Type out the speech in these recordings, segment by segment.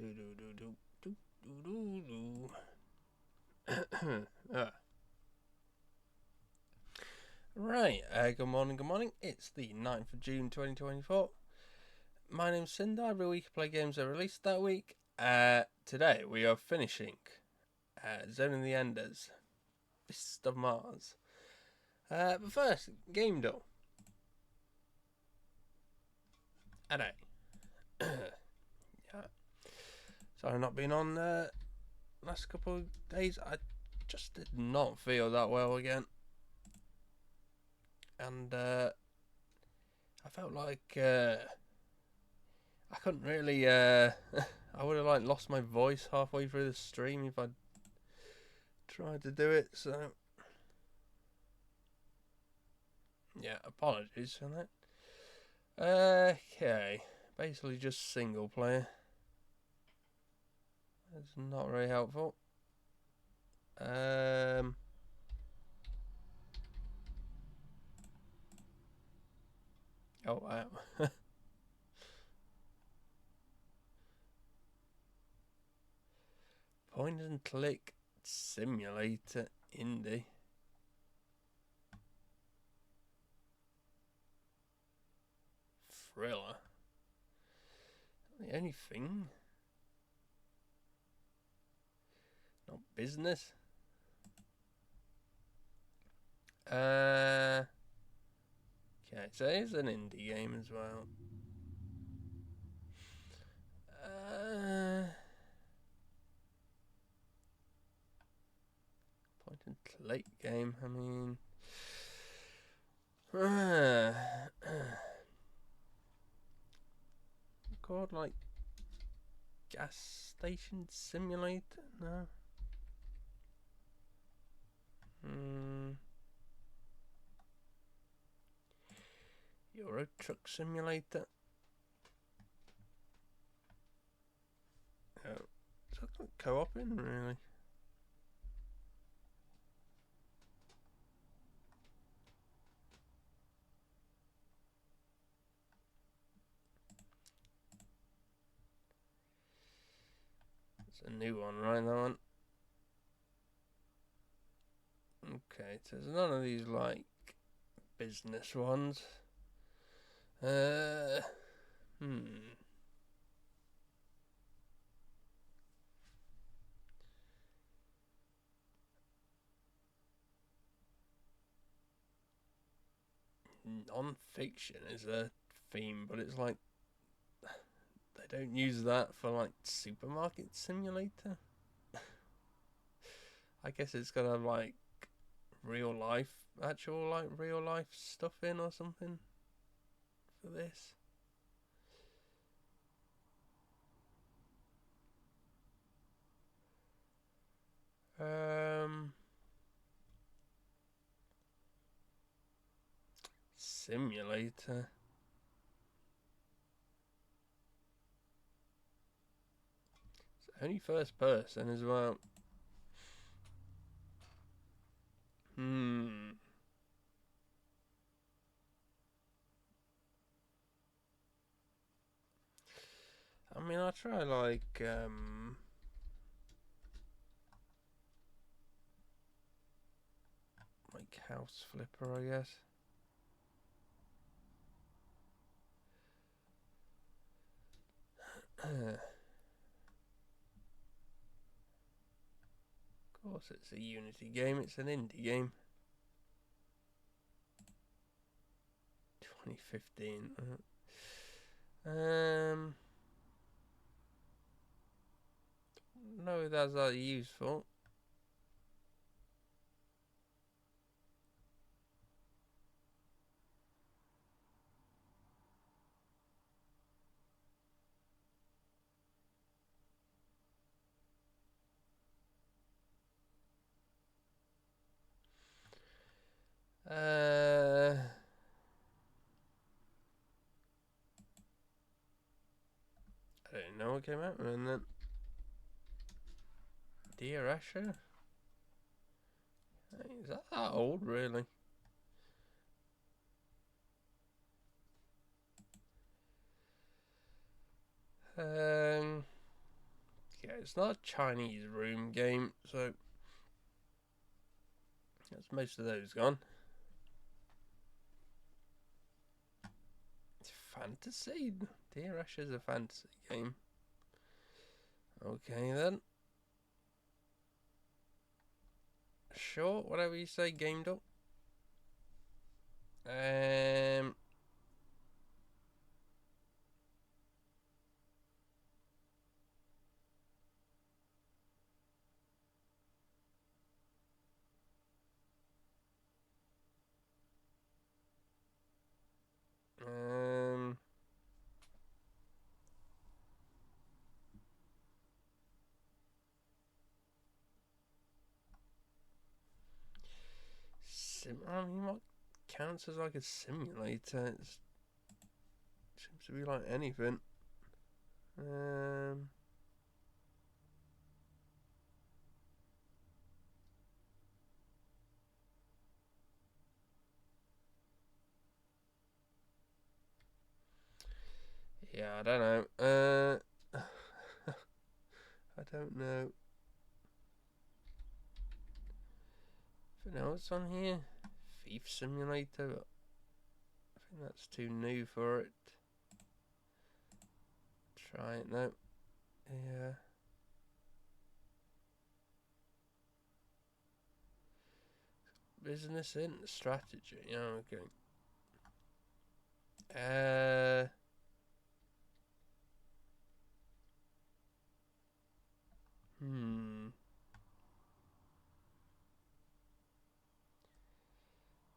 Do do do do do do do. Right, good morning, good morning. It's the 9th of June 2024. My name's Cinder. Every week I play games that are released that week. Today we are finishing Zoning the Enders, Fist of Mars. But first, Game Duel. Hello. Yeah. Sorry, I've not been on last couple of days. I just did not feel that well again. And I felt like I couldn't really I would have lost my voice halfway through the stream if I'd tried to do it, so yeah, apologies for that. Okay, basically just single player. It's not very helpful. Oh wow. Point and click simulator indie. Thriller. The only thing. Not business. Okay, so it's an indie game as well. Point and click game. I mean, called like gas station simulator? No. Euro truck simulator. Oh, so it's got co-op in really. It's a new one, right? That one. Okay, so there's none of these like business ones. Non-fiction is a theme, but it's like they don't use that for like supermarket simulator. I guess it's gonna have like real life, actual like real life stuff in or something for this. Simulator. It's only first person as well. I mean, I'll try like House Flipper, I guess. Of course, it's a Unity game. It's an indie game. 2015. No, that's that useful. I don't know what came out and then Dear Asher. Is that old, really? Yeah, it's not a Chinese room game, so that's most of those gone. Fantasy? Dear Asher's a fantasy game. Okay then. Sure, whatever you say, Game Dog. I mean, what counts as like a simulator? It seems to be like anything. Yeah, I don't know. I don't know. But now what's on here? Thief Simulator. I think that's too new for it. Try it now. Yeah. Business in strategy. Yeah, okay.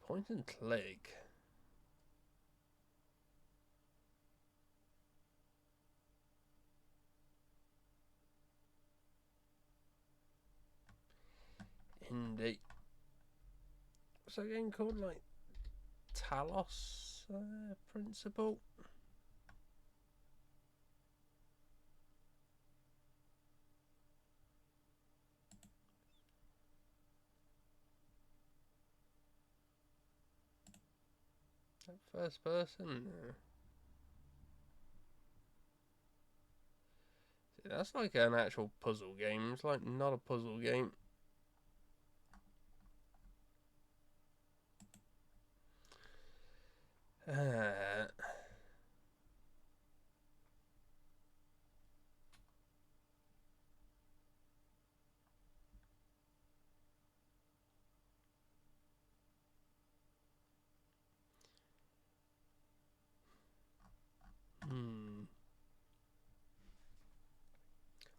Point and click. Indie. What's that game called? Like Talos Principle? That first person? See, that's like an actual puzzle game. It's like not a puzzle game.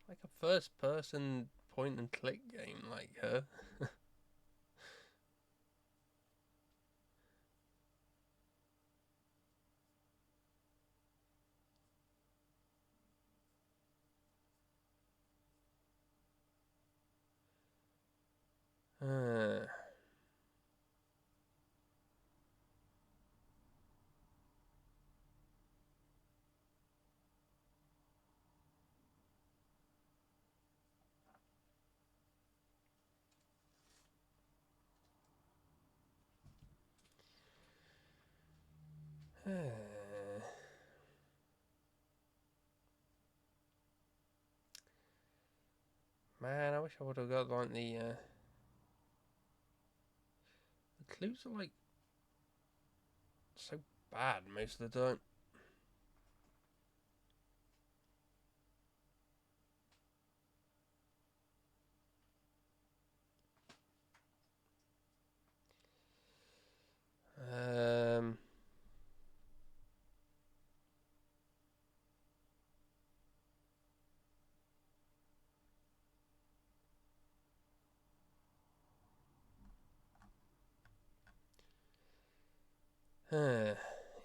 Like a first person point and click game like her. Man, I wish I would have got like the clues are like so bad most of the time.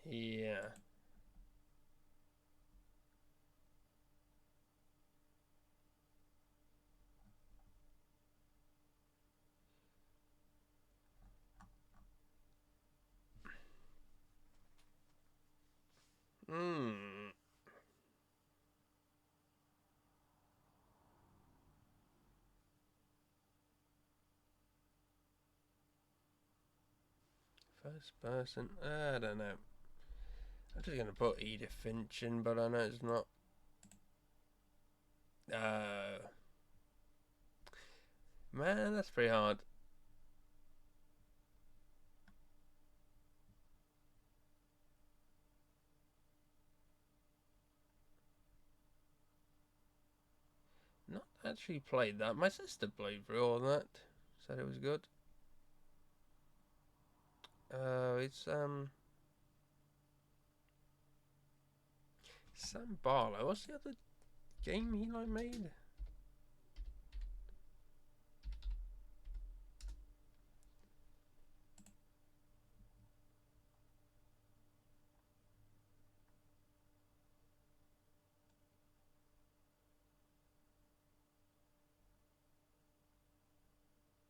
Yeah. First person. I don't know. I'm just gonna put Edith Finch in, but I know it's not Man, that's pretty hard. Not actually played that. My sister played through all that. Said it was good. It's Sam Barlow. What's the other game he made?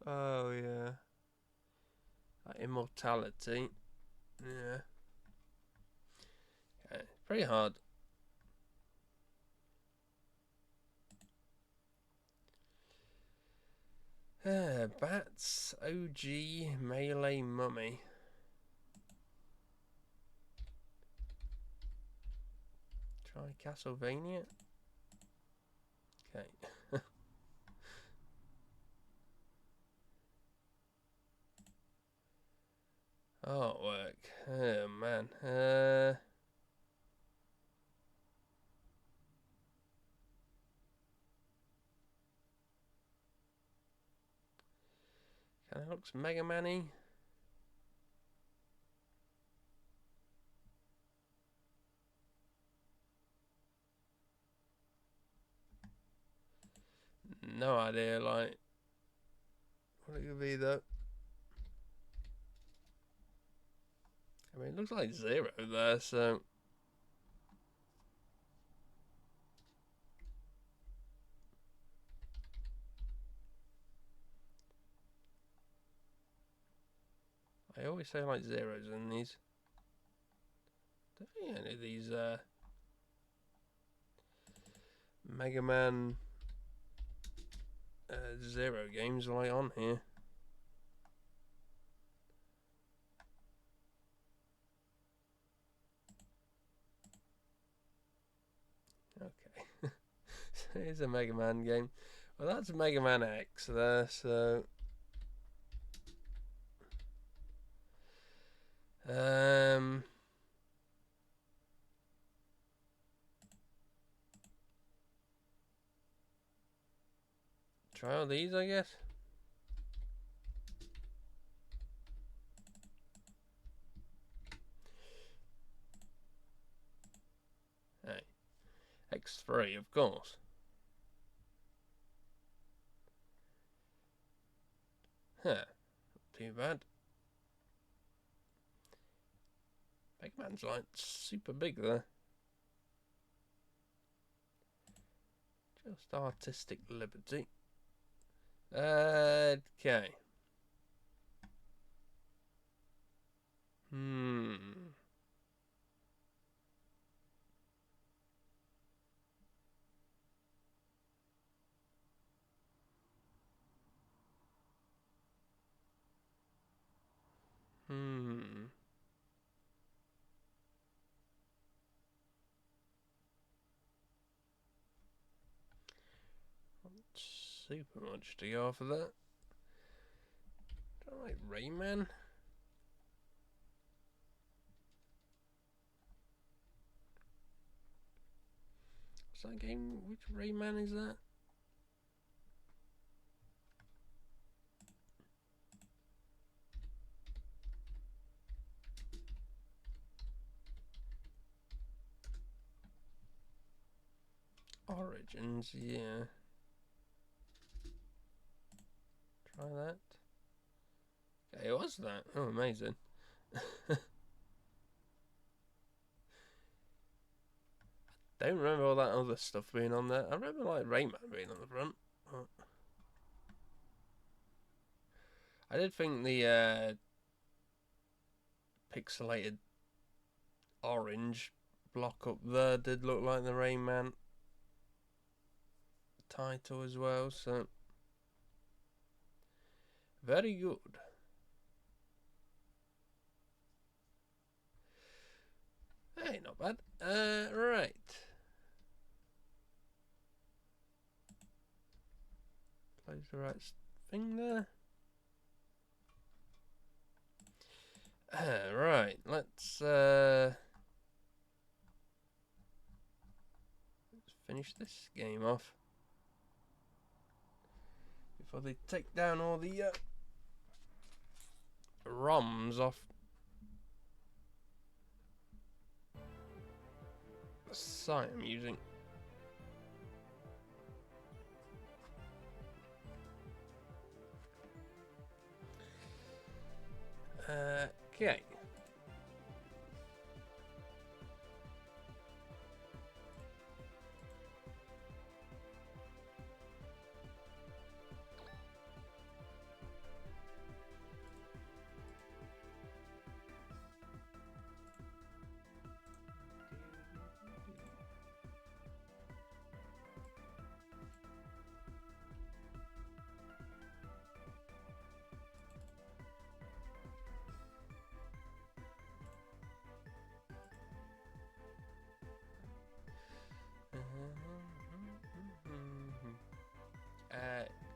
Oh yeah, Immortality. Yeah, okay. Pretty hard. Bats, OG, Melee, Mummy. Try Castlevania. Okay. Artwork. Oh man. Kind of looks Mega Man-y. No idea, like, what it could be though. I mean, it looks like Zero there, so. I always say like zeros in these. Don't think any of these Mega Man Zero games are like on here. Okay. Here's a Mega Man game. Well, that's Mega Man X there, so. Try all these, I guess. Hey, X3, of course. Huh, not too bad. Mega Man's like super big there. Just artistic liberty. Okay. Hmm. Hmm. Super much to go off of that. Don't like Rayman. What's that game? Which Rayman is that? Origins, yeah. Try that. Okay, it was that. Oh, amazing. Don't remember all that other stuff being on there. I remember like Rayman being on the front. I did think the pixelated orange block up there did look like the Rayman title as well, so very good. Hey, not bad. Right. the right thing there. Right, let's finish this game off before they take down all the ROMs off the site I'm using. Okay.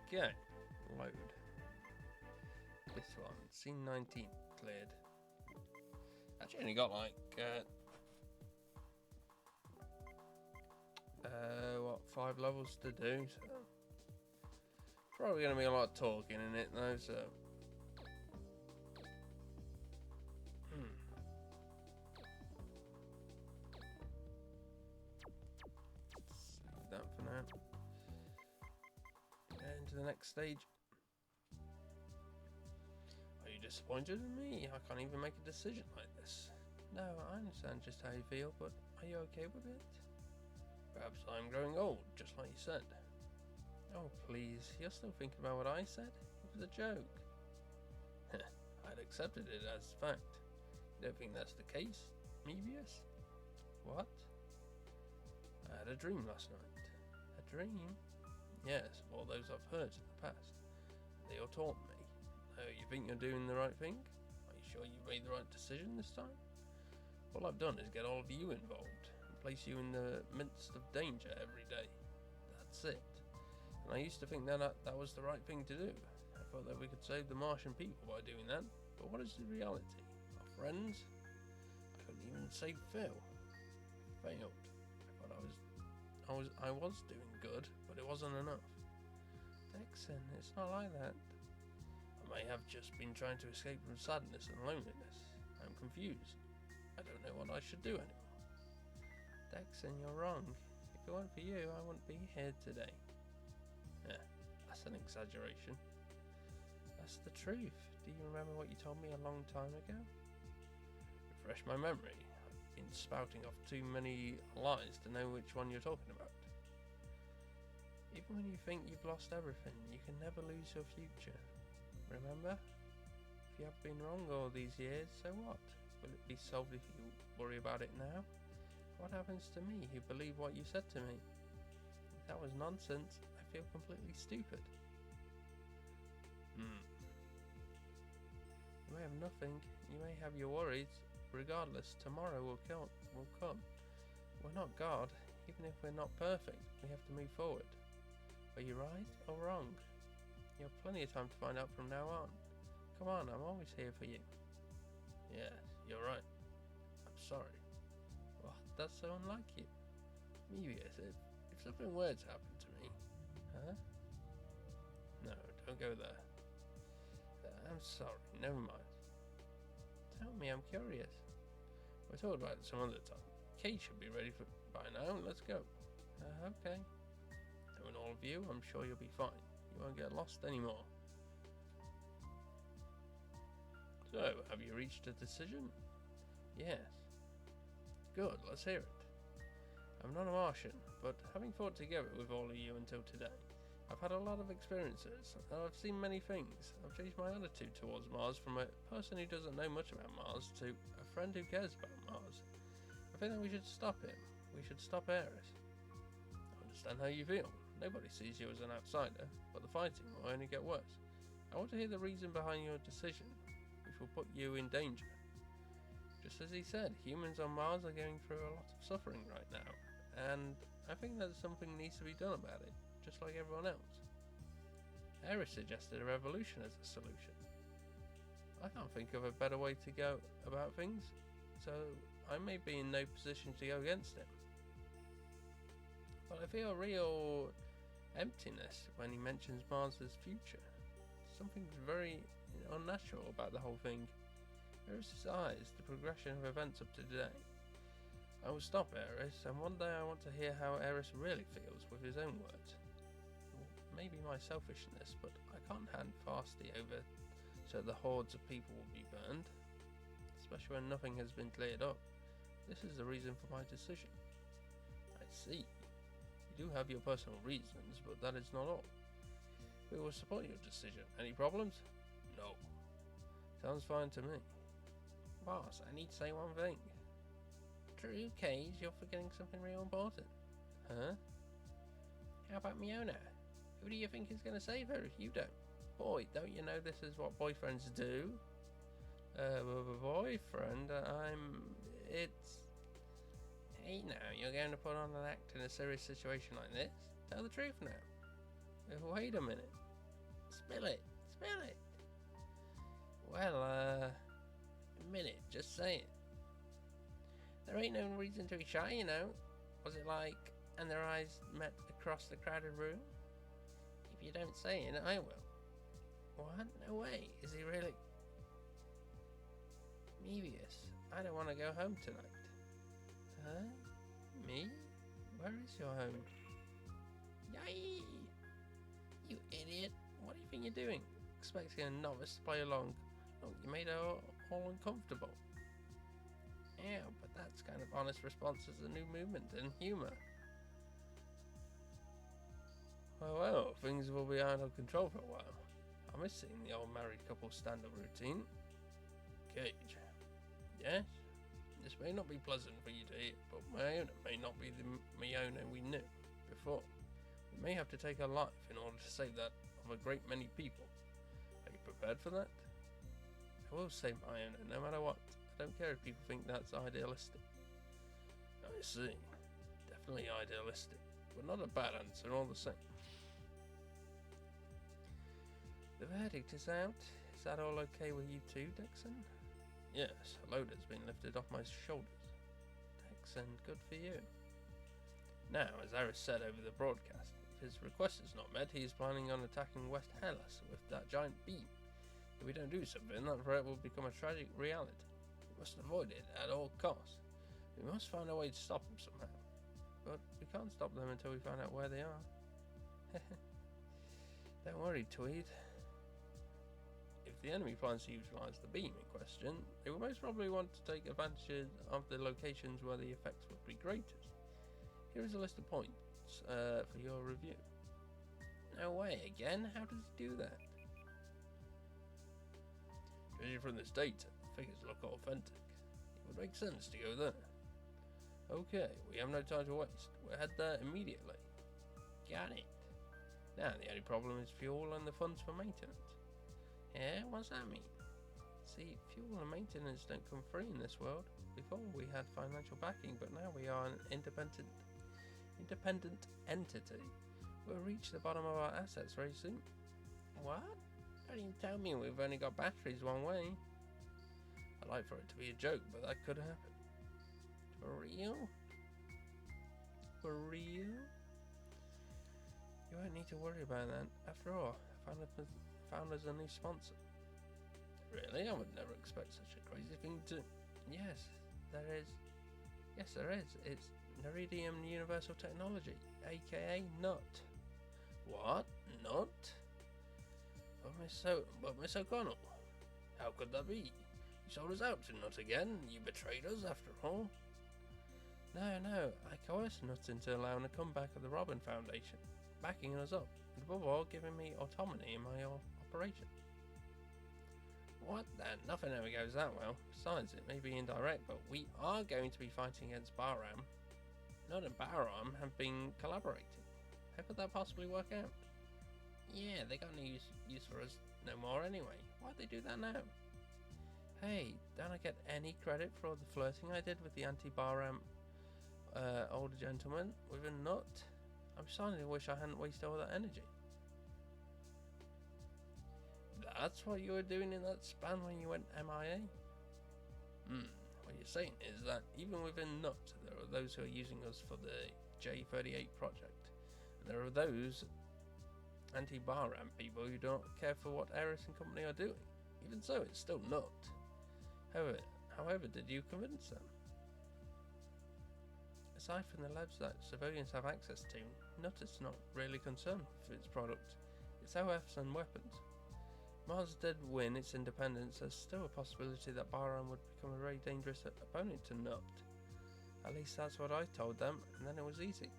Okay, load. This one, scene 19 cleared. Actually, only got like what, 5 levels to do. So probably gonna be a lot of talking in it though. So save that for now. Into the next stage. Are you disappointed in me? I can't even make a decision like this. No, I understand just how you feel, but are you okay with it? Perhaps I'm growing old, just like you said. Oh, please, you're still thinking about what I said? It was a joke. I'd accepted it as fact. You don't think that's the case, Mebius? What? I had a dream last night. A dream? Yes, of all those I've heard in the past. They all taught me. Oh, you think you're doing the right thing? Are you sure you made the right decision this time? All I've done is get all of you involved and place you in the midst of danger every day. That's it. And I used to think that was the right thing to do. I thought that we could save the Martian people by doing that. But what is the reality? Our friends? I couldn't even save Phil. I failed. I was doing good, but it wasn't enough. Dixon, it's not like that. I may have just been trying to escape from sadness and loneliness. I'm confused. I don't know what I should do anymore. Dixon, you're wrong. If it weren't for you, I wouldn't be here today. Yeah, that's an exaggeration. That's the truth. Do you remember what you told me a long time ago? Refresh my memory. I've been spouting off too many lies to know which one you're talking about. Even when you think you've lost everything, you can never lose your future. Remember? If you have been wrong all these years, so what? Will it be solved if you worry about it now? What happens to me who believe what you said to me? If that was nonsense, I feel completely stupid. You may have nothing, you may have your worries. Regardless, tomorrow will come. We're not God. Even if we're not perfect, we have to move forward. Are you right or wrong? You have plenty of time to find out from now on. Come on, I'm always here for you. Yes, you're right. I'm sorry. Well, that's so unlike you. Maybe if something weird's happened to me. Huh? No, don't go there. I'm sorry, never mind. Tell me, I'm curious. We'll talk about it some other time. Kate should be ready by now. Let's go. Okay. Knowing all of you, I'm sure you'll be fine. You won't get lost anymore. So, have you reached a decision? Yes. Good, let's hear it. I'm not a Martian, but having fought together with all of you until today, I've had a lot of experiences, and I've seen many things. I've changed my attitude towards Mars from a person who doesn't know much about Mars to a friend who cares about Mars. I think that we should stop him. We should stop Ares. I understand how you feel. Nobody sees you as an outsider, but the fighting will only get worse. I want to hear the reason behind your decision, which will put you in danger. Just as he said, humans on Mars are going through a lot of suffering right now, and I think that something needs to be done about it, just like everyone else. Eris suggested a revolution as a solution. I can't think of a better way to go about things, so I may be in no position to go against him. But I feel a real emptiness when he mentions Mars's future. Something's very unnatural about the whole thing. Eris' eyes the progression of events up to today. I will stop Eris, and one day I want to hear how Eris really feels with his own words. Maybe my selfishness, but I can't hand Fasty over so the hordes of people will be burned, especially when nothing has been cleared up. This is the reason for my decision. I see. You do have your personal reasons, but that is not all. We will support your decision. Any problems? No. Sounds fine to me. Boss, I need to say one thing. True, Cage, you're forgetting something real important. Huh? How about Miona? Who do you think is going to save her if you don't? Boy, don't you know this is what boyfriends do? Boyfriend, it's... Hey now, you're going to put on an act in a serious situation like this? Tell the truth now. Wait a minute. Spill it. Well, a minute, just say it. There ain't no reason to be shy, you know. Was it like, and their eyes met across the crowded room? If you don't say it, I will. What? No way. Is he really? Mevius, I don't want to go home tonight. Huh? Me? Where is your home? Yay! You idiot. What do you think you're doing? Expecting a novice to play along. Look, you made her all uncomfortable. Yeah, but that's kind of honest response as a new movement and humour. Well, things will be out of control for a while. I miss seeing the old married couple stand-up routine. Cage. Yes? This may not be pleasant for you to hear, but Miona may not be the Miona we knew before. We may have to take her life in order to save that of a great many people. Are you prepared for that? I will save Miona no matter what. I don't care if people think that's idealistic. I see. Definitely idealistic, but not a bad answer all the same. The verdict is out. Is that all okay with you too, Dixon? Yes, a load has been lifted off my shoulders. Dixon, good for you. Now, as Eris said over the broadcast, if his request is not met, he is planning on attacking West Hellas with that giant beam. If we don't do something, that threat will become a tragic reality. We must avoid it at all costs. We must find a way to stop them somehow. But we can't stop them until we find out where they are. Don't worry, Tweed. If the enemy plans to utilise the beam in question, they will most probably want to take advantage of the locations where the effects would be greatest. Here is a list of points for your review. No way, again? How does it do that? Judging from this data, the figures look authentic. It would make sense to go there. Okay, we have no time to waste. We'll head there immediately. Got it. Now the only problem is fuel and the funds for maintenance. Yeah, what's that mean? See, fuel and maintenance don't come free in this world. Before we had financial backing, but now we are an independent entity. We'll reach the bottom of our assets very soon. What? Don't even tell me we've only got batteries one way. I'd like for it to be a joke, but that could happen. For real? For real? You won't need to worry about that. After all, I found us a new sponsor. Really? I would never expect such a crazy thing to... Yes, there is. Yes, there is. It's Neridium Universal Technology, aka NUT. What? NUT? But Miss O'Connell, how could that be? You sold us out to NUT again. You betrayed us after all. No, I coerced NUT into allowing a comeback of the Robin Foundation, backing us up, and above all, giving me autonomy in my operation. What then? Nothing ever goes that well. Besides, it may be indirect, but we are going to be fighting against Bahram. NUT and Bahram have been collaborating. How could that possibly work out? Yeah, they got no use for us no more anyway. Why'd they do that now? Hey, don't I get any credit for all the flirting I did with the anti-Bahram older gentleman with a NUT? I'm starting to wish I hadn't wasted all that energy. that's what you were doing in that span when you went MIA? What you're saying is that even within NUT, there are those who are using us for the J38 project. And there are those anti-Bahram people who don't care for what Ares and company are doing. Even so, it's still NUT. However, did you convince them? Aside from the labs that civilians have access to, NUT is not really concerned with its product. Its OFs and weapons. Mars did win its independence, there's still a possibility that Bahram would become a very dangerous opponent to NUT. At least that's what I told them, and then it was easy.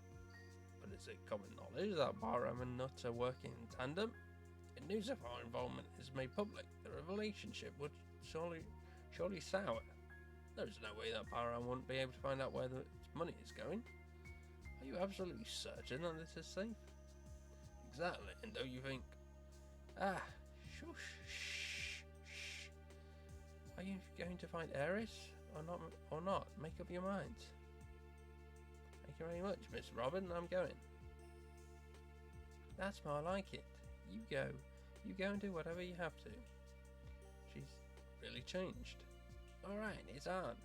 But is it common knowledge that Bahram and NUT are working in tandem? If news of our involvement is made public, the relationship would surely sour. There is no way that Bahram wouldn't be able to find out where its money is going. Are you absolutely certain that this is safe? Exactly, and don't you think... Shh. Are you going to find Ares or not? Make up your minds. Thank you very much, Miss Robin. I'm going. That's more like it. You go and do whatever you have to. She's really changed. Alright, it's on.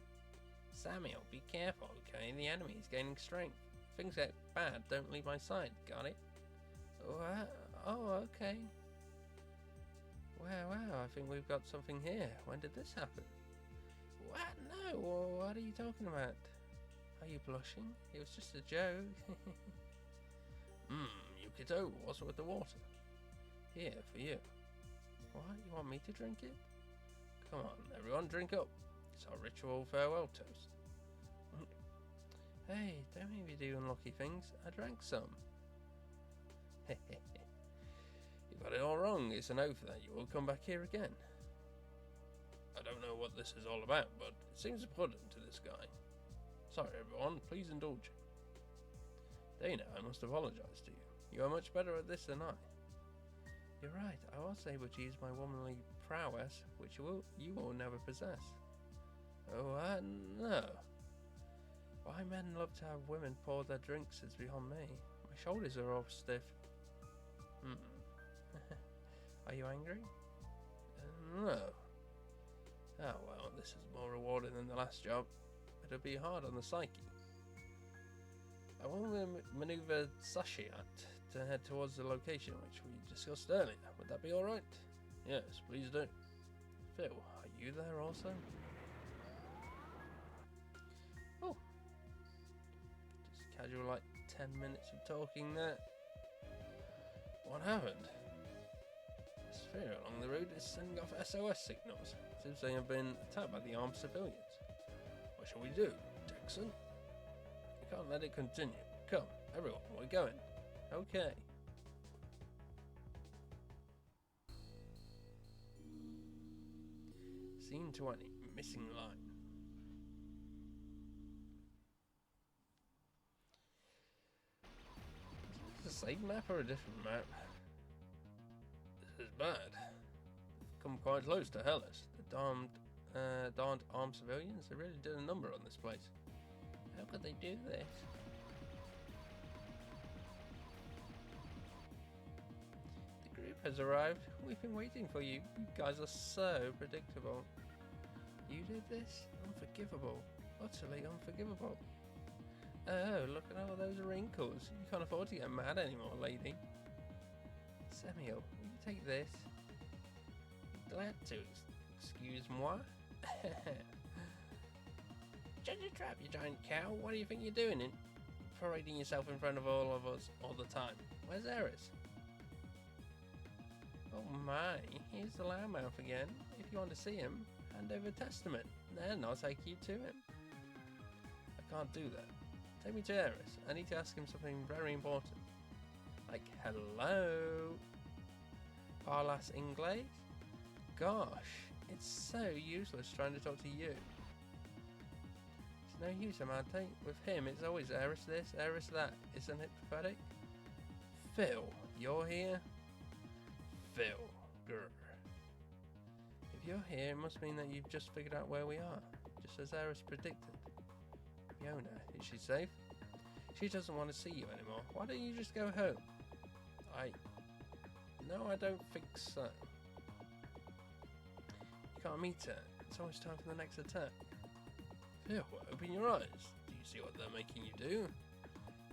Samuel, be careful, okay? The enemy is gaining strength. If things get bad, don't leave my side, got it? What? Oh, okay. Wow, I think we've got something here. When did this happen? What? No, what are you talking about? Are you blushing? It was just a joke. Yukito, what's with the water? Here, for you. What? You want me to drink it? Come on, everyone, drink up. It's our ritual farewell toast. Hey, don't make me do unlucky things. I drank some. You got it all wrong. It's an oath that you will come back here again. I don't know what this is all about, but it seems important to this guy. Sorry everyone, please indulge. Dana, I must apologise to you. You are much better at this than I. You're right, I was able to use my womanly prowess, which you will never possess. Oh, no. Why men love to have women pour their drinks is beyond me. My shoulders are all stiff. Are you angry? No. Oh well, this is more rewarding than the last job. It'll be hard on the psyche. I will maneuver Sashiat to head towards the location which we discussed earlier. Would that be alright? Yes, please do. Phil, are you there also? Oh. Just casual like 10 minutes of talking there. What happened? The sphere along the road is sending off SOS signals. Seems they have been attacked by the armed civilians. What shall we do, Texan? We can't let it continue. Come, everyone, we're going. Okay. Scene 20, missing line. Is this the same map or a different map? This is bad. Come quite close to Hellas. The darned armed civilians, they really did a number on this place. How could they do this? The group has arrived. We've been waiting for you. You guys are so predictable. You did this? Unforgivable. Utterly unforgivable. Oh, look at all those wrinkles. You can't afford to get mad anymore, lady. Samuel, will you take this? Glad to. Excuse-moi. Judge a trap, you giant cow. What do you think you're doing in parading yourself in front of all of us all the time? Where's Ares? Oh my, here's the loudmouth again. If you want to see him, hand over Testament. Then I'll take you to him. I can't do that. Take me to Ares. I need to ask him something very important. Like, hello? Parlas Inglés? Gosh, it's so useless trying to talk to you. It's no use, Amante. With him, it's always Ares this, Ares that. Isn't it pathetic? Phil, you're here? Phil, grr. If you're here, it must mean that you've just figured out where we are, just as Ares predicted. Fiona, is she safe? She doesn't want to see you anymore. Why don't you just go home? No, I don't think so. You can't meet it. It's almost time for the next attack. Phil, open your eyes. Do you see what they're making you do?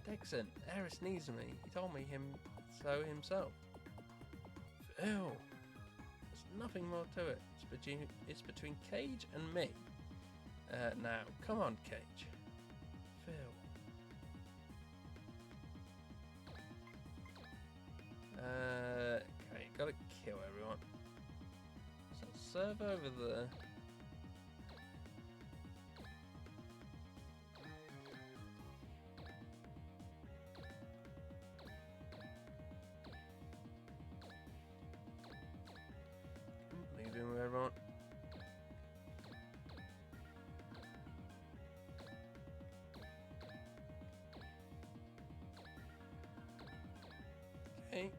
Dixon, Eris needs me. He told me so himself. Phil, there's nothing more to it. It's between Cage and me. Now, come on, Cage. Phil. Okay, gotta kill everyone. So serve over there. Leave him with everyone. Okay.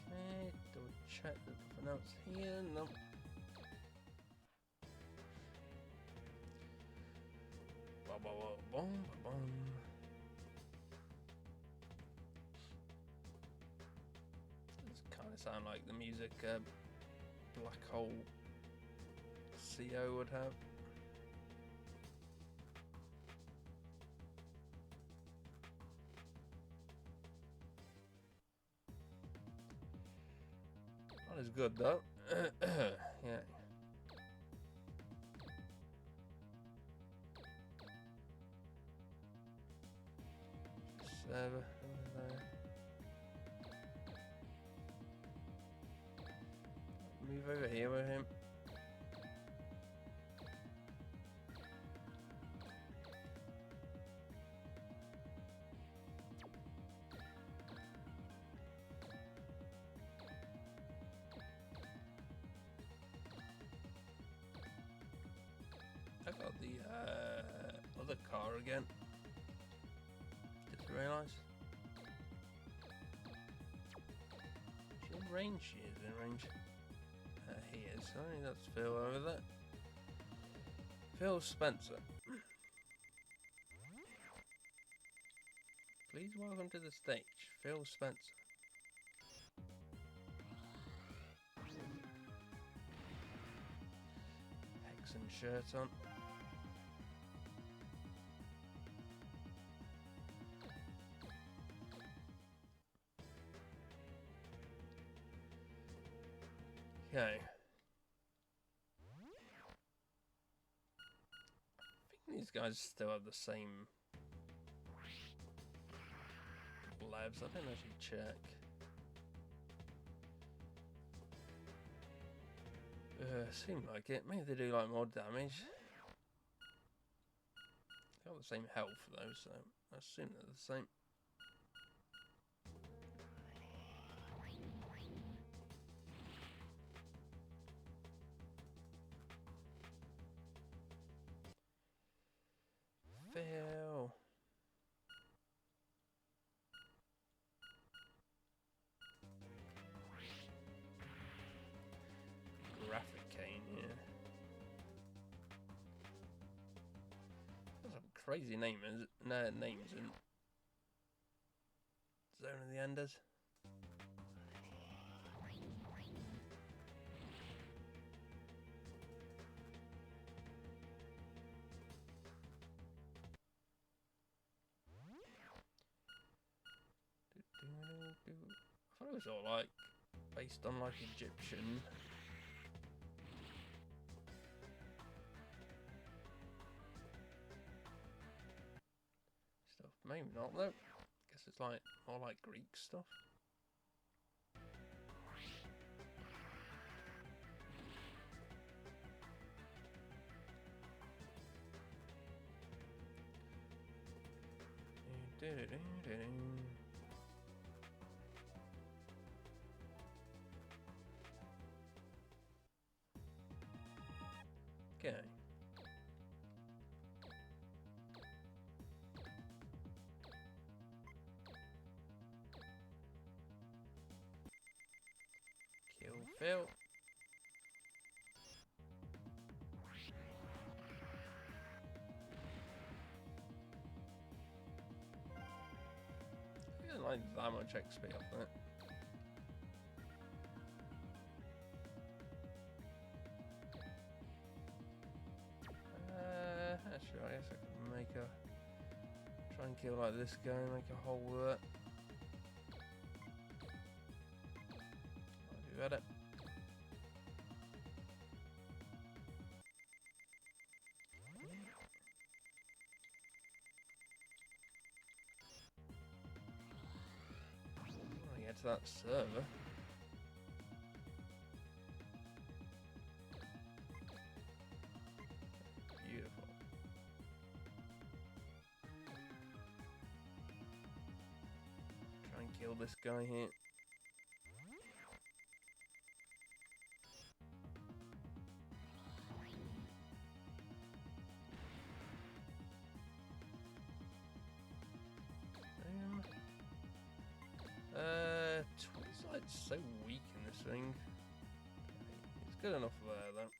Okay, double check that nothing else here. Nope. Boom, boom. This kind of sound like the music Black Hole CO would have. Not as good though. Yeah. Server over there. Move over here with him. I got the other car again. Didn't realise. Is she in range? She is in range. He is. Sorry, that's Phil over there. Phil Spencer. Please welcome to the stage, Phil Spencer. Hexen shirt on. Okay. I think these guys still have the same labs. I think I should check. Seem like it. Maybe they do like more damage. They got the same health though, so I assume they're the same. Phil. Graphic cane, yeah. That's some crazy names in Zone of the Enders. I thought it was all like based on like Egyptian. Stuff. Maybe not though. Guess it's like more like Greek stuff. Okay. Kill Phil. like that much XP off that. Actually, I guess I can make a... Try and kill like this guy, make a hole with it. Might be better. When I get to that server. Beautiful. Try and kill this guy here. Twilight's so weak in this thing. Okay, it's good enough there though.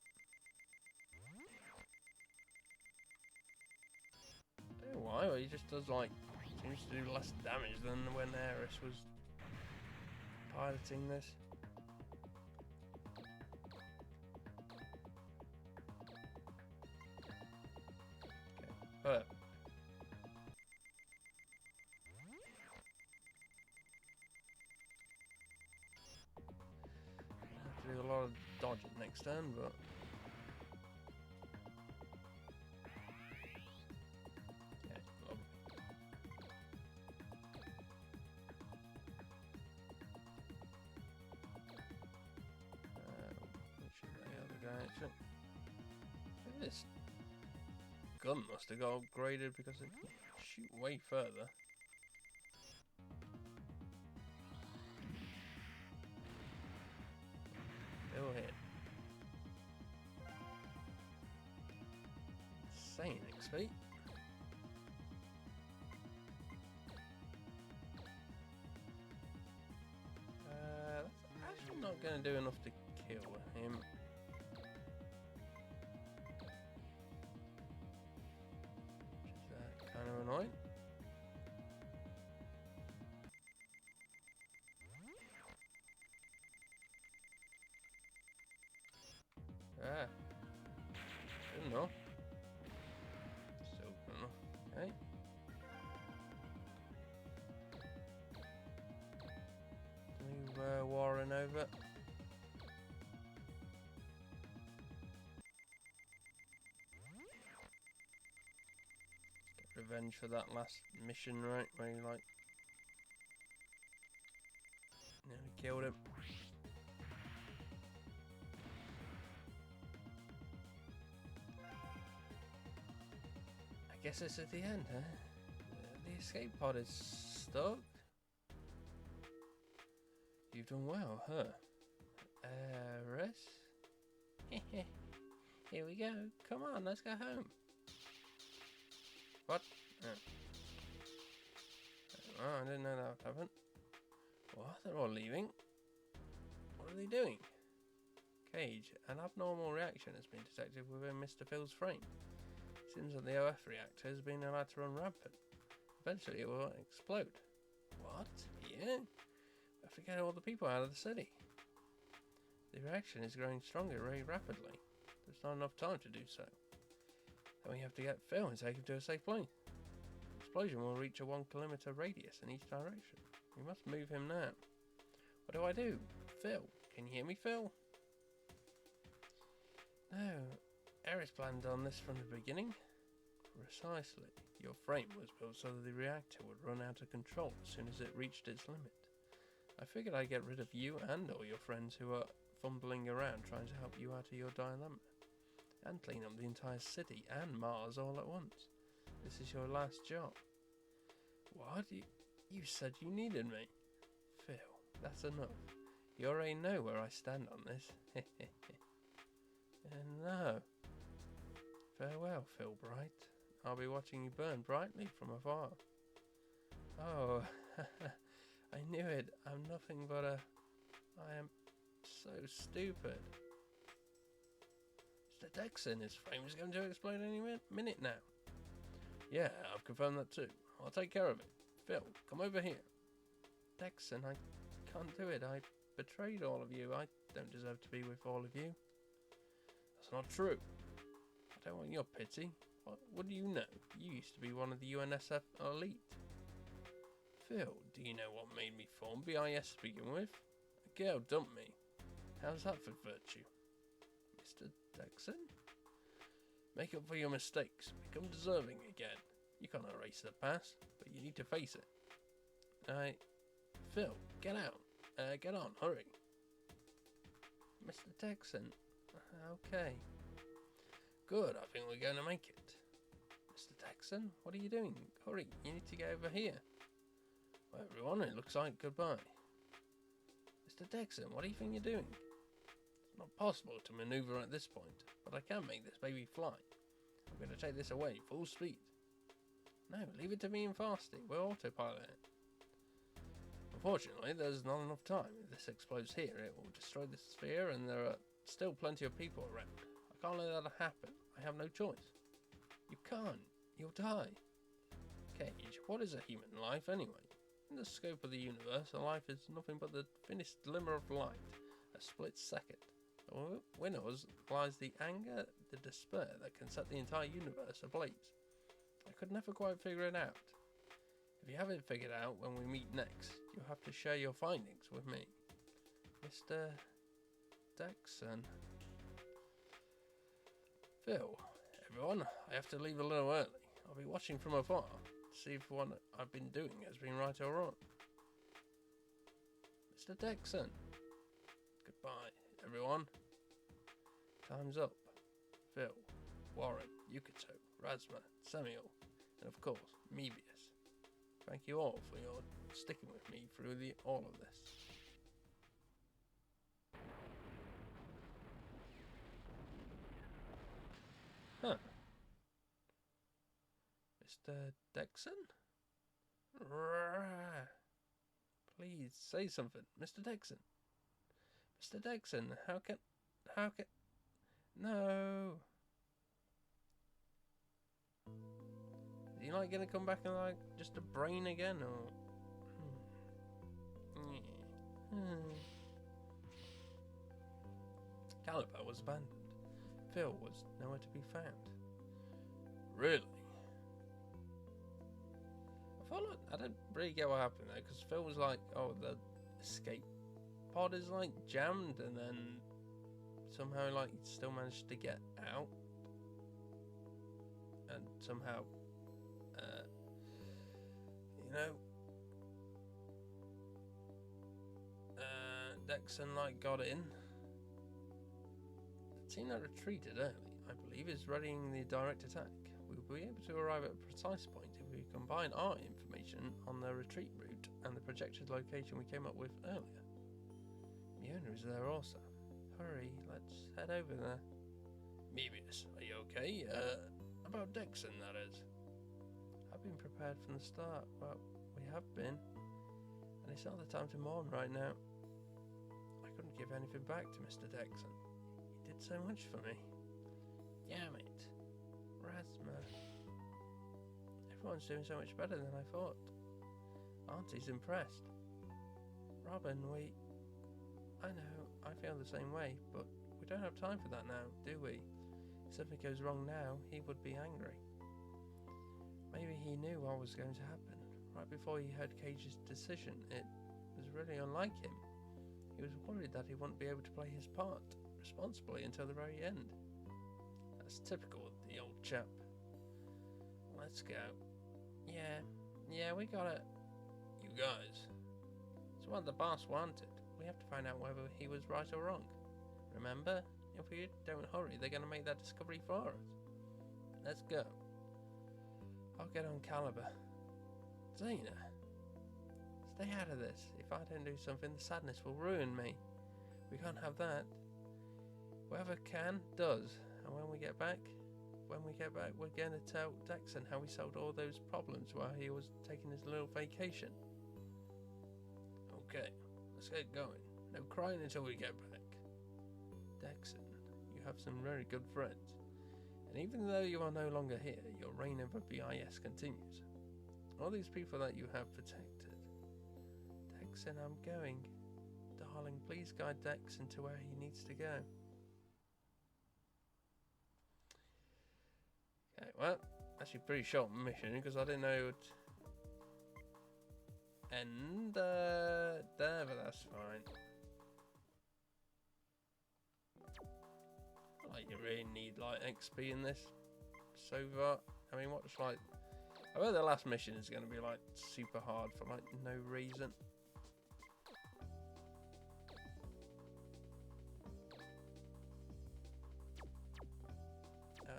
Don't know why, but he just does like, seems to do less damage than when Eris was piloting this. Okay, perfect. Have to do a lot of dodging next turn, but okay, lovely. Shoot the other guy actually. I think this gun must have got upgraded because it can shoot way further. Still hit. Insane XP. That's actually not going to do enough to kill him. Which is kind of annoying. Ah. Good enough. Still good enough. Okay. Move Warren over. Get revenge for that last mission, right? Where you like nearly killed him. I guess it's at the end, huh? The escape pod is stuck. You've done well, huh? Russ? Here we go. Come on, let's go home. What? Oh, I didn't know that would happen. What? They're all leaving? What are they doing? Cage, an abnormal reaction has been detected within Mr. Phil's frame. Seems that the OF reactor has been allowed to run rampant. Eventually it will explode. What? Here? We have to get all the people out of the city. The reaction is growing stronger very rapidly. There's not enough time to do so. Then we have to get Phil and take him to a safe place. The explosion will reach a 1 kilometer radius in each direction. We must move him now. What do I do? Phil, can you hear me, Phil? No. Eris planned on this from the beginning. Precisely. Your frame was built so that the reactor would run out of control as soon as it reached its limit. I figured I'd get rid of you and all your friends who are fumbling around trying to help you out of your dilemma. And clean up the entire city and Mars all at once. This is your last job. What? You said you needed me. Phil, that's enough. You already know where I stand on this. No. Farewell, Phil Bright. I'll be watching you burn brightly from afar. Oh, I knew it. I'm nothing but a... I am so stupid. Mr. Dexon, his frame is going to explode any minute now. Yeah, I've confirmed that too. I'll take care of it. Phil, come over here. Dexon, I can't do it. I betrayed all of you. I don't deserve to be with all of you. That's not true. I don't want your pity. What do you know? You used to be one of the UNSF elite. Phil, do you know what made me form BIS to begin with? A girl dumped me. How's that for virtue? Mr. Dexon? Make up for your mistakes. Become deserving again. You can't erase the past, but you need to face it. Phil, get out. Get on, hurry. Mr. Dexon. Okay. Good, I think we're going to make it. Mr. Dexon, what are you doing? Hurry, you need to get over here. Well, everyone, it looks like goodbye. Mr. Dexon, what do you think you're doing? It's not possible to maneuver at this point, but I can make this baby fly. I'm going to take this away, full speed. No, leave it to me and Fasty. We'll autopilot it. Unfortunately, there's not enough time. If this explodes here, it will destroy the sphere, and there are still plenty of people around. I can't let that happen. I have no choice. You can't. You'll die. Cage, what is a human life anyway? In the scope of the universe, a life is nothing but the finished glimmer of light, a split second. Within us lies the anger, the despair that can set the entire universe ablaze. I could never quite figure it out. If you haven't figured out when we meet next, you'll have to share your findings with me. Mr. Dexon. Phil, everyone, I have to leave a little early. I'll be watching from afar to see if what I've been doing has been right or wrong. Mr. Dexon. Goodbye, everyone. Time's up. Phil, Warren, Yukito, Razma, Samuel, and of course, Mebius. Thank you all for your sticking with me through all of this. Huh. Mr. Dexon? Please say something, Mr. Dexon. Mr. Dexon, how can... No. Is he like gonna come back and like just a brain again, or? Caliber was abandoned. Phil was nowhere to be found. Really? I don't really get what happened there, because Phil was like, oh, the escape pod is like jammed, and then somehow like he still managed to get out, and somehow Dexon like got in. The team that retreated early, I believe, is readying the direct attack. We will be able to arrive at a precise point if we combine our information on the retreat route and the projected location we came up with earlier. Miona is there also. Hurry, let's head over there. Mebius, are you okay? About Dexon, that is. I've been prepared from the start. Well, we have been. And it's not the time to mourn right now. I couldn't give anything back to Mr. Dexon. He did so much for me. Damn it. Razma. Everyone's doing so much better than I thought. Auntie's impressed. Robin, I know, I feel the same way, but we don't have time for that now, do we? If something goes wrong now, he would be angry. Maybe he knew what was going to happen. Right before he heard Cage's decision, it was really unlike him. He was worried that he wouldn't be able to play his part responsibly until the very end. That's typical of the old chap. Let's go. Yeah, we got it. You guys. It's what the boss wanted. We have to find out whether he was right or wrong. Remember? If we don't hurry, they're going to make that discovery for us. Let's go. I'll get on Caliber. Xena. Stay out of this. If I don't do something, the sadness will ruin me. We can't have that. Whoever can, does. And when we get back, we're going to tell Dexon how we solved all those problems while he was taking his little vacation. Okay, let's get going. No crying until we get back. Dexon, you have some very good friends. And even though you are no longer here, your reign over BIS continues. All these people that you have protected. Dexon, I'm going. Darling, please guide Dexon to where he needs to go. Okay, well, actually pretty short mission because I didn't know it would end there, but that's fine. Like, you really need like XP in this so far. I mean, what's like, I bet the last mission is going to be like super hard for like no reason.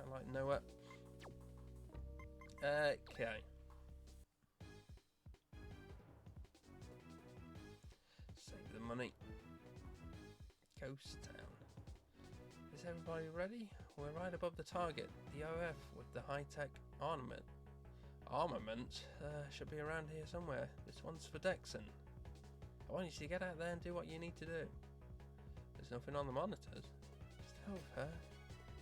Like nowhere. Okay. Save the money. Ghost Town. Is everybody ready? We're right above the target. The OF with the high-tech armament. Should be around here somewhere. This one's for Dexon. I want you to get out there and do what you need to do. There's nothing on the monitors. Still, her.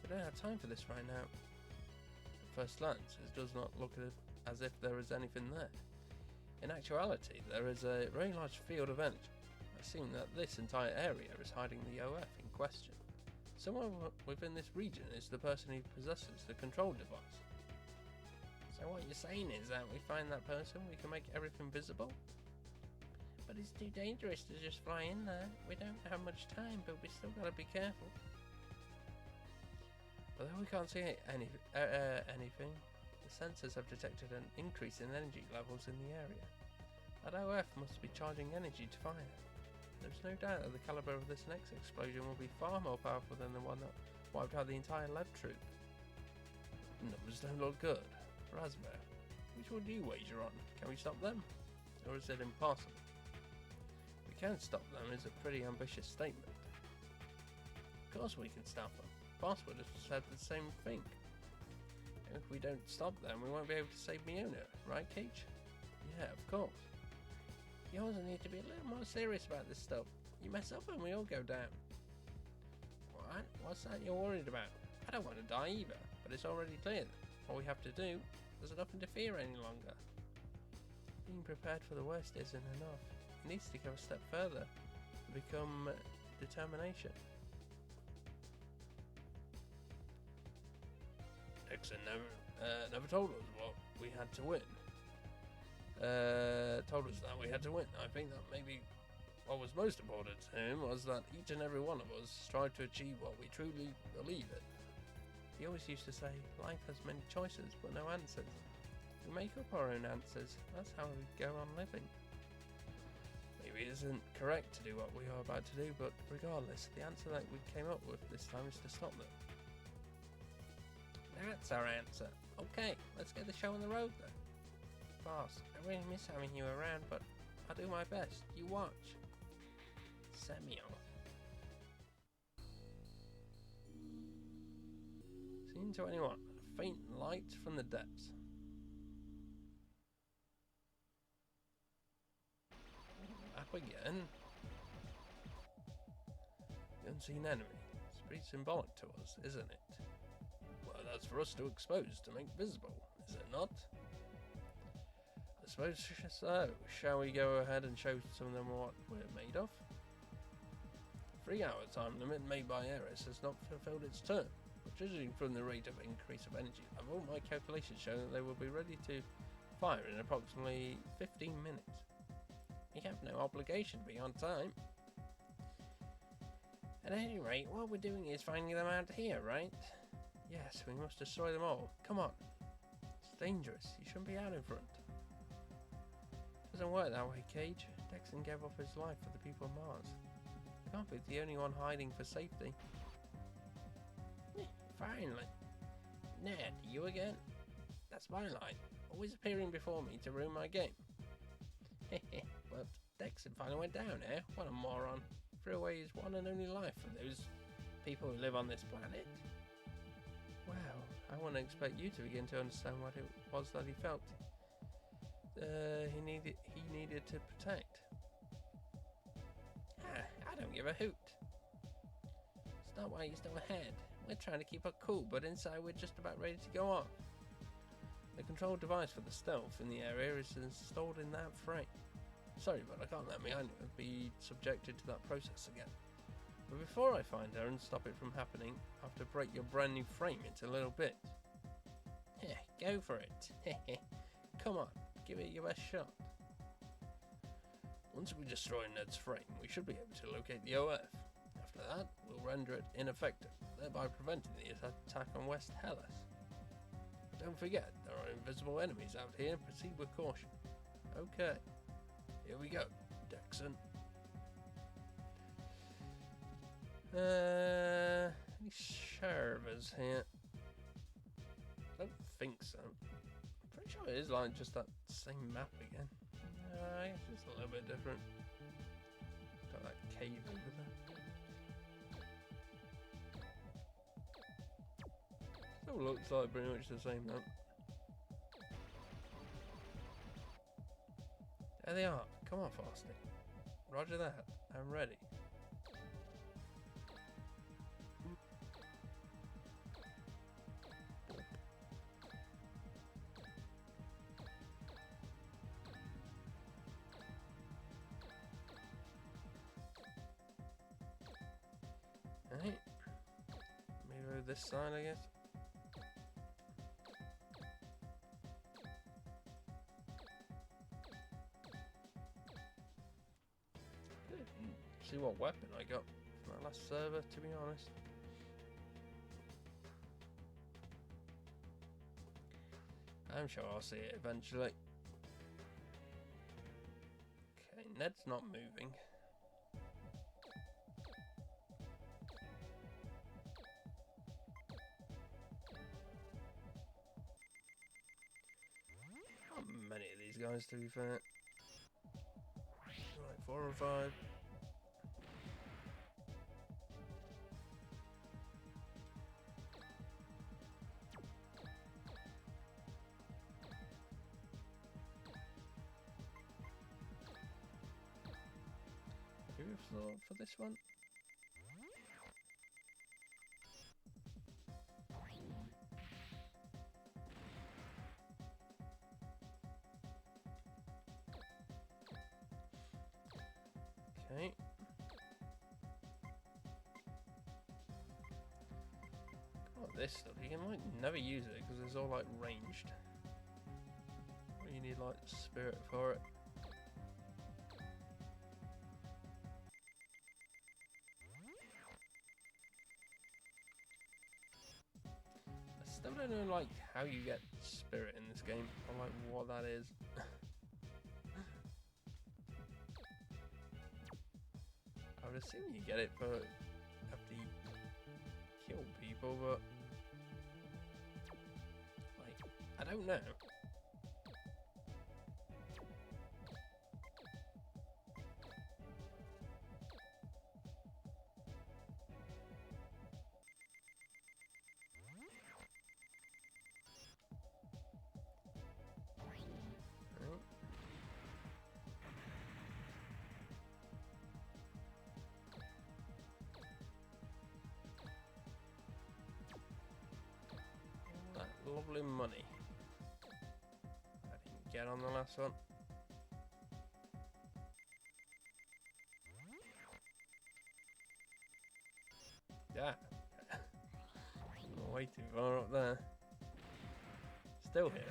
We don't have time for this right now. At first glance, it does not look as if there is anything there. In actuality, there is a very large field of energy. I assume that this entire area is hiding the OF in question. Someone within this region is the person who possesses the control device. So what you're saying is that we find that person, we can make everything visible? But it's too dangerous to just fly in there. We don't have much time, but we still gotta be careful. Although we can't see anything, the sensors have detected an increase in energy levels in the area. That OF must be charging energy to fire. There's no doubt that the caliber of this next explosion will be far more powerful than the one that wiped out the entire Lev troop. Numbers don't look good. Raspberry, which would you wager on? Can we stop them? Or is it impossible? We can stop them is a pretty ambitious statement. Of course we can stop them. Boss would have said the same thing. If we don't stop them, we won't be able to save Miona, right, Cage? Yeah, of course. You also need to be a little more serious about this stuff. You mess up and we all go down. What? What's that you're worried about? I don't want to die either, but it's already clear that all we have to do, there's nothing to fear any longer. Being prepared for the worst isn't enough. It needs to go a step further to become determination. Dexon never told us what we had to win. Told us that we had to win. I think that maybe what was most important to him was that each and every one of us strive to achieve what we truly believe in. He always used to say, life has many choices but no answers. We make up our own answers. That's how we go on living. Maybe it isn't correct to do what we are about to do, but regardless, the answer that we came up with this time is to stop them. That's our answer. Okay, let's get the show on the road then. Boss, I really miss having you around, but I'll do my best. You watch. Samuel. Seen to anyone? A faint light from the depths. Up again. The unseen enemy. It's pretty symbolic to us, isn't it? Well, that's for us to expose, to make visible, is it not? I suppose so. Shall we go ahead and show some of them what we're made of? 3-hour time limit made by Ares has not fulfilled its term. But judging from the rate of increase of energy level, my calculations show that they will be ready to fire in approximately 15 minutes. We have no obligation to be on time. At any rate, what we're doing is finding them out here, right? Yes, we must destroy them all. Come on. It's dangerous. You shouldn't be out in front. Doesn't work that way, Cage. Dexon gave up his life for the people of Mars. He can't be the only one hiding for safety. Finally. Ned, you again? That's my line. Always appearing before me to ruin my game. But Dexon finally went down, eh? What a moron. Threw away his one and only life for those people who live on this planet. Well, I wouldn't expect you to begin to understand what it was that he felt. He needed to protect. I don't give a hoot. Stop while you're still ahead. We're trying to keep it cool, but inside we're just about ready to go on. The control device for the stealth in the area is installed in that frame. Sorry, but I can't let my animal be subjected to that process again. But before I find her and stop it from happening, I have to break your brand new frame into little bits. Heh, go for it. Come on, give it your best shot. Once we destroy Ned's frame, we should be able to locate the OF. After that, we'll render it ineffective, thereby preventing the attack on West Hellas. But don't forget, there are invisible enemies out here, and proceed with caution. Okay, here we go, Dexon. Any servers here? Don't think so. I'm pretty sure it is like just that same map again. I guess it's a little bit different. Got that cave over there. Still looks like pretty much the same though. There they are. Come on, Frosty. Roger that. I'm ready. Alright. Maybe go this side, I guess. Didn't see what weapon I got from that last server, to be honest. I'm sure I'll see it eventually. Okay, Ned's not moving. Not many of these guys, to be fair. Like 4 or 5. Who have thought for this one? Okay. Got this stuff. You can like never use it because it's all like ranged. You need like spirit for it. I still don't know like how you get spirit in this game or like what that is. I would assume you get it for after you kill people, but like I don't know. Right. That lovely money I didn't get on the last one. Yeah. Way too far up there. Still here.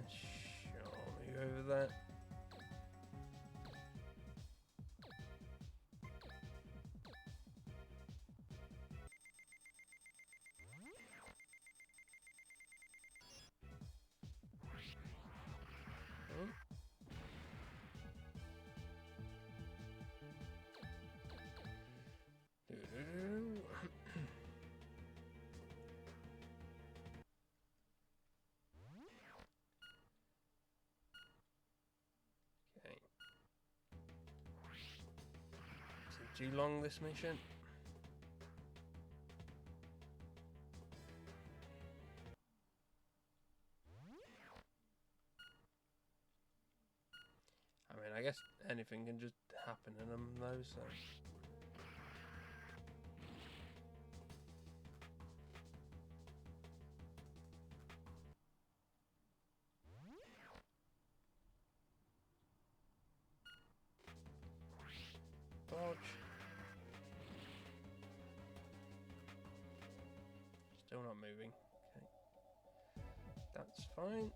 Show me over there. Oh. Okay. Is it too long, this mission? I mean, I guess anything can just happen in them though, so... dodge. Still not moving. Okay. That's fine.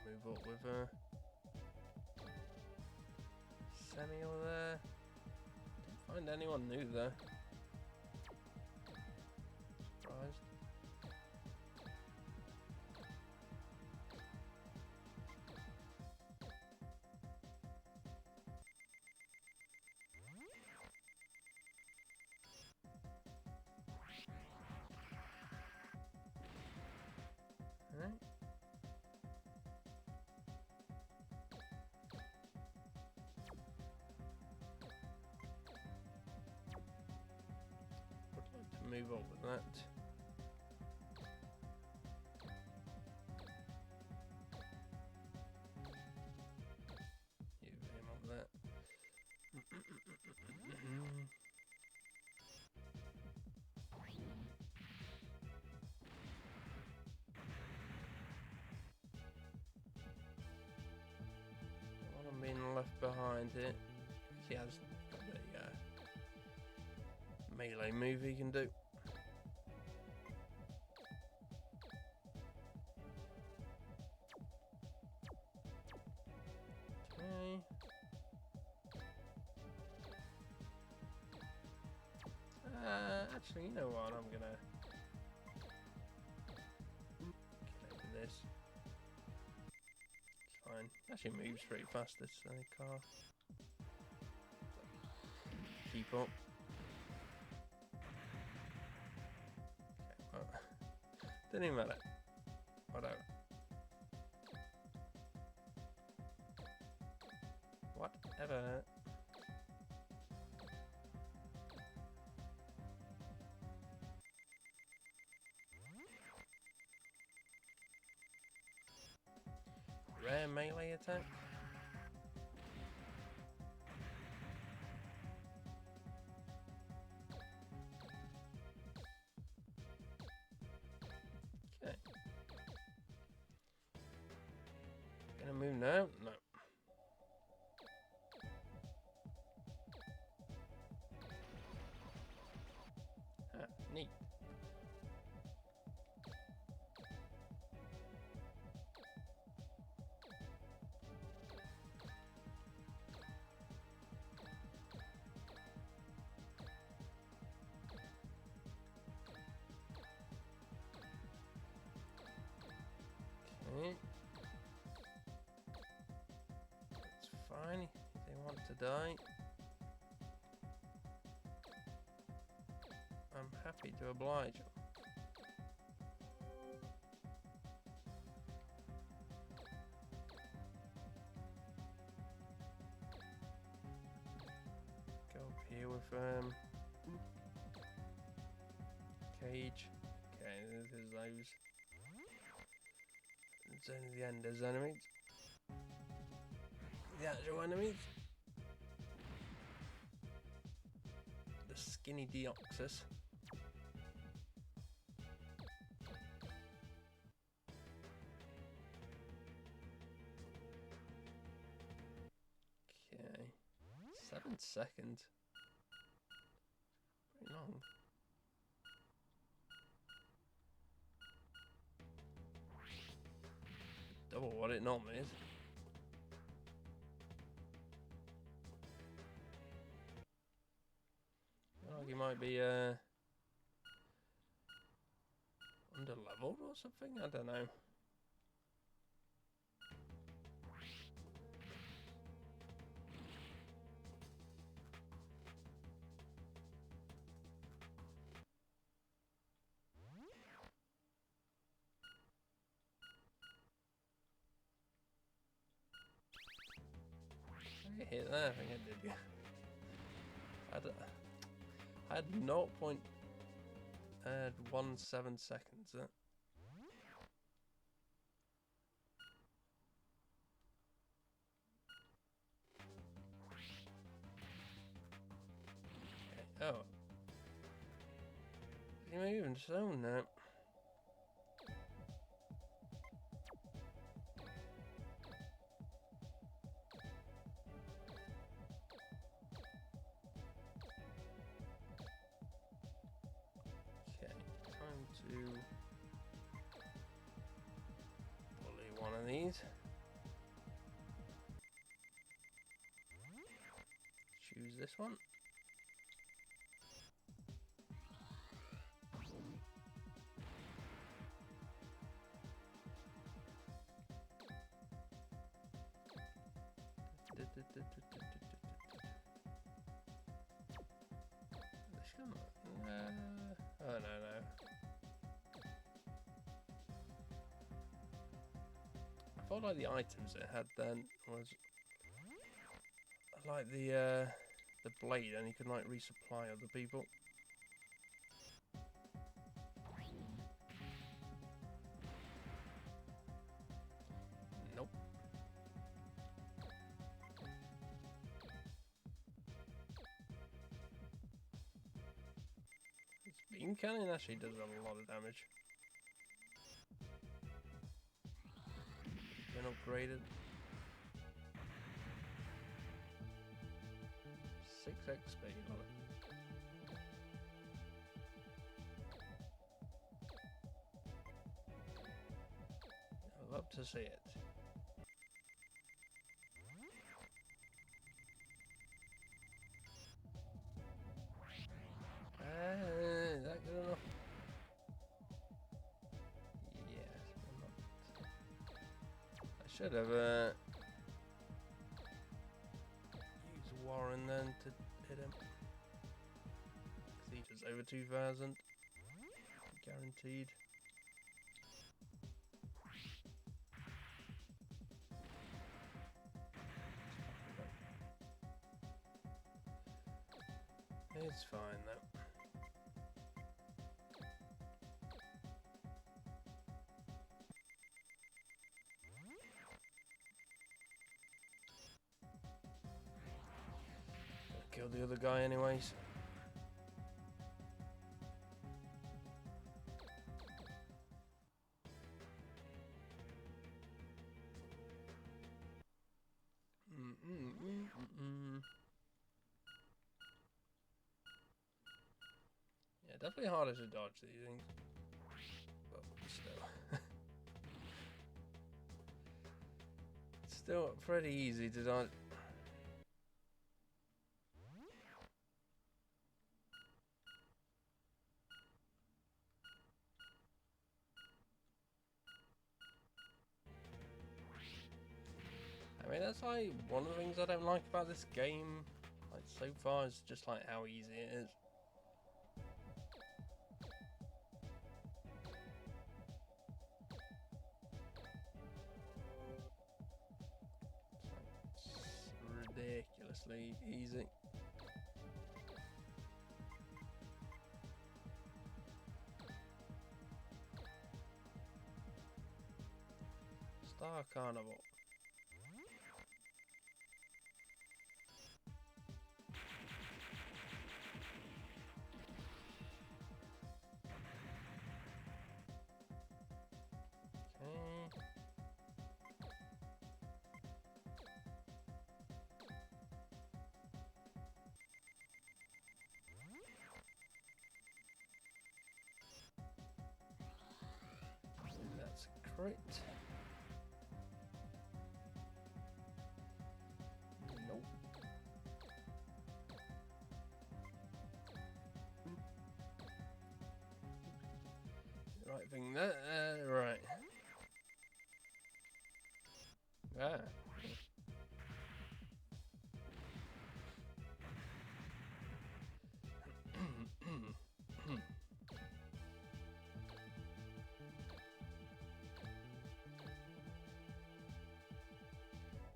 Move up with her. Semi over there. Didn't find anyone new there. Surprised. Alright. Move on with that. You him on that. Well, I'm being left behind here. He has the melee move he can do. Okay. Actually, you know what? I'm gonna get over this. It's fine. Actually moves pretty fast, this car. Keep up. Okay, well, doesn't even matter. Whatever. Whatever. Rare melee attack. Okay. Gonna move now? No. Ah, neat. Okay. That's fine if they want to die. I'm happy to oblige them. Go up here with cage. Okay, there's those. It's only the Ender's enemies. The actual enemies. The skinny Deoxys. Okay. 7 seconds. Pretty long. Double what it normally is. Well, you might be under leveled or something. I don't know. I hit that. I think I did. I had 0.17 seconds. Oh. Is he moving so now? to bully one of these. Choose this one. Oh no. I felt like the items it had then was like the blade, and you could like resupply other people. Nope. This beam cannon actually does a lot of damage. Been upgraded. 6 XP, love it. I love to see it. Is that good enough? Yes, but not. I should have used Warren then to hit him. Because he does over 2,000. Guaranteed. It's fine though. Kill the other guy anyways. Yeah, definitely harder to dodge these things. But still. It's still pretty easy to dodge. I mean, that's like one of the things I don't like about this game, like so far, is just like how easy it is. It's ridiculously easy. Star Carnival. Okay. That's a crit. Nope. Right thing there. Right. Ah.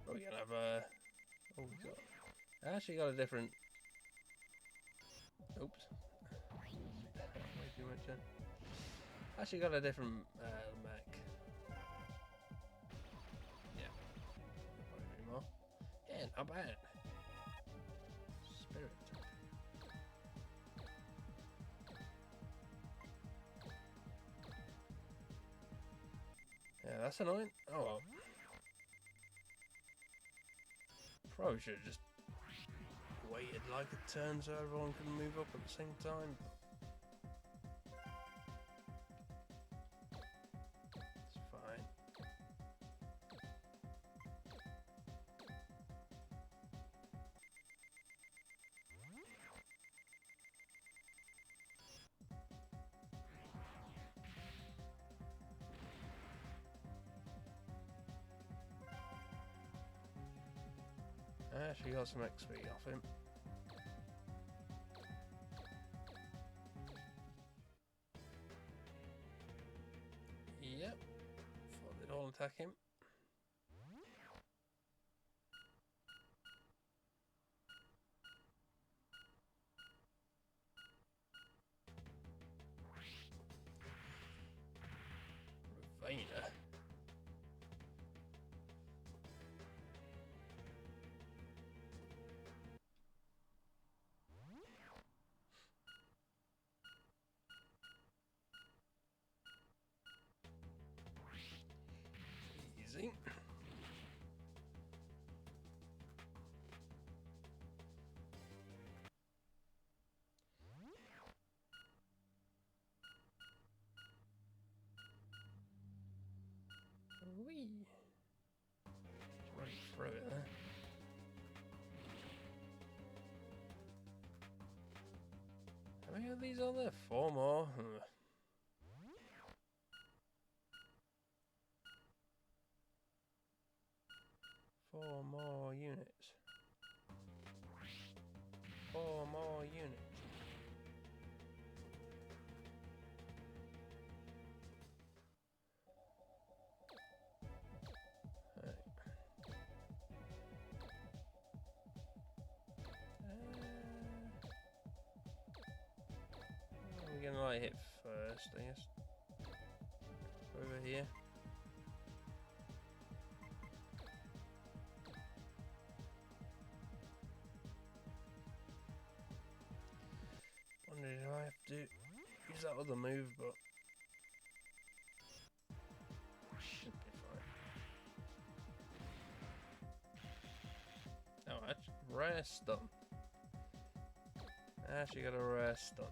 We're gonna have a. Oh, we got. I actually got a different. Oops. Way too much in. Actually got a different mech. Yeah. Won't be more. Yeah, not bad. Spirit. Yeah, that's annoying. Oh well. Probably should have just waited like a turn so everyone can move up at the same time. Actually got some XP off him. Yep. Thought they'd all attack him. Ravina. Easy. Wee. Just run through it there. How many of these are there? 4 more. 4 more units. 4 more units. Right. We're gonna like hit first, I guess. Over here. Wondering if I have to use that other move, but should be fine. Oh, actually, rare stun. Actually got a rare stun.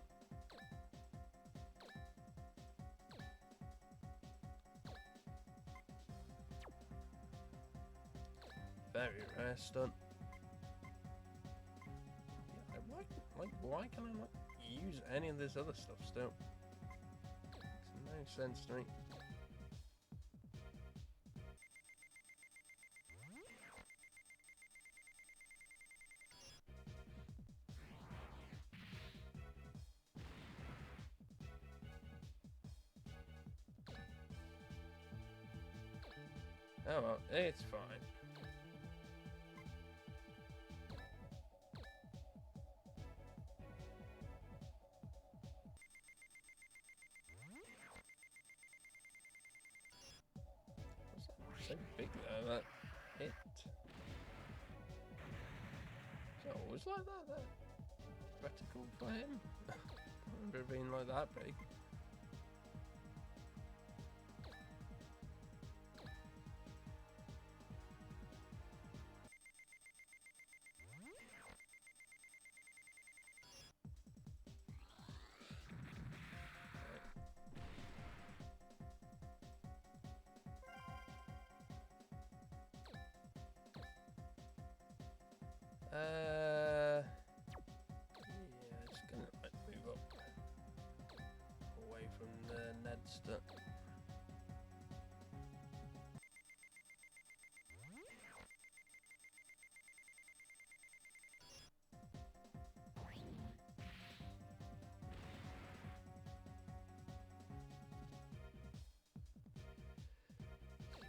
Very rare stun. Yeah, why can I not use any of this other stuff still? Makes no sense to me. Oh well, it's fine. What's that so big there, that hit? Is it always like that, that reticle for him? I remember it being like that big. Yeah, it's gonna move up away from the Ned stuff.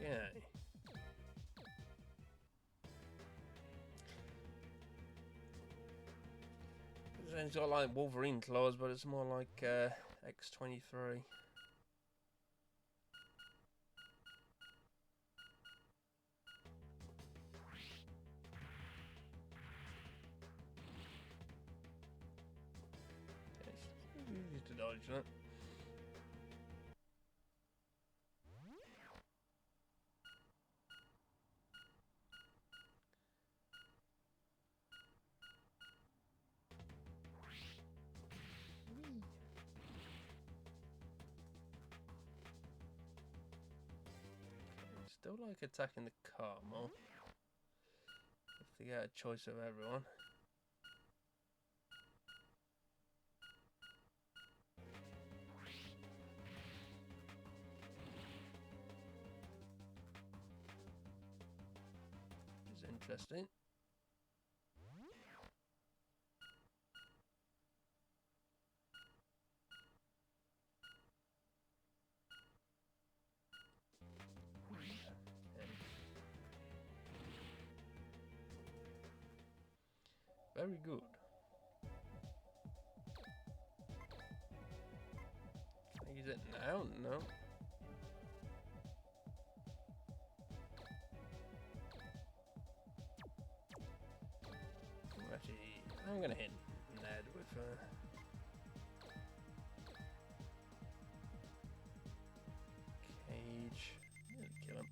Okay. It's got like Wolverine claws, but it's more like X23. It's easy to dodge that. Still like attacking the car more. If they get a choice of everyone. Which is interesting. Very good. Can I use it now? No. Actually, I'm gonna hit Ned with Cage. Really kill him.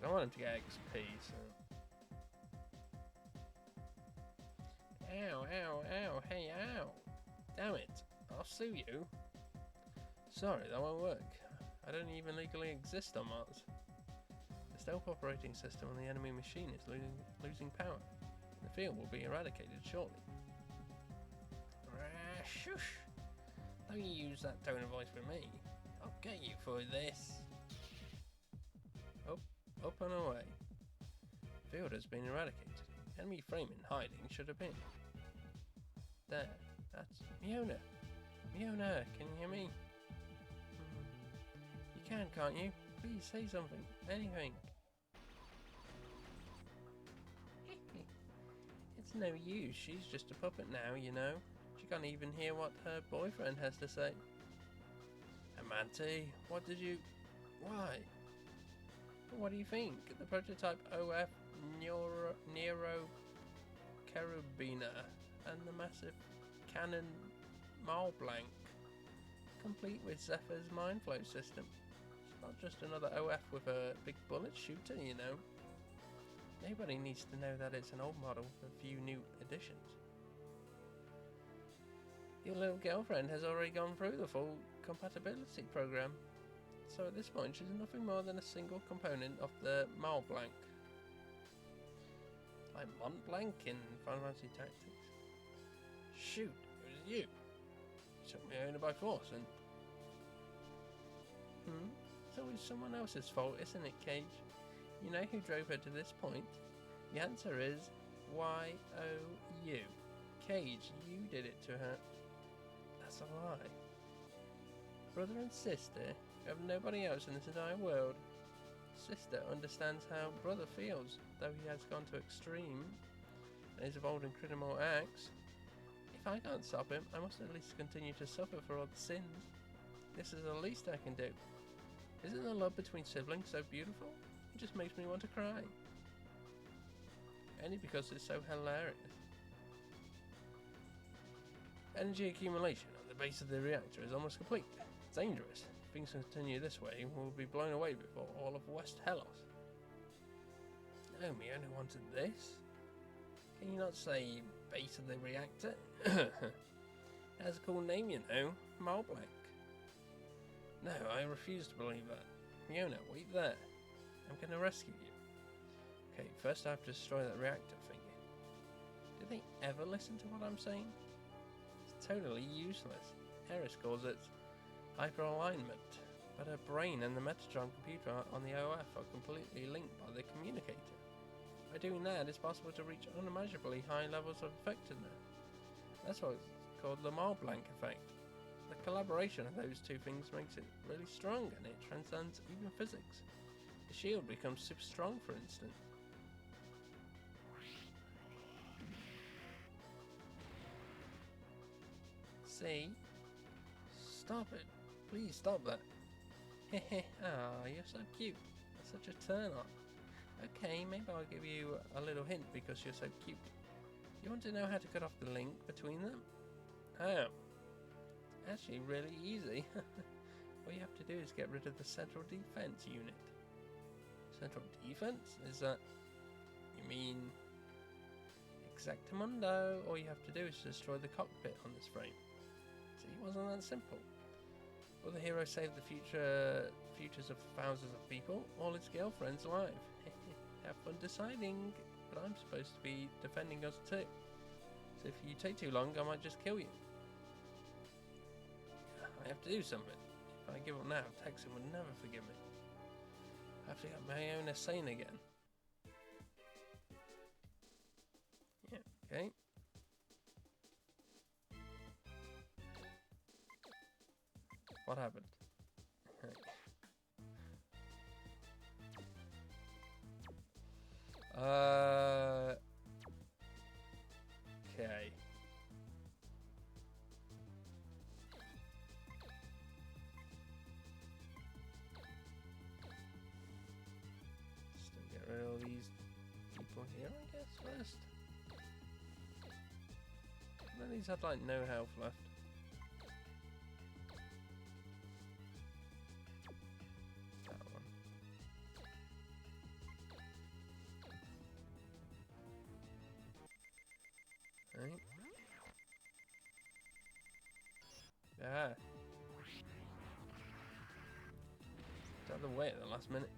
I want him to get XP, so. Ow, ow, ow, hey, ow. Damn it, I'll sue you. Sorry, that won't work. I don't even legally exist on Mars. The stealth operating system on the enemy machine is losing power. The field will be eradicated shortly. Shush! Don't you use that tone of voice with me. I'll get you for this. Up and away. Field has been eradicated. Enemy frame in hiding should appear. There. That's Miona. Miona, can you hear me? You can't you? Please say something. Anything. It's no use. She's just a puppet now, you know. She can't even hear what her boyfriend has to say. Amante, what did you... Why? What do you think? The prototype OF Nero Carabiner and the massive cannon Malblanc, complete with Zephyr's mind flow system. It's not just another OF with a big bullet shooter, you know. Nobody needs to know that it's an old model with a few new additions. Your little girlfriend has already gone through the full compatibility program, so at this point she's nothing more than a single component of the Malblanc. Like Mont Blanc in Final Fantasy Tactics. Shoot, it was you. You took me over by force and... It's always someone else's fault, isn't it, Cage? You know who drove her to this point? The answer is Y-O-U. Cage, you did it to her. That's a lie. Brother and sister, you have nobody else in this entire world. Sister understands how brother feels, though he has gone to extreme and is involved in criminal acts. If I can't stop him, I must at least continue to suffer for all the sins. This is the least I can do. Isn't the love between siblings so beautiful? It just makes me want to cry. Only because it's so hilarious. Energy accumulation at the base of the reactor is almost complete. It's dangerous. If things continue this way, we'll be blown away before all of West Hellas. No, we only wanted this. Can you not say base of the reactor? It has a cool name, you know. Malblanc. No, I refuse to believe that. Fiona, wait there. I'm going to rescue you. Okay, first I have to destroy that reactor thingy. Do they ever listen to what I'm saying? It's totally useless. Eris calls it hyperalignment, but her brain and the Metatron computer on the OF are completely linked by the communicator. By doing that, it's possible to reach unimaginably high levels of effectiveness. That's why it's called the Malblanc effect. The collaboration of those two things makes it really strong, and it transcends even physics. The shield becomes super strong, for instance. See? Stop it. Please stop that. Hehe, ah, you're so cute. That's such a turn on. Okay, maybe I'll give you a little hint because you're so cute. You want to know how to cut off the link between them? How? Actually, really easy. All you have to do is get rid of the central defense unit. Central defense? Is that... you mean... exactamundo? All you have to do is destroy the cockpit on this frame. See, it wasn't that simple. Will the hero save the futures of thousands of people? All his girlfriends alive. Have fun deciding. But I'm supposed to be defending us too. So if you take too long, I might just kill you. I have to do something. If I give up now, Texan would never forgive me. I have to get my own sane again. Yeah, okay. What happened? Okay. Still get rid of all these people here, I guess, first. And then these had like no health left. That one. Right. Yeah. It's out of the way at the last minute.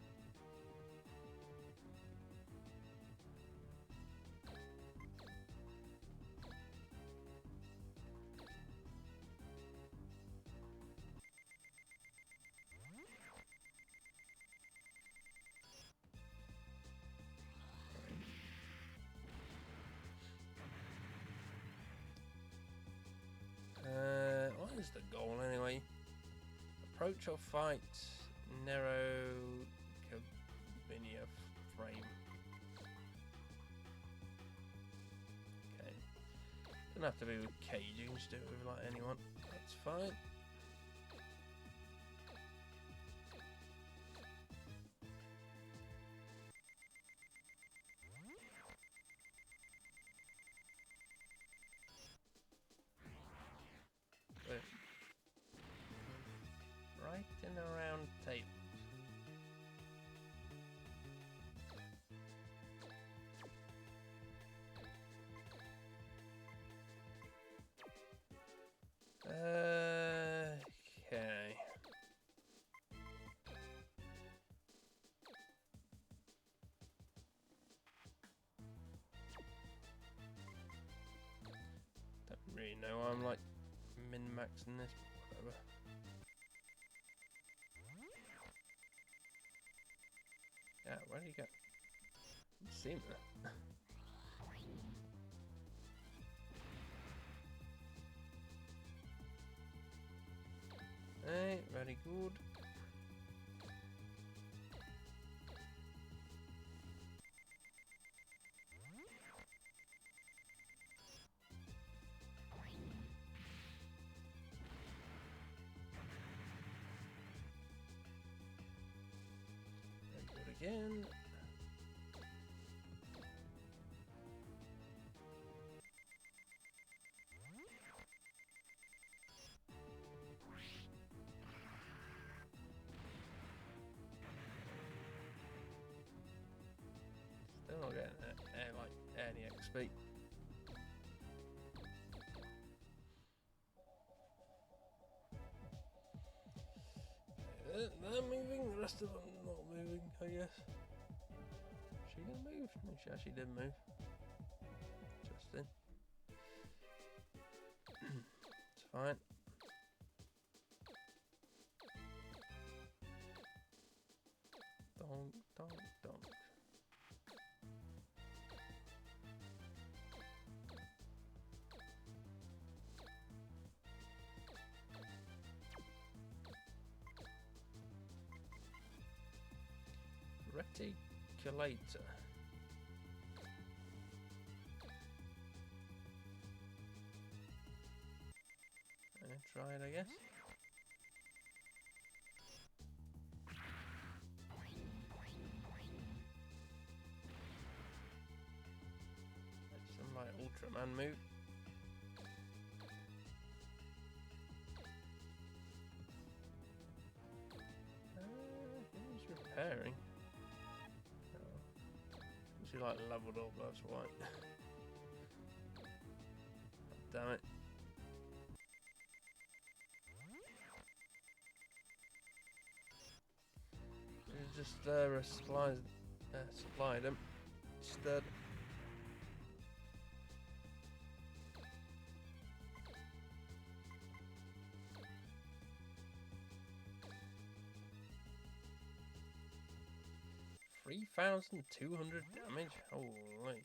What is the goal anyway? Approach or fight narrow Kojima frame. Okay. Doesn't have to be with cage, you can just do it with like anyone. That's fine. Right in a round table. Okay. Don't really know why I'm like min-maxing this, but whatever. Yeah, where did he go? Didn't see him there. Hey, very good. Very good again. Still not getting like any XP. They're moving, the rest of them not moving, I guess. Is she gonna move? No, she actually did move. Interesting. It's fine. Donk, donk, donk. Reticulator. I'm gonna try it, I guess. Some like Ultraman move. He's repairing. She like leveled up, that's why. Damn it. We just supplied him instead. $3,200 damage? Holy.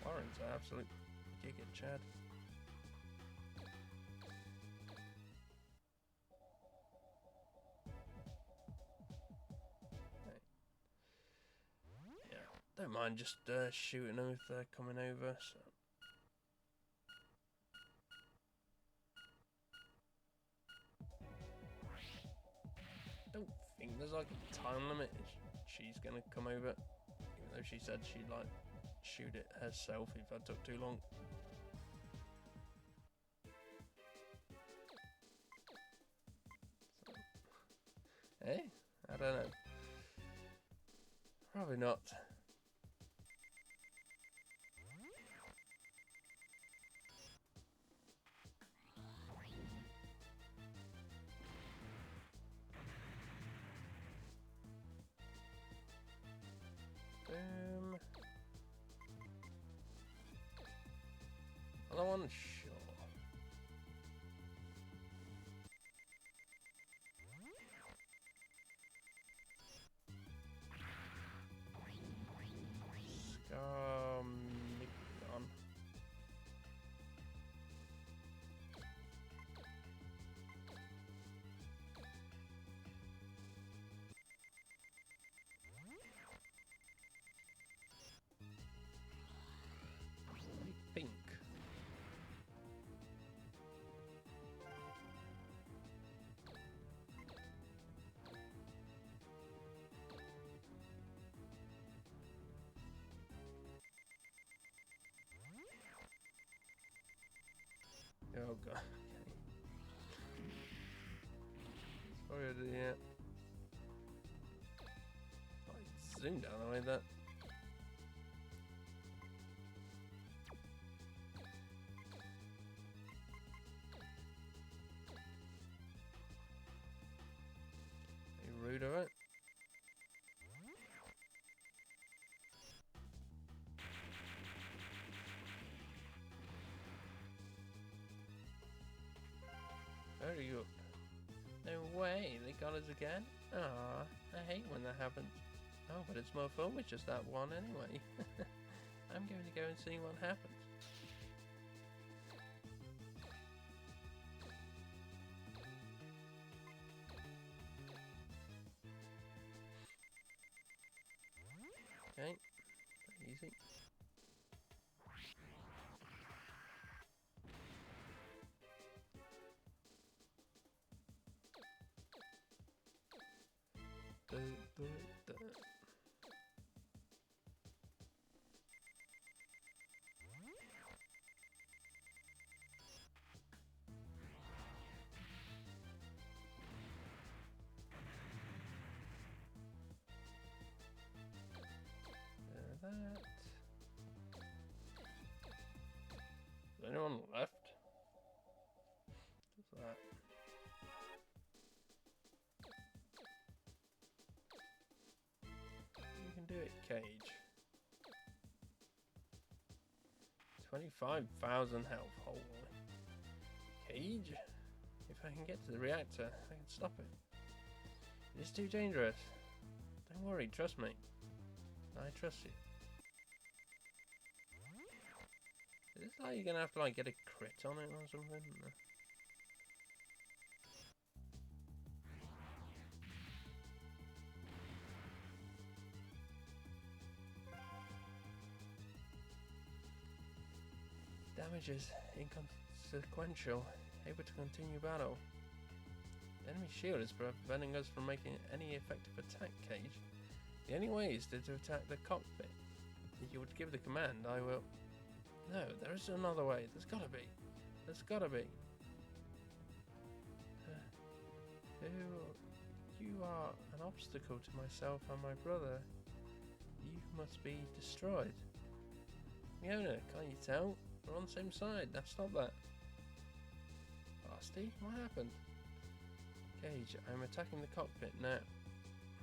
Warren's an absolute giga Chad. don't mind just shooting them if they're coming over. So. Don't think there's like a time limit. She's gonna come over, even though she said she'd like shoot it herself if I took too long. So, hey, I don't know. Probably not. Another one, sure. Scum. Pink. Oh god. Okay. Sorry, yeah. I zoomed down the way that. Are you rude of it? Very good. No way, they got us again? Ah, I hate when that happens. Oh, but it's more fun with just that one anyway. I'm going to go and see what happens. Okay, easy. That. Is anyone left? What's that? You can do it, Cage. 25,000 health. Holy. Cage? If I can get to the reactor, I can stop it. It's too dangerous. Don't worry, trust me. I trust you. Is this like you're gonna have to like get a crit on it or something? No. Damage is inconsequential. Able to continue battle. The enemy shield is preventing us from making any effective attack, Cage. The only way is to attack the cockpit. If you would give the command, I will... No, there is another way. There's gotta be. There's gotta be. You are an obstacle to myself and my brother. You must be destroyed. Fiona, can't you tell? We're on the same side. Now stop that. Basti, what happened? Cage, I'm attacking the cockpit now.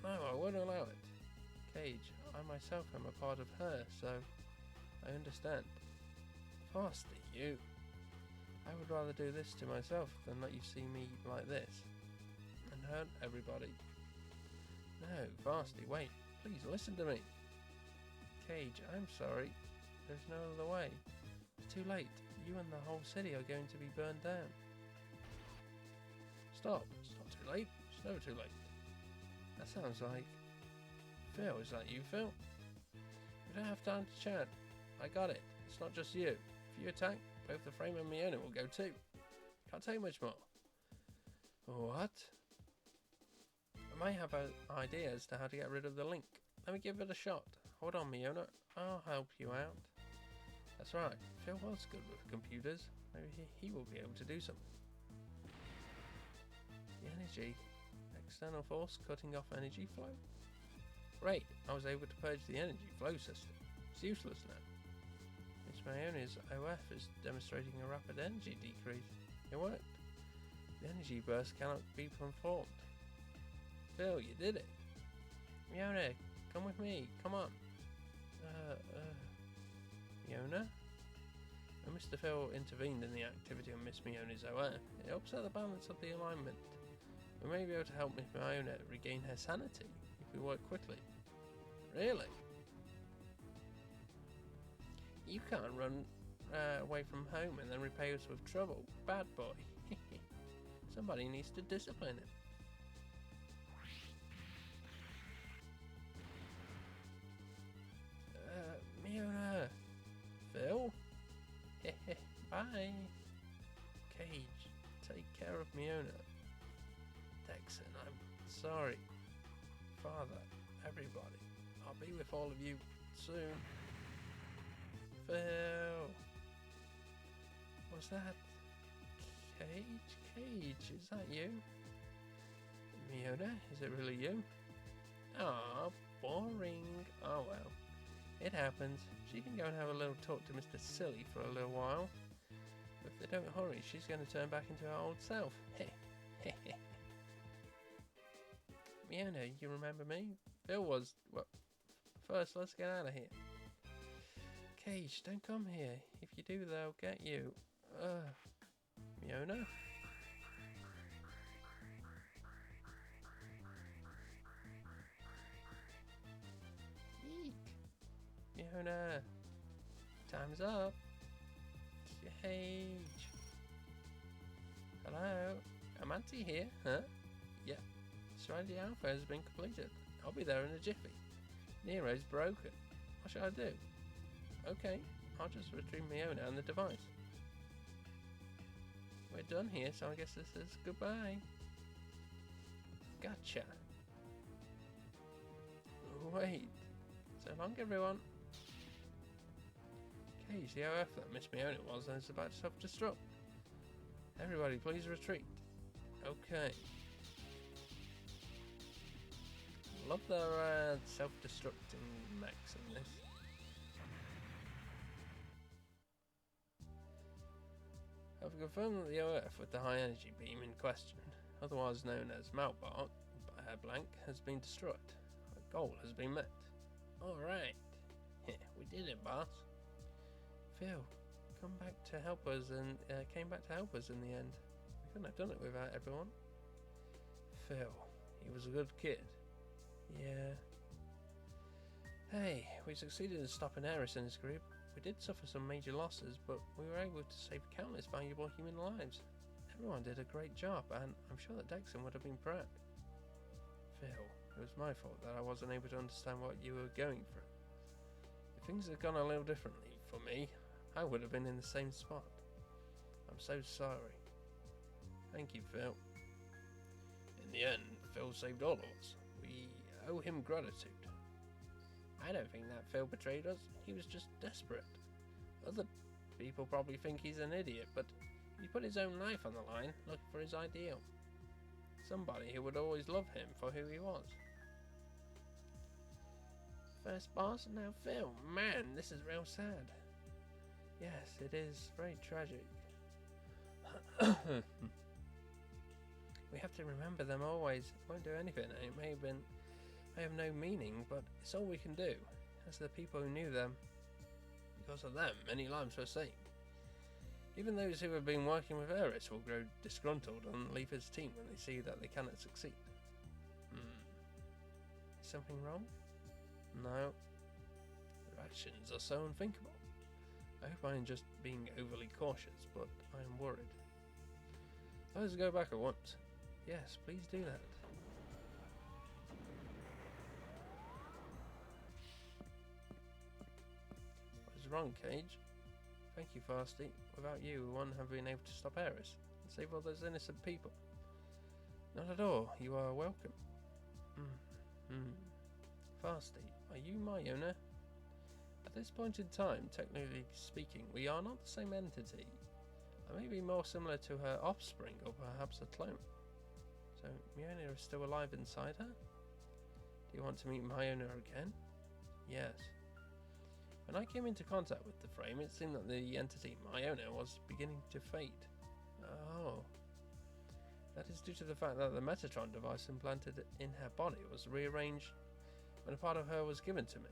No, I won't allow it. Cage, I myself am a part of her, so I understand. Basti, you. I would rather do this to myself than let you see me like this and hurt everybody. No, Basti, wait. Please listen to me. Cage, I'm sorry. There's no other way. It's too late. You and the whole city are going to be burned down. Stop. It's not too late. It's never too late. That sounds like... Phil, is that you, Phil? We don't have time to chat. I got it. It's not just you. If you attack, both the frame and Miona will go too. Can't take much more. What? I might have an idea as to how to get rid of the link. Let me give it a shot. Hold on, Miona. I'll help you out. That's right. Phil was good with computers. Maybe he will be able to do something. The energy. External force cutting off energy flow. Great. I was able to purge the energy flow system. It's useless now. Miss Miona's OF is demonstrating a rapid energy decrease. It worked. The energy burst cannot be performed. Phil, you did it. Miona, come with me. Come on. Miona? When Mr. Phil intervened in the activity on Miss Miona's OF, it upset the balance of the alignment. We may be able to help Miss Miona regain her sanity if we work quickly. Really? You can't run away from home and then repay us with trouble. Bad boy. Somebody needs to discipline him. Miona. Phil? Bye. Cage, take care of Miona. Dexon, I'm sorry. Father, everybody. I'll be with all of you soon. Phil. What's that? Cage, is that you? Miona, is it really you? Ah, boring. Oh well. It happens. She can go and have a little talk to Mr. Silly for a little while. But if they don't hurry, she's going to turn back into her old self. Miona, you remember me? Phil was... Well, first, let's get out of here. Cage, don't come here. If you do, they'll get you. Miona? Eek. Miona. Time's up. Cage. Hello? Amanti here, huh? Yeah. Strategy Alpha has been completed. I'll be there in a jiffy. Nero's broken. What should I do? Okay, I'll just retrieve Miona and the device. We're done here, so I guess this is goodbye. Gotcha. Wait. So long, everyone. Cage, the OF that Miss Miona was and is about to self-destruct. Everybody, please retreat. Okay. Love their self-destructing mechs in this. I've confirmed that the OF with the high energy beam in question, otherwise known as Malbart, blank, has been destroyed. Our goal has been met. Alright. We did it, boss. Phil, came back to help us in the end. We couldn't have done it without everyone. Phil, he was a good kid. Yeah. Hey, we succeeded in stopping Eris and his group. We did suffer some major losses, but we were able to save countless valuable human lives. Everyone did a great job, and I'm sure that Dexon would have been proud. Phil, it was my fault that I wasn't able to understand what you were going through. If things had gone a little differently for me, I would have been in the same spot. I'm so sorry. Thank you, Phil. In the end, Phil saved all of us. We owe him gratitude. I don't think that Phil betrayed us. He was just desperate. Other people probably think he's an idiot, but he put his own life on the line looking for his ideal. Somebody who would always love him for who he was. First boss, now Phil. Man, this is real sad. Yes, it is very tragic. We have to remember them always. It won't do anything, and it may have no meaning, but it's all we can do. As the people who knew them, because of them, many lives were saved. Even those who have been working with Eris will grow disgruntled and leave his team when they see that they cannot succeed. Is something wrong? No. Their actions are so unthinkable. I hope I am just being overly cautious, but I am worried. Let us go back at once. Yes, please do that. wrong, Cage. Thank you, Fasty. Without you, we wouldn't have been able to stop Eris and save all those innocent people. Not at all. You are welcome. Fasty, are you my owner? At this point in time, technically speaking, we are not the same entity. I may be more similar to her offspring, or perhaps a clone. So, Miona is still alive inside her? Do you want to meet my owner again? Yes. When I came into contact with the frame, it seemed that the entity, my owner, was beginning to fade. Oh. That is due to the fact that the Metatron device implanted in her body was rearranged when a part of her was given to me.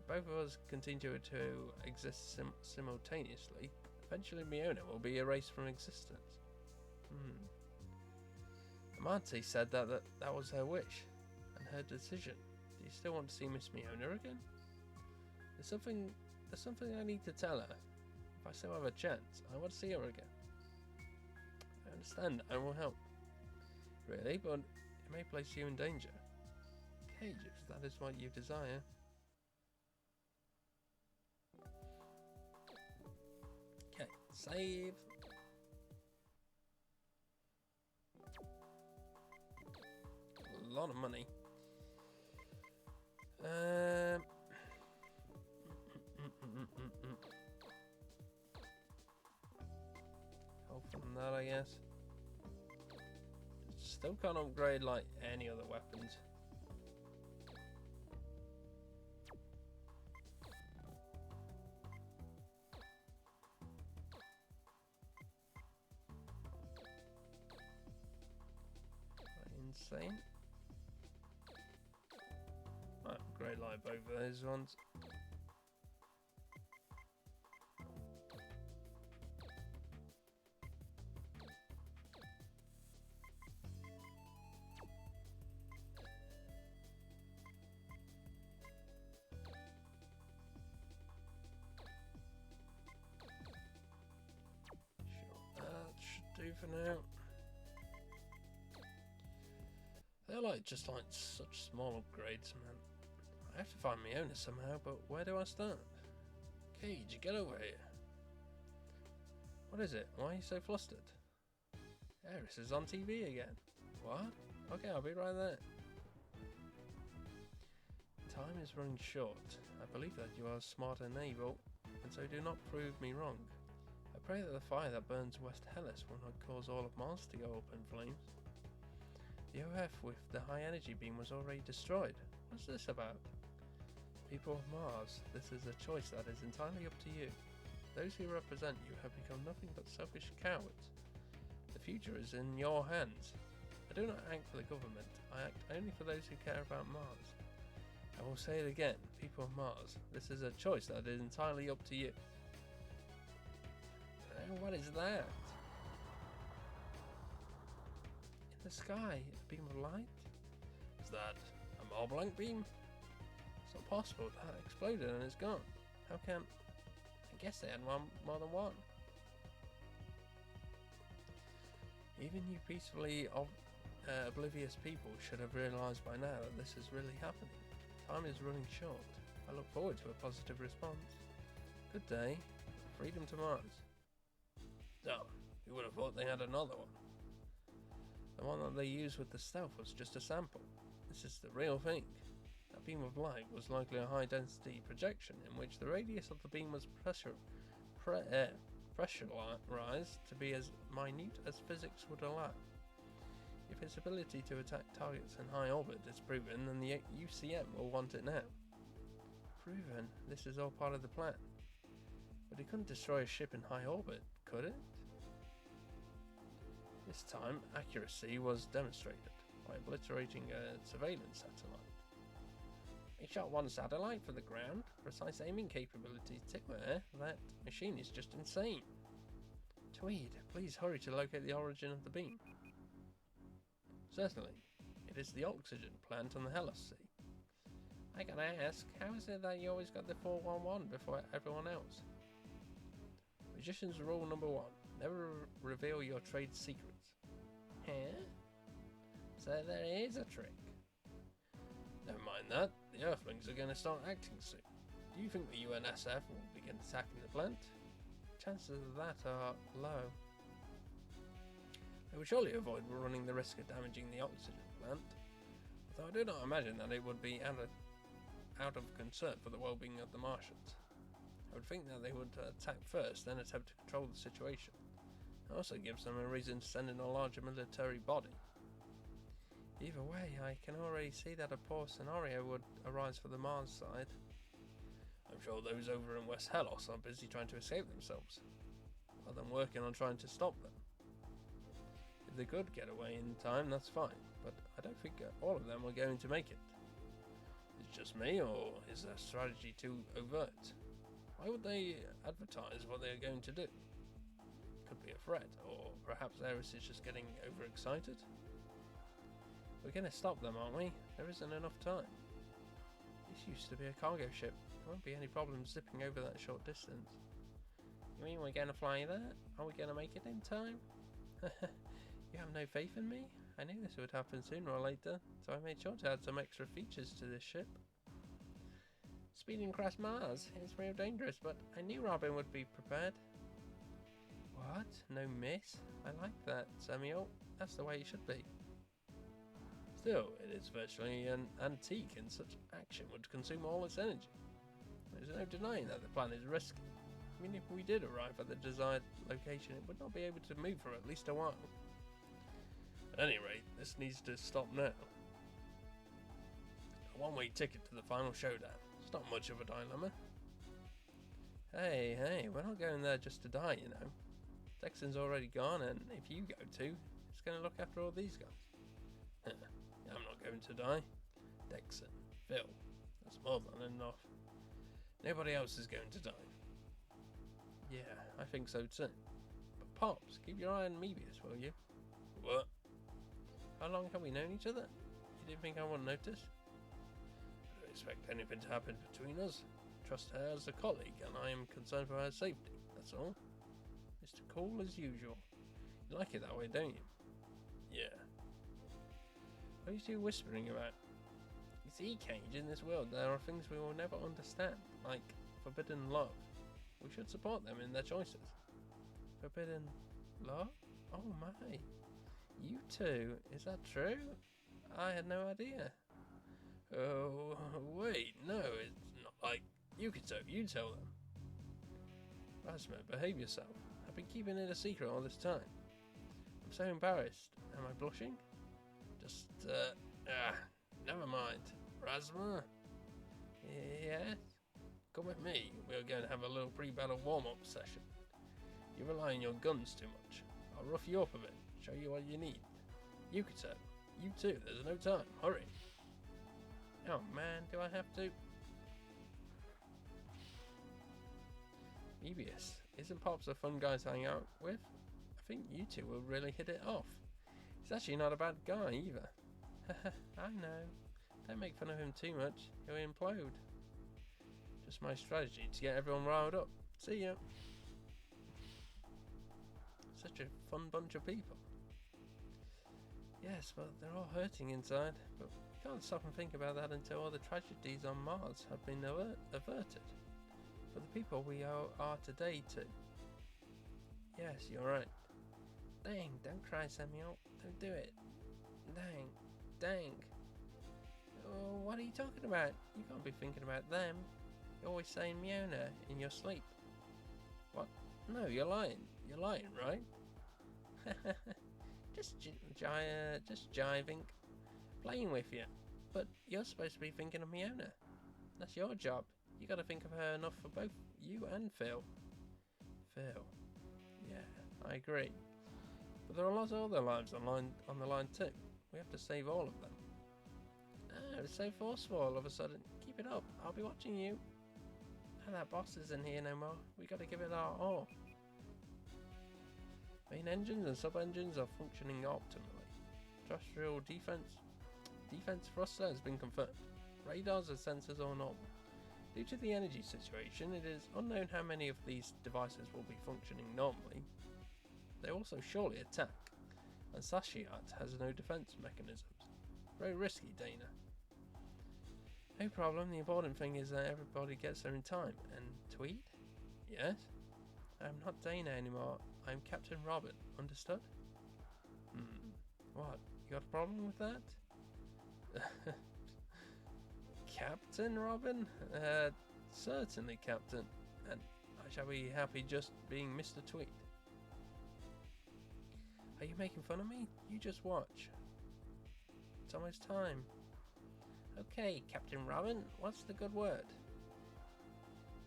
Both of us continue to exist simultaneously. Eventually, Miona will be erased from existence. Amante said that was her wish and her decision. Do you still want to see Miss Miona again? There's something I need to tell her. If I still have a chance, I want to see her again. I understand. I will help. Really, but it may place you in danger. Cage, if that is what you desire. Okay, save. A lot of money. Health from that, I guess. Still can't upgrade like any other weapons. Insane. Might upgrade like both of those ones. Do for now. They're just like such small upgrades, man. I have to find my owner somehow, but where do I start? Cage, get over here. What is it? Why are you so flustered? Eris is on TV again. What? Okay, I'll be right there. Time is running short. I believe that you are smart and able, and so do not prove me wrong. I pray that the fire that burns West Hellas will not cause all of Mars to go up in flames. The OF with the high energy beam was already destroyed. What's this about? People of Mars, this is a choice that is entirely up to you. Those who represent you have become nothing but selfish cowards. The future is in your hands. I do not act for the government, I act only for those who care about Mars. I will say it again, people of Mars, this is a choice that is entirely up to you. What is that? In the sky, a beam of light? Is that a Mont Blanc beam? It's not possible, that exploded and it's gone. How can... I guess they had more than one. Even you peacefully oblivious people should have realised by now that this is really happening. Time is running short. I look forward to a positive response. Good day. Freedom to Mars. Oh, you would have thought they had another one. The one that they used with the stealth was just a sample. This is the real thing. That beam of light was likely a high-density projection in which the radius of the beam was pressurized to be as minute as physics would allow. If its ability to attack targets in high orbit is proven, then the UCM will want it now. Proven? This is all part of the plan. But it couldn't destroy a ship in high orbit, could it? This time, accuracy was demonstrated by obliterating a surveillance satellite. He shot one satellite for the ground. Precise aiming capability there. That machine is just insane. Tweed, please hurry to locate the origin of the beam. Certainly. It is the oxygen plant on the Hellas Sea. I gotta ask, how is it that you always got the 411 before everyone else? Magician's rule number 1. Never reveal your trade secrets. Huh? So there is a trick. Never mind that. The Earthlings are going to start acting soon. Do you think the UNSF will begin attacking the plant? Chances of that are low. They would surely avoid running the risk of damaging the oxygen plant, although I do not imagine that it would be out of concern for the well-being of the Martians. I would think that they would attack first, then attempt to control the situation. It also gives them a reason to send in a larger military body. Either way, I can already see that a poor scenario would arise for the Mars side. I'm sure those over in West Hellas are busy trying to escape themselves, rather than working on trying to stop them. If they could get away in time, that's fine, but I don't think all of them are going to make it. Is it just me, or is their strategy too overt? Why would they advertise what they are going to do? Could be a threat, or perhaps Ares is just getting overexcited. We're going to stop them, aren't we? There isn't enough time. This used to be a cargo ship. There won't be any problem zipping over that short distance. You mean we're going to fly there? Are we going to make it in time? You have no faith in me? I knew this would happen sooner or later, so I made sure to add some extra features to this ship. Speeding across Mars is real dangerous, but I knew Robin would be prepared. What? No miss? I like that, Samuel. That's the way it should be. Still, it is virtually an antique, and such action would consume all its energy. There's no denying that the plan is risky. I mean, if we did arrive at the desired location, it would not be able to move for at least a while. At any rate, this needs to stop now. A one-way ticket to the final showdown. It's not much of a dilemma. Hey, we're not going there just to die, you know. Dexon's already gone, and if you go too, it's going to look after all these guys. I'm not going to die. Dexon, Phil, that's more than enough. Nobody else is going to die. Yeah, I think so too. But Pops, keep your eye on Mebius, will you? What? How long have we known each other? You didn't think I would notice? I don't expect anything to happen between us. Trust her as a colleague, and I am concerned for her safety, that's all. Mr. Cool as usual. You like it that way, don't you? Yeah. What are you two whispering about? You see, Cage, in this world there are things we will never understand, like forbidden love. We should support them in their choices. Forbidden love? Oh my. You two, is that true? I had no idea. Oh, wait, no, it's not like Yukito, you tell them. Rasma, behave yourself. I've been keeping it a secret all this time. I'm so embarrassed. Am I blushing? Just, never mind. Rasma? Yes? Come with me. We're going to have a little pre-battle warm-up session. You rely on your guns too much. I'll rough you up a bit, show you what you need. Yukito, you too, there's no time. Hurry. Oh man, do I have to? Mebius, isn't Pops a fun guy to hang out with? I think you two will really hit it off. He's actually not a bad guy either. I know. Don't make fun of him too much, he'll implode. Just my strategy to get everyone riled up. See ya. Such a fun bunch of people. Yes, but they're all hurting inside. But we can't stop and think about that until all the tragedies on Mars have been averted. For the people we are today to. Yes, you're right. Dang, don't cry, Samuel. Don't do it. Dang. Oh, what are you talking about? You can't be thinking about them. You're always saying Miona in your sleep. What? No, you're lying. You're lying, right? just jiving. Playing with you. But you're supposed to be thinking of Miona. That's your job. You gotta think of her enough for both you and Phil. Phil. Yeah, I agree. But there are lots of other lives on the line too. We have to save all of them. Oh, it's so forceful all of a sudden. Keep it up. I'll be watching you. And that boss isn't here no more. We gotta give it our all. Main engines and sub-engines are functioning optimally. Terrestrial defense thruster has been confirmed. Radars and sensors are normal. Due to the energy situation, it is unknown how many of these devices will be functioning normally. They also surely attack, and Sashiat has no defense mechanisms. Very risky, Dana. No problem, the important thing is that everybody gets there in time. And Tweed? Yes? I'm not Dana anymore. I'm Captain Robin. Understood? What? You got a problem with that? Captain Robin? Certainly, Captain. And I shall be happy just being Mr. Tweed. Are you making fun of me? You just watch. It's almost time. Okay, Captain Robin, what's the good word?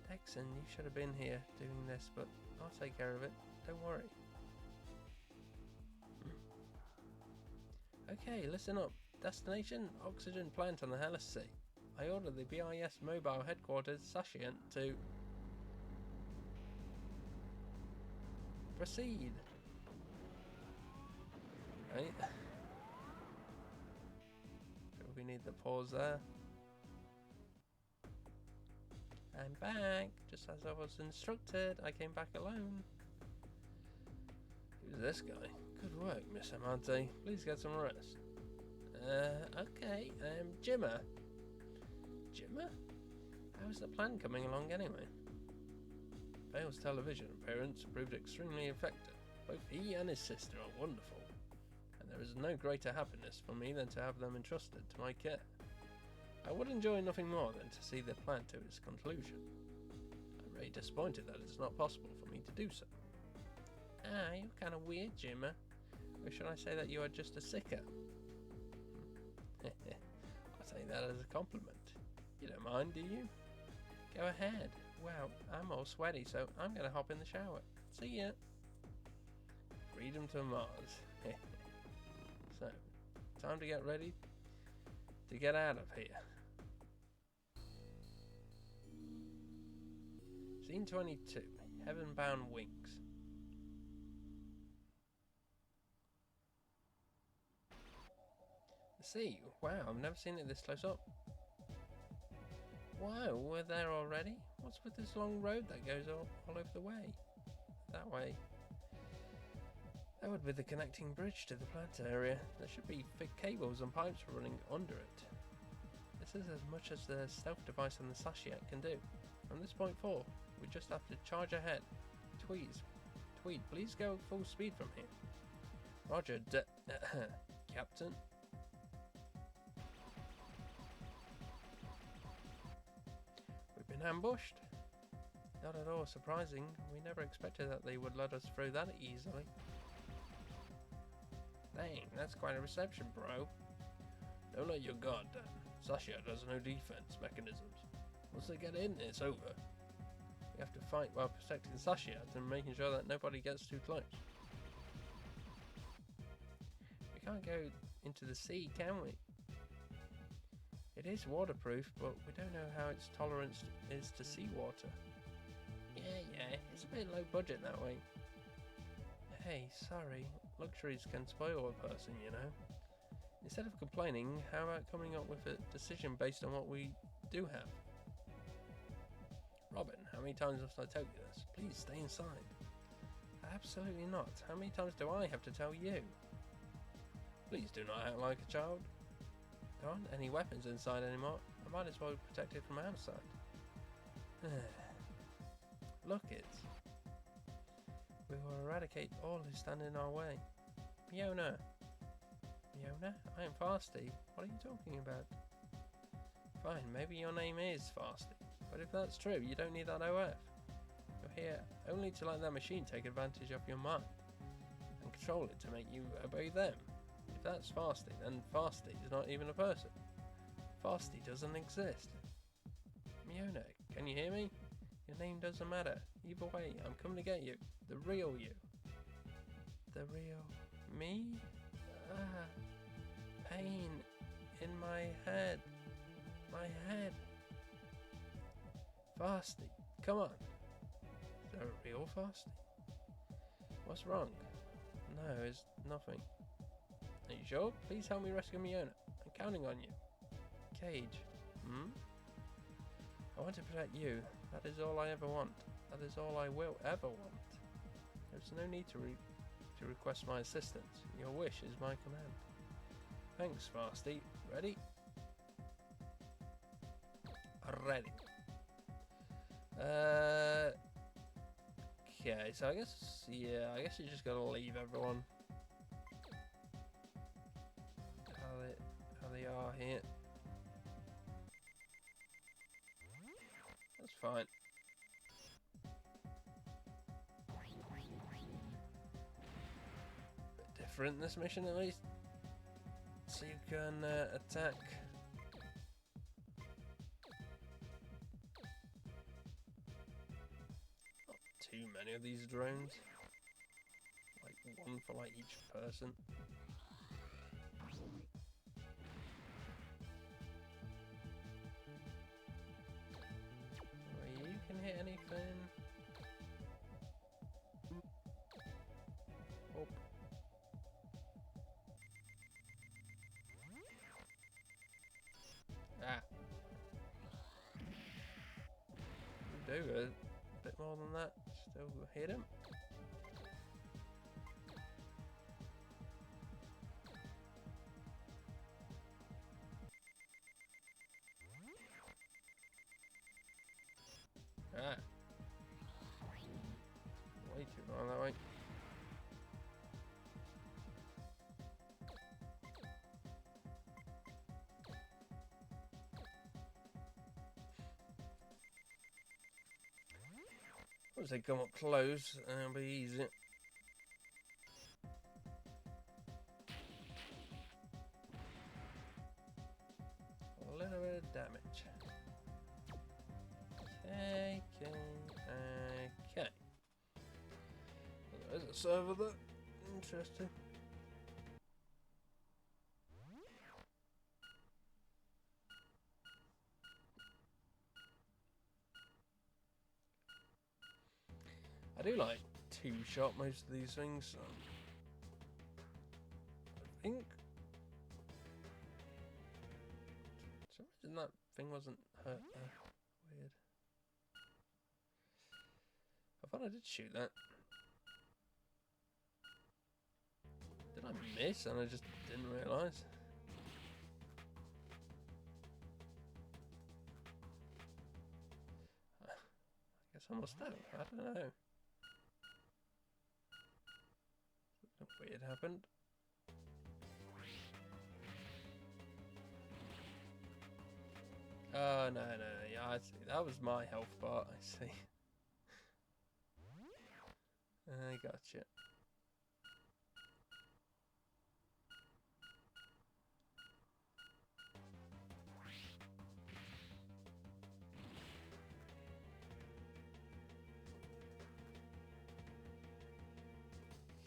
Dexon, you should have been here doing this, but I'll take care of it. Don't worry. Okay, listen up. Destination, oxygen plant on the Hellas Sea. I ordered the BIS mobile headquarters Sashient to proceed. Right. We need the pause there. I'm back, just as I was instructed. I came back alone. Who's this guy? Good work, Miss Amante. Please get some rest. Okay, Jimmer. Jimmer? How's the plan coming along anyway? Bale's television appearance proved extremely effective. Both he and his sister are wonderful, and there is no greater happiness for me than to have them entrusted to my care. I would enjoy nothing more than to see the plan to its conclusion. I'm really disappointed that it's not possible for me to do so. Ah, you're kind of weird, Jimmer. Or should I say that you are just a sicko? I'll take that as a compliment. You don't mind, do you? Go ahead. Well, I'm all sweaty, so I'm going to hop in the shower. See ya. Freedom to Mars. So, time to get ready to get out of here. Scene 22. Heaven-bound Wings. The sea. Wow, I've never seen it this close up. Wow, we're there already? What's with this long road that goes all over the way? That way. That would be the connecting bridge to the plant area. There should be thick cables and pipes running under it. This is as much as the stealth device on the Sashient can do. From this point forward, we just have to charge ahead. Tweed, please go full speed from here. Roger, Captain. We've been ambushed. Not at all surprising. We never expected that they would let us through that easily. Dang, that's quite a reception, bro. Don't let your guard down. Sashia has no defense mechanisms. Once they get in, it's over. We have to fight while protecting Sashia and making sure that nobody gets too close. We can't go into the sea, can we? It is waterproof, but we don't know how its tolerance is to seawater. Yeah, it's a bit low budget that way. Hey, sorry. Luxuries can spoil a person, you know. Instead of complaining, how about coming up with a decision based on what we do have? Robin, how many times must I tell you this? Please stay inside. Absolutely not. How many times do I have to tell you? Please do not act like a child. There aren't any weapons inside anymore. I might as well protect it from outside. Look it. We will eradicate all who stand in our way. Miona. Miona? I am Fasty. What are you talking about? Fine, maybe your name is Fasty. But if that's true, you don't need that OF. You're here only to let that machine take advantage of your mind and control it to make you obey them. If that's Fasty, then Fasty is not even a person. Fasty doesn't exist. Miona, can you hear me? Your name doesn't matter. Either way, I'm coming to get you. The real you. The real me? Pain in my head. My head. Fasty, come on. Is there a real Fasty? What's wrong? No, it's nothing. Are you sure? Please help me rescue Miona. I'm counting on you. Cage. I want to protect you. That is all I ever want. That is all I will ever want. There's no need to request my assistance. Your wish is my command. Thanks, Fasty. Ready? Ready. Okay, so I guess, yeah, I guess you just gotta leave everyone how they are here. That's fine. Bit different this mission at least. So you can attack. Not too many of these drones. Like one for like each person. You can hit anything. Oh. Ah. Do a bit more than that. Still hit him. Ah. Way too long that way. Once they come up close, it'll be easy. A little bit of damage. Okay. There's a server there. Interesting. I do like two-shot most of these things. So I think. For some reason that thing wasn't hurt there. Weird. I thought I did shoot that. Did I miss and I just didn't realise? I guess I must have. I don't know. Something weird happened. Oh, no. Yeah, I see. That was my health bar, I see. I gotcha.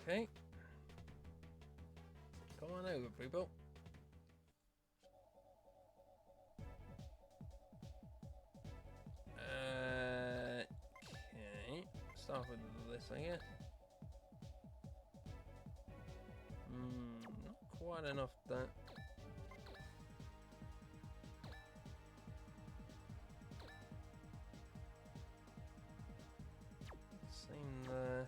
Okay. Come on over, people. Okay. Start with this, I guess. Not quite enough that. Same there.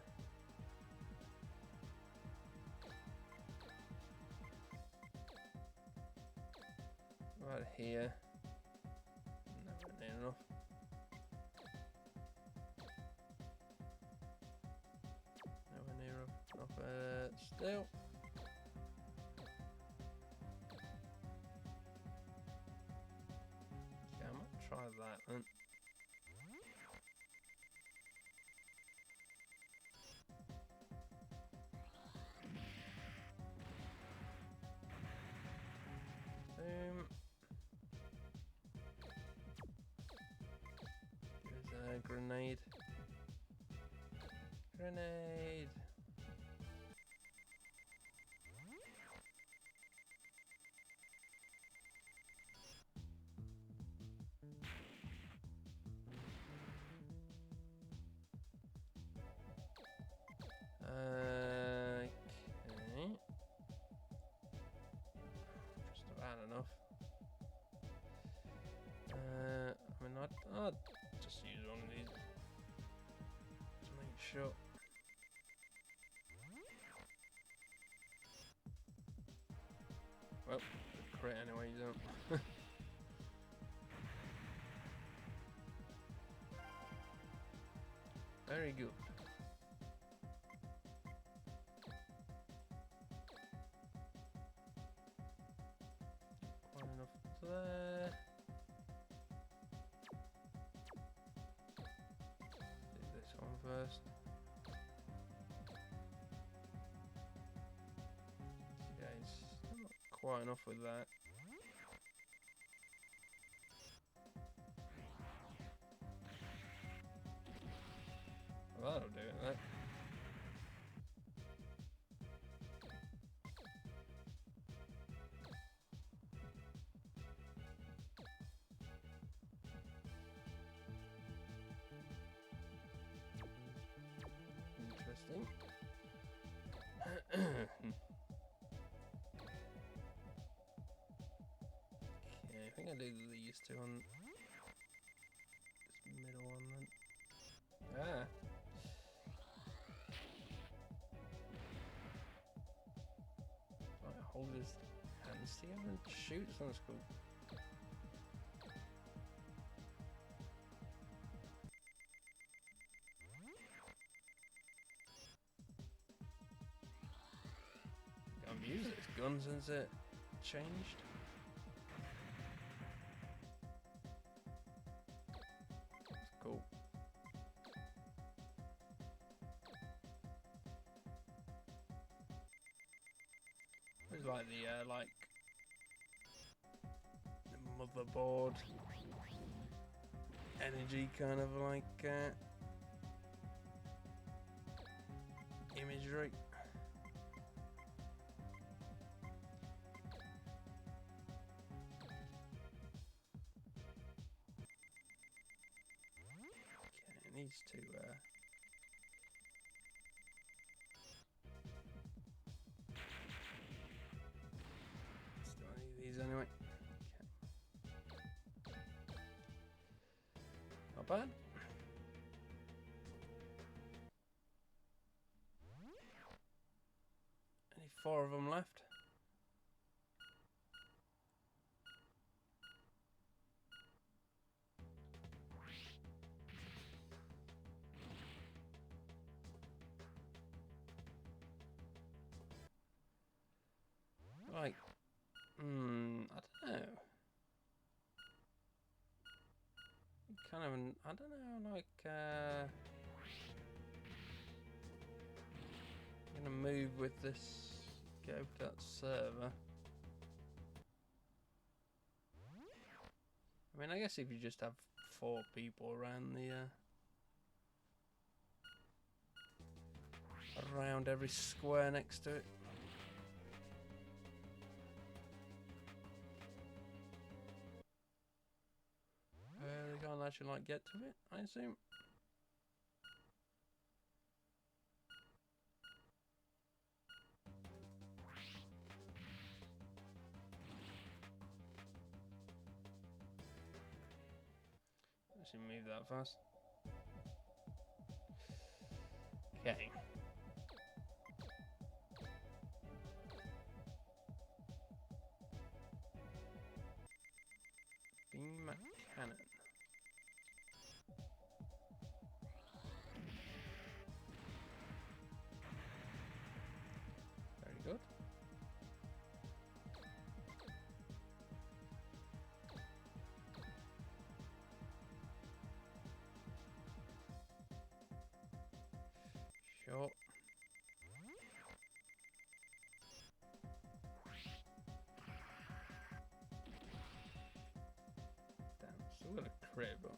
Right here. Nowhere near enough. Nowhere near enough. Still. Okay, I might try that then. Boom. There's a grenade. Grenade. Okay. Just about enough. I mean, I'll just use one of these to make sure. Well, crit anyway, you don't. Very good. Quite enough there. Do this one first. Yeah, it's not quite enough with that. Well, that'll do it, that. Interesting. Okay, I think I do these two on this middle one then. Ah. Right, hold his hands together and shoot. Sounds cool. I've used this gun since it changed. It's cool. It's like the motherboard energy kind of like imagery. Okay, it needs to still need these anyway. Not bad. Only 4 of them left. Like, I don't know. Kind of an, I don't know, like, I'm gonna move with this, go to that server. I mean, I guess if you just have 4 people around the, around every square next to it. They can't actually, like, get to it, I assume. I should move that fast. Okay. Beam cannon. Very good. Sure. Damn, still got a crit, but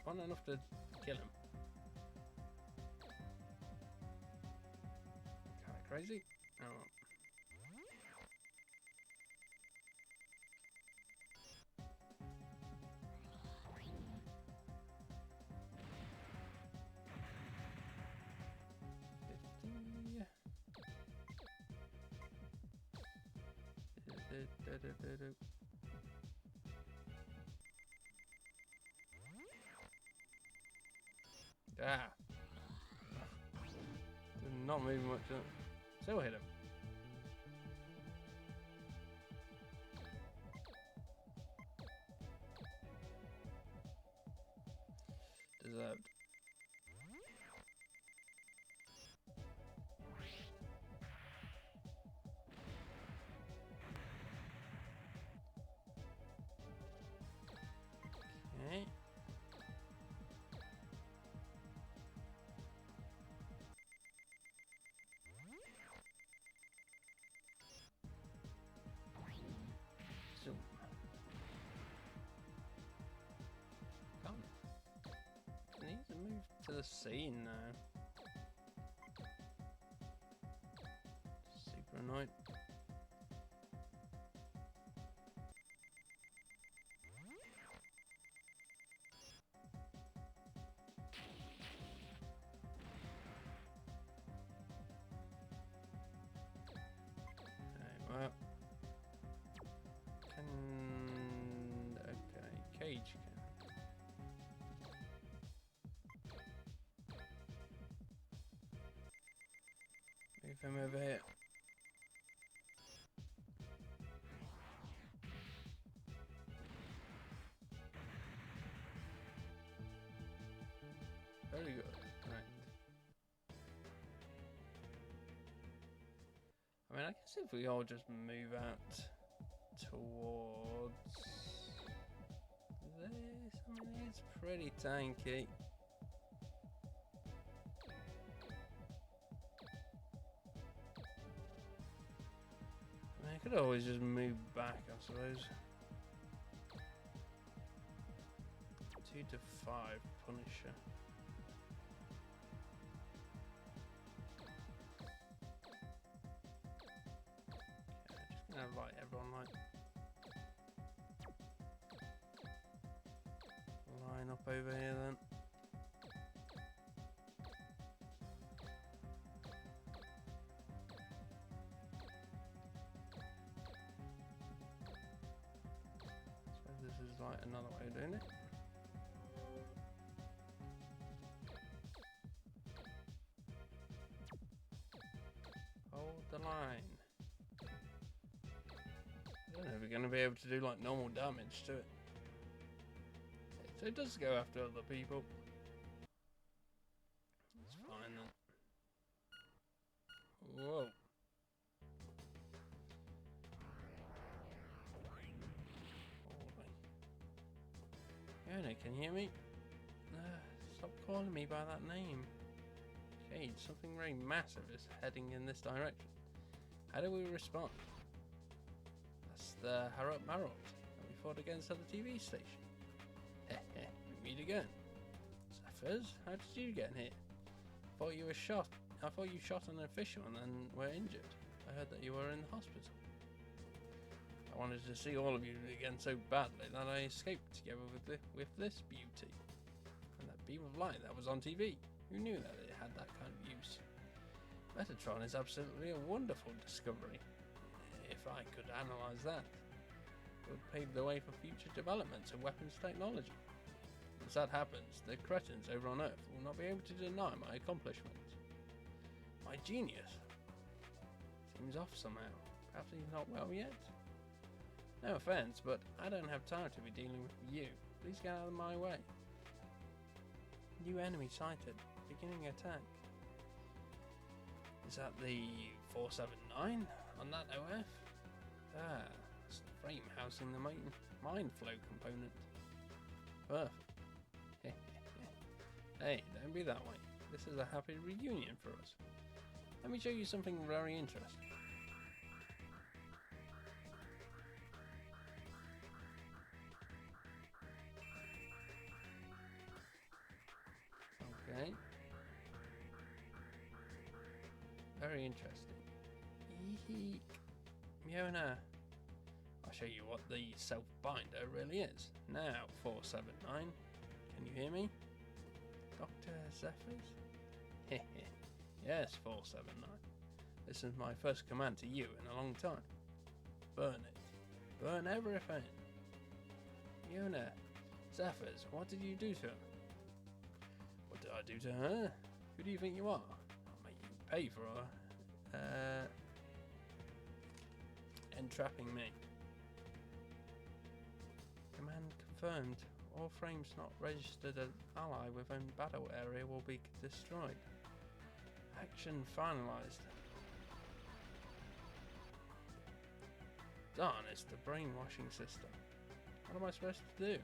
wasn't enough to kill him. Kinda crazy. Oh well. Ah. Did not move much. Still hit him. deserved. Okay. So, come. I need to move to the scene now. Super annoyed. Well, okay, Cage can. Move him over here. Very good. Right. I mean, I guess if we all just move out towards this, I mean, it's pretty tanky. I mean, I could always just move back, I suppose. 2 to 5 Punisher. Like everyone like line up over here then. So this is like another way of doing it. Hold the line. I don't know if we're going to be able to do like normal damage to it. So it does go after other people. It's fine then. Whoa. Fiona, can you hear me? Stop calling me by that name. Cage, something very massive is heading in this direction. How do we respond? The Harrop Marot that we fought against at the TV station. Heh, we meet again. Zephyrs, how did you get in here? I thought you shot an official and then were injured. I heard that you were in the hospital. I wanted to see all of you again so badly that I escaped together with this beauty. And that beam of light that was on TV. Who knew that it had that kind of use? Metatron is absolutely a wonderful discovery. If I could analyse that, it would pave the way for future developments of weapons technology. Once that happens, the cretins over on Earth will not be able to deny my accomplishments. My genius seems off somehow. Perhaps he's not well yet? No offence, but I don't have time to be dealing with you. Please get out of my way. New enemy sighted. Beginning attack. Is that the 479 on that OF? Ah, it's the frame housing the mind flow component. Perfect. Hey, don't be that way. This is a happy reunion for us. Let me show you something very interesting. Okay. Very interesting. Eek. Fiona, I'll show you what the self-binder really is. Now, 479. Can you hear me? Dr. Zephyrs? Yes, 479. This is my first command to you in a long time. Burn it. Burn everything. Fiona, Zephyrs, what did you do to her? What did I do to her? Who do you think you are? I'll make you pay for her. Entrapping me. Command confirmed. All frames not registered as ally within battle area will be destroyed. Action finalized. Darn, it's the brainwashing system. What am I supposed to do?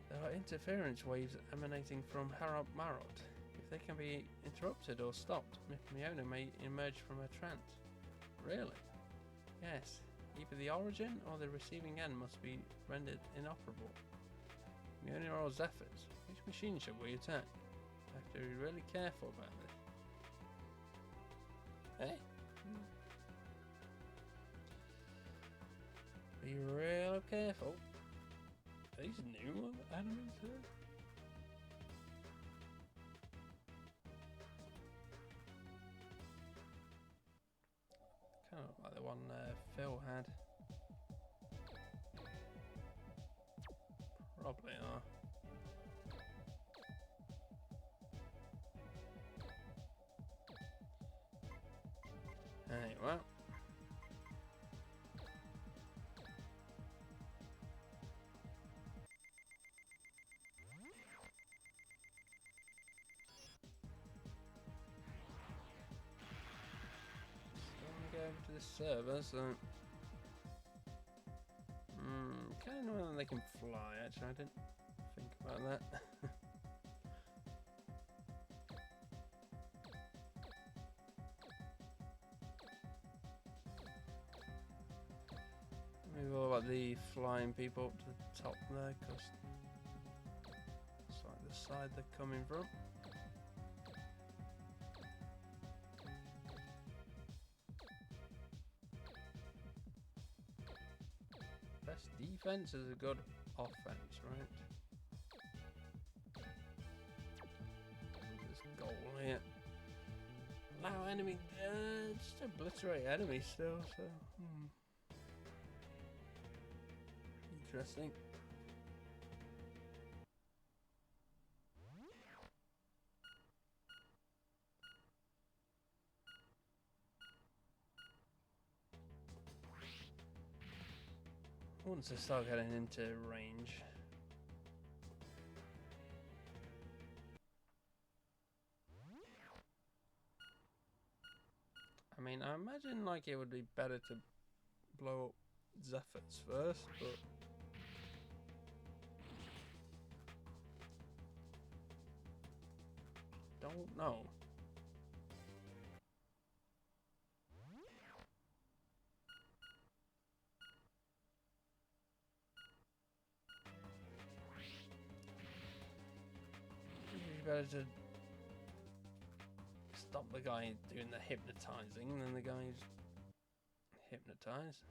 There are interference waves emanating from Harald Marot. If they can be interrupted or stopped, Miona may emerge from a trance. Really? Yes. Either the origin or the receiving end must be rendered inoperable. Miona or Zephyrs? Which machine should we attack? I have to be really careful about this. Hey? Be real careful. Are these new enemies here? Kind of like the one Phil had. Probably are. Anyway. Go over to the server, so kind of know that they can fly. Actually, I didn't think about that. Move all about the flying people up to the top there, because it's like the side they're coming from. Best defense is a good offense, right? This goal here. Allow enemy, just obliterate enemies still, so. Interesting. Once I start getting into range. I mean, I imagine like it would be better to blow up Zephyrs first, but don't know. Better to stop the guy doing the hypnotizing than the guy who's hypnotized.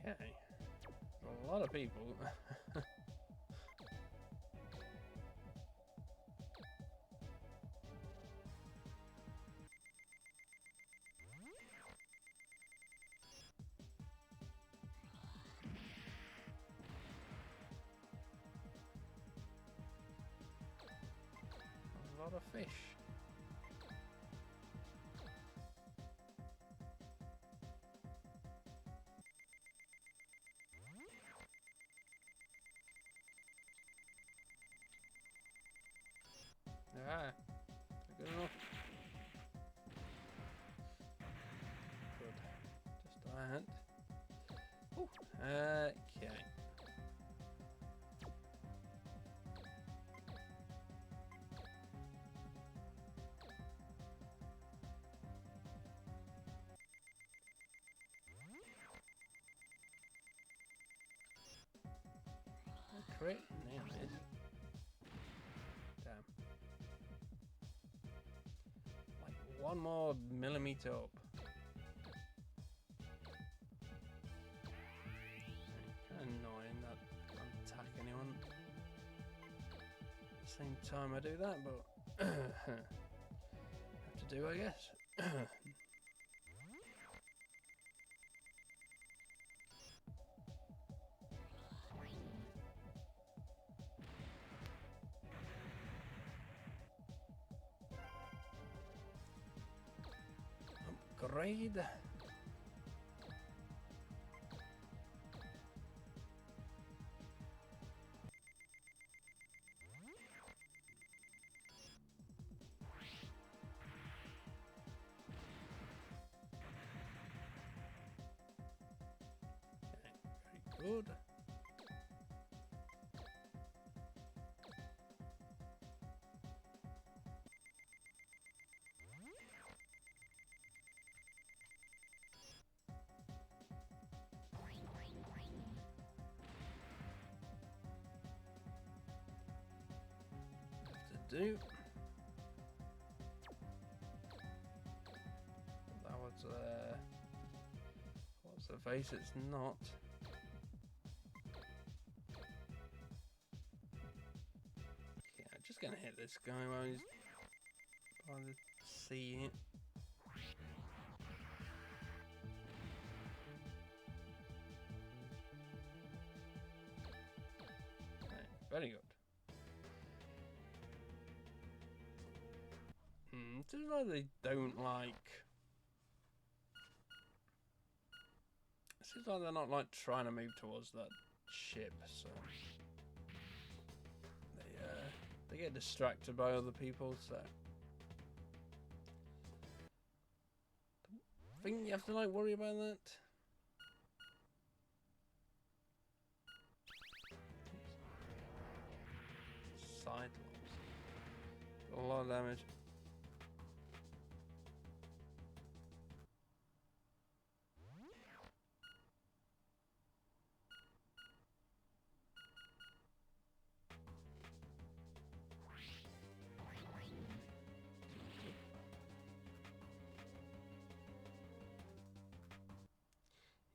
Okay, a lot of people. A lot of fish. Ah, good enough. Good. Just that. Ooh, okay. A crit? Nailed it. Damn. One more millimeter up. Kind of annoying that I can't attack anyone at the same time I do that, but to do, I guess. Upgrade. Good. To do. That was what's the face? It's not. Just gonna hit this guy while he's by the sea. Right, very good. It seems like they don't like. It seems like they're not like trying to move towards that ship, so. They get distracted by other people, so I think you have to like worry about that. Side lobs. A lot of damage.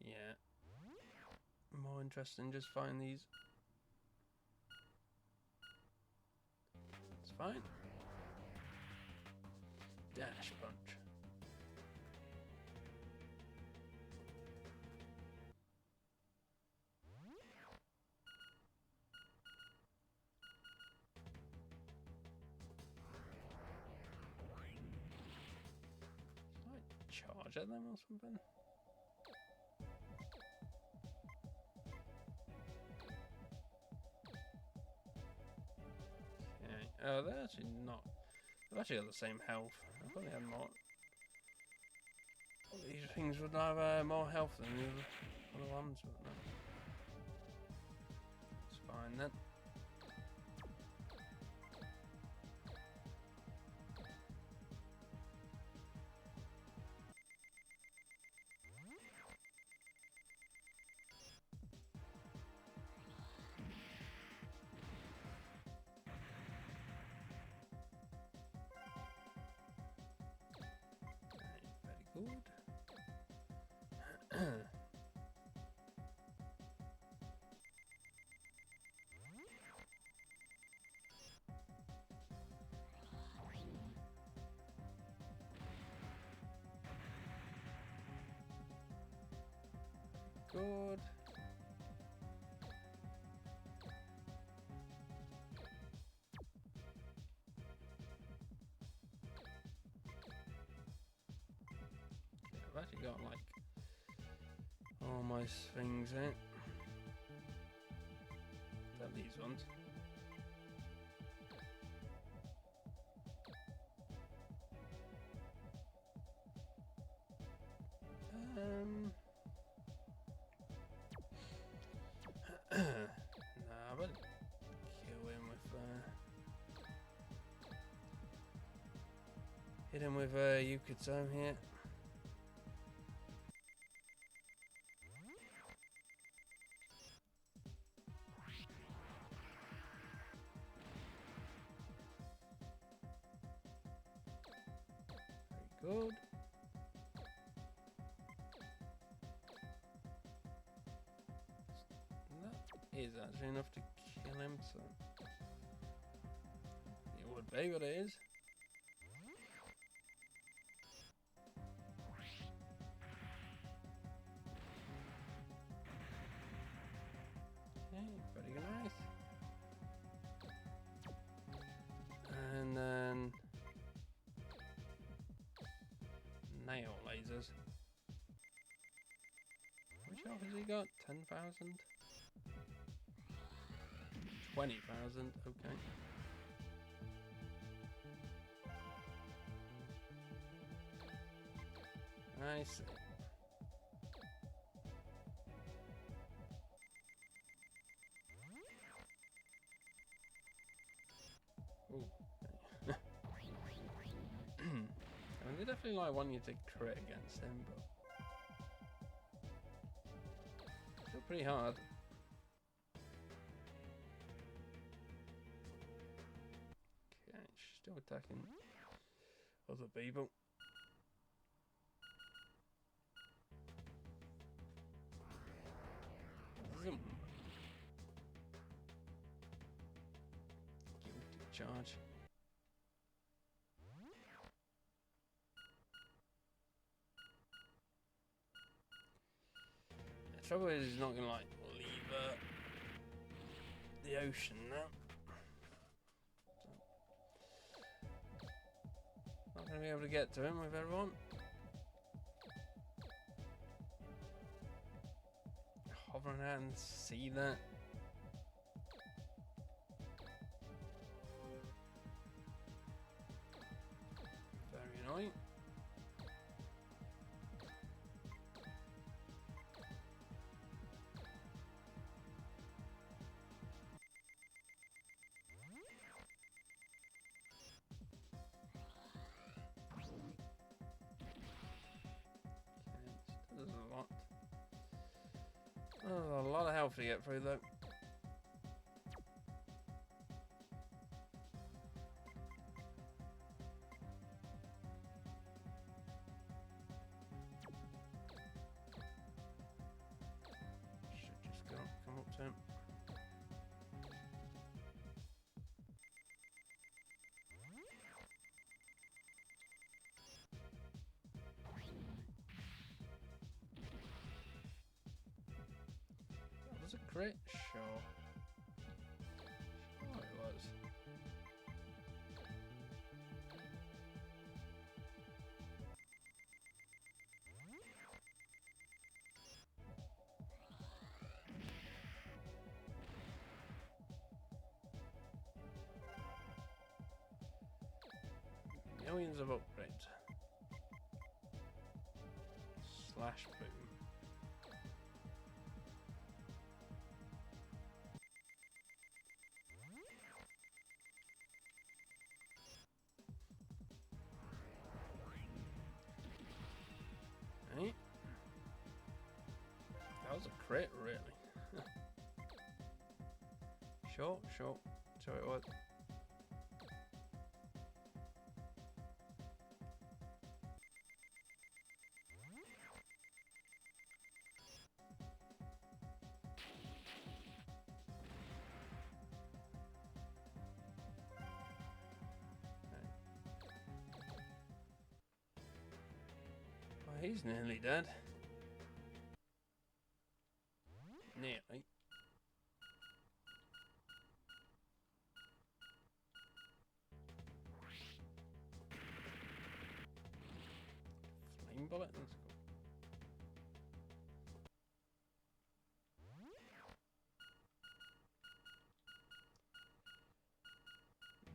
Yeah. More interesting, just find these. It's fine. Dash punch. Should I charge at them or something? Oh, they're actually not. They've actually got the same health. I thought they had more. These things would have more health than the other ones, but no. It's fine then. Good. Good. I've actually got like all my things in. Except these ones. Nah, but kill him with hit him with Yukito here. Very good. That is actually enough to kill him, so it would be what it is. lasers. Which health has he got? 10,000? 20,000, okay. I see. Ooh. I mean, they definitely like want you to crit against him, but still pretty hard. Okay, she's still attacking other people. Zoom. Guilty charge. The trouble is he's not gonna like leave the ocean now. Not gonna be able to get to him with everyone. Hovering out and see that. Very annoying. There's a lot. There's a lot of health to get through though. Should just come up to him. Was it crit? Sure. Sure it was. Millions of upgrades. Slash boom. Right. That was a crit, really. Sure. So it was. Well, he's nearly dead. Nearly. Flame bullet, let's go.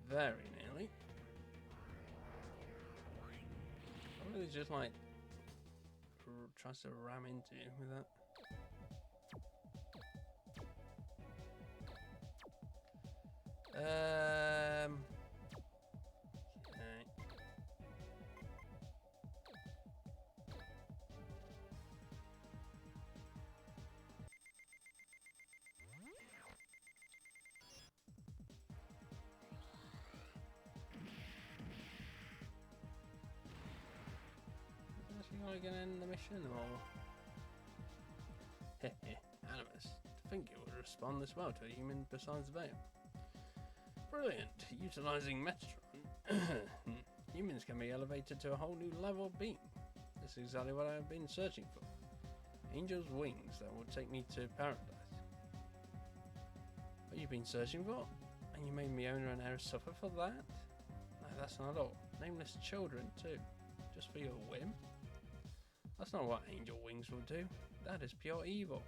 Very nearly. I really just like tries to ram into you with that. Okay. Is actually going to end the mission, or animus? To think it would respond this well to a human besides Vale. Brilliant. Utilizing Metatron, humans can be elevated to a whole new level of being. This is exactly what I've been searching for. Angel's wings that will take me to paradise. What you've been searching for? And you made me owner and heir suffer for that? No, that's not all. Nameless children too. Just for your whim? That's not what angel wings will do. That is pure evil.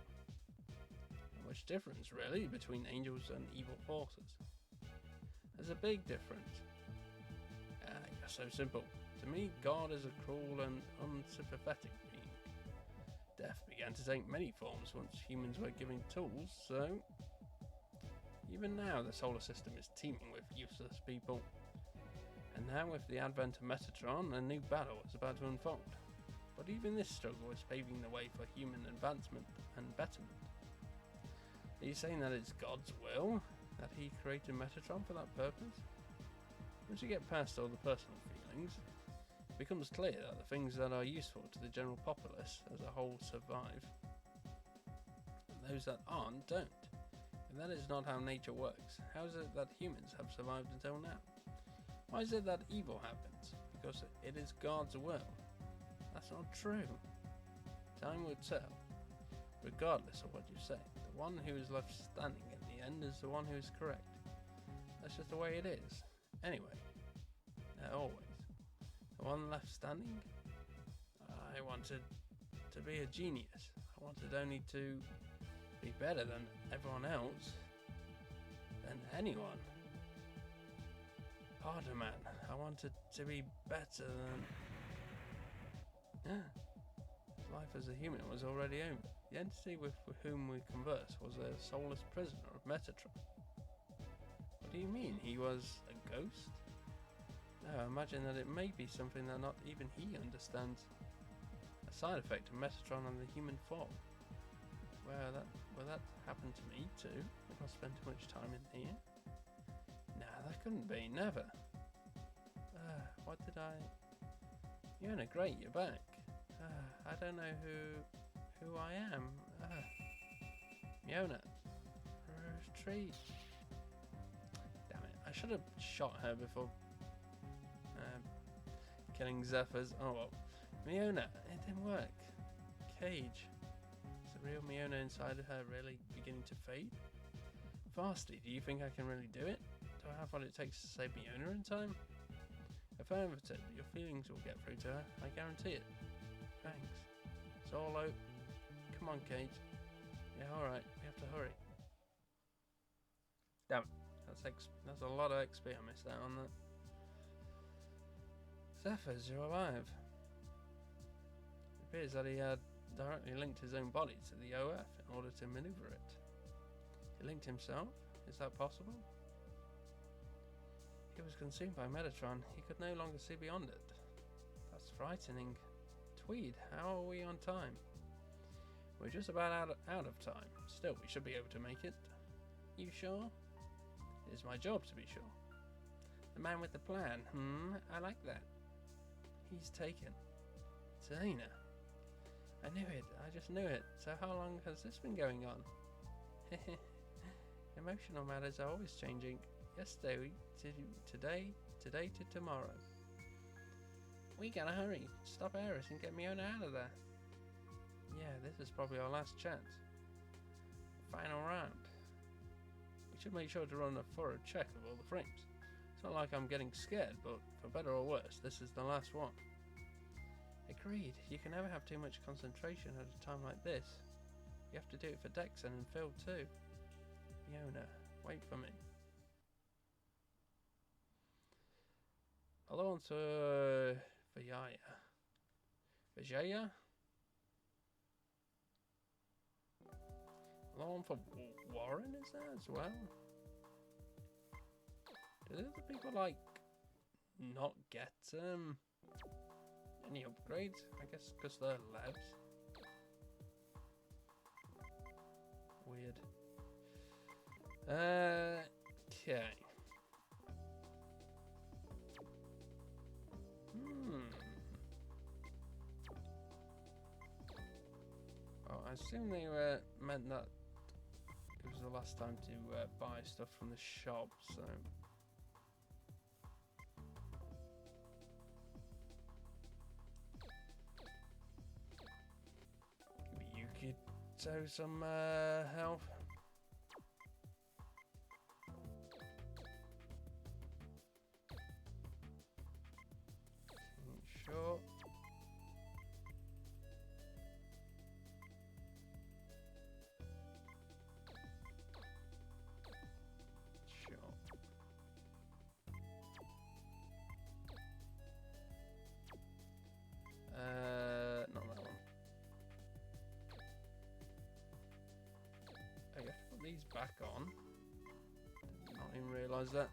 Not much difference, really, between angels and evil forces. There's a big difference. You're so simple. To me, God is a cruel and unsympathetic being. Death began to take many forms once humans were given tools, so... Even now, the solar system is teeming with useless people. And now, with the advent of Metatron, a new battle is about to unfold. But even this struggle is paving the way for human advancement and betterment. Are you saying that it's God's will that he created Metatron for that purpose? Once you get past all the personal feelings, it becomes clear that the things that are useful to the general populace as a whole survive, and those that aren't don't. And that is not how nature works. How is it that humans have survived until now? Why is it that evil happens? Because it is God's will. That's not true. Time will tell. Regardless of what you say, the one who is left standing in the end is the one who is correct. That's just the way it is. Anyway, always. The one left standing? I wanted to be a genius. I wanted only to be better than everyone else, than anyone. Harder man, I wanted to be better than... Life as a human was already over. The entity with whom we converse was a soulless prisoner of Metatron. What do you mean, he was a ghost? No, I imagine that it may be something that not even he understands. A side effect of Metatron on the human form. Well, that happened to me too, if I spent too much time in here. Nah, that couldn't be, never. What did I... Fiona, great, you're back. I don't know who I am. Fiona. Retreat. Damn it, I should have shot her before killing Zephyrs. Oh well. Fiona, it didn't work. Cage. Is the real Fiona inside of her really beginning to fade? Vasty, do you think I can really do it? Do I have what it takes to save Fiona in time? Affirmative, your feelings will get through to her, I guarantee it. Thanks. Solo. Come on, Cage. Yeah, alright, we have to hurry. Damn it, that's a lot of XP I missed out on that. Zephyrs, you're alive. It appears that he had directly linked his own body to the OF in order to maneuver it. He linked himself? Is that possible? He was consumed by Metatron. He could no longer see beyond it. That's frightening. Tweed, how are we on time? We're just about out of time. Still, we should be able to make it. You sure? It is my job to be sure. The man with the plan. I like that. He's taken. Selena. I knew it. I just knew it. So how long has this been going on? Emotional matters are always changing. Yesterday to today to tomorrow. We gotta hurry. Stop Eris and get Fiona out of there. Yeah, this is probably our last chance. Final round. We should make sure to run a thorough check of all the frames. It's not like I'm getting scared, but for better or worse, this is the last one. Agreed. You can never have too much concentration at a time like this. You have to do it for Dexon and Phil too. Fiona, wait for me. Hello on to Vijaya. Vijaya? Hello on for Warren, is there as well? Do the other people like not get any upgrades? I guess because they're labs. Weird. Okay. Oh, I assume they meant that it was the last time to buy stuff from the shop, so... You could show some health. Sure. these back on. Did not even realise that.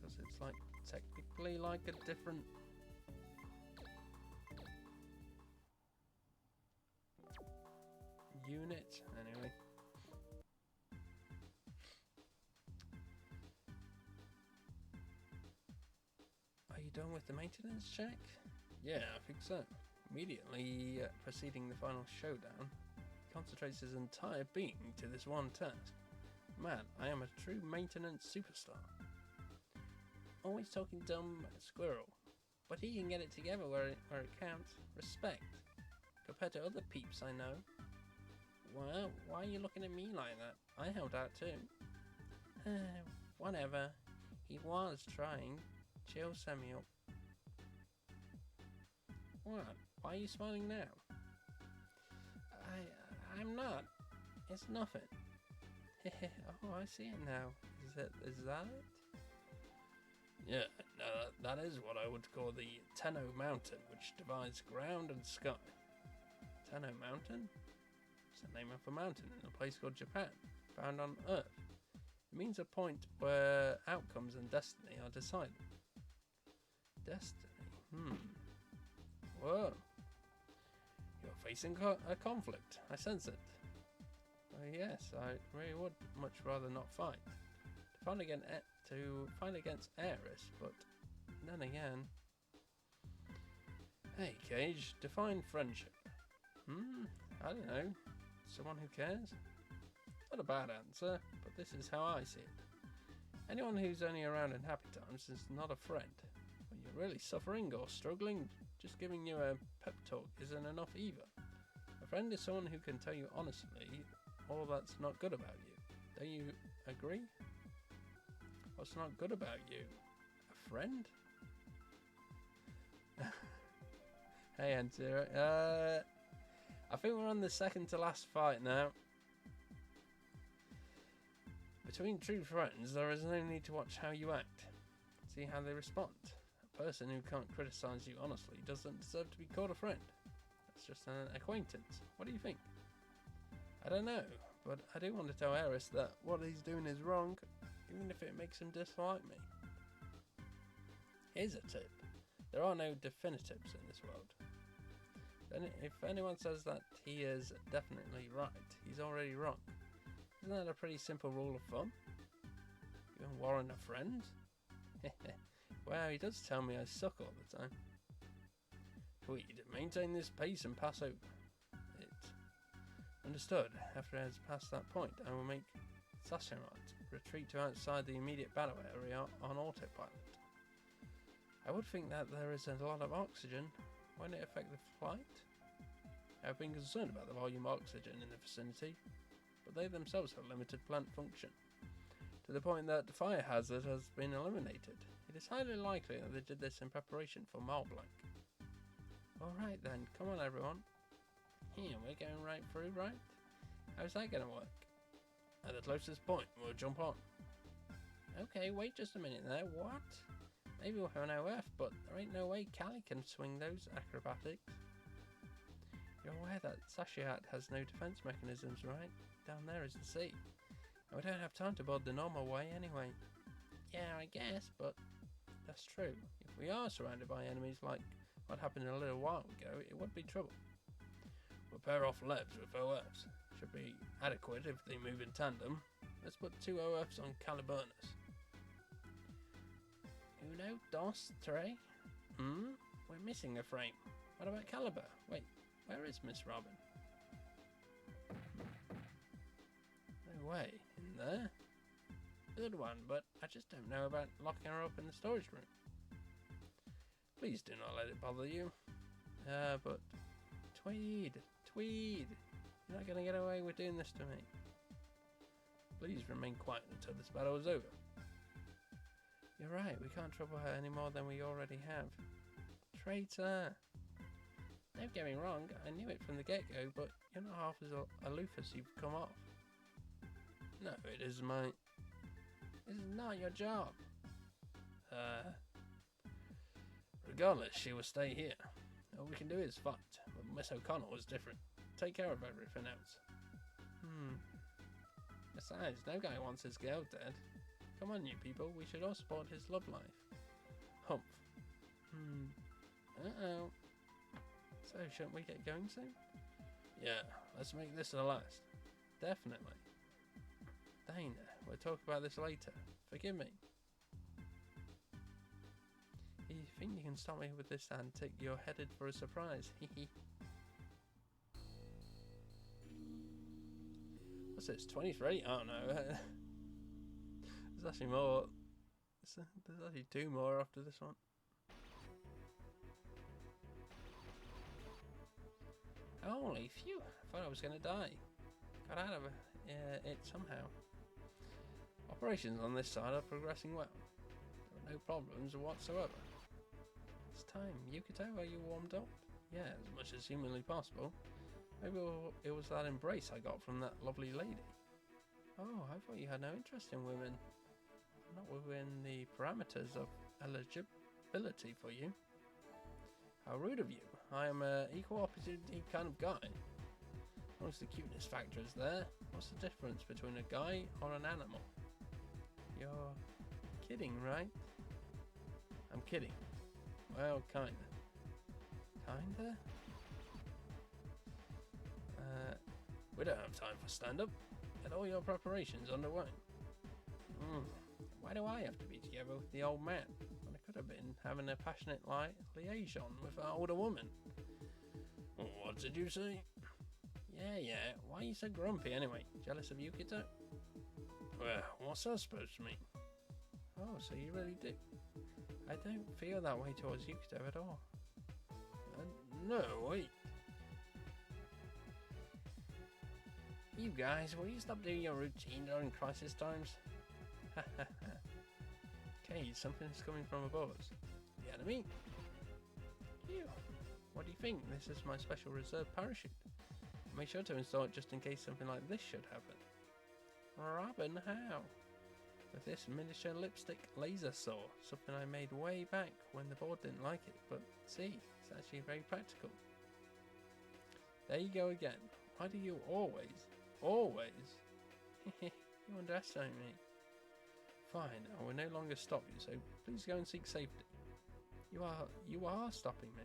Because it's like technically like a different unit. Anyway. Are you done with the maintenance check? Yeah, I think so. Immediately preceding the final showdown, he concentrates his entire being to this one task. Man, I am a true maintenance superstar. Always talking dumb squirrel, but he can get it together where it counts. Respect. Compared to other peeps I know. Well, why are you looking at me like that? I held out too. Whatever. He was trying. Chill, Samuel. What? Why are you smiling now? I'm not. It's nothing. Oh, I see it now. Is that it? Yeah, no, that is what I would call the Tenno Mountain, which divides ground and sky. Tenno Mountain? It's the name of a mountain in a place called Japan, found on Earth. It means a point where outcomes and destiny are decided. Destiny? Whoa. You're facing a conflict. I sense it. Yes, I really would much rather not fight. To fight against Ares, but then again... Hey, Cage, define friendship. I don't know. Someone who cares? Not a bad answer, but this is how I see it. Anyone who's only around in happy times is not a friend. When you're really suffering or struggling, just giving you a pep talk isn't enough either. A friend is someone who can tell you honestly all that's not good about you. Don't you agree? What's not good about you? A friend? Hey, Enter. I think we're on the second to last fight now. Between true friends, there is no need to watch how you act. See how they respond. A person who can't criticise you honestly doesn't deserve to be called a friend. That's just an acquaintance. What do you think? I don't know, but I do want to tell Ares that what he's doing is wrong, even if it makes him dislike me. Here's a tip. There are no definitives in this world. Then if anyone says that he is definitely right, he's already wrong. Isn't that a pretty simple rule of thumb? You and Warren are friends? Well, he does tell me I suck all the time. Tweed, maintain this pace and pass over it. Understood. After it has passed that point, I will make Sashamat retreat to outside the immediate battle area on autopilot. I would think that there is a lot of oxygen. Won't it affect the flight? I have been concerned about the volume of oxygen in the vicinity, but they themselves have limited plant function, to the point that the fire hazard has been eliminated. It is highly likely that they did this in preparation for Malblanc. Alright then, come on everyone. Here, we're going right through, right? How's that going to work? At the closest point, we'll jump on. Okay, wait just a minute there, what? Maybe we'll have an OF, but there ain't no way Callie can swing those acrobatics. You're aware that Sashiat has no defense mechanisms, right? Down there is the sea. And we don't have time to board the normal way anyway. Yeah, I guess, but that's true. If we are surrounded by enemies like what happened a little while ago, it would be trouble. We'll pair off Lebs with OFs. Should be adequate if they move in tandem. Let's put 2 OFs on Caliburnus. Uno, dos, tres. We're missing a frame. What about Caliber? Wait, where is Miss Robin? No way. In there? Good one, but I just don't know about locking her up in the storage room. Please do not let it bother you. But... Tweed! You're not going to get away with doing this to me. Please remain quiet until this battle is over. You're right, we can't trouble her any more than we already have. Traitor! Don't get me wrong, I knew it from the get-go, but you're not half as aloof as you've come off. No, it is my... This is not your job. Regardless, she will stay here. All we can do is fight, but Miss O'Connell was different. Take care of everything else. Besides, no guy wants his girl dead. Come on, you people, we should all support his love life. Humph. Uh-oh. So, shouldn't we get going soon? Yeah, let's make this the last. Definitely. Dana, we'll talk about this later. Forgive me. You think you can stop me with this antic? You're headed for a surprise. Hehe. What's this? 23? Oh no. There's actually more. There's actually 2 more after this one. Holy phew! I thought I was going to die. Got out of it somehow. Operations on this side are progressing well. There are no problems whatsoever. It's time. Yukito, are you warmed up? Yeah, as much as humanly possible. Maybe it was that embrace I got from that lovely lady. Oh, I thought you had no interest in women. Not within the parameters of eligibility for you. How rude of you. I am an equal opportunity kind of guy. As long as the cuteness factor is there, what's the difference between a guy or an animal? You're kidding, right? I'm kidding. Well, kinda. Kinda? We don't have time for stand-up. Get all your preparations underway. Why do I have to be together with the old man when I could have been having a passionate liaison with an older woman? What did you say? Yeah. Why are you so grumpy anyway? Jealous of Yukito? Well, what's that supposed to mean? Oh, so you really do? I don't feel that way towards Yukito at all. No, wait. You guys, will you stop doing your routine during crisis times? Okay, something's coming from above us. The enemy? Phew. What do you think? This is my special reserve parachute. Make sure to install it just in case something like this should happen. Robin, how? With this miniature lipstick laser saw, something I made way back when the board didn't like it, but see, it's actually very practical. There you go again. Why do you always, you underestimate me. Fine, I will no longer stop you, so please go and seek safety. You are stopping me.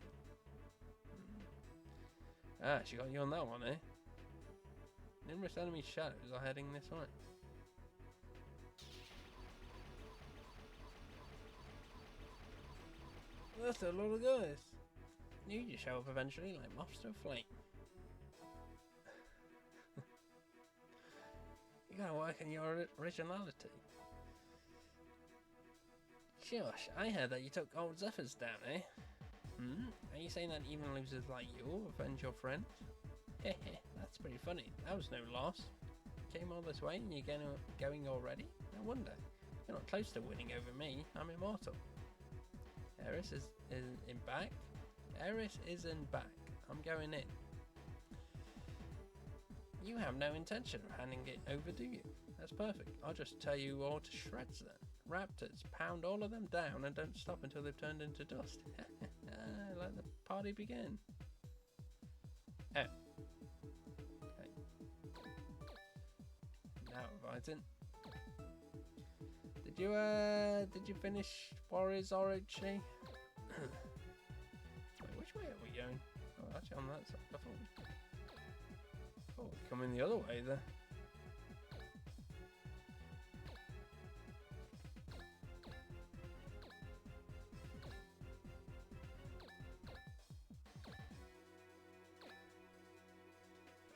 Ah, she got you on that one, eh? Numerous enemy shadows are heading this way. That's a lot of guys. Knew you'd show up eventually, like moths to a flame. You gotta work on your originality. Shush, I heard that you took old Zephyr's down, eh? Are you saying that even losers like you will avenge your friends? Hehe, that's pretty funny. That was no loss. Came all this way and you're going already? No wonder. You're not close to winning over me. I'm immortal. Eris is in back. Eris is in back. I'm going in. You have no intention of handing it over, do you? That's perfect. I'll just tear you all to shreds then. Raptors, pound all of them down and don't stop until they've turned into dust. Let the party begin. Oh. Okay. Now inviting. Did you finish Warriors Orochi? Wait, which way are we going? Oh, actually on that side. I thought we'd come in the other way there.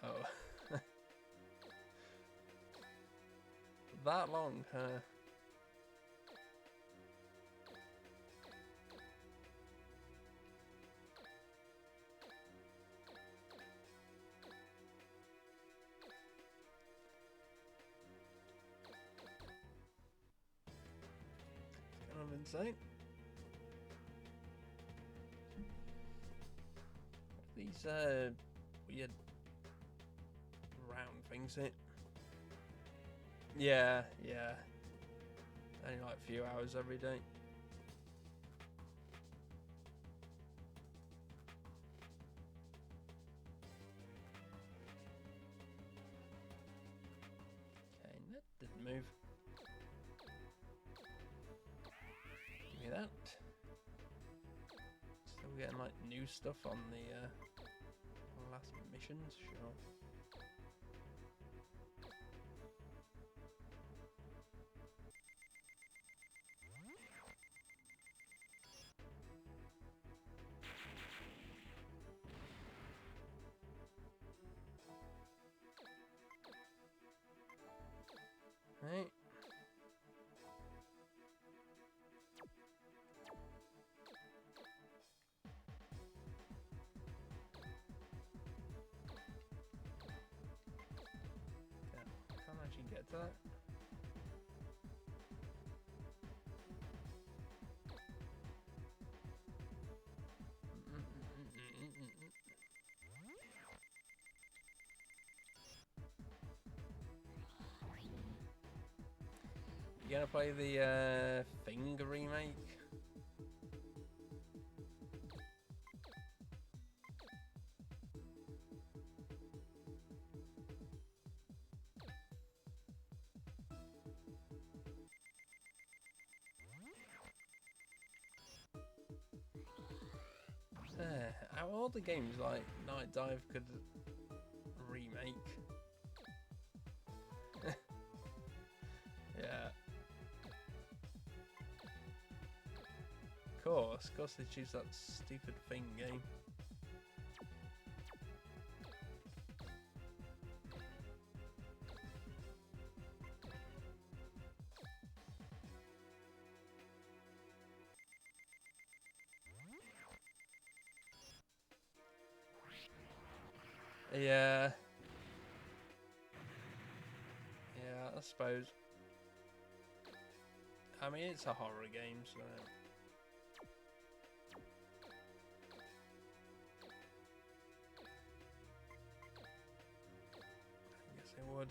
Oh. That long, huh? Kind of insane. These weird round things hit. Yeah. Only like a few hours every day. move. Give me that. Still getting like new stuff on the last missions, sure. Right. Can't actually get to that. You gonna play the Finger remake? Out of all the games like Night Dive could remake. Yeah. Of course they choose that stupid thing game. Yeah. Yeah, I suppose. I mean, it's a horror game, so... I guess it would.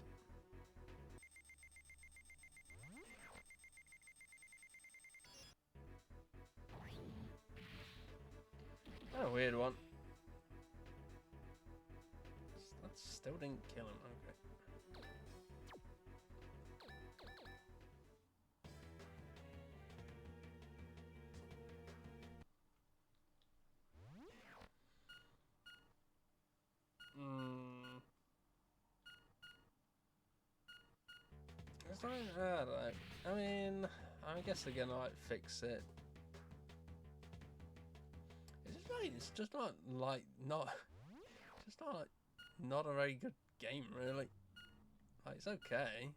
Oh, weird one. That still didn't kill him, okay. It's like, I don't know. I mean, I guess they're gonna like fix it. It's just not a very good game, really. Like, it's okay.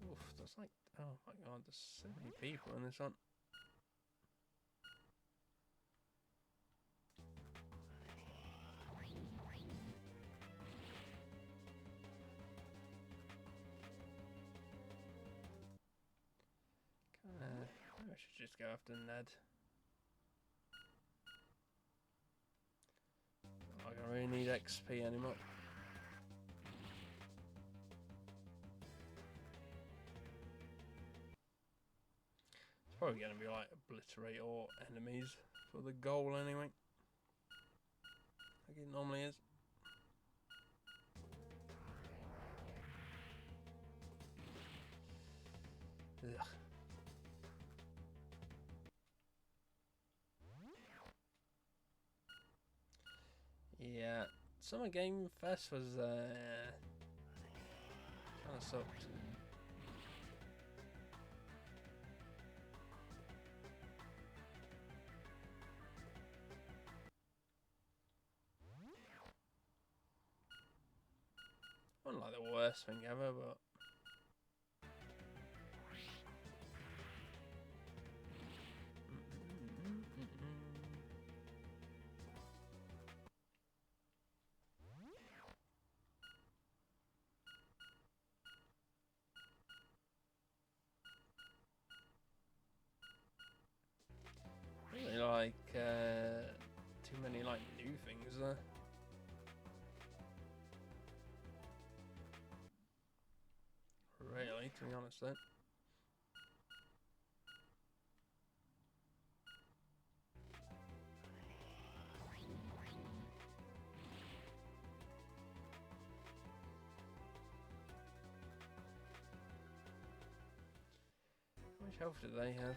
Oof, there's like, oh my god, there's so many people in this one. Maybe I should just go after Ned. I don't really need XP anymore. It's probably going to be like obliterate all enemies for the goal anyway. Like it normally is. Ugh. Yeah, Summer Game Fest was kind of sucked. Wasn't like the worst thing ever, but really like too many like new things there. Really, to be honest, then. much health do they have?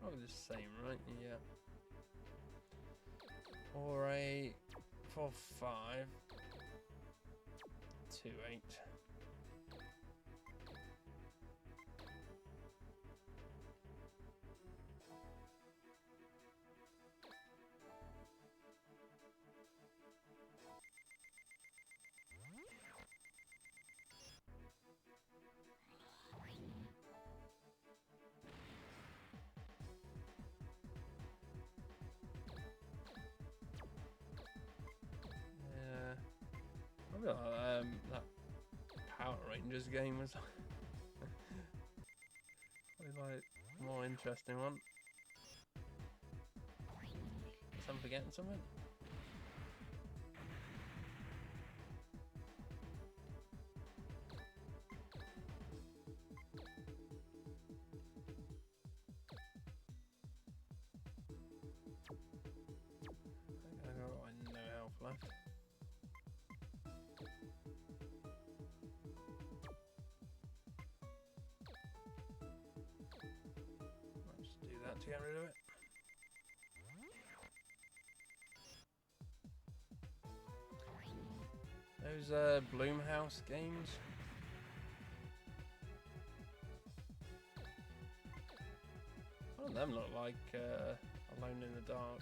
Probably the same, right? Yeah. 4, 8, 4, 5, 2, 8. I feel like that Power Rangers game was probably like a more interesting one. Guess I'm forgetting something. I got no health left. Let's do that to get rid of it. Those Bloomhouse games. None of them look like Alone in the Dark.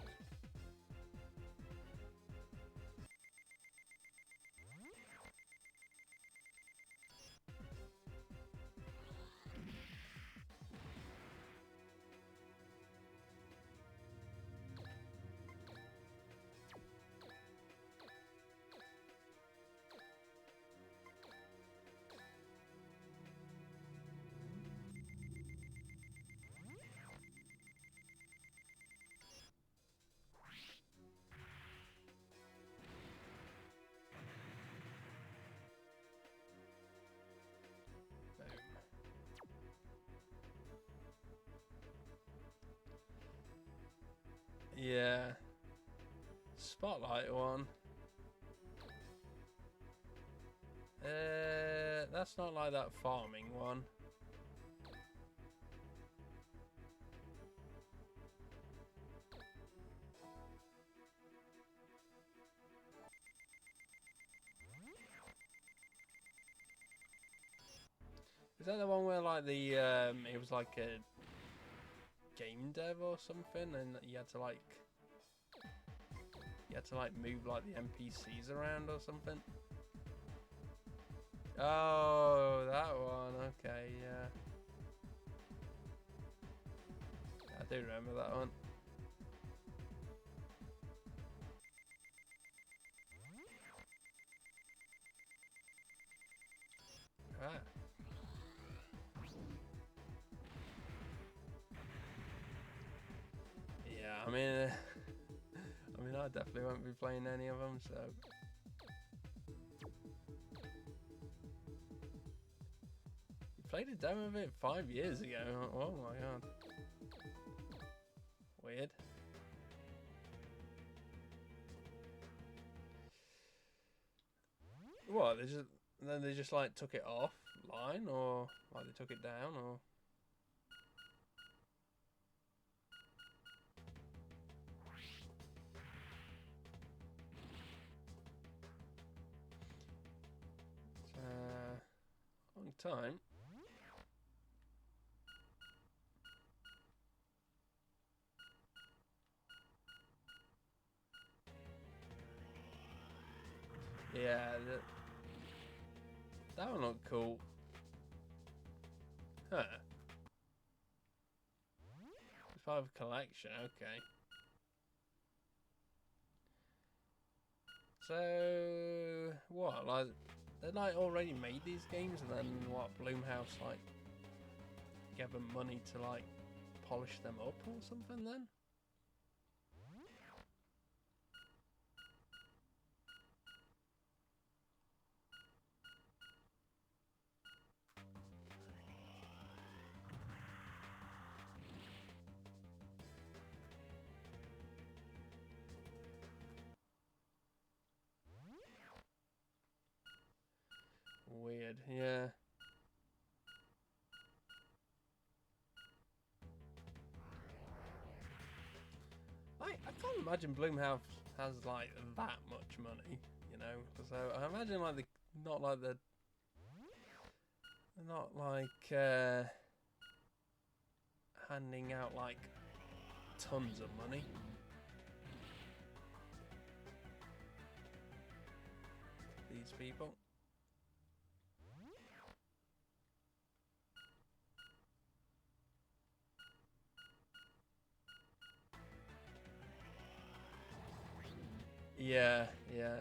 Yeah. Spotlight one. That's not like that farming one. Is that the one where like the it was like a game dev or something, and you had to like move like the NPCs around or something? Oh, that one. Okay, yeah. I do remember that one. Ah. Yeah, I mean, I definitely won't be playing any of them, so. You played a demo of it 5 years ago. Oh my god. Weird. What? They just like took it offline, or like they took it down, or. Long time. Yeah, that one looked cool. Huh. It's part of a collection, okay. So, what, like, they like already made these games, and then what, Bloomhouse like gave them money to like polish them up or something then? weird, yeah. I can't imagine Bloomhouse has like that much money, you know. So I imagine like they're not like handing out like tons of money. These people. Yeah, yeah.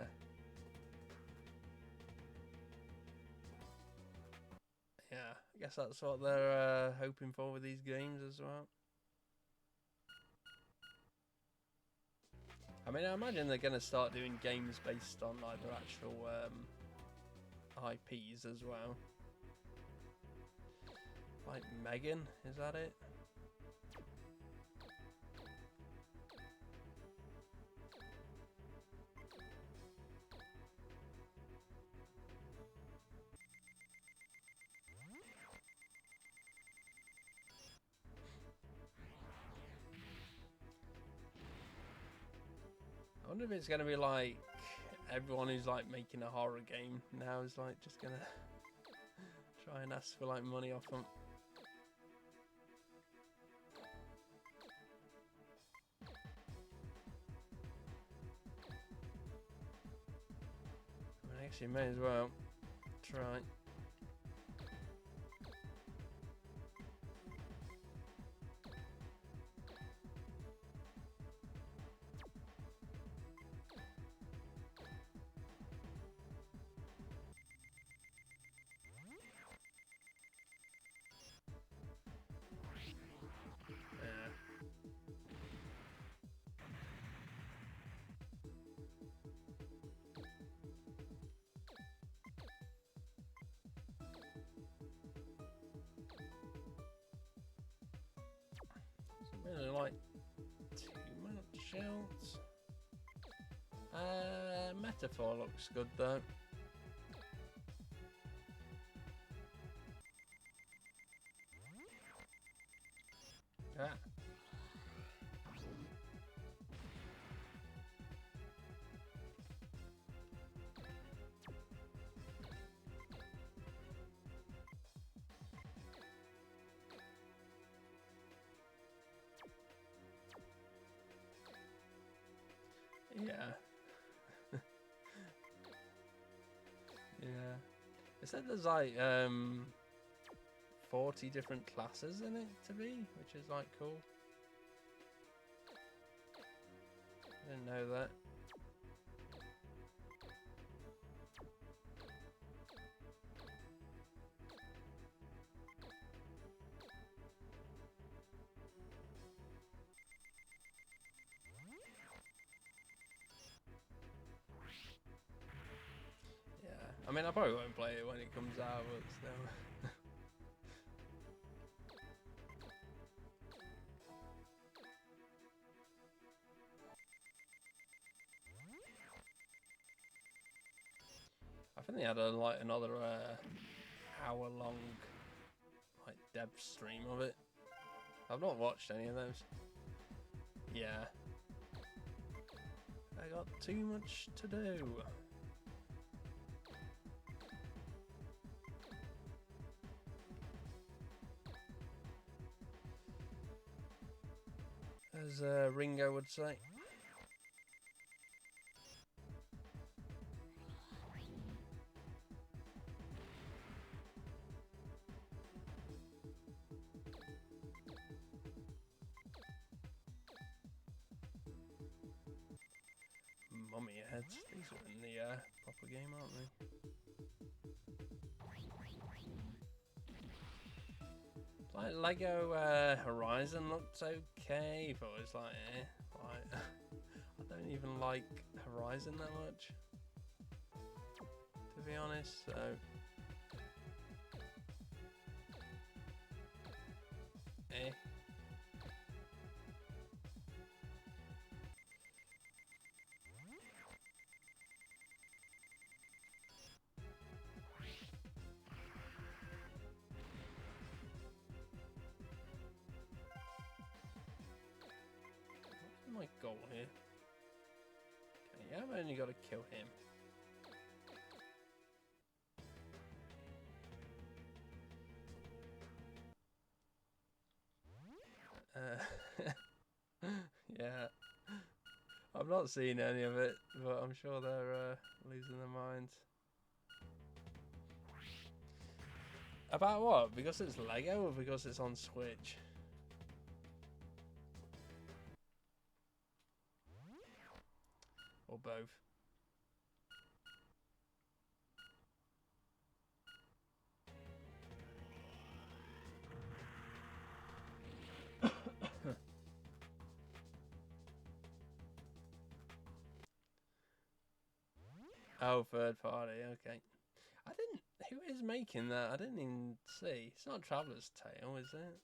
Yeah, I guess that's what they're hoping for with these games as well. I mean, I imagine they're going to start doing games based on like their actual IPs as well. Like Megan, is that it? I wonder if it's going to be like everyone who's like making a horror game now is like just going to try and ask for like money off them. I mean, actually, may as well try. Yeah. Really like too much else. Metaphor looks good though. Ah. Yeah. Yeah. It said there's like 40 different classes in it to be, which is like cool. I didn't know that. Yeah. I mean, I probably won't play it when it comes out, but still. I think they had like another hour-long like dev stream of it. I've not watched any of those. Yeah. I got too much to do. As Ringo would say. Mummy heads. These are in the proper game, aren't they? Like Lego Horizon looked okay, but it's like, like I don't even like Horizon that much, to be honest. So, eh. goal here. Okay, yeah, I've only got to kill him. Yeah. I'm not seeing any of it, but I'm sure they're losing their minds. About what? Because it's Lego or because it's on Switch? Or both? Oh, third party, okay. I didn't... Who is making that? I didn't even see. It's not Traveller's Tale, is it?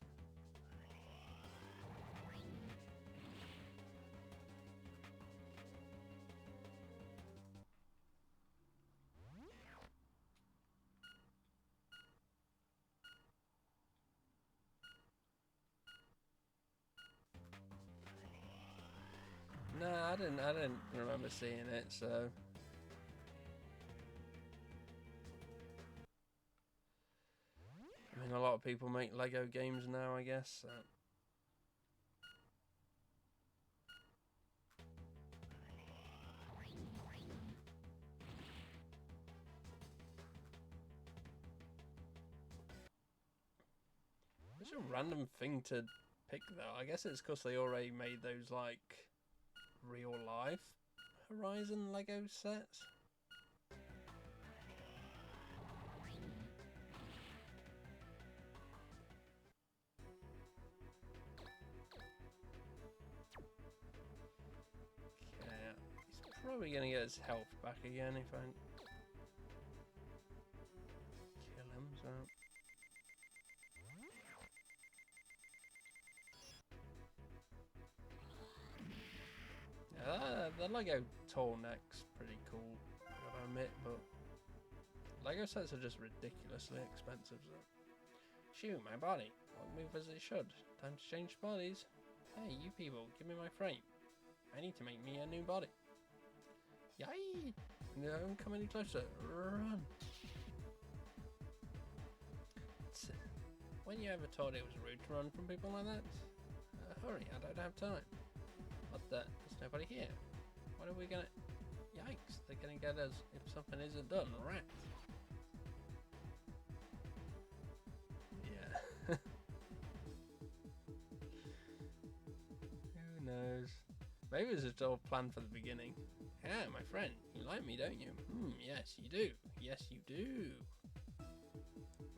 No, I didn't remember seeing it, so... I mean, a lot of people make Lego games now, I guess, so... It's a random thing to pick, though. I guess it's because they already made those, like, real-life Horizon Lego sets. Okay, he's probably going to get his health back again if I kill him, so... Yeah, the Lego tall neck's pretty cool, I gotta admit, but Lego sets are just ridiculously expensive, so... Shoot, my body won't move as it should. Time to change bodies. Hey, you people, give me my frame. I need to make me a new body. Yay! Don't come any closer. Run! When you ever thought it was rude to run from people like that? Hurry, I don't have time. What the? There's nobody here. What are we gonna... Yikes, they're gonna get us if something isn't done. Right. Yeah. Who knows? Maybe it was just all planned from the beginning. Yeah, my friend, you like me, don't you? Yes, you do. Yes, you do.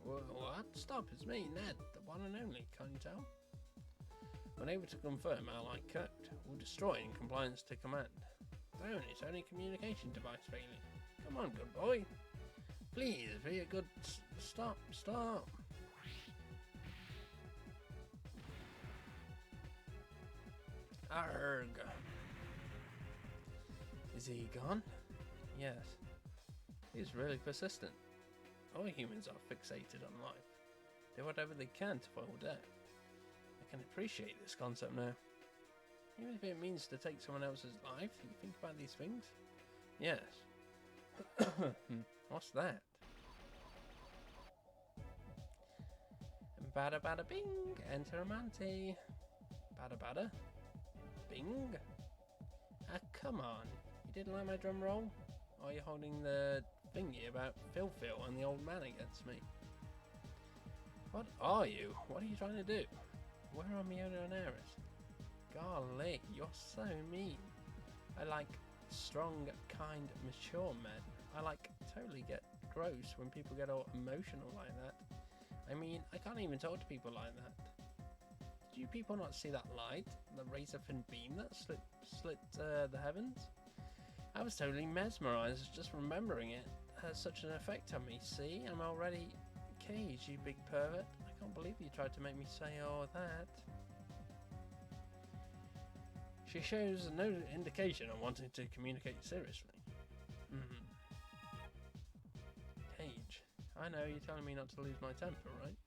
What? Stop, it's me, Ned, the one and only, can't you tell? Unable to confirm ally code. Will destroy in compliance to command. Don't, it's only communication device failing. Come on, good boy. Please, be a good... Stop. Arg. Is he gone? Yes. He's really persistent. All humans are fixated on life. Do whatever they can to foil death. I can appreciate this concept now. Even if it means to take someone else's life, you think about these things? Yes. What's that? Bada bada bing! Enter a manti. Bada bada. Bing! Ah, come on. You didn't like my drum roll? Or are you holding the thingy about Phil and the old man against me? What are you? What are you trying to do? Where are Miona and Ares? Golly, you're so mean. I like strong, kind, mature men. I like totally get gross when people get all emotional like that. I mean, I can't even talk to people like that. Did you people not see that light? The razor thin beam that slit the heavens? I was totally mesmerized just remembering it. It has such an effect on me. See, I'm already caged, you big pervert. I can't believe you tried to make me say all that. She shows no indication of wanting to communicate seriously. Cage. I know, you're telling me not to lose my temper, right?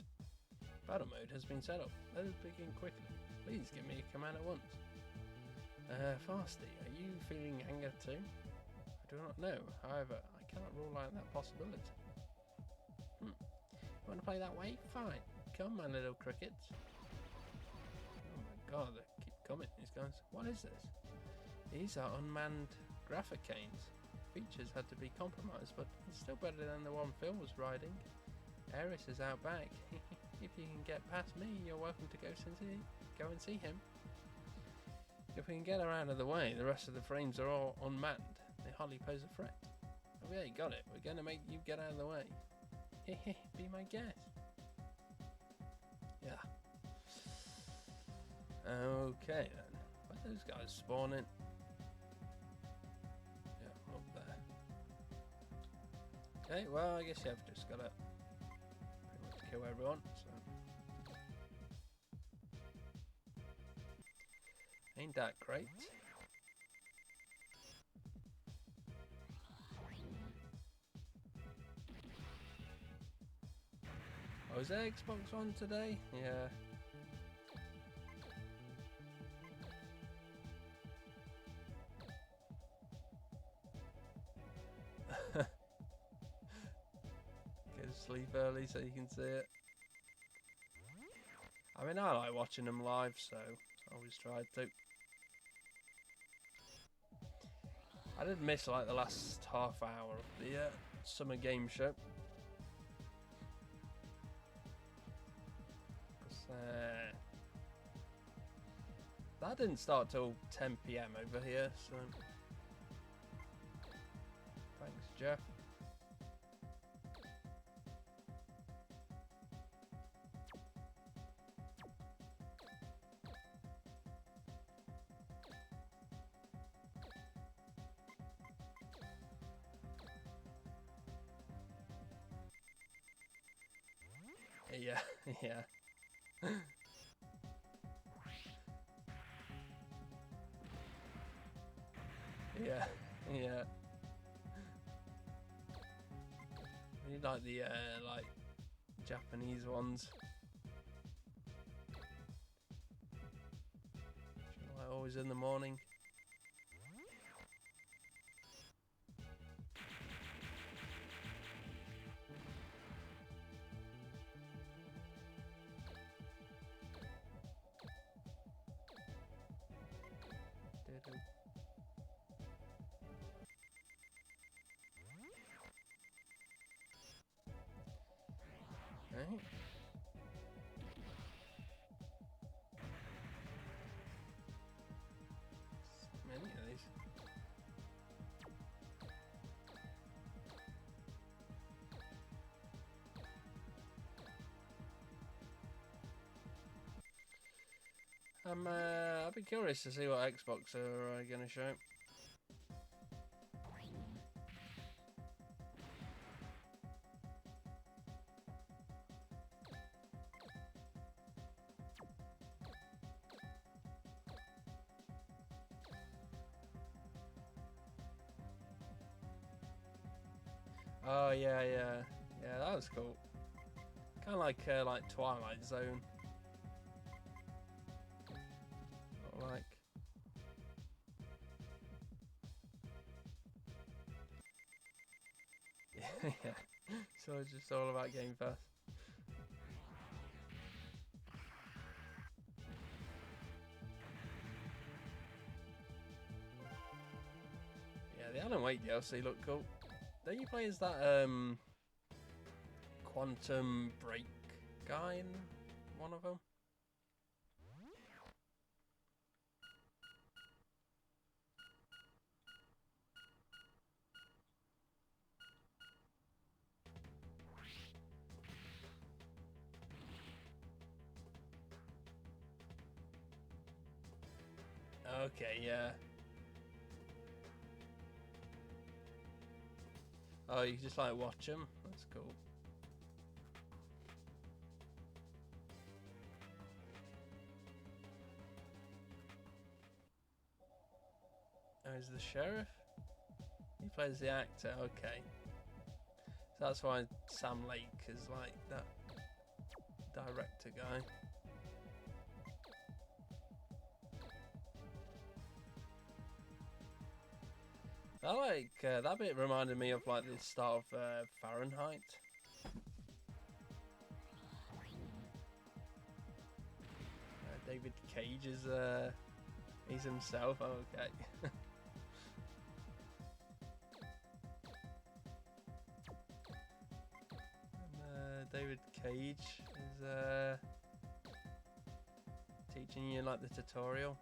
Battle mode has been set up. Let us begin quickly. Please give me a command at once. Fasty, are you feeling anger too? I do not know. However, I cannot rule out that possibility. You want to play that way? Fine. Come, my little crickets. Oh my god, they keep coming, these guys. What is this? These are unmanned graphic canes. Features had to be compromised, but it's still better than the one Phil was riding. Eris is out back. If you can get past me, you're welcome to go and see him. If we can get her out of the way, the rest of the frames are all unmanned. They hardly pose a threat. Oh yeah, you got it. We're going to make you get out of the way. Be my guest. Yeah. Okay then. Where are those guys spawning? Yeah, up there. Okay, well I guess you've just got to pretty much kill everyone. So. Ain't that great? Oh, is there Xbox on today? Yeah. Go to sleep early so you can see it. I mean, I like watching them live, so I always tried to. I did miss like the last half hour of the summer game show. That didn't start till 10 PM over here, so thanks, Jeff. Yeah, yeah. Yeah, yeah. We need like the like Japanese ones. Like always in the morning. Right. So many of these. I'll be curious to see what Xbox are going to show. Oh yeah, that was cool. Kind of like Twilight Zone. Not like. Yeah, so it's just all about Game Pass. Yeah, the Alan Wake DLC looked cool. Don't you play as that Quantum Break guy in one of them? Okay, yeah. Oh, you just like watch them? That's cool. Oh, he's the sheriff? He plays the actor, okay. So that's why Sam Lake is like that director guy. That bit reminded me of like the start of Fahrenheit. David Cage is he's himself. Oh, okay. And, David Cage is teaching you like the tutorial.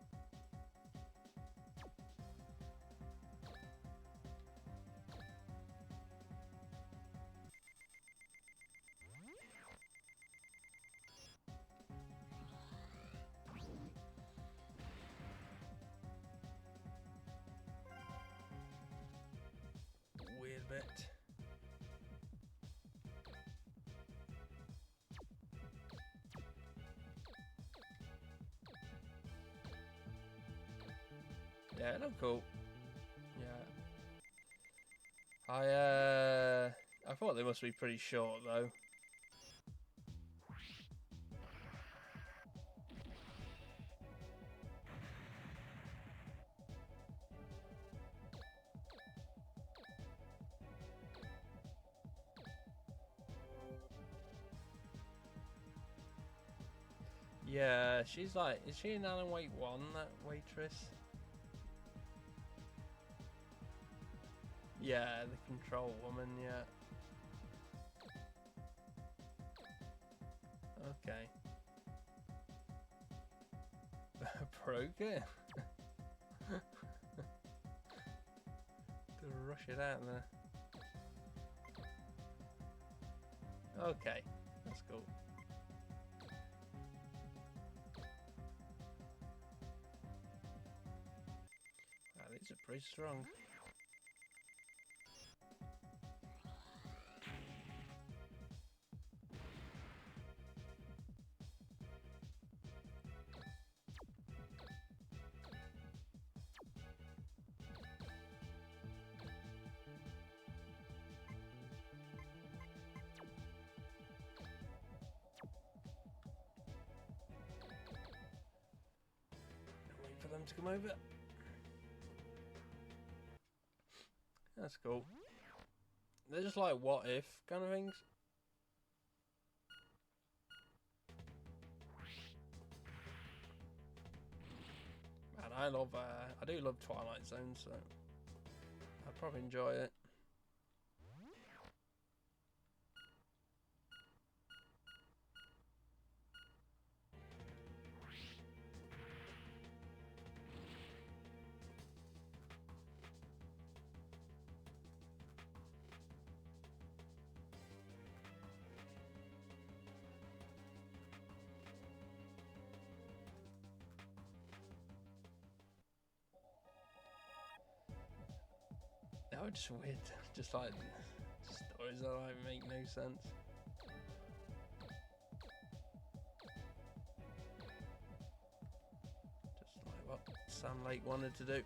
Weird bit. Yeah, it looked cool. Yeah. I thought they must be pretty short though. Yeah, she's like, is she in Alan Wake 1, that waitress? Yeah, the control woman, yeah. Okay. Broke it? To rush it out there. Okay, that's cool. Wow, these are pretty strong. Wait for them to come over. That's cool. They're just like what if kind of things. Man, I do love Twilight Zone, so I'd probably enjoy it. That was just weird, just like stories that like make no sense. Just like what Sam Lake wanted to do.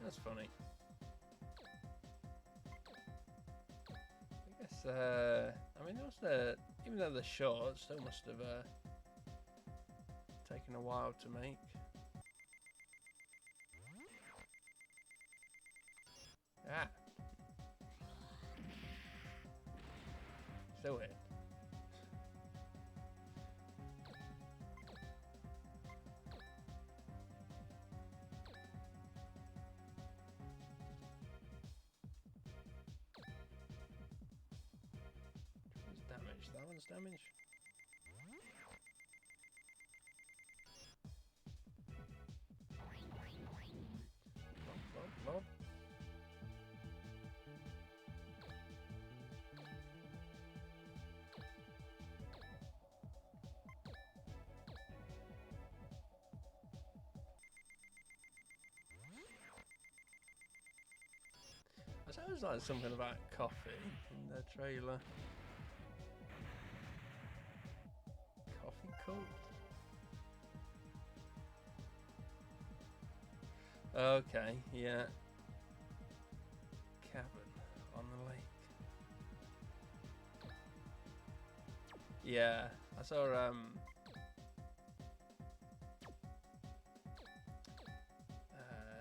That's funny. I guess, I mean, even though they're short, it still must have taken a while to make. Ah. Still hit. Damage. That one's damage. Lob, lob, lob. It sounds like something about coffee in the trailer. Coffee cult? Okay, yeah. Cabin on the lake. Yeah, I saw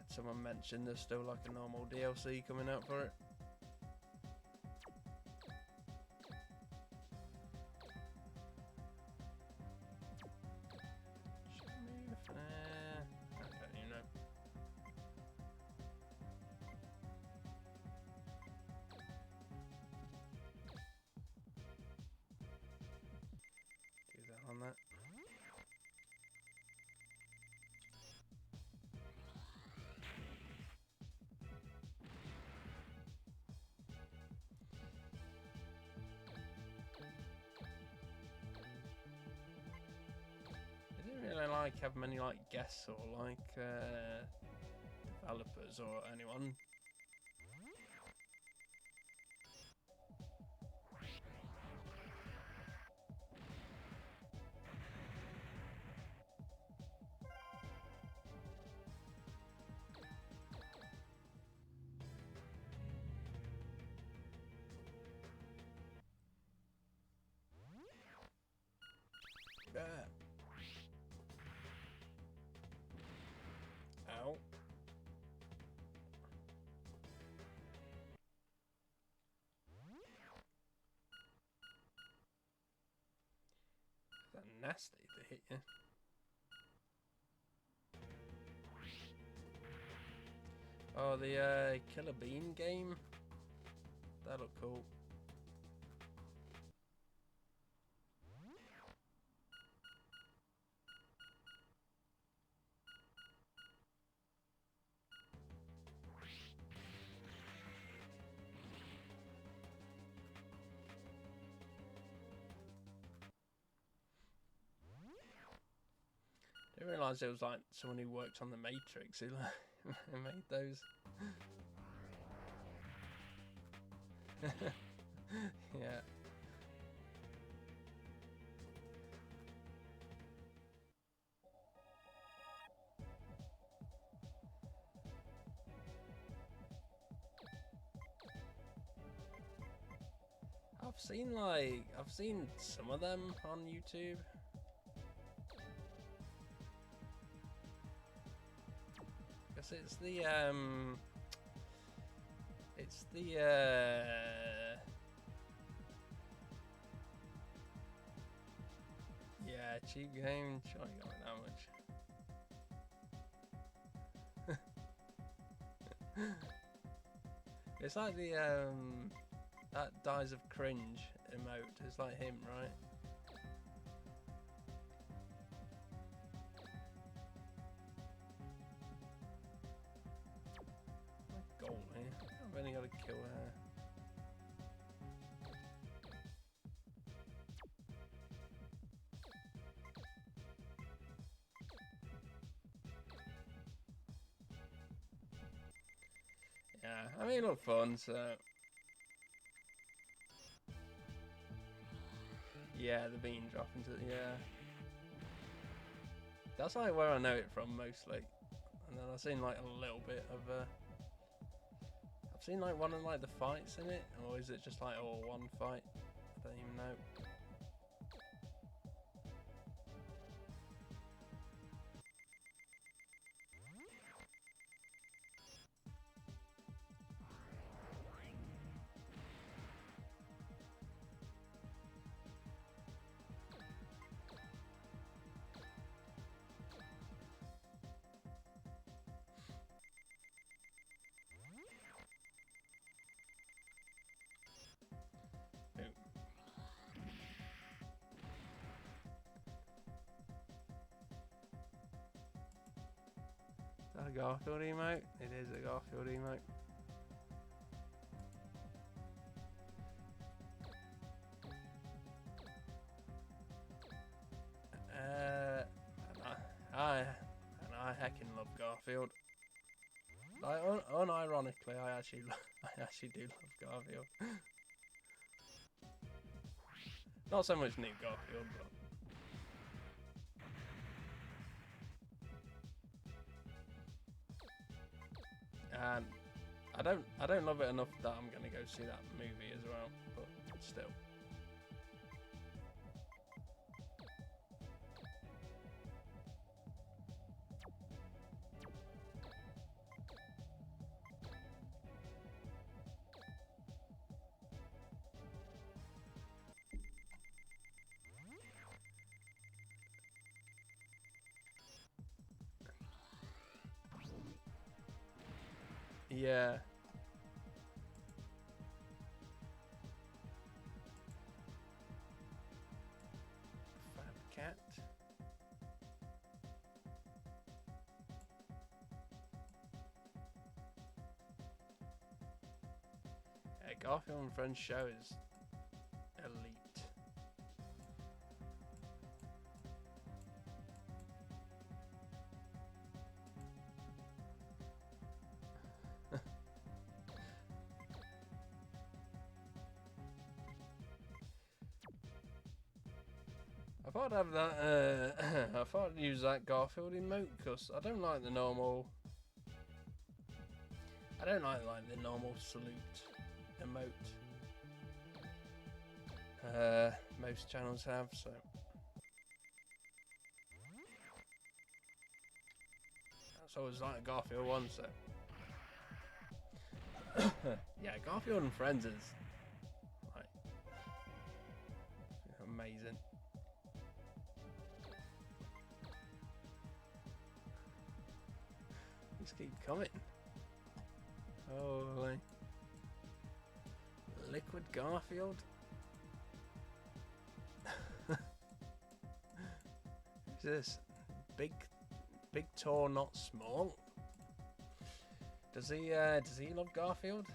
someone mentioned there's still like a normal DLC coming out for it. I don't even know. Do that on that. I didn't really like have many like guests or like developers or anyone. Ow. Is that nasty to hit you? Oh, the Killer Bean game? That looked cool. I didn't realise it was like someone who worked on the Matrix who made those. Yeah. I've seen some of them on YouTube. Because it's the yeah, cheap game. Sure, you got that much. It's like the that dies of cringe emote. It's like him, right? Goal here. I've only got to kill her. Yeah, I mean, it looked fun, so. Yeah, the bean drop into yeah. That's like where I know it from mostly, and then I've seen like a little bit of I've seen like one of like the fights in it, or is it just like all one fight? I don't even know. Is that a Garfield emote? It is a Garfield emote. And I heckin' love Garfield. Like unironically, I actually do love Garfield. Not so much new Garfield, but. and I don't love it enough that I'm gonna go see that movie as well. But still. Yeah. Fab cat. Yeah, Garfield and Friends show is elite. I thought I'd have that. I thought I'd use that Garfield emote because I don't like the normal. I don't like the normal salute emote. Most channels have, so. That's always like a Garfield one, so. Yeah, Garfield and Friends is like amazing. Just keep coming. Holy. Liquid Garfield? Who's this? Big tall, not small. Does he love Garfield?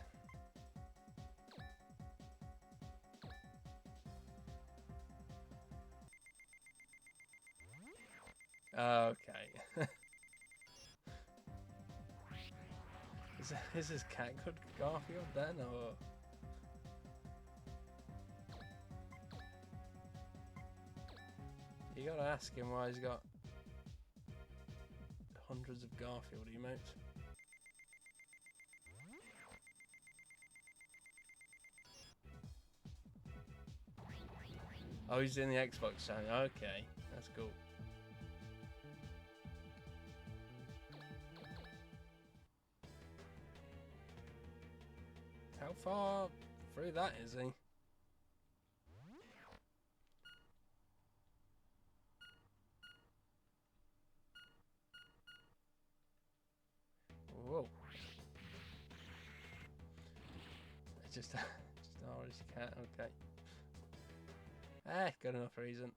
Okay. Is his cat good Garfield then, or? You gotta ask him why he's got hundreds of Garfield emotes. Oh, he's in the Xbox channel. Okay, that's cool. How far through that is he? Whoa. It's just an orange cat, okay. Good enough reason.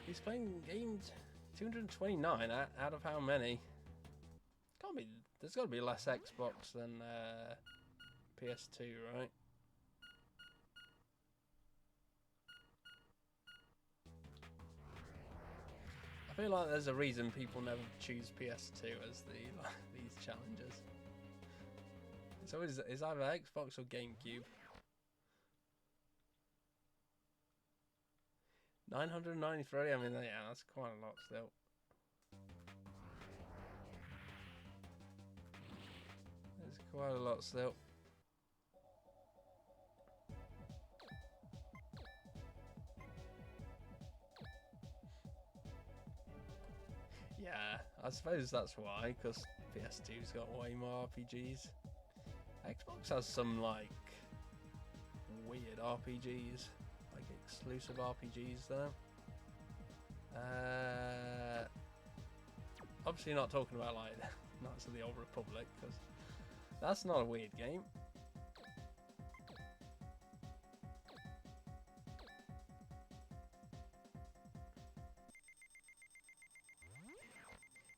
He's playing games 229 out of how many? Can't be. There's got to be less Xbox than PS2, right? I feel like there's a reason people never choose PS2 as these challenges. It's always either Xbox or GameCube. 993. I mean, yeah, that's quite a lot still. There's quite a lot still. Yeah, I suppose that's why, because PS2's got way more RPGs. Xbox has some, like, weird RPGs, like exclusive RPGs, though. Obviously not talking about, like, Knights of the Old Republic, because that's not a weird game.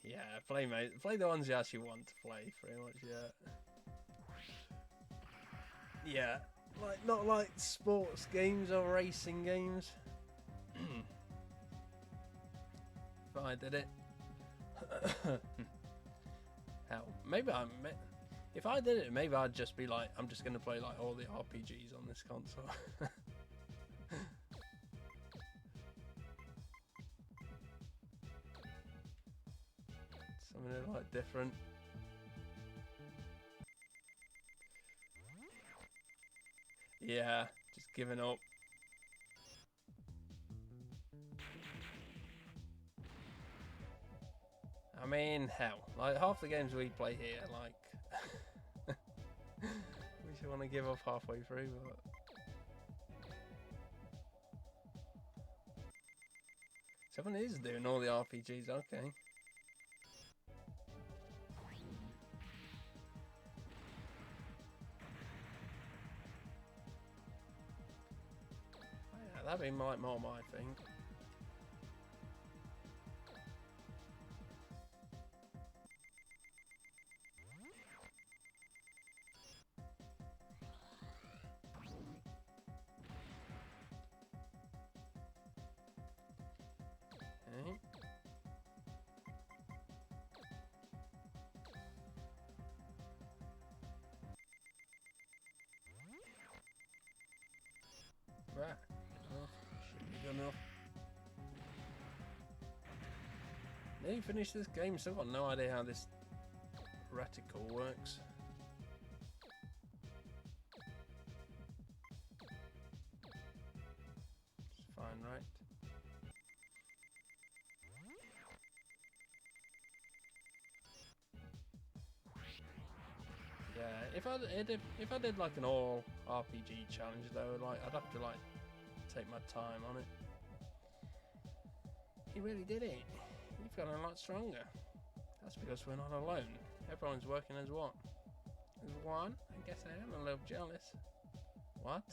Yeah, play the ones you actually want to play, pretty much, yeah. Yeah, like not like sports games or racing games. If I did it. Hell, maybe If I did it, maybe I'd just be like, I'm just going to play like all the RPGs on this console. Something like different. Yeah, just giving up. I mean, hell, like half the games we play here, like we should want to give up halfway through, but someone is doing all the RPGs. Okay. Yeah, that'd be more my thing. Okay. Right. Should be good enough. Nearly finished this game, still got no idea how this reticle works. It's fine, right? Yeah, if I did like an all RPG challenge though, like I'd have to like take my time on it. He really did it. You've gotten a lot stronger. That's because we're not alone. Everyone's working as one. As one? I guess I am a little jealous. What?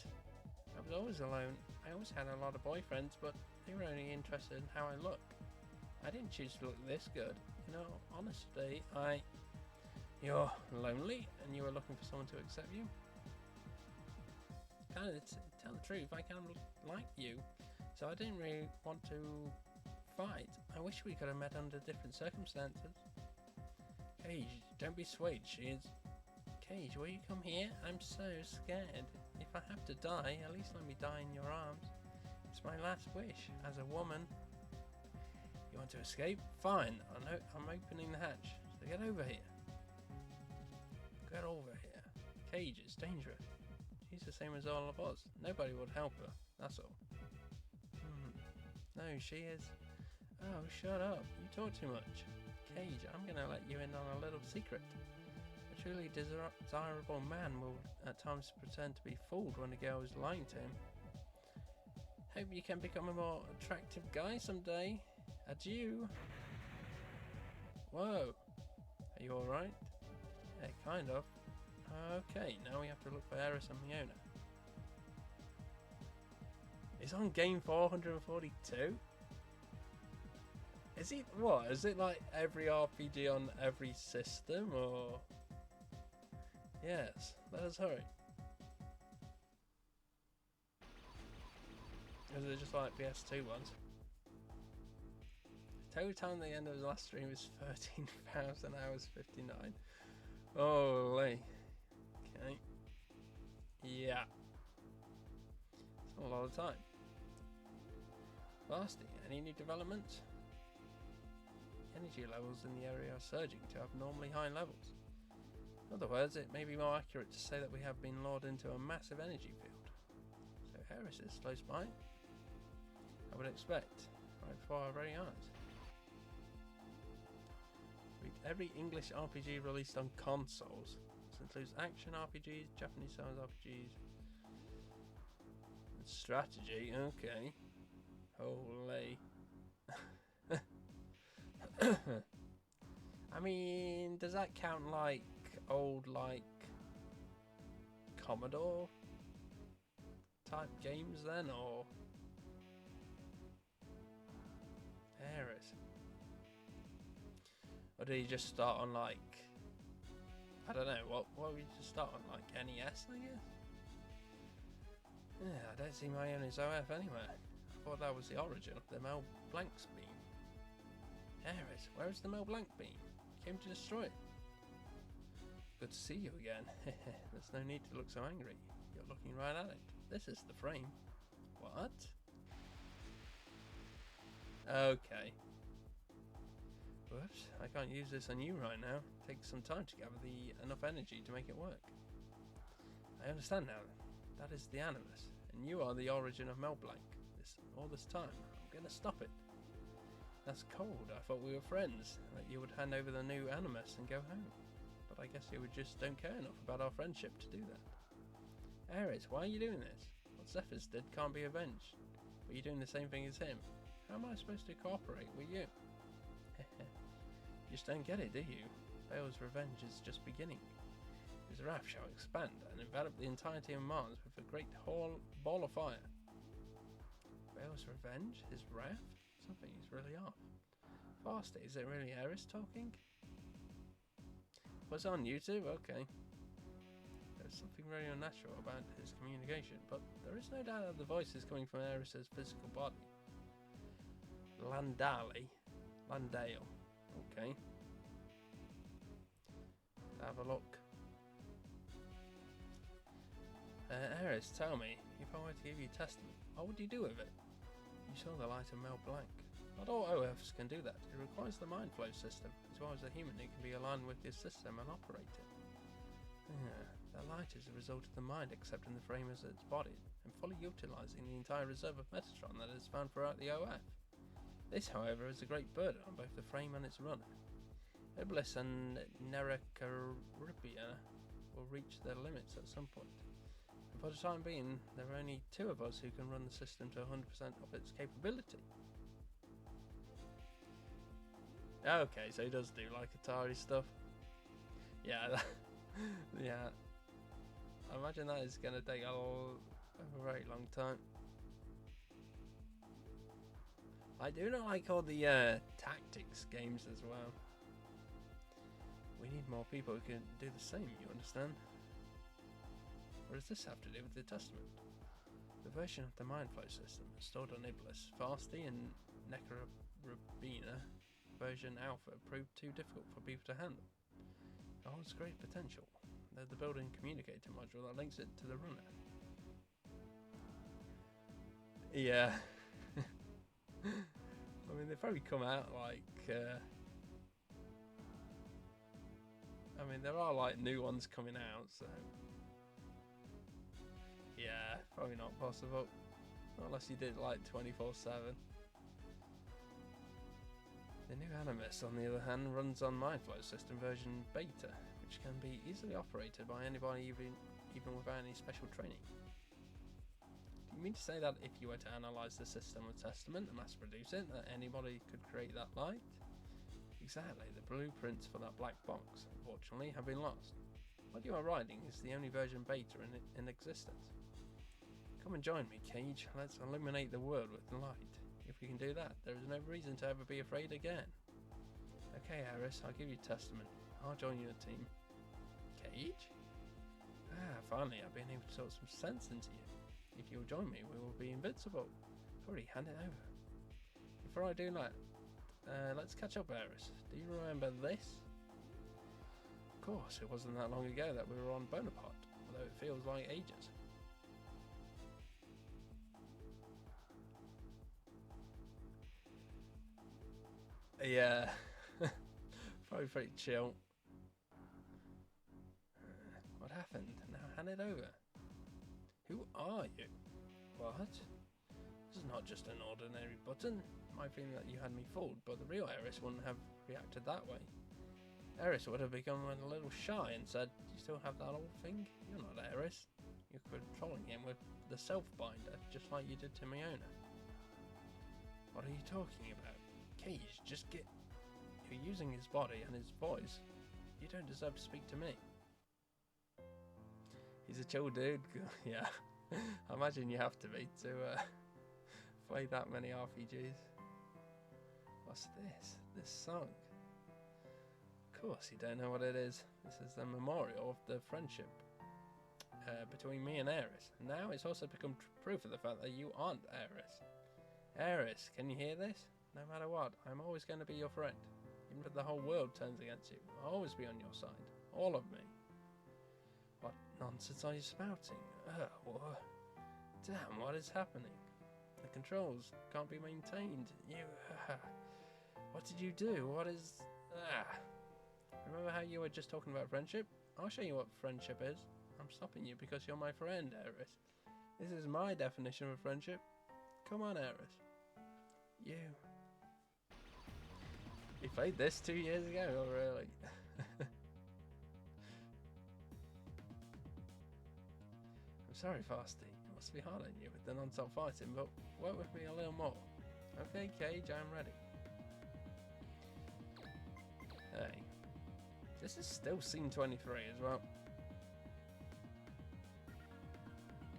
I was always alone. I always had a lot of boyfriends, but they were only interested in how I look. I didn't choose to look this good. You know, honestly, You're lonely and you were looking for someone to accept you? Kind of, tell the truth, I kind of like you, so I didn't really want to fight. I wish we could have met under different circumstances. Cage, don't be swayed, she is. Cage, will you come here? I'm so scared. If I have to die, at least let me die in your arms. It's my last wish, as a woman. You want to escape? Fine, I'm opening the hatch, so get over here. Get over here. Cage, it's dangerous. She's the same as all of us. Nobody would help her, that's all. No, she is. Oh, shut up. You talk too much. Cage, I'm gonna let you in on a little secret. A truly desirable man will at times pretend to be fooled when a girl is lying to him. Hope you can become a more attractive guy someday. Adieu. Whoa. Are you alright? Yeah, kind of. Okay, now we have to look for Eris and Fiona. It's on game 442? Is it what? Is it like every RPG on every system or? Yes, let us hurry. Is it just like PS2 ones? Total time at the end of the last stream is 13,000 hours 59. Holy. Okay. Yeah. It's not a lot of time. Fasting. Any new developments? Energy levels in the area are surging to abnormally high levels. In other words, it may be more accurate to say that we have been lured into a massive energy field. So Eris is close by. I would expect, right before our very eyes. Read every English RPG released on consoles. This includes action RPGs, Japanese style RPGs, and strategy. Okay. Holy. I mean, does that count like old, like Commodore type games then, or Eris? Or did he just start on like, I don't know, what would you just start on, like NES, I guess? Yeah, I don't see my own as OF anywhere. I thought that was the origin of the Mel Blanc's beam. Eris, where is the Mel Blanc beam? Came to destroy it. Good to see you again. There's no need to look so angry. You're looking right at it. This is the frame. What? Okay. Whoops, I can't use this on you right now. It takes some time to gather enough energy to make it work. I understand now. That is the animus, and you are the origin of Melblanc. All this time, I'm gonna stop it. That's cold. I thought we were friends, that you would hand over the new animus and go home. But I guess you just don't care enough about our friendship to do that. Ares, why are you doing this? What Zephyrs did can't be avenged. But you're doing the same thing as him. How am I supposed to cooperate with you? You just don't get it, do you? Bale's revenge is just beginning. His wrath shall expand and envelop the entirety of Mars with a great ball of fire. Bale's revenge? His wrath? Something is really off. Faster, is it really Ares talking? Was on YouTube? Okay. There's something very unnatural about his communication, but there is no doubt that the voice is coming from Ares' physical body. Landale. Okay. Have a look. Ares, tell me, if I were to give you testament, what would you do with it? You saw the light of Melblanc. Not all OFs can do that. It requires the mind flow system, as well as a human who can be aligned with this system and operate it. That light is a result of the mind accepting the frame as its body, and fully utilising the entire reserve of Metatron that is found throughout the OF. This, however, is a great burden on both the frame and its runner. Iblis and Nerecaribia will reach their limits at some point. And for the time being, there are only two of us who can run the system to 100% of its capability. Okay, so he does do like Atari stuff. Yeah, yeah. I imagine that is going to take a very long time. I do not like all the tactics games as well. We need more people who can do the same, you understand? What does this have to do with the Testament? The version of the Mindflow system stored on Iblis, Fasti and Necaribina version Alpha proved too difficult for people to handle. It holds great potential. They're the built-in communicator module that links it to the runner. Yeah. I mean, they've probably come out like... I mean, there are like new ones coming out, so... Yeah, probably not possible. Not unless you did like 24/7. The new Animus, on the other hand, runs on Mindflow system version beta, which can be easily operated by anybody even without any special training. Do you mean to say that if you were to analyse the system of Testament and mass produce it, that anybody could create that light? Exactly, the blueprints for that black box, unfortunately, have been lost. What you are riding is the only version beta in existence. Come and join me, Cage. Let's illuminate the world with light. If we can do that, there is no reason to ever be afraid again. Okay, Ares, I'll give you Testament. I'll join your team. Cage? Ah, finally, I've been able to sort some sense into you. If you'll join me, we will be invincible. Hurry, hand it over. Before I do that, let's catch up, Ares. Do you remember this? Of course, it wasn't that long ago that we were on Bonaparte, although it feels like ages. Yeah, probably pretty chill. What happened? Now hand it over. Who are you? What? This is not just an ordinary button. It might think that you had me fooled, but the real Ares wouldn't have reacted that way. Ares would have become a little shy and said, "Do you still have that old thing? You're not Ares. You're controlling him with the self-binder, just like you did to Miona." What are you talking about? Cage, just get... You're using his body and his voice. You don't deserve to speak to me. He's a chill dude. Yeah, I imagine you have to be to play that many RPGs. What's this? This song? Of course you don't know what it is. This is the memorial of the friendship between me and Ares. And now it's also become proof of the fact that you aren't Ares. Ares, can you hear this? No matter what, I'm always going to be your friend. Even if the whole world turns against you, I'll always be on your side. All of me. nonsense are you spouting? Damn, what is happening? The controls can't be maintained. What did you do? What is... Remember how you were just talking about friendship? I'll show you what friendship is. I'm stopping you because you're my friend, Eris. This is my definition of friendship. Come on, Eris. You played this 2 years ago, oh really? I'm sorry, Fasty. It must be hard on you with the non-stop fighting, but work with me a little more. Okay, Cage, I'm ready. Hey. This is still scene 23 as well.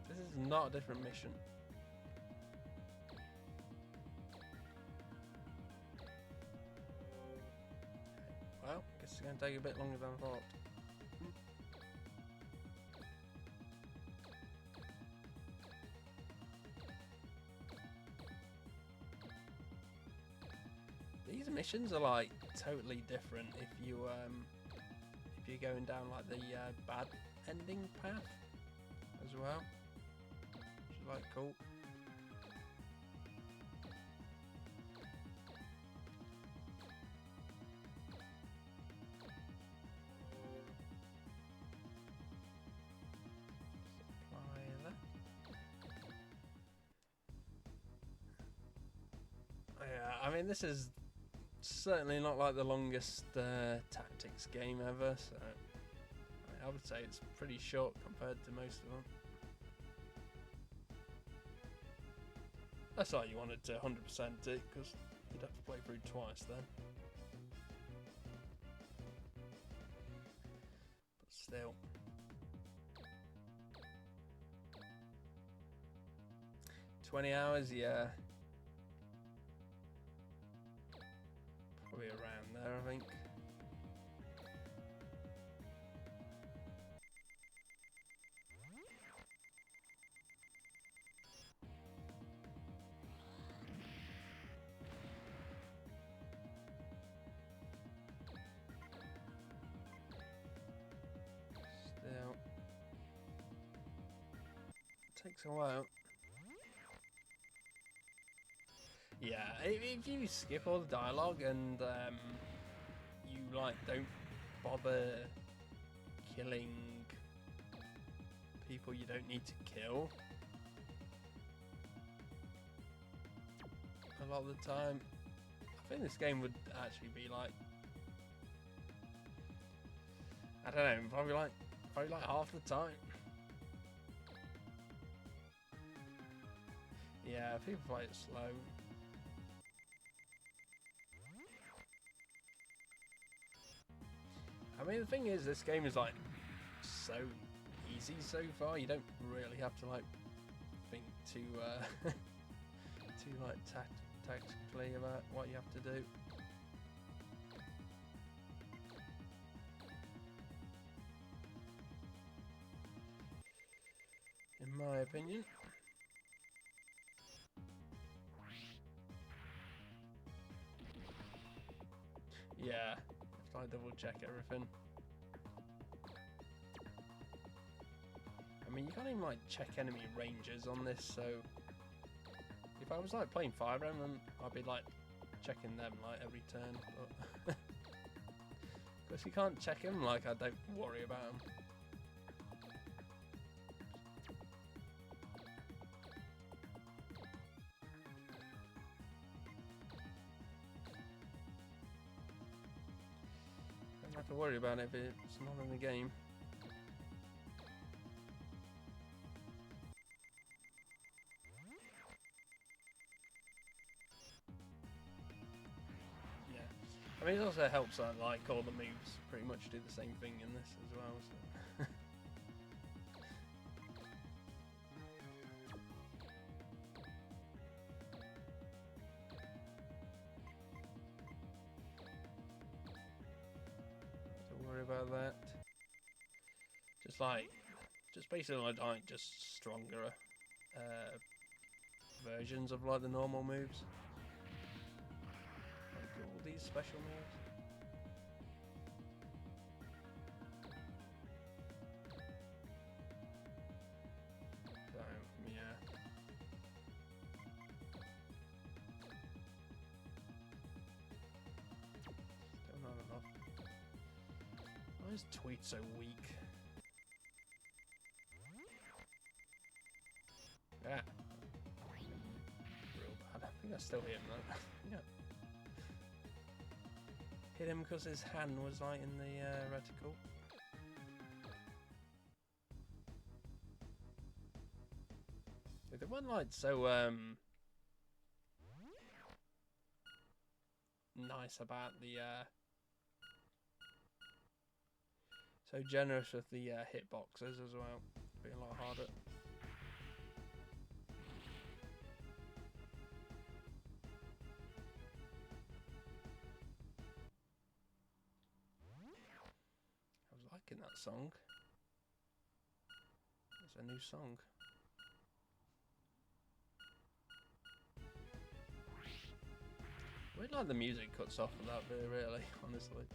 This is not a different mission. Well, guess it's going to take a bit longer than I thought. These missions are like totally different if you're going down like the bad ending path as well, which is like cool. Yeah, I mean this is certainly not like the longest tactics game ever, so I would say it's pretty short compared to most of them. That's like you wanted to 100% it, because you'd have to play through twice then. But still. $20 hours, yeah. Probably around there, I think. Still. Takes a while. Yeah, if you skip all the dialogue and you like don't bother killing people you don't need to kill a lot of the time, I think this game would actually be like, I don't know, probably like half the time. Yeah, people play it slow. I mean, the thing is, this game is like so easy so far. You don't really have to like think too like tactically about what you have to do. In my opinion. Yeah. I double check everything. I mean, you can't even like check enemy ranges on this, so if I was like playing Fire Emblem, I'd be like checking them like every turn, but because you can't check them, like I don't worry about them. Don't have to worry about it if it's not in the game. Yeah, I mean it also helps that like all the moves pretty much do the same thing in this as well. So. About that, just basically like just stronger versions of like the normal moves, like all these special moves. is Tweet so weak? Yeah. Real bad. I think I still hit him though. Yeah. Hit him because his hand was like in the reticle. They weren't like so nice about the so generous with the hitboxes as well. Being a lot harder. I was liking that song. It's a new song. We'd like the music cuts off of that bit, really, honestly.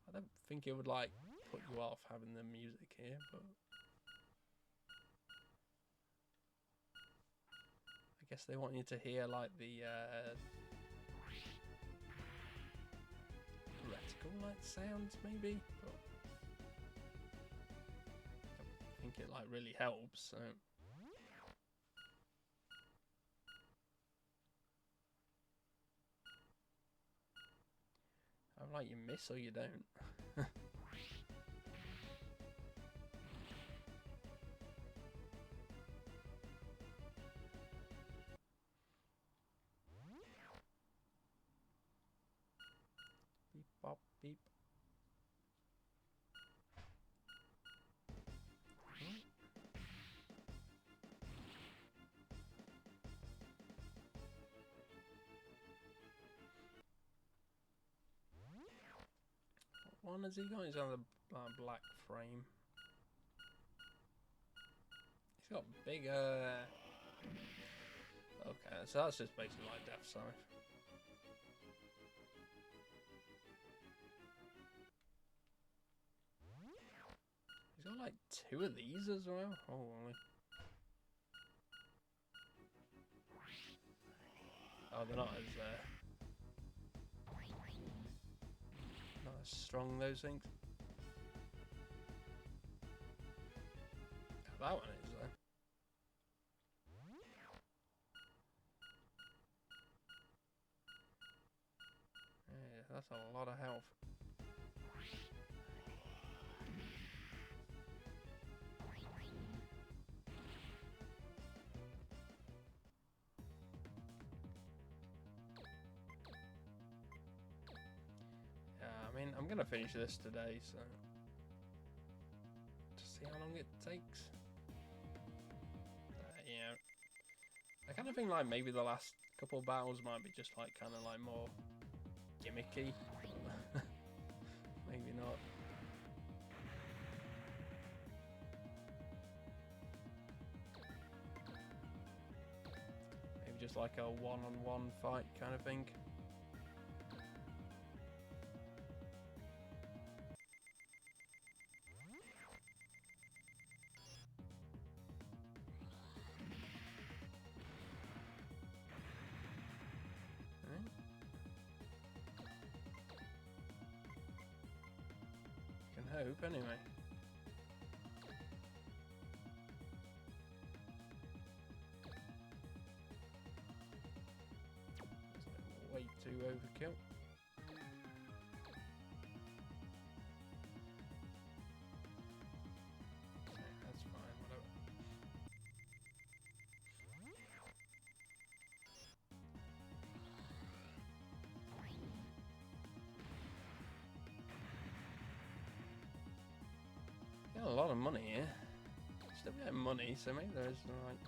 I don't think it would like put you off having the music here, but I guess they want you to hear like the reticle like sounds maybe, but I don't think it like really helps. So. I'm like, you miss or you don't. Beep, bop, beep. What one has he got? He's on the black frame. He's got bigger. Okay, so that's just basically like Death Scythe. He's got like 2 of these as well. Holy. Oh, they're not as not as strong, those things. That one is though. Yeah, that's a lot of health. Yeah, I mean, I'm gonna finish this today, so to see how long it takes. Yeah, I kind of think like maybe the last couple of battles might be just like kind of like more gimmicky. Maybe not. Maybe just like a one-on-one fight kind of thing. Can hope, anyway. That's like way too overkill. Okay, that's fine, whatever. Got a lot of money here. Still getting money, so maybe there is like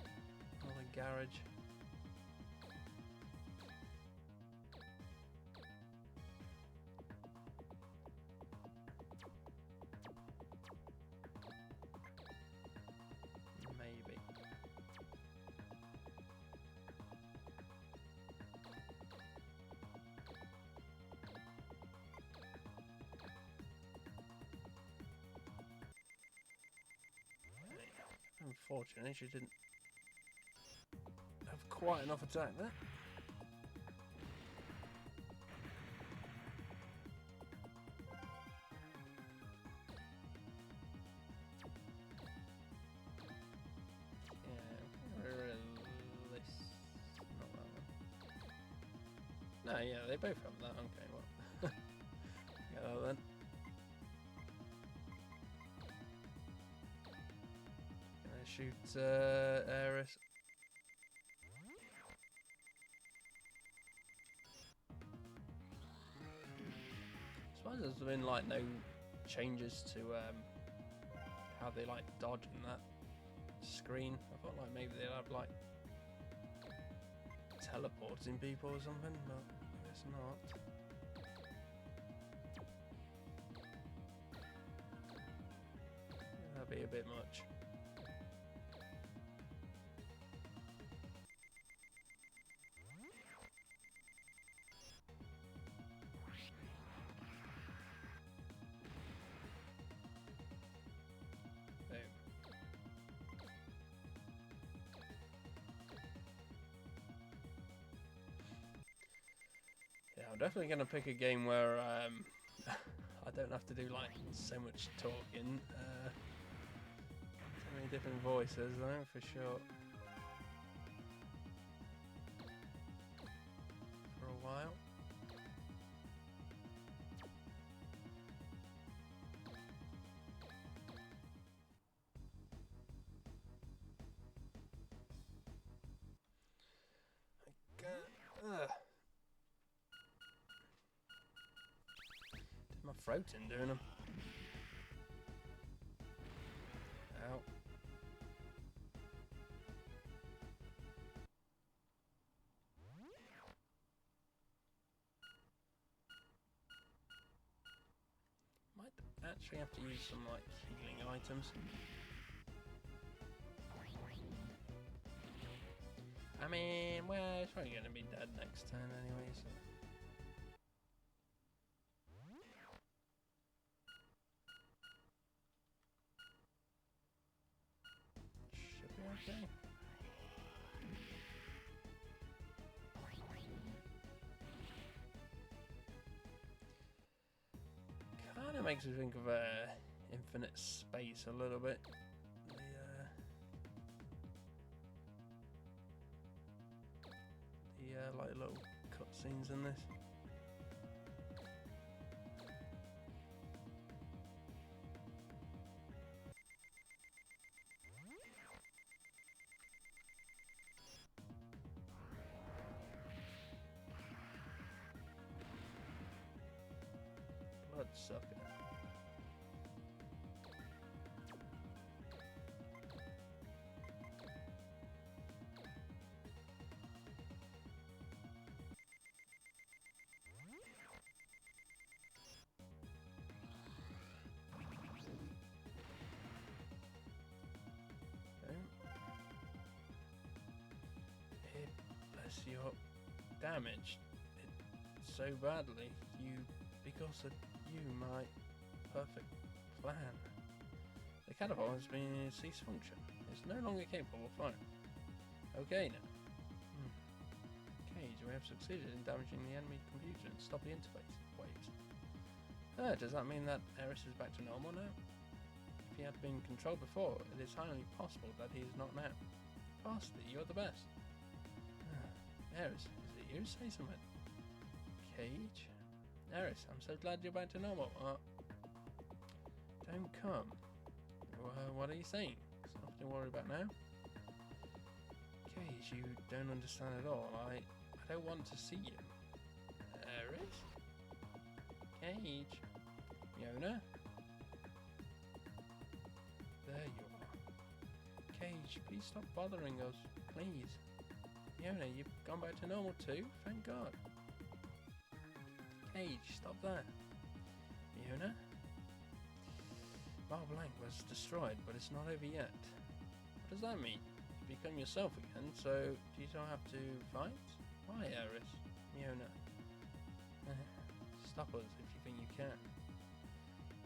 another garage. Maybe. Unfortunately, she didn't have quite enough attack there. No, yeah, they both have that. Okay, well. Get that then. Gonna shoot Ares. I suppose there's been like no changes to how they like dodge in that screen. I thought like maybe they'd have like teleporting people or something, but I guess not. That'd be a bit much. Boom. Yeah, I'm definitely going to pick a game where I don't have to do like so much talking. So many different voices, though, for sure. For a while. Did my throat in doing them. Ow. Might actually have to use some like healing items. I mean, well, it's probably going to be dead next turn anyway, so. Should be okay. Kind of makes me think of Infinite Space a little bit. The like little cutscenes in this. Bloodsucker. It bless your damaged it so badly because of you, my perfect plan. The catapult has been ceased function. It's no longer capable of flying. Okay now. Cage, we have succeeded in damaging the enemy computer and stop the interface waves. Does that mean that Ares is back to normal now? If he had been controlled before, it is highly possible that he is not now. Faster, you're the best. Ares, is it you? Say something. Cage? Ares, I'm so glad you're back to normal. Don't come. What are you saying? There's nothing to worry about now. Cage, you don't understand at all. I don't want to see you. Ares? Cage? Yona? There you are. Cage, please stop bothering us. Please. Yona, you've gone back to normal too? Thank God. Cage, stop that. Yona? Bar Blank was destroyed, but it's not over yet. What does that mean? You become yourself again, so do you still have to fight? Why, Ares? Yona? Stop us if you think you can.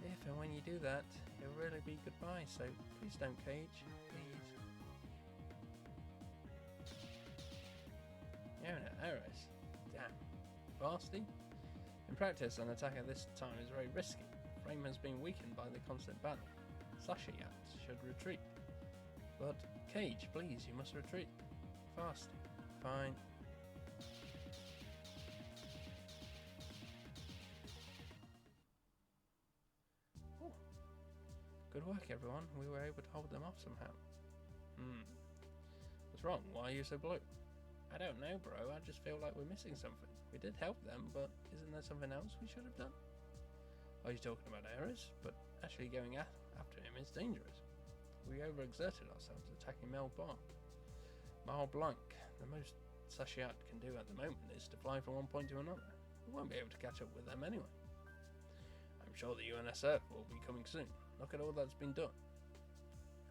If and when you do that, it'll really be goodbye, so please don't, Cage. Please. Yona, Ares. Damn. Vasty? In practice, an attack at this time is very risky. Frame has been weakened by the constant battle. Sashayat should retreat. But, Cage, please, you must retreat. Fast. Fine. Good work, everyone. We were able to hold them off somehow. What's wrong? Why are you so blue? I don't know, bro. I just feel like we're missing something. We did help them, but isn't there something else we should have done? Are you talking about Ares? But actually going after him is dangerous. We overexerted ourselves attacking Mel Blanc. The most Sashiat can do at the moment is to fly from one point to another. We won't be able to catch up with them anyway. I'm sure the UNSF will be coming soon. Look at all that's been done.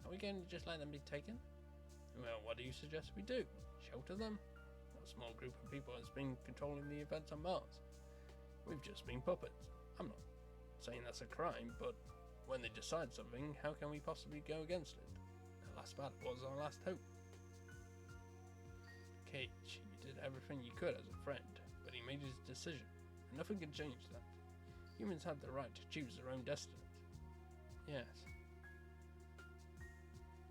Are we going to just let them be taken? Well, what do you suggest we do? Shelter them? A small group of people has been controlling the events on Mars. We've just been puppets. I'm not saying that's a crime, but when they decide something, how can we possibly go against it? The last battle was our last hope. Cage, you did everything you could as a friend, but he made his decision, and nothing can change that. Humans have the right to choose their own destinies. Yes.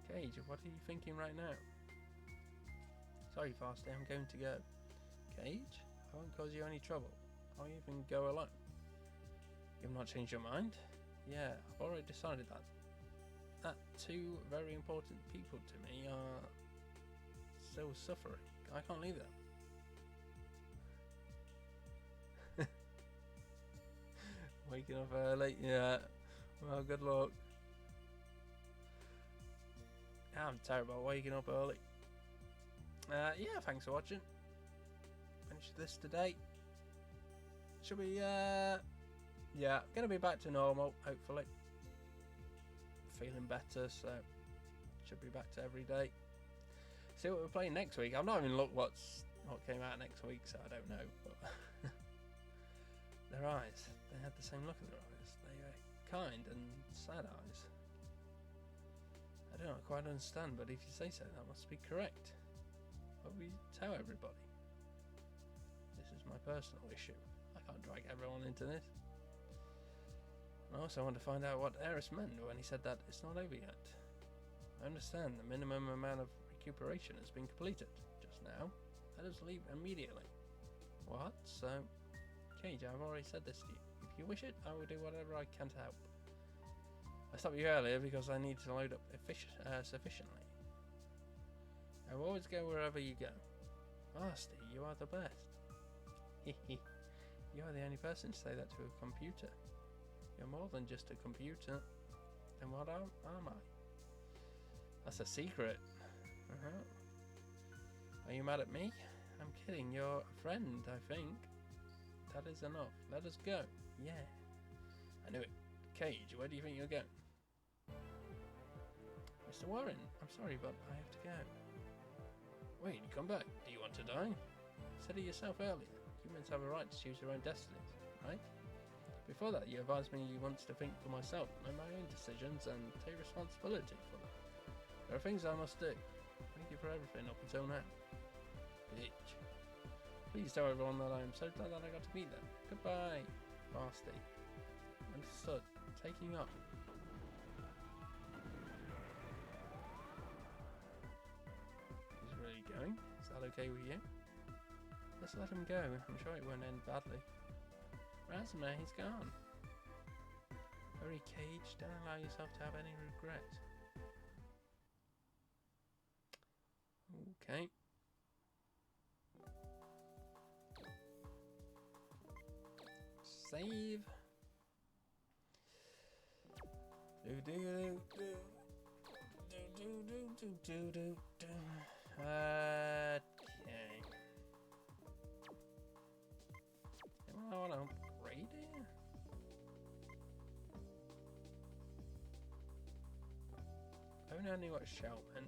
Cage, what are you thinking right now? Sorry, Fasty, I'm going to go. Cage, I won't cause you any trouble. I'll even go alone. You've not changed your mind? Yeah, I've already decided that two very important people to me are still suffering. I can't leave them. Waking up early, yeah. Well, good luck. I'm terrible at waking up early. Yeah, thanks for watching. Finish this today. Should be, yeah, gonna be back to normal, hopefully. Feeling better, so should be back to every day. See what we're playing next week. I've not even looked what came out next week, so I don't know. But their eyes, they had the same look in their eyes. They were kind and sad eyes. I don't quite understand, but if you say so, that must be correct. But we tell everybody. This is my personal issue. I can't drag everyone into this. I also want to find out what Ares meant when he said that it's not over yet. I understand the minimum amount of recuperation has been completed just now. Let us leave immediately. What? So, Cage, I've already said this to you. If you wish it, I will do whatever I can to help. I stopped you earlier because I need to load up sufficiently. I will always go wherever you go. Asti, you are the best. Hehe. You are the only person to say that to a computer. You're more than just a computer. Then what am I? That's a secret. Are you mad at me? I'm kidding, you're a friend, I think. That is enough. Let us go. Yeah. I knew it. Cage, where do you think you're going? Mr. Warren, I'm sorry, but I have to go. Wait, you come back. Do you want to die? You said it yourself earlier. Humans have a right to choose their own destinies, right? Before that, you advised me you want to think for myself, make my own decisions, and take responsibility for them. There are things I must do. Thank you for everything up until now. Bitch. Please tell everyone that I am so glad that I got to meet them. Goodbye, Fasty. Understood. Taking up. He's really going? Is that okay with you? Let's let him go. I'm sure it won't end badly. Razma, he's gone. Hurry, Cage. Don't allow yourself to have any regrets. Okay. Save. Okay. I want to upgrade it. I only knew what shell meant.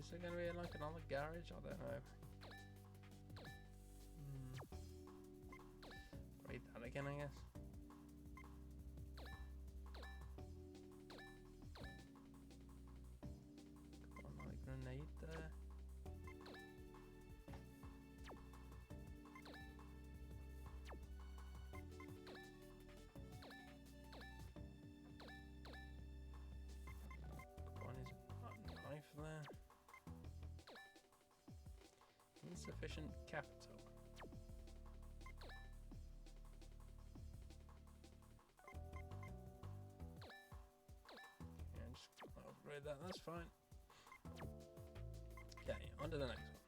Is there going to be like another garage? I don't know. Read that again, I guess. Got another grenade there. One is a knife there. Insufficient capital. Yeah, just upgrade that, that's fine. Okay, on to the next one.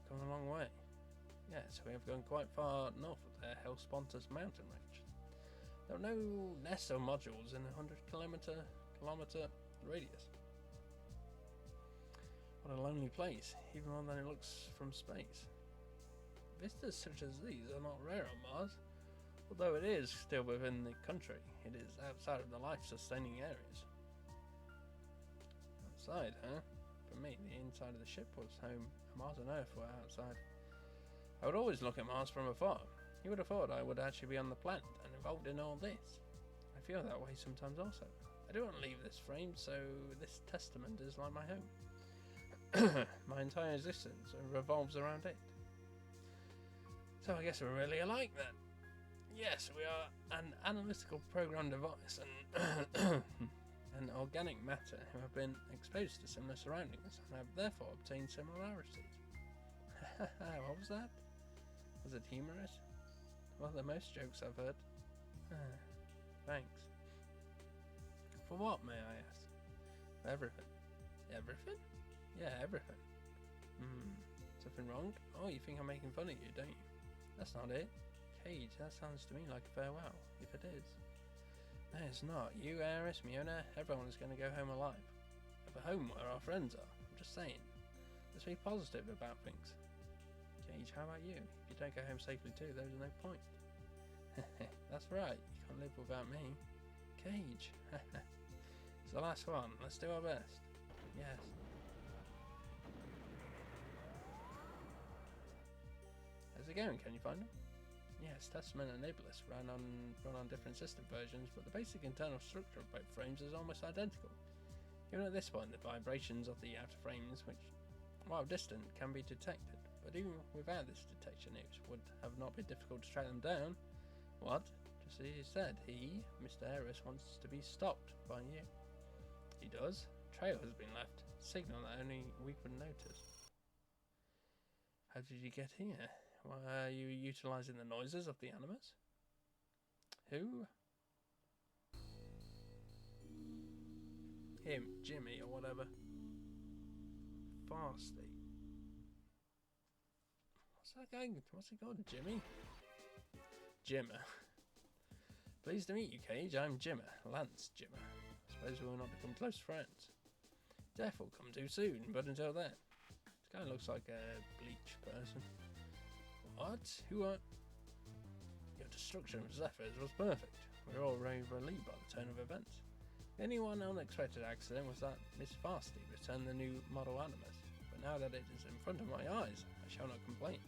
Come a long way. Yes, we have gone quite far north of the Hellsponta's mountain range. There are no nests or modules in a 100 kilometer radius. What a lonely place, even more than it looks from space. Vistas such as these are not rare on Mars. Although it is still within the country, it is outside of the life-sustaining areas. Outside, huh? For me, the inside of the ship was home, and Mars and Earth were outside. I would always look at Mars from afar. You would have thought I would actually be on the planet and involved in all this. I feel that way sometimes also. I don't want to leave this frame, so this testament is like my home. My entire existence revolves around it. So I guess we're really alike then. Yes, we are an analytical program device and and organic matter who have been exposed to similar surroundings and have therefore obtained similarities. What was that? Was it humorous? Well, the most jokes I've heard. Thanks. For what, may I ask? For everything. Everything? Yeah, everything. Something wrong? Oh, you think I'm making fun of you, don't you? That's not it. Cage, that sounds to me like a farewell, if it is. No, it's not. You, Aris, Miona, everyone is going to go home alive. Have a home where our friends are. I'm just saying. Let's be positive about things. Cage, how about you? If you don't go home safely too, there's no point. That's right. You can't live without me. Cage. It's the last one. Let's do our best. Yes. How's it going? Can you find them? Yes, Testament and Iblis run on different system versions, but the basic internal structure of both frames is almost identical. Even at this point, the vibrations of the outer frames, which, while distant, can be detected. But even without this detection, it would have not been difficult to track them down. What? Just as you said, he, Mr. Harris, wants to be stopped by you. He does. Trail has been left. Signal that only we would notice. How did you get here? Why, are you utilising the noises of the animals? Who? Him, Jimmy, or whatever. Fasty. What's that guy? What's he called? Jimmy? Jimmer. Pleased to meet you, Cage. I'm Jimmer. Lance Jimmer. I suppose we will not become close friends. Death will come too soon, but until then. This guy looks like a bleach person. What? Who are... Your destruction of Zephyrs was perfect. We were all very relieved by the turn of events. The only one unexpected accident was that Miss Fasty returned the new model Animus, but now that it is in front of my eyes, I shall not complain.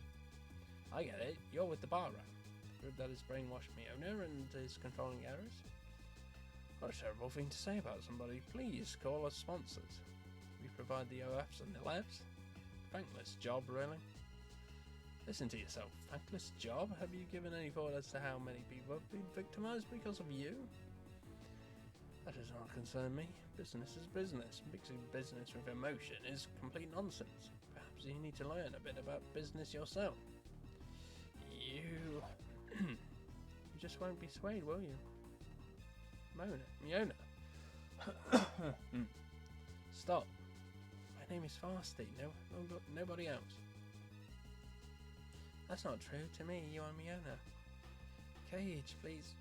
I get it, you're with the bar ram. The group that has brainwashed Miona and is controlling errors. What a terrible thing to say about somebody. Please call us sponsors. We provide the OFs and the labs. Thankless job, really. Listen to yourself. Thankless job? Have you given any thought as to how many people have been victimised because of you? That does not concern me. Business is business. Mixing business with emotion is complete nonsense. Perhaps you need to learn a bit about business yourself. You just won't be swayed, will you? Miona. Stop. My name is Fasty. Nobody else. That's not true. To me, you are Miona. Cage, please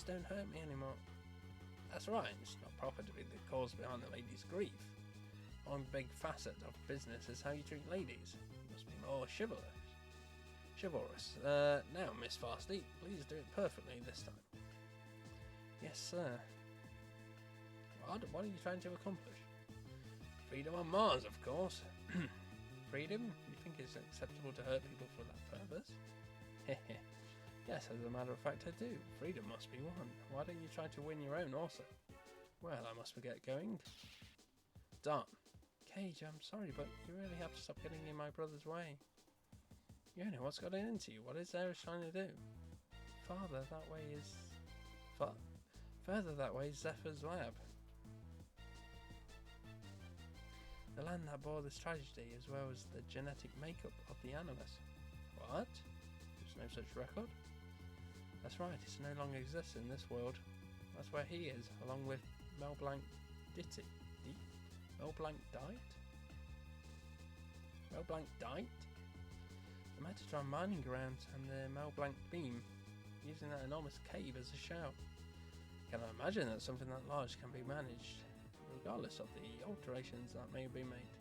don't hurt me anymore. That's right. It's not proper to be the cause behind the lady's grief. One big facet of business is how you treat ladies. You must be more chivalrous. Chivalrous. Now, Miss Fasty, please do it perfectly this time. Yes, sir. What are you trying to accomplish? Freedom on Mars, of course. Freedom? You think it's acceptable to hurt people for that purpose? Heh. Yes, as a matter of fact, I do. Freedom must be won. Why don't you try to win your own also? Well, I must get going. Darn. Cage, I'm sorry, but you really have to stop getting in my brother's way. You know what's got into you? What is Ares trying to do? Further that way is Zephyr's lab. The land that bore this tragedy, as well as the genetic makeup of the animus. What? There's no such record? That's right, it no longer exists in this world. That's where he is, along with Mel Blanc Ditty. Mel Blanc Diet? Mel Blanc Diet? The Metatron mining ground and the Mel Blanc beam, using that enormous cave as a shell. Can I imagine that something that large can be managed, regardless of the alterations that may be made?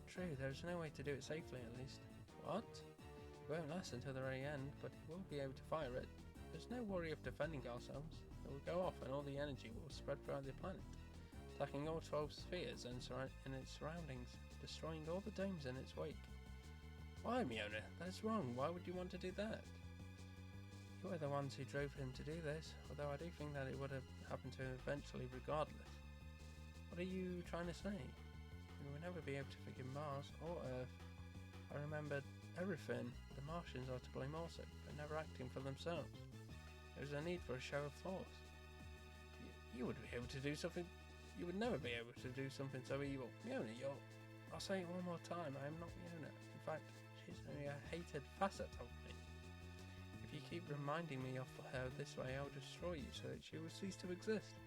True, there's no way to do it safely at least. What? It won't last until the very end, but he will be able to fire it. There's no worry of defending ourselves. It will go off and all the energy will spread throughout the planet, attacking all 12 spheres and in its surroundings, destroying all the domes in its wake. Why, Miona? That is wrong. Why would you want to do that? You were the ones who drove him to do this, although I do think that it would have happened to him eventually regardless. What are you trying to say? We will never be able to forgive Mars or Earth. I remembered everything. The Martians are to blame also, for never acting for themselves. There is a need for a show of force. You would be able to do something. You would never be able to do something so evil. Miona, I'll say it one more time. I am not Miona. In fact, she's only a hated facet of me. If you keep reminding me of her this way, I'll destroy you so that she will cease to exist.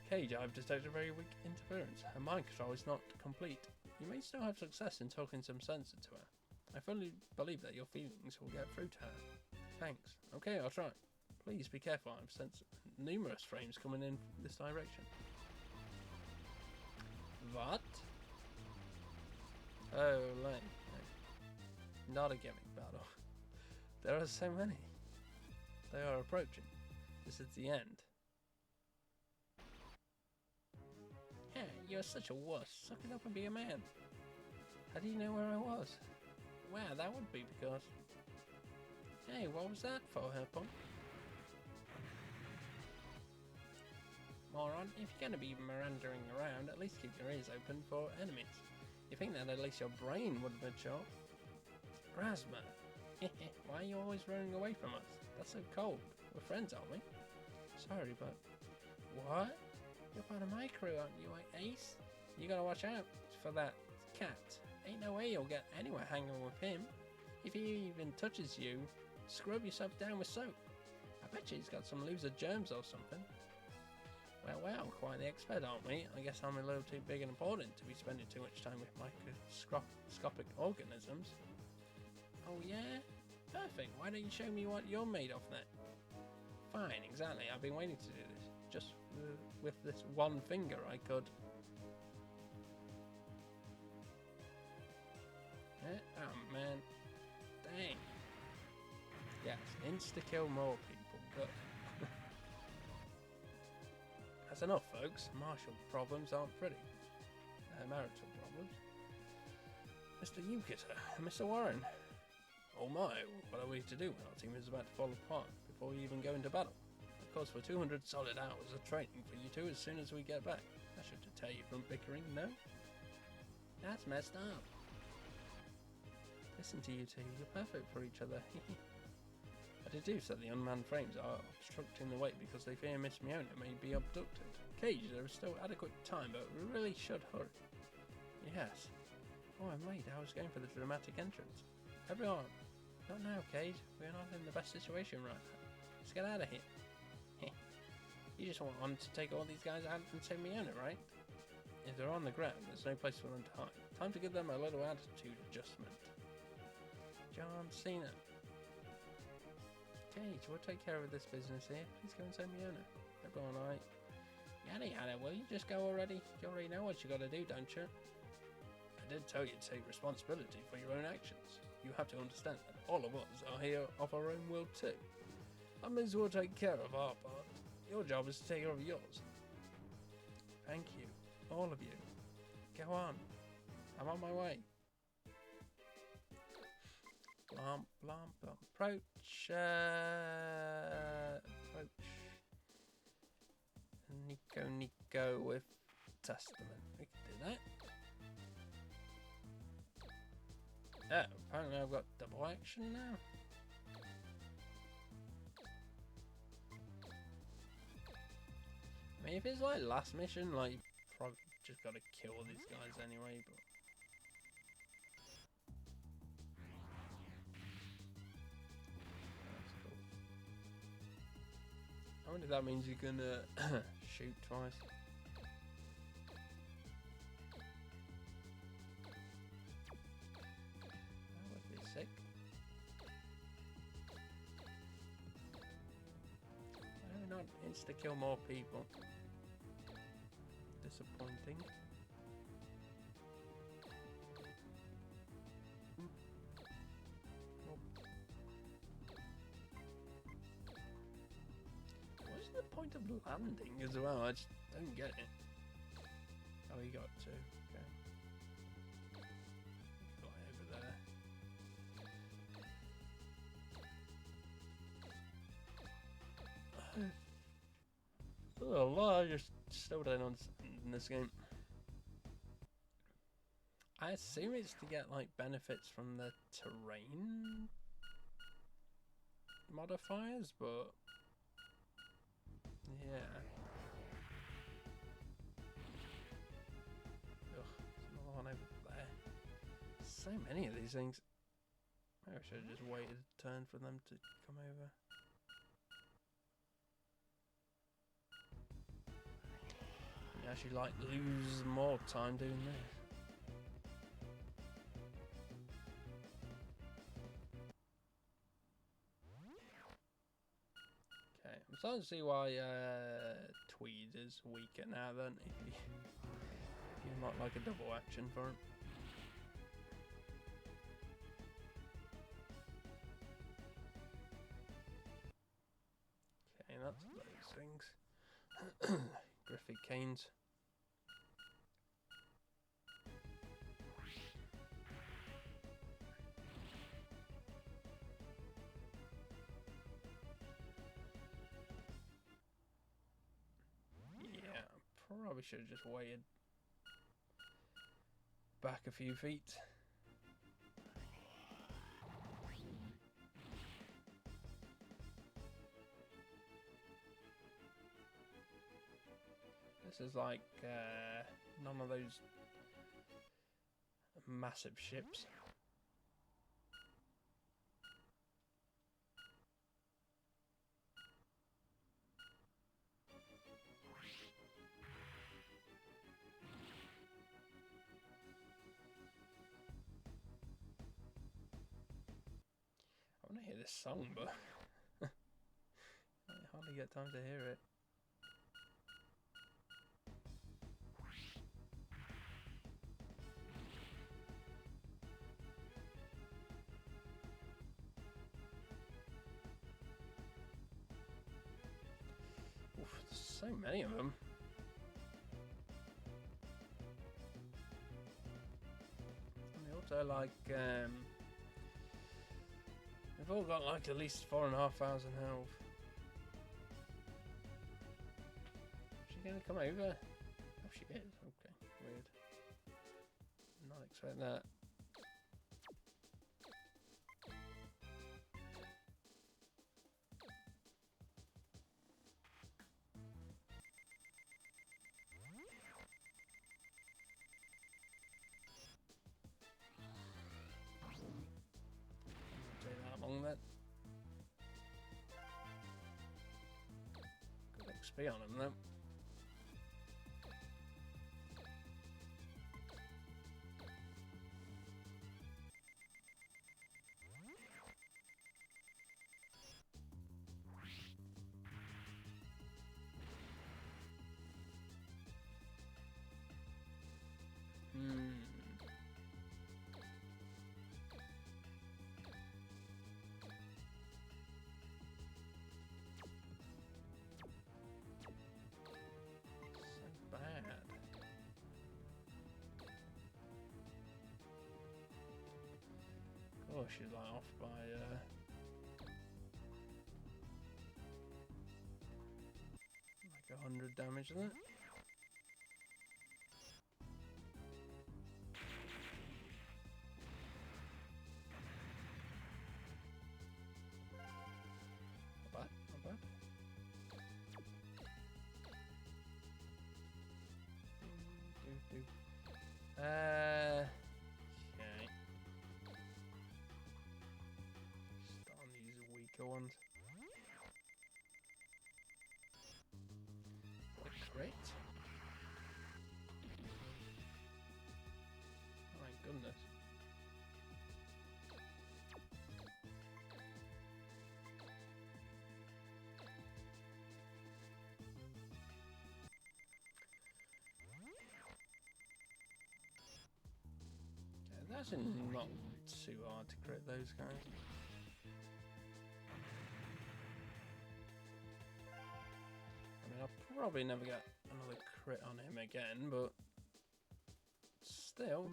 Cage, I've detected very weak interference. Her mind control is not complete. You may still have success in talking some sense into her. I fully believe that your feelings will get through to her. Thanks. Okay, I'll try. Please be careful. I've sensed numerous frames coming in this direction. What? Oh, lame. Not a gimmick battle. There are so many. They are approaching. This is the end. Hey, you're such a wuss. Suck it up and be a man. How do you know where I was? Wow, that would be because... Hey, what was that for, her punk? Moron, if you're going to be mirandering around, at least keep your ears open for enemies. You think that at least your brain would mature? Rasma, why are you always running away from us? That's so cold. We're friends, aren't we? Sorry, but... What? You're part of my crew, aren't you, Ace? You gotta watch out for that cat. Ain't no way you'll get anywhere hanging with him. If he even touches you, scrub yourself down with soap. I bet you he's got some loser germs or something. Well, quite the expert, aren't we? I guess I'm a little too big and important to be spending too much time with microscopic organisms. Oh yeah? Perfect. Why don't you show me what you're made of then? Fine, exactly. I've been waiting to do this. Just with this one finger I could... Oh man. Dang. Yes, insta-kill more people. Good. That's enough, folks. Martial problems aren't pretty. Marital problems. Mr. Yukita and Mr. Warren. Oh my, what are we to do when our team is about to fall apart before we even go into battle? Of course, for 200 solid hours of training for you two as soon as we get back. That should deter you from bickering, no? That's messed up. Listen to you two, you're perfect for each other. I deduce that the unmanned frames are obstructing the way because they fear Miss Miona may be abducted. Cage, there is still adequate time, but we really should hurry. Yes. Oh, I'm late. I was going for the dramatic entrance. Everyone, not now, Cage. We're not in the best situation right now. Let's get out of here. You just want to take all these guys out and save Miona, right? If they're on the ground, there's no place for them to hide. Time to give them a little attitude adjustment. John Cena. Cage, we'll take care of this business here. Please go and save Miona. Everyone alright? Yada, will you just go already? You already know what you gotta do, don't you? I did tell you to take responsibility for your own actions. You have to understand that all of us are here of our own will too. I may as well take care of our part. Your job is to take care of yours. Thank you, all of you. Go on. I'm on my way. Blomp, blomp, blomp. Approach. Approach. Nico with Testament. We can do that. Oh, apparently I've got double action now. I mean, if it's like last mission, like, probably just gotta kill these guys anyway, but... That's cool. I wonder if that means you can shoot twice. That would be sick. Why not insta-kill more people? Disappointing. What's the point of landing as well? I just don't get it. Oh, you got two. Okay. Fly over there. Oh, lot you're still down on in this game. I assume it's to get like benefits from the terrain modifiers, but yeah. Ugh, there's another one over there. So many of these things. Maybe I should have just waited a turn for them to come over. You actually like lose more time doing this. Okay, I'm starting to see why Tweed is weaker now then if you're not like a double action for him. Okay, that's those things. Griffith Canes. Yeah, probably should have just waited back a few feet. This is like none of those massive ships. I want to hear this song, but I hardly get time to hear it. Oof, there's so many of them. And they also like they've all got like at least 4,500 health. Is she gonna come over? Oh, she is. Okay, weird. Not expect that. Long that. Good XP on him though. Oh, she's like off by like 100 damage there. Not bad, not bad. Okay. Start on these weaker ones. Crit. Oh my goodness. Okay, that's actually not too hard to crit those guys. I mean, I'll probably never get another crit on him again, but still.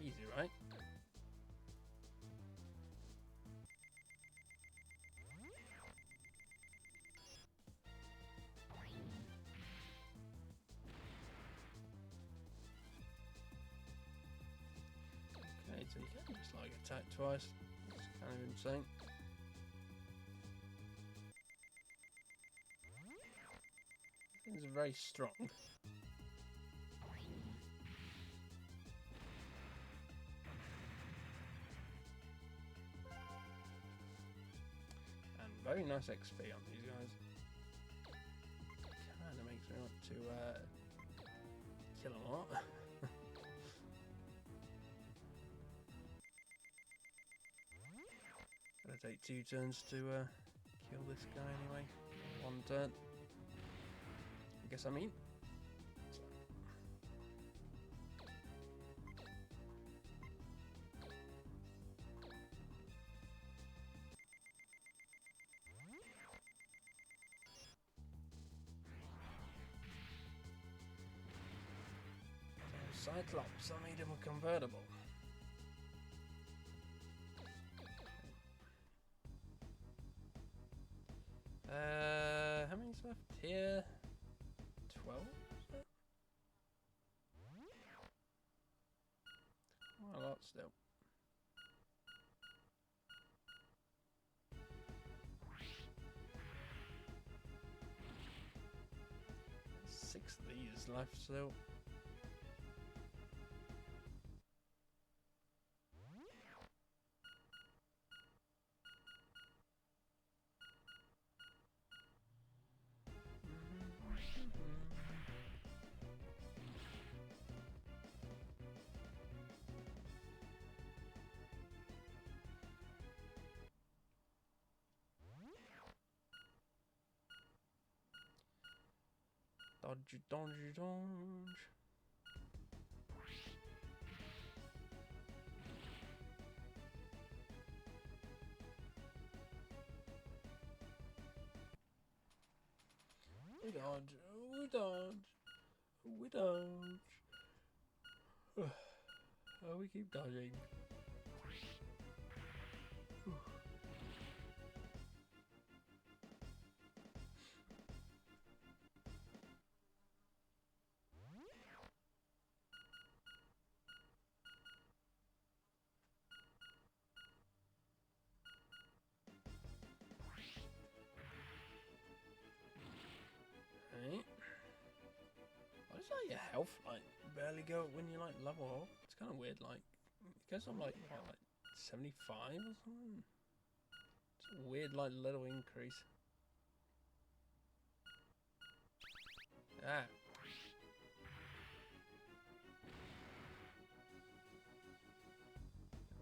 Easy, right? Okay, so you can just like attack twice. It's kind of insane. Things are very strong. And very nice XP on these guys. Kind of makes me want to kill them a lot. Gonna take 2 turns to kill this guy anyway. 1 turn. I guess I mean. So, Cyclops, I made him a convertible. How many's left here? 12? Quite a lot still. There's 6 of these left still. Dodge, dodge, dodge. We dodge, we dodge, we dodge. Oh, we keep dodging. Right. Why does like your health like barely go up when you like level up? It's kind of weird. Like, it goes on like what, like 75 or something. It's a weird like little increase. Ah.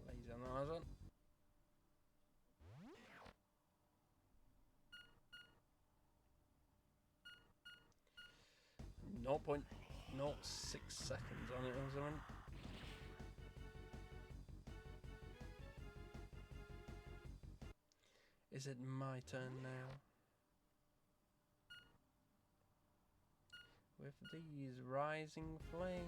Lazy on that last one. No point, 0.06 seconds on it or something. Is it my turn now? with these rising flames.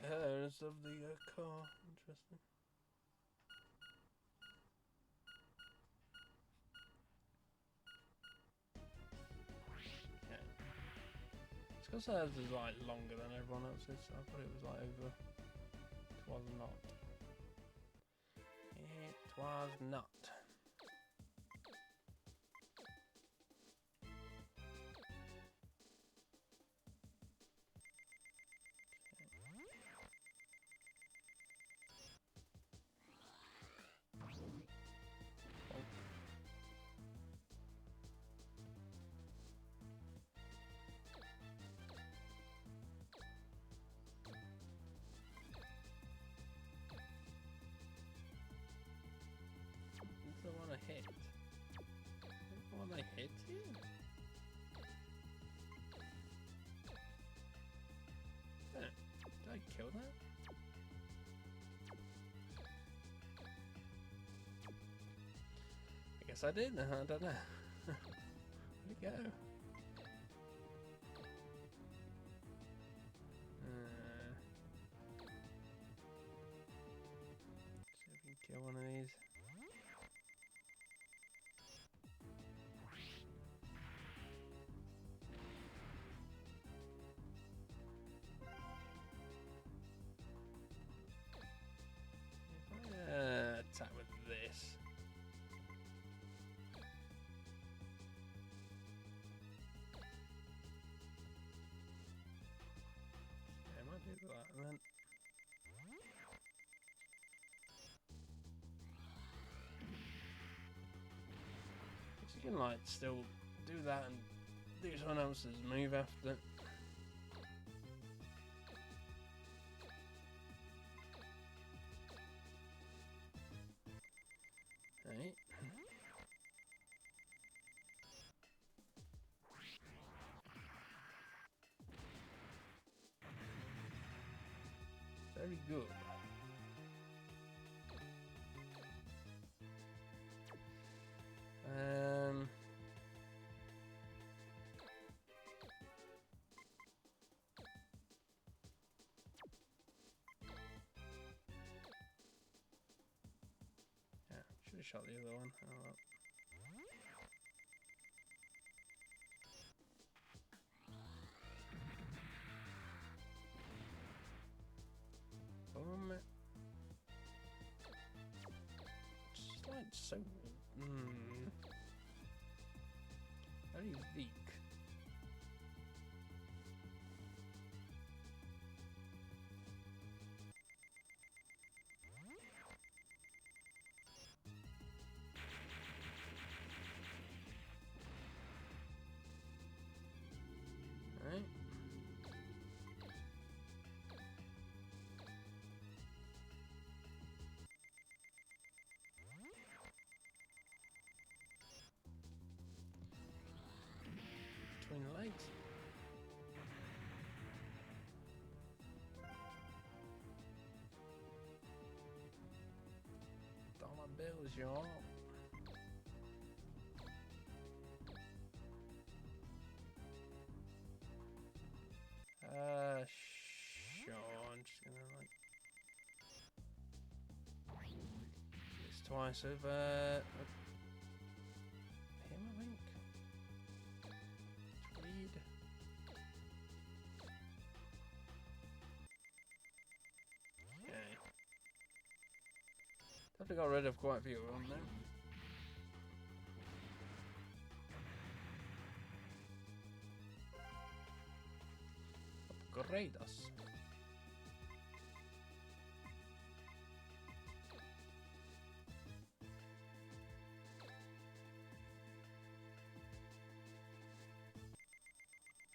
Hairs of the car. Interesting. Okay. It's because hers is like longer than everyone else's. So I thought it was like over. It was not. It was not. The one I hit. The one I hit here? Did I kill that? I guess I did. I don't know. Where'd it go? See if we can kill one of these. Attack with this. Yeah, I might do that then. So you can like still do that and do someone else's move after. Right. Very good. Yeah, should have shot the other one. Oh well. Just like so. Very weak. Right. Between the legs. Dollar bills, y'all. Sure. I'm just gonna like this twice over him, I think. Read. Okay. Definitely got rid of quite a few of them now. Upgrade us.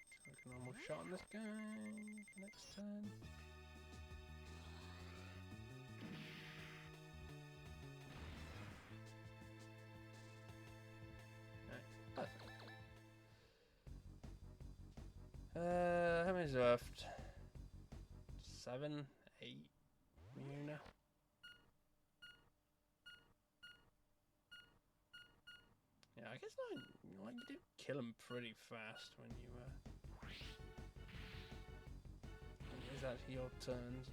So we can almost shot on this guy next turn. is worth 7, 8 Muna. Yeah, I guess like you do kill them pretty fast when you it's actually your turns.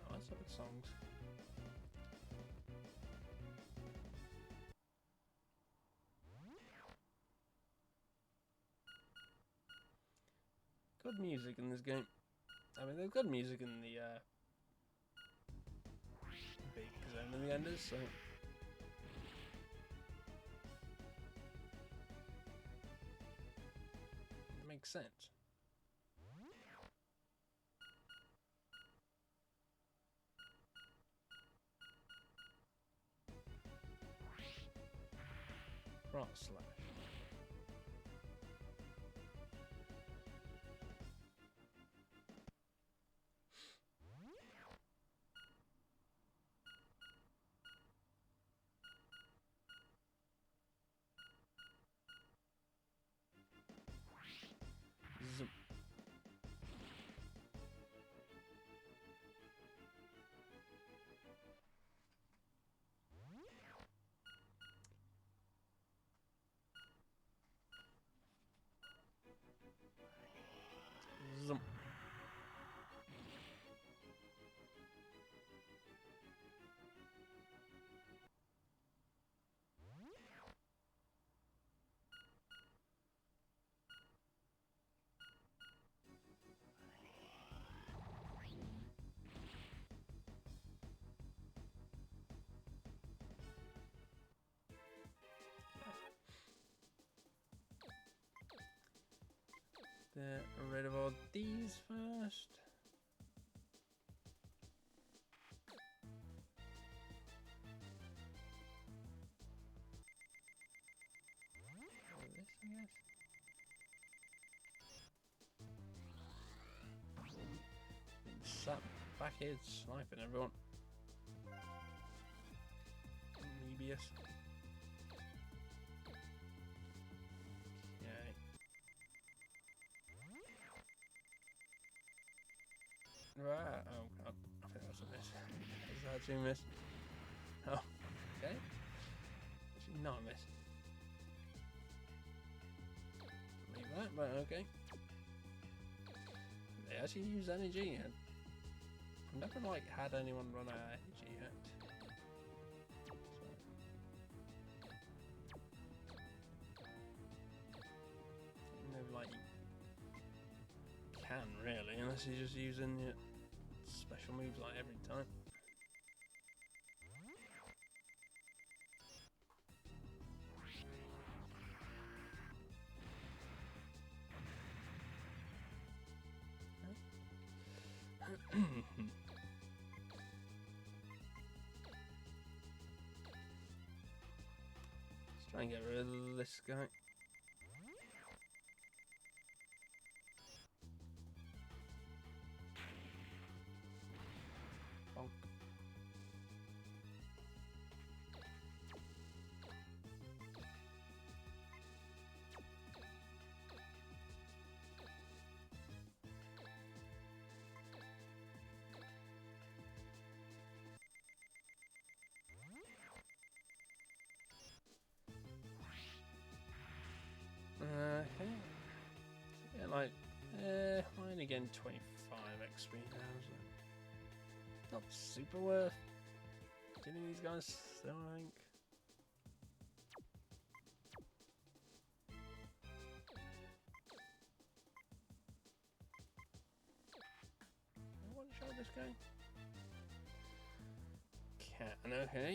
Oh, that's what songs. Good music in this game. I mean, there's good music in the big Zone of the Enders, so it makes sense. Cross slash. Zoom. Zoom. Get rid of all these first. This, I guess. Sat back here sniping everyone. Mebius. Okay. Right. Oh god. I think that's a miss. Is that actually a miss? Oh. Okay. Actually not a miss. Leave that, but okay. They actually use energy. I've never like had anyone run out of energy yet. Maybe like you can really, unless you're just using your special moves like every time. Let's try and get rid of this guy. Bonk. Okay. Yeah, like, I'm only getting 25 XP now, so not super worth getting these guys still, I think. I want to show this guy. Can, okay.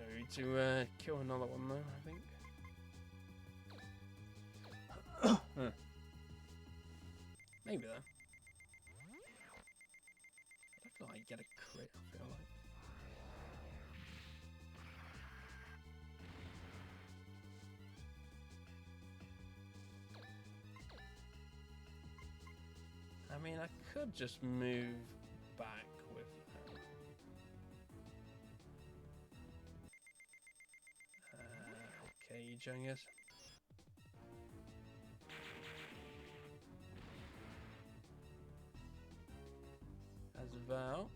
We need to kill another one though, I think. Huh. Maybe though. I don't feel like I get a crit, I feel like. I mean, I could just move back with Cage, I guess. As well.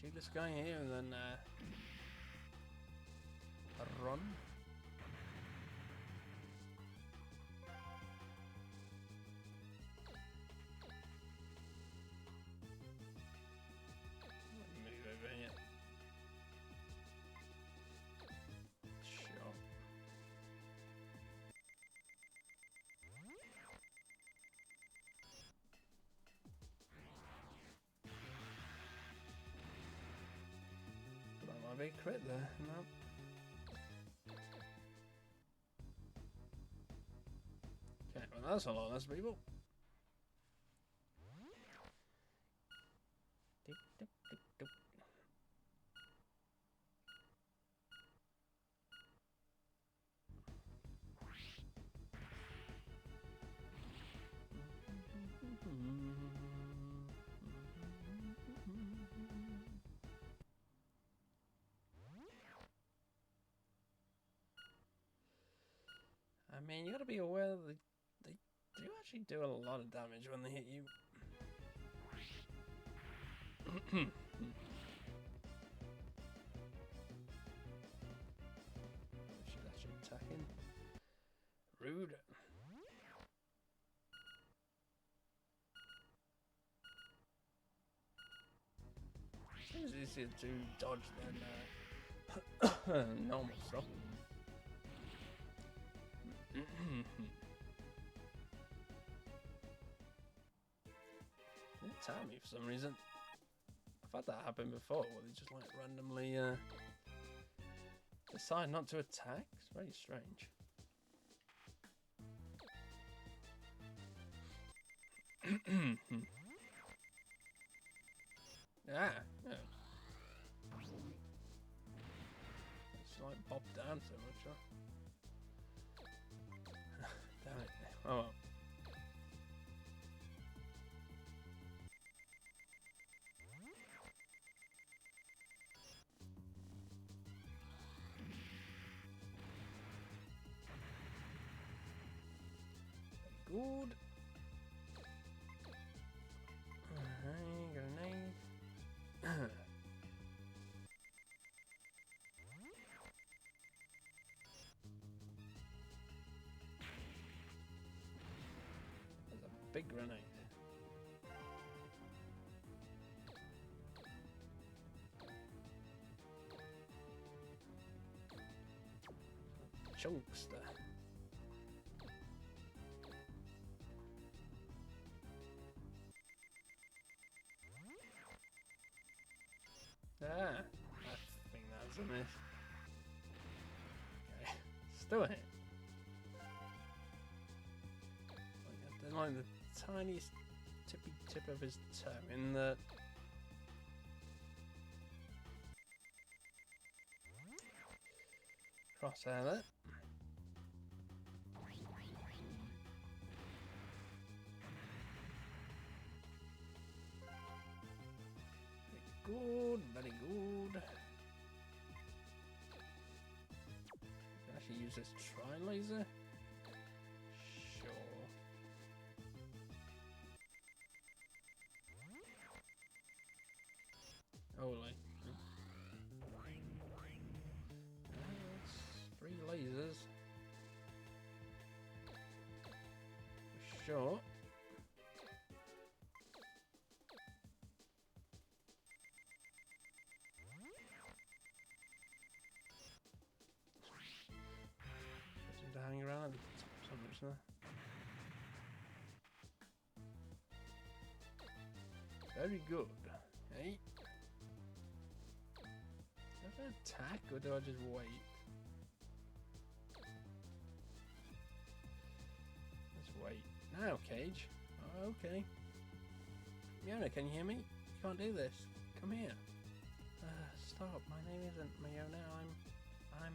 Shoot this guy here and then run. Move over here. Sure. That might be a crit there. No. Okay, well that's a lot less people. Doop, doop, doop, doop. I mean, you gotta be aware that they do actually do a lot of damage when they hit you. Should actually attack him. Rude. Seems easier to dodge than normal stuff. They attack me for some reason. I've had that happen before, where they just like randomly decide not to attack. It's very strange. Yeah. It's like bobbed down so much, huh? Damn it. Oh well. Very good. Grenade. There's a big grenade. Chunkster. Ah, I think that's a miss. Okay, still a hit. Like the tiniest tippy tip of his toe in the. Crosshair there. Good, very good. Can I actually use this tri-laser? Sure. Holy. That's 3 lasers. For sure. damage there. Very good. Hey. Do I attack or do I just wait? Let's wait. Now, Cage. Oh, okay. Miona, can you hear me? You can't do this. Come here. Stop. My name isn't Miona. I'm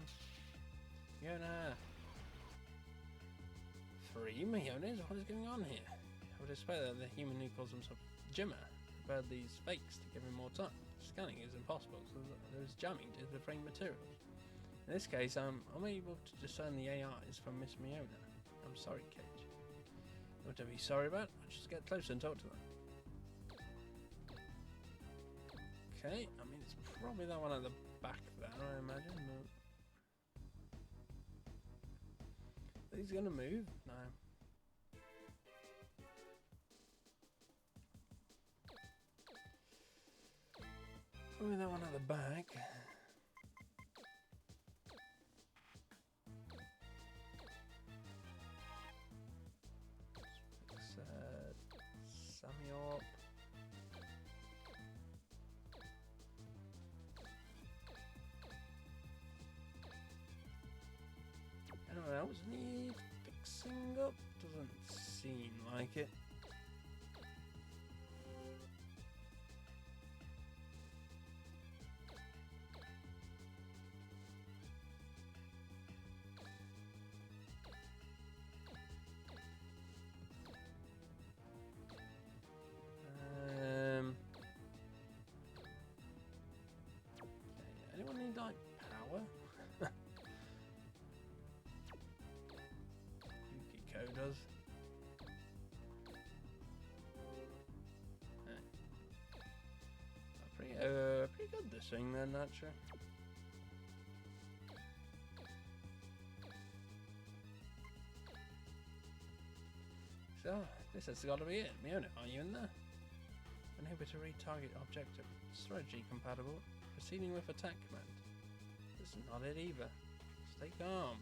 Miona. 3 Mionas? What is going on here? I would expect that the human who calls himself Jimmer prepared these fakes to give him more time. Scanning is impossible, so there's jamming to the frame materials. In this case, I'm unable to discern the AIs from Miss Miona. I'm sorry, Cage. What to be sorry about? I'll just get closer and talk to them. Okay, I mean, it's probably that one at the back there, I imagine, but... Are these gonna move? No. Probably that one at the back. Let's Sammy up. Anyone else need fixing up? Doesn't seem like it. Anyone need like power? Yukiko does. Pretty good this thing then, actually. So, this has got to be it. Miona, are you in there? Unable to retarget objective. Strategy compatible. Proceeding with attack command. This is not it either. Stay calm.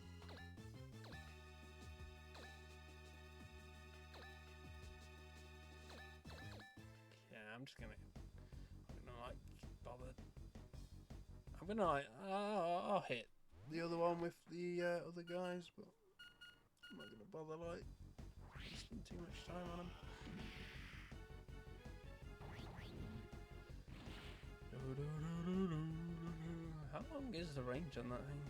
Yeah, I'm gonna like bother. I'm gonna like I'll hit the other one with the other guys, but I'm not gonna bother like wasting too much time on them. How long is the range on that thing?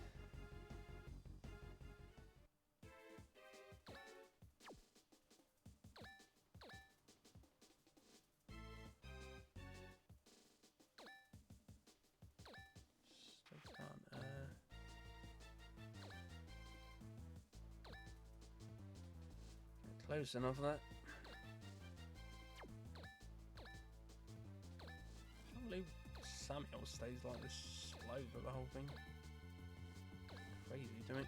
Still can't get close enough of that. Can't believe Samuel stays like this slow for the whole thing. Crazy to me.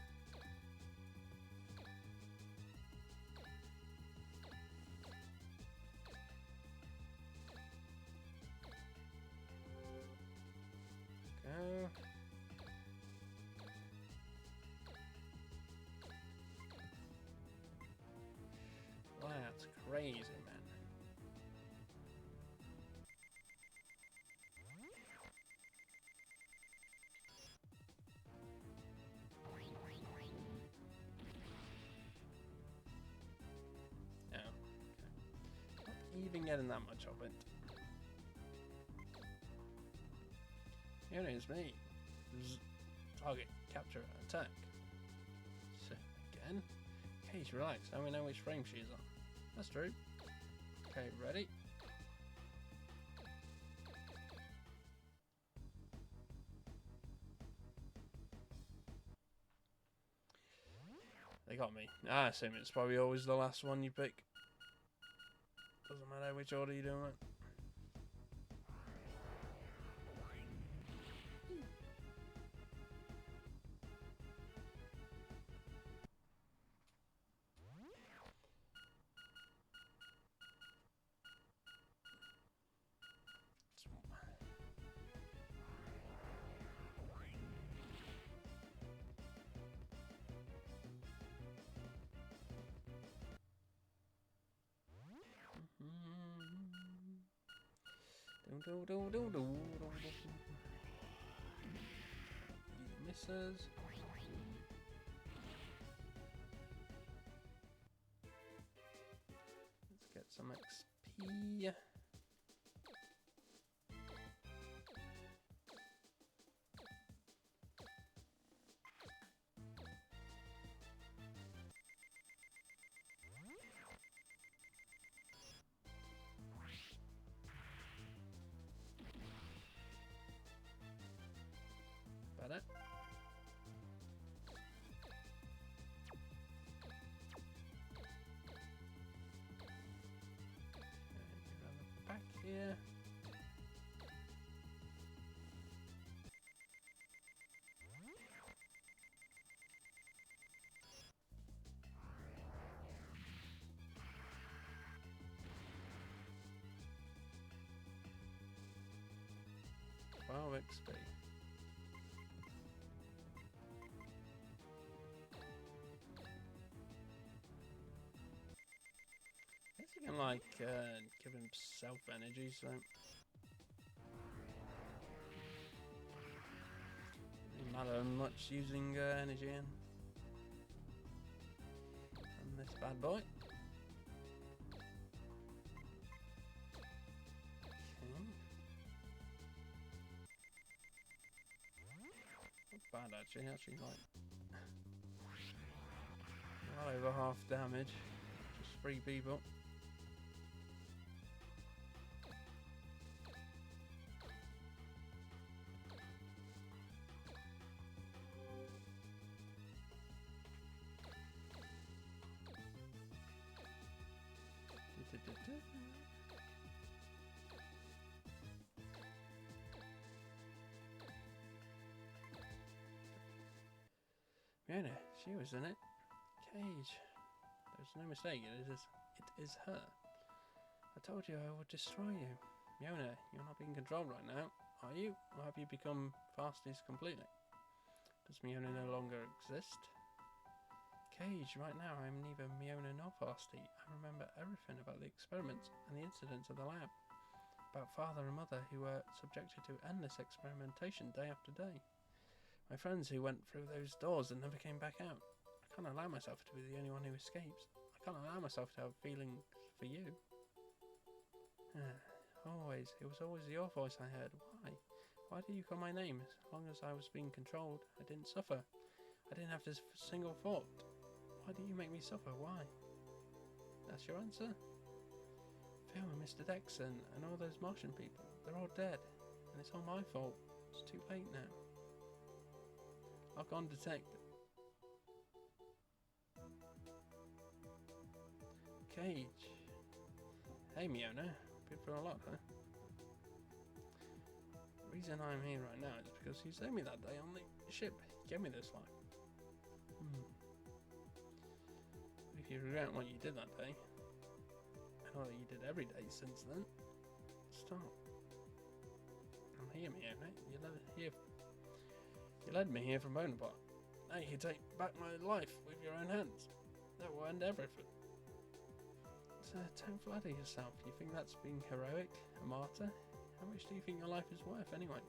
Go. That's crazy, man. Even getting that much of it. Here it is me. Target, capture, attack. So, again. Cage, relax. Now we know which frame she's on. That's true. Okay, ready? They got me. I assume it's probably always the last one you pick. Doesn't matter which order you're doing it. He misses. Let's get some XP. Better. Back here. Wow, XP. I guess you can like give himself energy, so doesn't matter much using energy in. And this bad boy. Okay. Not bad actually like well over half damage. Just 3 people. Fiona, she was in it. Cage. There's no mistake, it is her. I told you I would destroy you. Fiona, you're not being controlled right now, are you? Or have you become fasties completely? Does Fiona no longer exist? Cage, right now I am neither Fiona nor Fasty. I remember everything about the experiments and the incidents of the lab. About father and mother who were subjected to endless experimentation day after day. My friends who went through those doors and never came back out. I can't allow myself to be the only one who escapes. I can't allow myself to have feelings for you. It was always your voice I heard. Why? Why did you call my name? As long as I was being controlled, I didn't suffer. I didn't have this single thought. Why do you make me suffer? Why? That's your answer? Phil and Mr. Dexon and all those Martian people, they're all dead. And it's all my fault. It's too late now. Lock on detect. Cage. Hey Fiona, been through a lot, huh? The reason I'm here right now is because you saved me that day on the ship. You gave me this life. If you regret what you did that day, and all that you did every day since then, stop. I'm here, Fiona. You led me here from Bonaparte. Now you can take back my life with your own hands. That will end everything. So don't flatter yourself. You think that's being heroic? A martyr? How much do you think your life is worth anyway?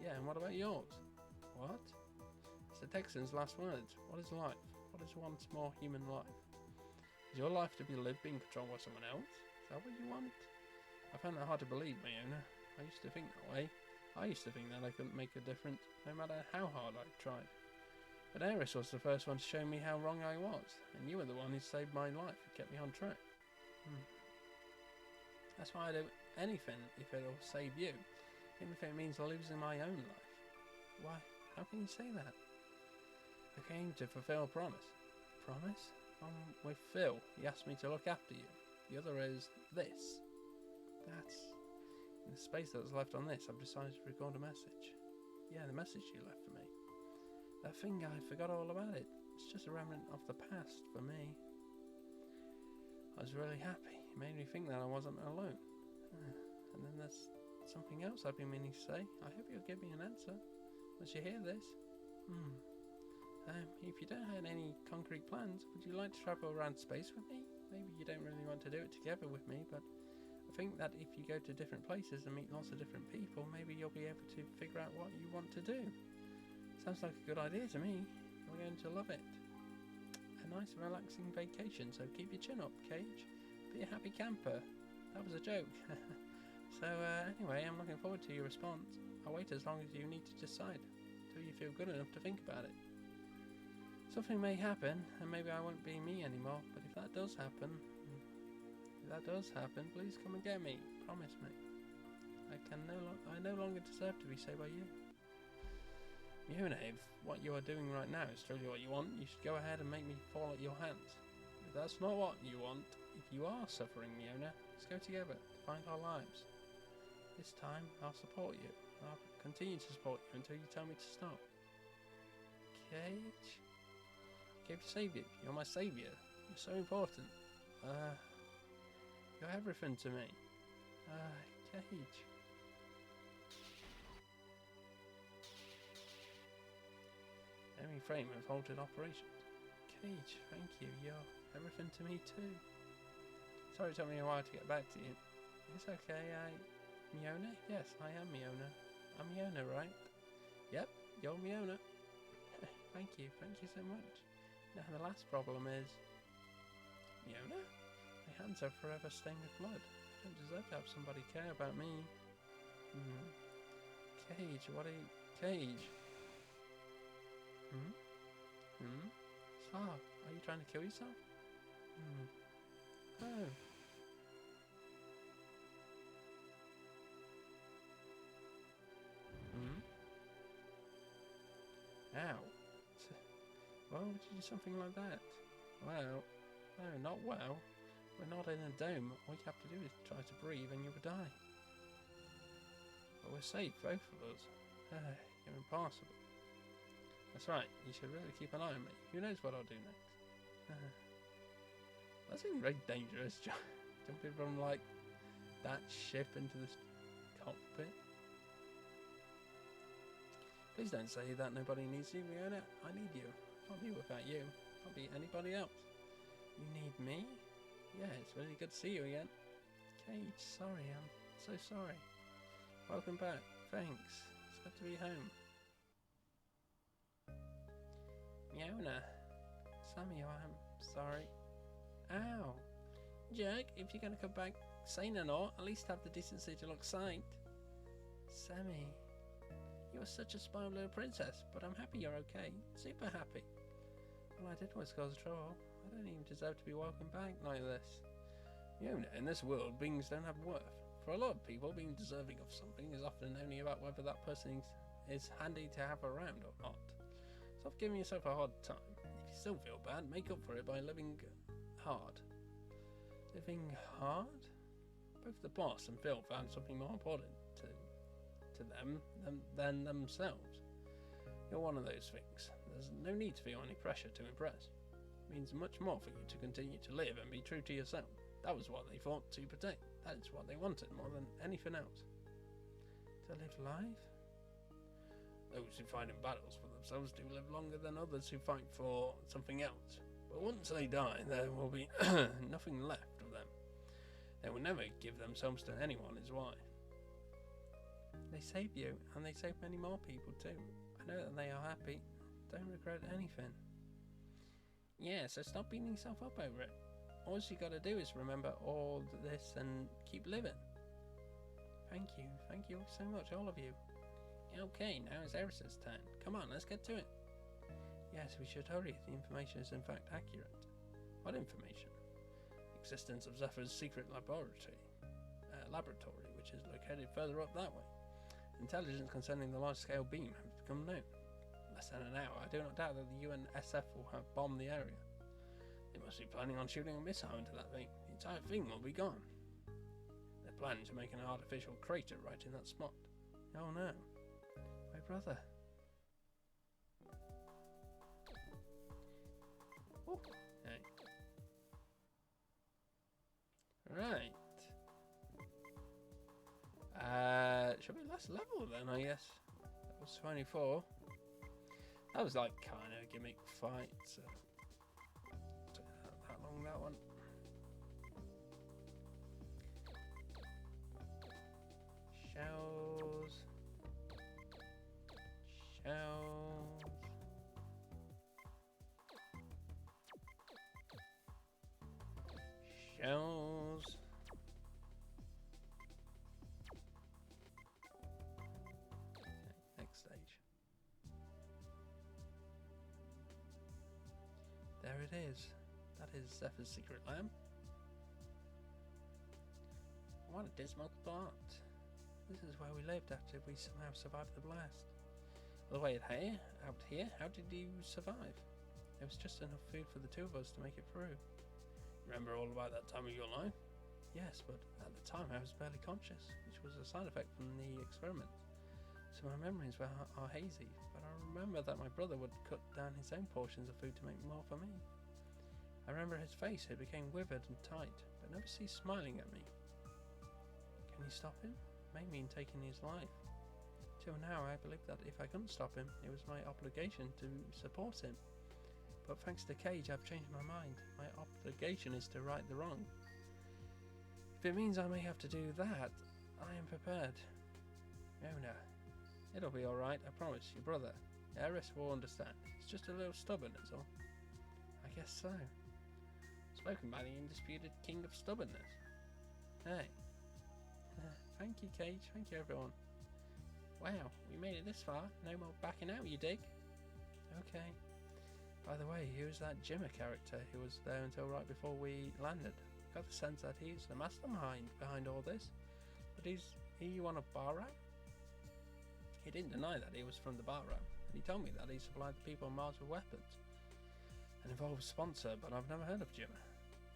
Yeah, and what about yours? What? It's the Texan's last words. What is life? What is once more human life? Is your life to be lived being controlled by someone else? Is that what you want? I found that hard to believe, Fiona. I used to think that way. I used to think that I couldn't make a difference, no matter how hard I tried. But Eris was the first one to show me how wrong I was, and you were the one who saved my life and kept me on track. That's why I do anything if it'll save you, even if it means losing my own life. Why? How can you say that? I came to fulfill a promise. Promise? With Phil, he asked me to look after you. The other is this. That's... In the space that was left on this, I've decided to record a message. Yeah, the message you left for me. That thing, I forgot all about it. It's just a remnant of the past for me. I was really happy. It made me think that I wasn't alone. And then there's something else I've been meaning to say. I hope you'll give me an answer once you hear this. If you don't have any concrete plans, would you like to travel around space with me? Maybe you don't really want to do it together with me, but I think that if you go to different places and meet lots of different people, maybe you'll be able to figure out what you want to do. Sounds like a good idea to me. You're going to love it. A nice relaxing vacation, so keep your chin up, Cage. Be a happy camper. That was a joke. So anyway, I'm looking forward to your response. I'll wait as long as you need to decide, till you feel good enough to think about it. Something may happen, and maybe I won't be me anymore, but if that does happen, please come and get me. Promise me. I no longer deserve to be saved by you. Miona, if what you are doing right now is truly what you want, you should go ahead and make me fall at your hands. If that's not what you want, if you are suffering, Miona, let's go together to find our lives. This time, I'll support you. I'll continue to support you until you tell me to stop. Cage? I came to save you. You're my saviour. You're so important. You're everything to me. Cage. Enemy frame of halted operations. Cage, thank you. You're everything to me too. Sorry it took me a while to get back to you. It's okay, Miona? Yes, I am Miona. I'm Miona, right? Yep, you're Miona. Thank you so much. Now the last problem is... Miona? My hands are forever stained with blood. I don't deserve to have somebody care about me. Cage, what are you... Cage? Stop. Are you trying to kill yourself? Oh. Ow. Why would you do something like that? Well, no, not well. We're not in a dome. All you have to do is try to breathe and you will die. But we're safe, both of us. You're impossible. That's right, you should really keep an eye on me. Who knows what I'll do next? That seems very dangerous, jumping from, like, that ship into this cockpit. Please don't say that nobody needs you, Miona. I need you. Not me without you. Not be anybody else. You need me? Yeah, it's really good to see you again. Cage, sorry, I'm so sorry. Welcome back. Thanks. It's good to be home. Miona. Sammy, I'm sorry. Ow. Jerk, if you're going to come back sane or not, at least have the decency to look sight. Sammy. You are such a spoiled little princess, but I'm happy you're okay. Super happy. All I did was cause trouble. I don't even deserve to be welcomed back like this. Miona, in this world, beings don't have worth. For a lot of people, being deserving of something is often only about whether that person is handy to have around or not. Stop giving yourself a hard time. If you still feel bad, make up for it by living hard. Living hard? Both the boss and Phil found something more important to them than themselves. You're one of those things. There's no need to feel any pressure to impress. It means much more for you to continue to live and be true to yourself. That was what they fought to protect. That is what they wanted more than anything else. To live life? Those who fight in battles for themselves do live longer than others who fight for something else. But once they die, there will be nothing left of them. They will never give themselves to anyone, is why. They saved you, and they saved many more people too. I know that they are happy. Don't regret anything. Yeah, so stop beating yourself up over it. All you gotta do is remember all this and keep living. Thank you so much, all of you. Okay, now it's Eris's turn. Come on, let's get to it. Yes, we should hurry if the information is in fact accurate. What information? The existence of Zephyr's secret laboratory, which is located further up that way. Intelligence concerning the large-scale beam has become known. Less than an hour, I do not doubt that the UNSF will have bombed the area. They must be planning on shooting a missile into that thing. The entire thing will be gone. They're planning to make an artificial crater right in that spot. Oh no. My brother. Oh, hey. Right. Should be last level then, I guess. That was 24. That was like kind of a gimmick fight, so took that long, that one. Shells. Shells. Shells. Okay, next stage. There it is. That is Zephyr's secret lamp. What a dismal thought. This is where we lived after we somehow survived the blast. All the way out here, how did you survive? There was just enough food for the two of us to make it through. Remember all about that time of your life? Yes, but at the time I was barely conscious, which was a side effect from the experiment. So my memories are hazy, but I remember that my brother would cut down his own portions of food to make more for me. I remember his face, it became withered and tight, but never ceased smiling at me. Can you stop him? It may mean taking his life. Till now I believed that if I couldn't stop him, it was my obligation to support him. But thanks to Cage, I've changed my mind. My obligation is to right the wrong. If it means I may have to do that, I am prepared. Oh no. It'll be alright, I promise. Your brother. Eris will understand. It's just a little stubborn, that's all. I guess so. Spoken by the undisputed king of stubbornness. Hey. Thank you, Cage. Thank you, everyone. Wow, we made it this far. No more backing out, you dig? Okay. By the way, who's that Jimmer character who was there until right before we landed? Got the sense that he's the mastermind behind all this. But he one of Barram? He didn't deny that he was from the Barram, and he told me that he supplied the people on Mars with weapons. An involved sponsor, but I've never heard of Jimmer.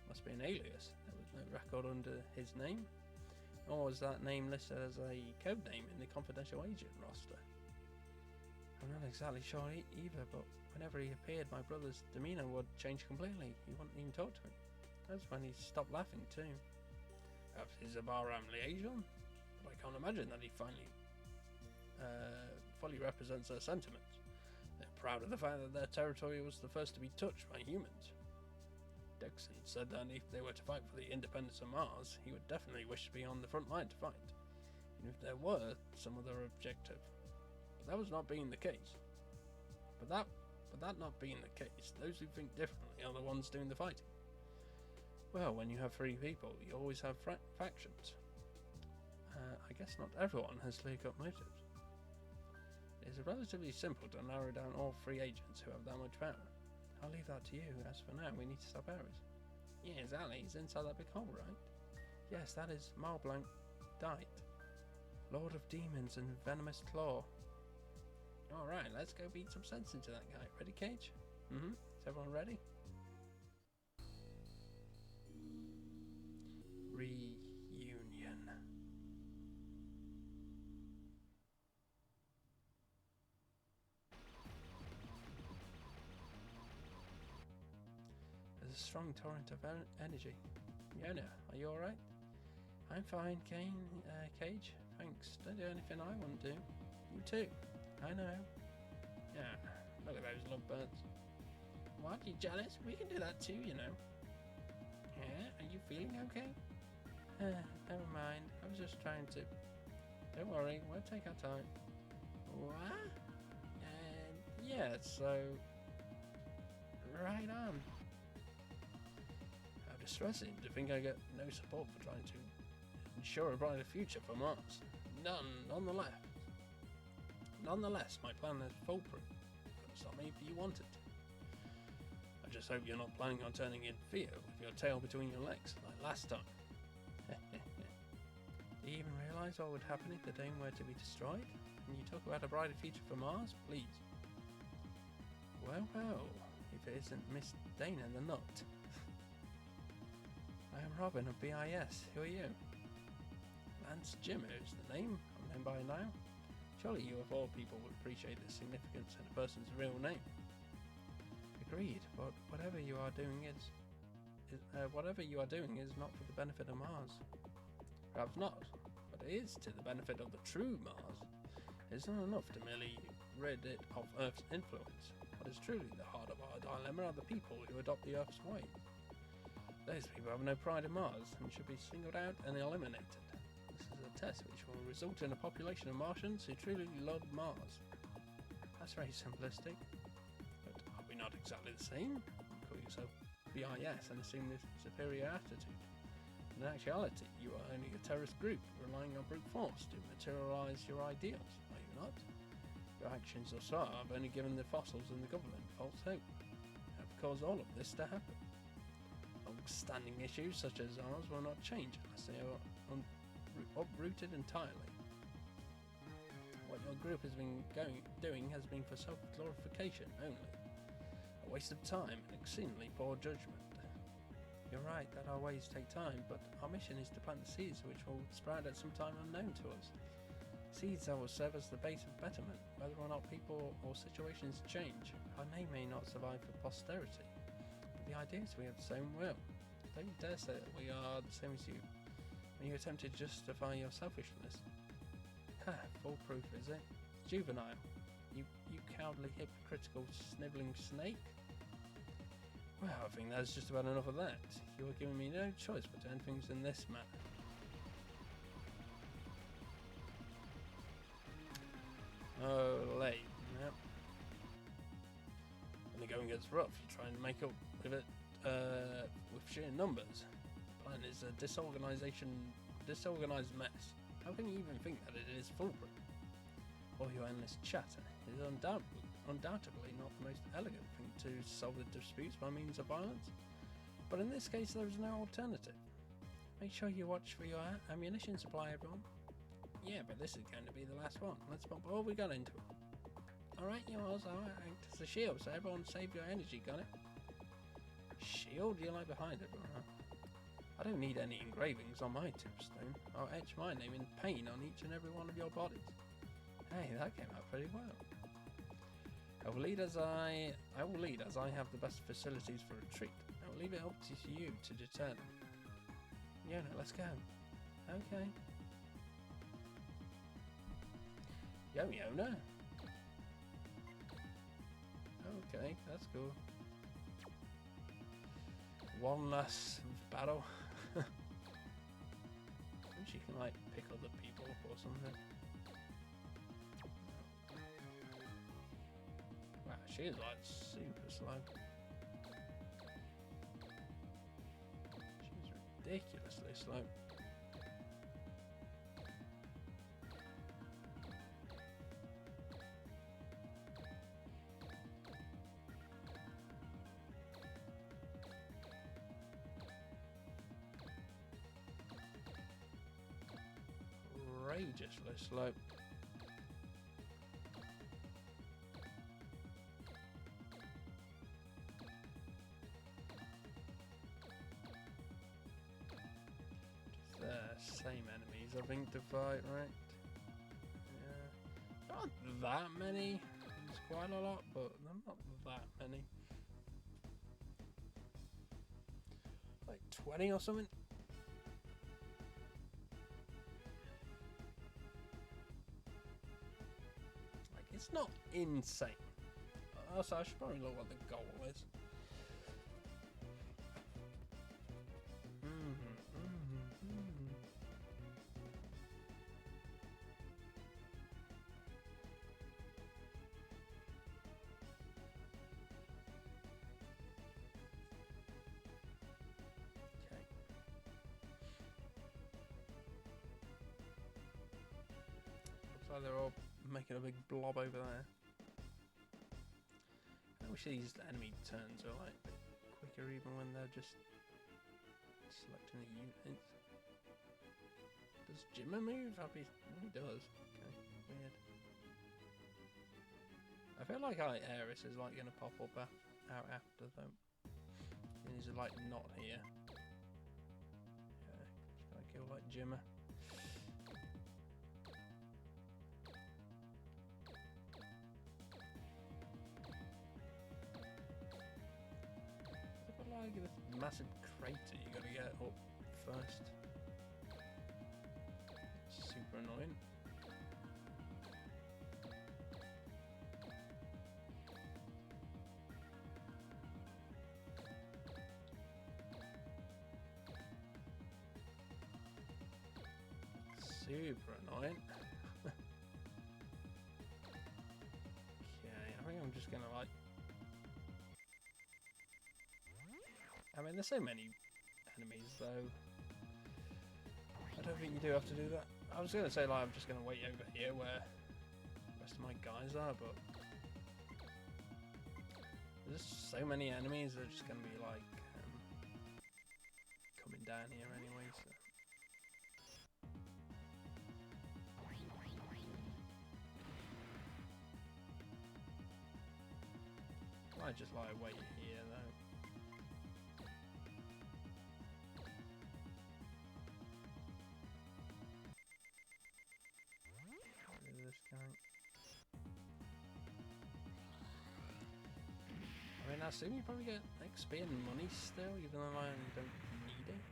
Must be an alias. There was no record under his name. Nor was that name listed as a code name in the confidential agent roster. I'm not exactly sure either, but whenever he appeared, my brother's demeanour would change completely. He wouldn't even talk to me. That's when he stopped laughing too. Perhaps he's a Barram liaison, but I can't imagine that he fully represents their sentiments. They're proud of the fact that their territory was the first to be touched by humans. Dixon said that if they were to fight for the independence of Mars, he would definitely wish to be on the front line to fight, even if there were some other objective. But that was not being the case. But that not being the case, those who think differently are the ones doing the fighting. Well, when you have three people, you always have factions. I guess not everyone has clear-cut motives. It is relatively simple to narrow down all three agents who have that much power. I'll leave that to you. As for now, we need to stop Ares. Yes, Ali is inside that big hole, right? Yes, that is Malblanc Dight, Lord of Demons and Venomous Claw. Alright, let's go beat some sense into that guy. Ready, Cage? Is everyone ready? Reunion. There's a strong torrent of energy. Yona, are you alright? I'm fine, Cage. Thanks. Don't do anything I wouldn't do. You too. I know. Yeah, look at those lovebirds. What, you jealous? We can do that too, you know. Yeah, are you feeling okay? Never mind. I was just trying to... Don't worry, we'll take our time. What? Yeah, so... Right on. How distressing to think I get no support for trying to ensure a brighter future for Mars. None on the left. Nonetheless, my plan is foolproof. Couldn't stop me if you wanted to. I just hope you're not planning on turning in fear with your tail between your legs, like last time. Do you even realise what would happen if the dome were to be destroyed? And you talk about a brighter future for Mars? Please. Well, if it isn't Miss Dana the Nut. I am Robin of BIS. Who are you? Lance Jimmer is the name. I'm known by now. Surely you of all people would appreciate the significance in a person's real name. Agreed, but whatever you are doing is not for the benefit of Mars. Perhaps not, but it is to the benefit of the true Mars. It's not enough to merely rid it of Earth's influence. What is truly the heart of our dilemma are the people who adopt the Earth's way. Those people have no pride in Mars and should be singled out and eliminated. This is a test which will result in a population of Martians who truly love Mars. That's very simplistic. But are we not exactly the same? You call yourself BIS and assume this superior attitude. In actuality, you are only a terrorist group relying on brute force to materialise your ideals, are you not? Your actions thus far have only given the fossils and the government false hope, and have caused all of this to happen. Long-standing issues such as ours will not change unless they are uprooted entirely. What your group has been doing has been for self-glorification only, a waste of time and exceedingly poor judgment. You're right that our ways take time, but our mission is to plant the seeds which will sprout at some time unknown to us. Seeds that will serve as the base of betterment, whether or not people or situations change. Our name may not survive for posterity, but the ideas we have sown will. Don't you dare say that we are the same as you, when you attempt to justify your selfishness. Ha, foolproof is it? Juvenile. You cowardly, hypocritical, snivelling snake. Well, I think that's just about enough of that. You are giving me no choice but to end things in this manner. Oh, late. Yep. When the going gets rough, you try and make up with it with sheer numbers. The plan is a disorganised mess. How can you even think that it is foolproof? All your endless chatter is undoubtedly not the most elegant thing to solve the disputes by means of violence, but in this case there is no alternative. Make sure you watch for your ammunition supply, everyone. Yeah, but this is going to be the last one. Let's pump all we got into it. Alright, yours, I'll act as a shield, so everyone save your energy, got it? Shield? You lie behind it, huh? I don't need any engravings on my tombstone. I'll etch my name in paint on each and every one of your bodies. Hey, that came out pretty well. I will lead as I have the best facilities for retreat. I will leave it up to you to determine. Yona, let's go. Okay. Yo, Yona. Okay, that's cool. One last battle. And she can like pick other people up or something. Wow, she is like super slow. She's ridiculously slow. Outrageously slow. Same enemies, I think, to fight, right? Yeah. Not that many. It's quite a lot, but not that many. Like 20 or something? Like, it's not insane. Also, I should probably look what the goal is. So they're all making a big blob over there. I wish these enemy turns are like a bit quicker even when they're just selecting the units. Does Jimmer move? He does. Okay, weird. I feel like Iris is like going to pop up out after them. He's like not here. Yeah, just going to kill like Jimmer. Like this massive crater you gotta get up first. Super annoying. super annoying. Okay, I think I'm just gonna like... I mean, there's so many enemies though. I don't think you do have to do that. I was gonna say like I'm just gonna wait over here where the rest of my guys are, but there's so many enemies that are just gonna be like coming down here anyway. So. I just like wait here though. This guy. I mean, I assume you probably get XP and money still, even though I don't need it.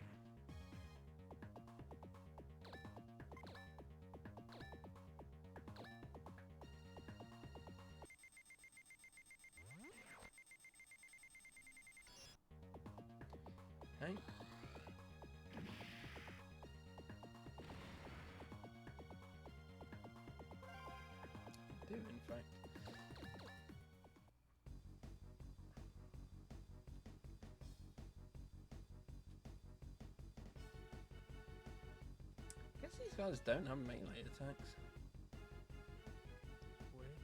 Hey. Do in fact. I guess these guys don't have melee attacks. Weird.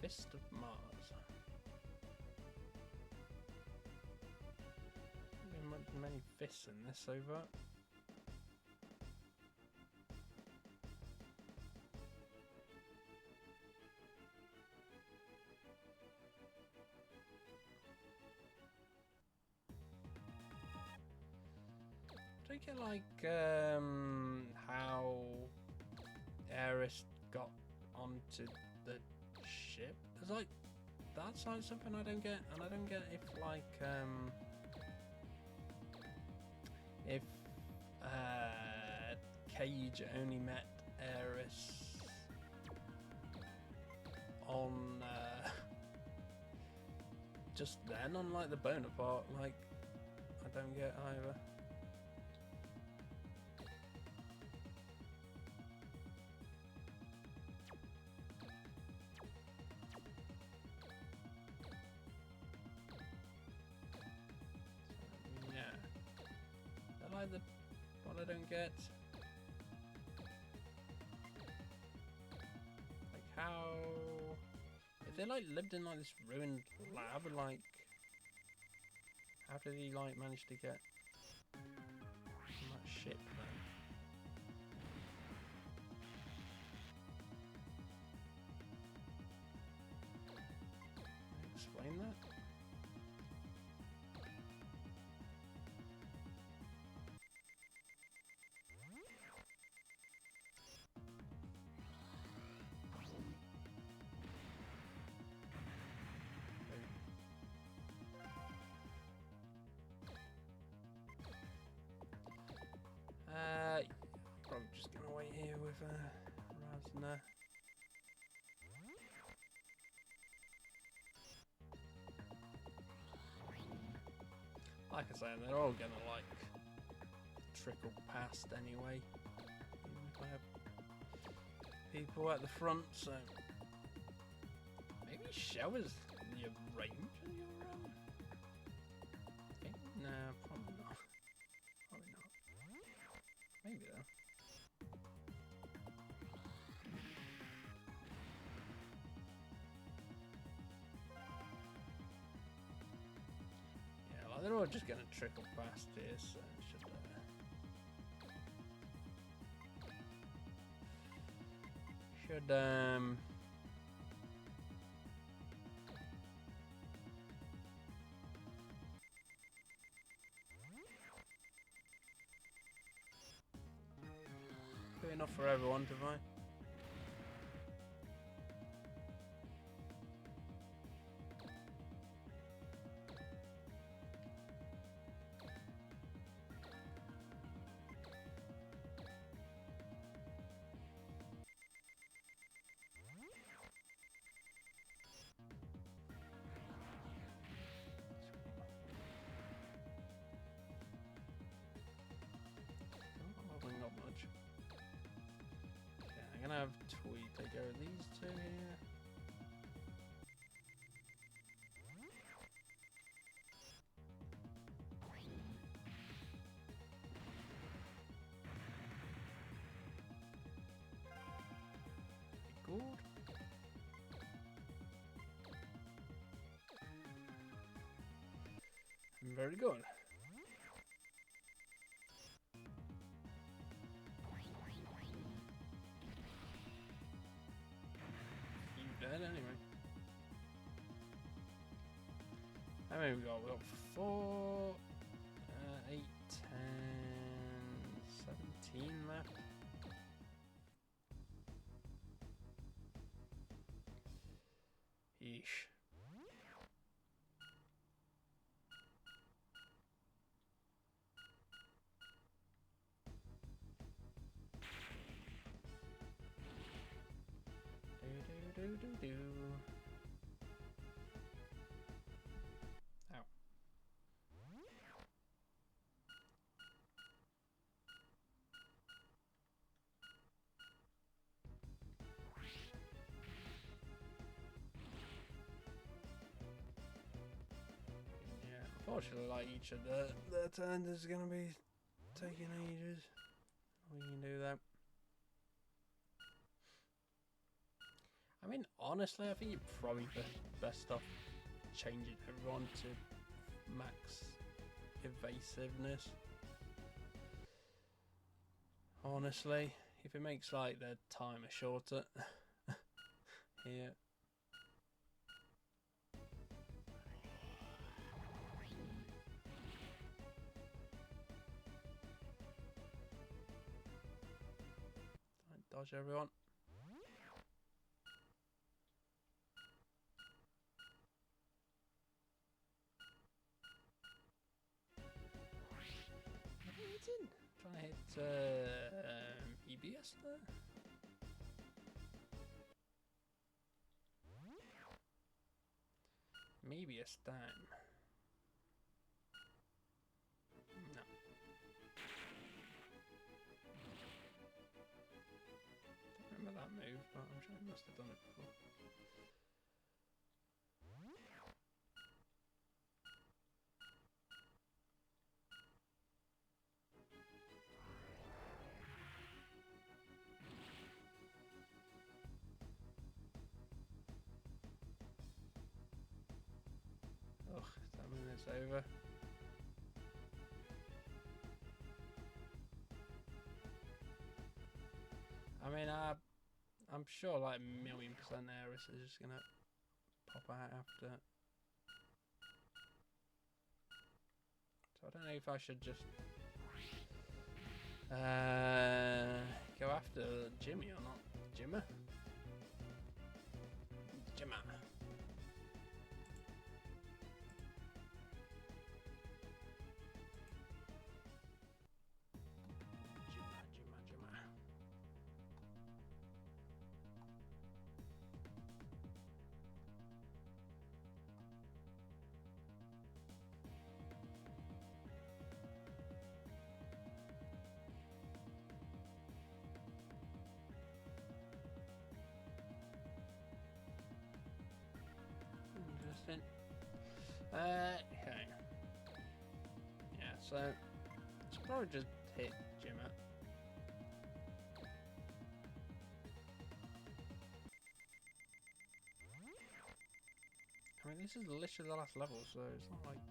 Fist of Mars. Many fists in this so far. Do you get like how Aerith got onto the ship? There's like that's like something I don't get, and I don't get if like if Cage only met Aerith on just then on like the Bonaparte, like I don't get either. Yeah, I like the what I don't get. Like how if they like lived in like this ruined lab, like how did he like manage to get on that ship then? Explain that? Probably just gonna wait here with Razna. Like I say, they're all gonna like trickle past anyway. Even if I have people at the front, so maybe showers the range of your okay. Nah, probably not. Probably not. Maybe though. Yeah, like they're all just gonna trickle past here, so it should be enough for everyone to find. gonna have Tweet take over these two here. Good. Very good. You dead anyway. How many we got? We got 4, 8, 10, 17 left. Yeesh. Do. Ow. Yeah, unfortunately, like each of the turns is gonna be taking ages. We can do that. I mean, honestly, I think you're probably best off changing everyone to max evasiveness. Honestly, if it makes like the timer shorter here. Dodge everyone. Trying to hit EBS there. Maybe a time. No. Don't remember that move, but I'm sure he must have done it before. Ugh, does that mean it's over? I mean, I'm sure like 1,000,000% Eris is just gonna pop out after. So I don't know if I should just go after Jimmy or not. Jimmer? Jimmer. Interesting. Okay. Yeah, so it's probably just hit Jimmer. I mean, this is literally the last level, so it's not like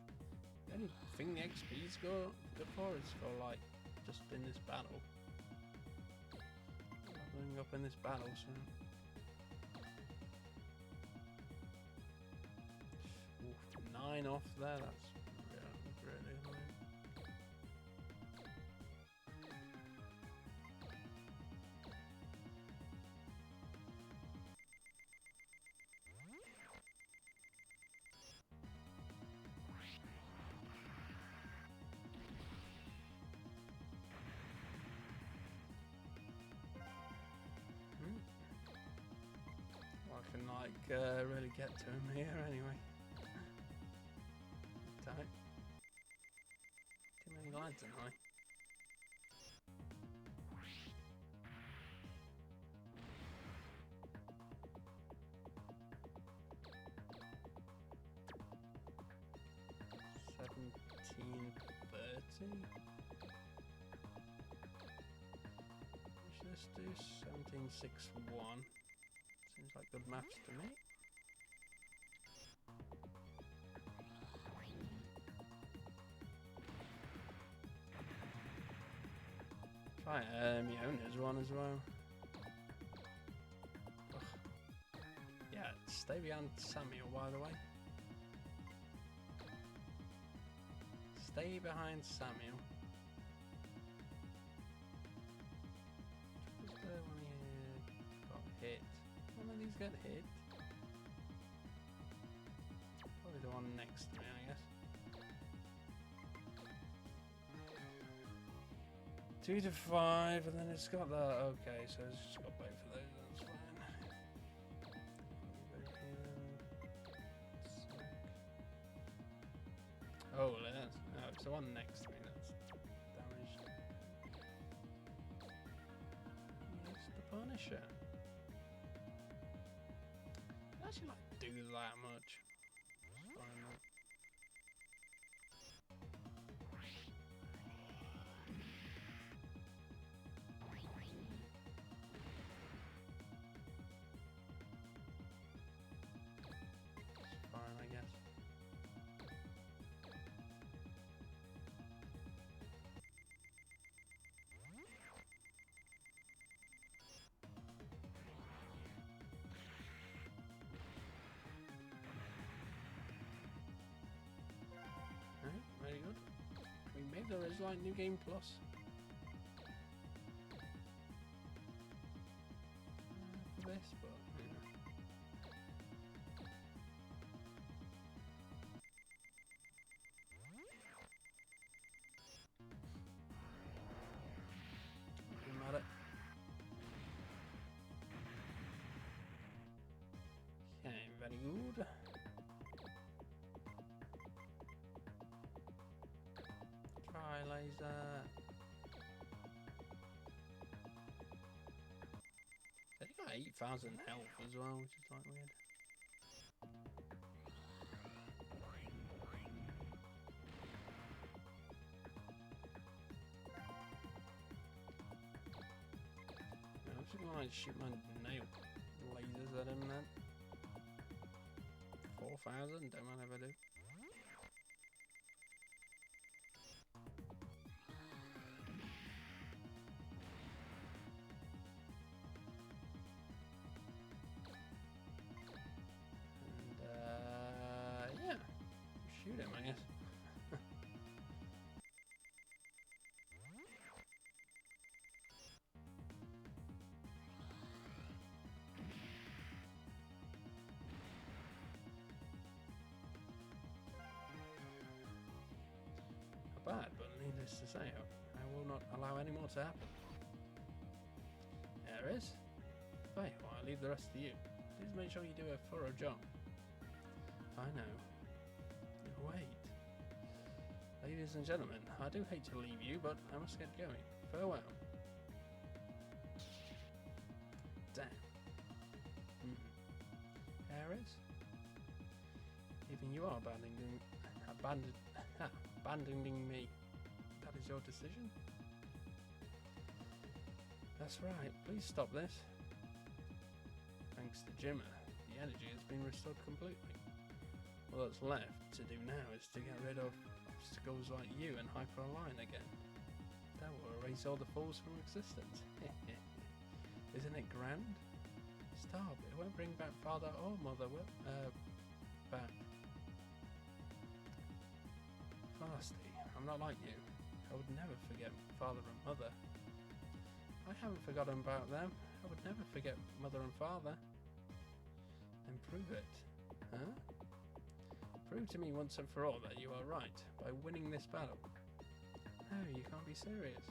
the only thing the XP's good for is for like just in this battle. Leveling up in this battle, so. Oof, 9 off there, that's really annoying. Well, I can like really get to him here anyway. Tight. Too many lads, am I? Let's do 1761. Seems like good maths to me. Try my owner's one as well. Ugh. Yeah, stay behind Samuel, by the way. Stay behind Samuel. Just one here got hit. One of these get hit. Probably the one next to me, I guess. 2 to 5, and then it's got the... Okay, so it's just got both of those, that's fine. Oh, that's... No, it's the one next to me that's damaged. It's the Punisher. I actually like do that much. Fine, though. Fine, I guess. Alright, very good. I mean, maybe there is like New Game Plus. For this, but yeah. Doesn't matter. Okay, very good. Try laser. They got 8,000 health as well, which is like weird. I'm just gonna like shoot my nail lasers at him then. 4,000, don't mind if I do. And yeah, shoot him, I guess. Bad, but needless to say, I will not allow any more to happen. There is. Right, well, I'll leave the rest to you. Please make sure you do a thorough job. I know. Wait. Ladies and gentlemen, I do hate to leave you, but I must get going. Farewell. Damn. Harris? Even you are abandoning me. That is your decision? That's right. Please stop this. Thanks to Jimmer, the energy has been restored completely. All that's left to do now is to get rid of obstacles like you and hyper-align again. That will erase all the fools from existence. Isn't it grand? Stop. It won't bring back father or mother back. Fasty, I'm not like you. I would never forget father and mother. I haven't forgotten about them. I would never forget mother and father. Then prove it. Huh? Prove to me once and for all that you are right by winning this battle. No, you can't be serious.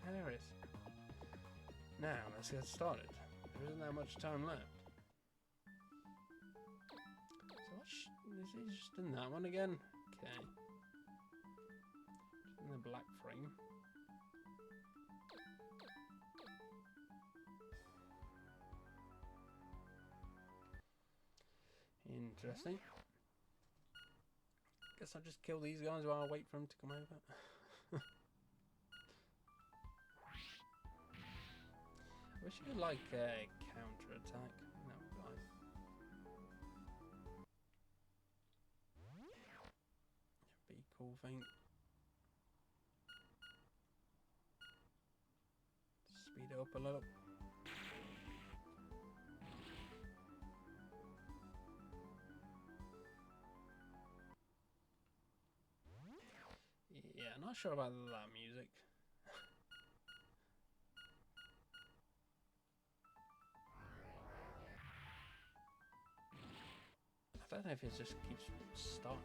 Harris. Now, let's get started. There isn't that much time left. So is he just in that one again? Okay. Just in the black frame. Interesting. Guess I'll just kill these guys while I wait for them to come over. I wish you could like counter attack. That would be nice. Be a cool thing. Speed it up a little. Yeah, not sure about that music. I don't know if it just keeps starting.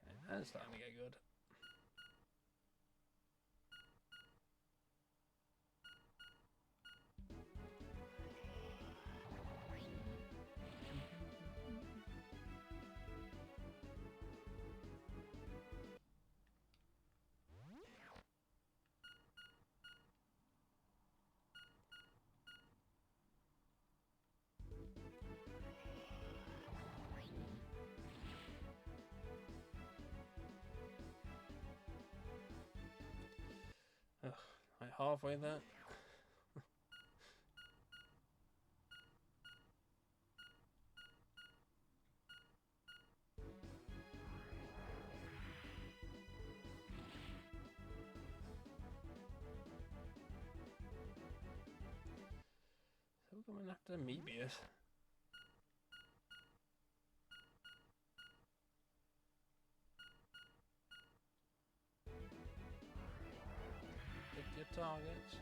Okay, that's starting to get good. Ugh, like halfway there. So we're coming after Mebius. Pick your targets.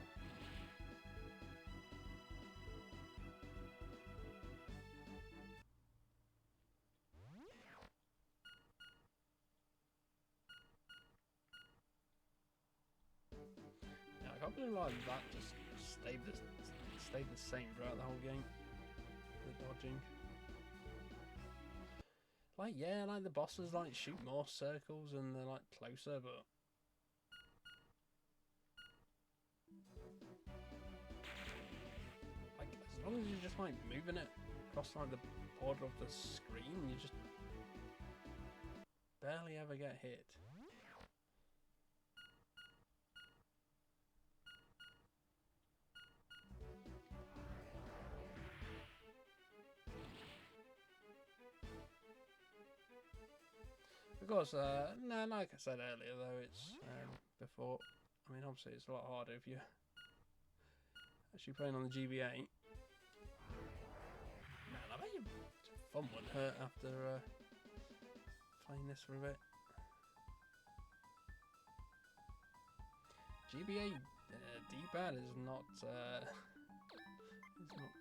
Yeah, I can't believe like that just stayed the same throughout the whole game. The dodging. Like yeah, like the bosses like shoot more circles and they're like closer, but like as long as you're just like moving it across like the border of the screen, you just barely ever get hit. Of course, no, like I said earlier though, it's before. I mean, obviously it's a lot harder if you're actually playing on the GBA. Man, I bet your thumb would hurt after playing this for a bit. GBA D-pad is not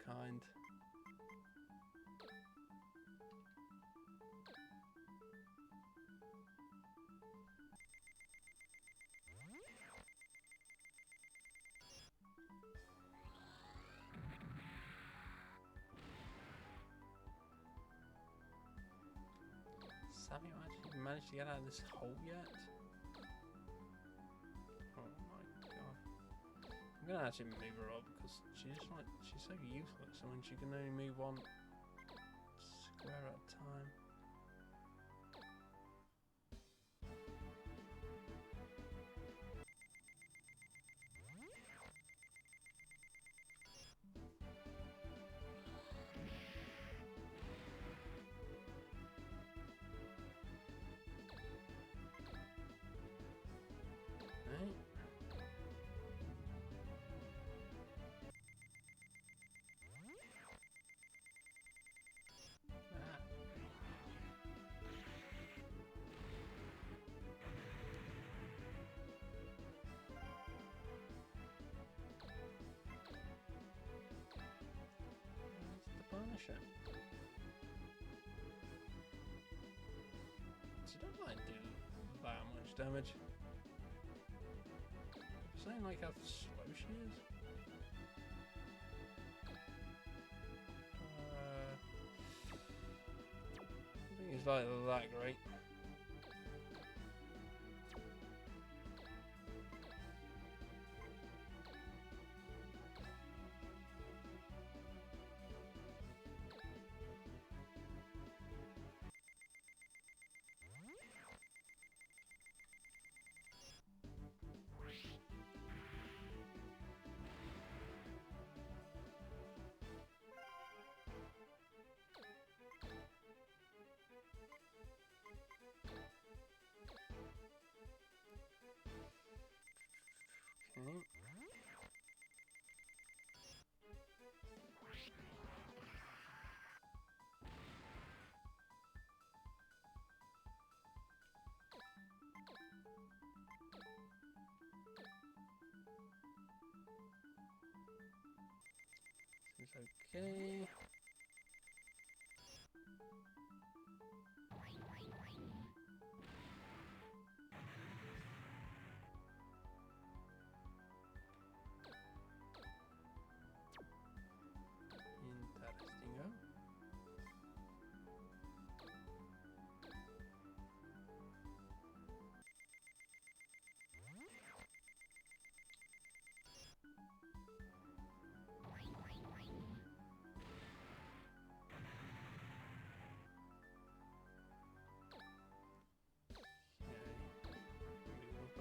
kind. Have you actually managed to get out of this hole yet? Oh my god. I'm gonna actually move her up because she's so useless. I mean, she can only move one square at a time. Right. Ah. That's the Punisher. She doesn't like do that much damage. Saying like how slow she is. is like that great. Okay. Seems okay. Interesting.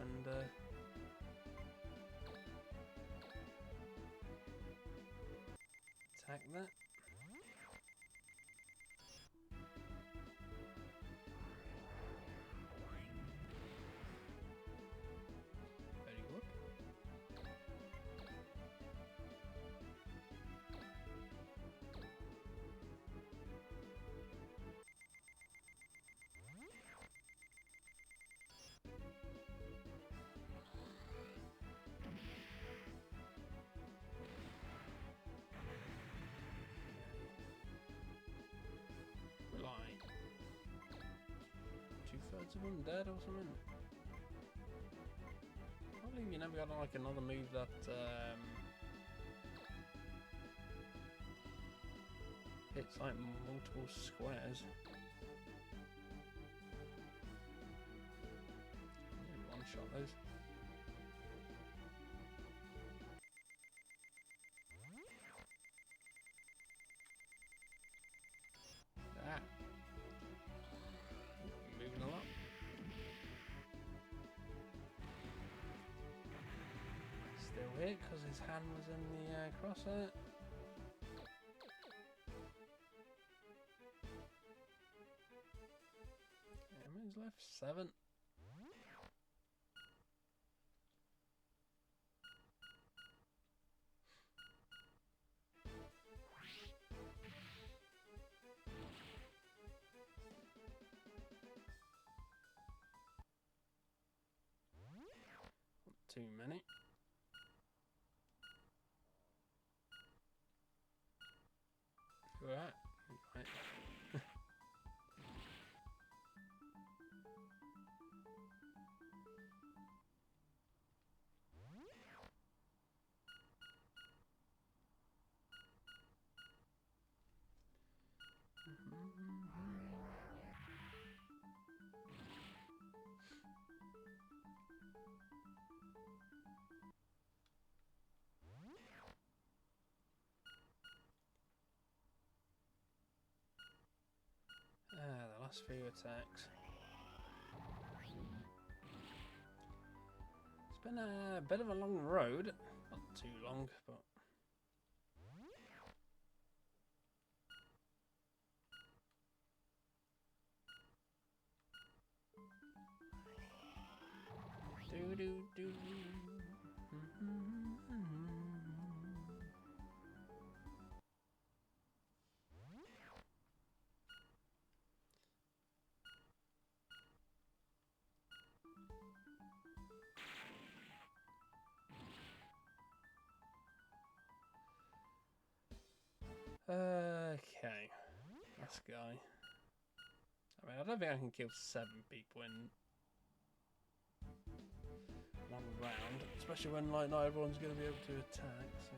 And attack that. Very good. Like 2/3 of them dead or something. I think you never got like another move that hits like multiple squares. One shot those. Ah. Moving a lot. Still hit because his hand was in the crosshair. How many's left? 7. Not too many. Right. Right. The last few attacks. It's been a bit of a long road. Not too long, but... Do. Okay, this guy. I mean, I don't think I can kill 7 people in one round, especially when like not everyone's going to be able to attack. So.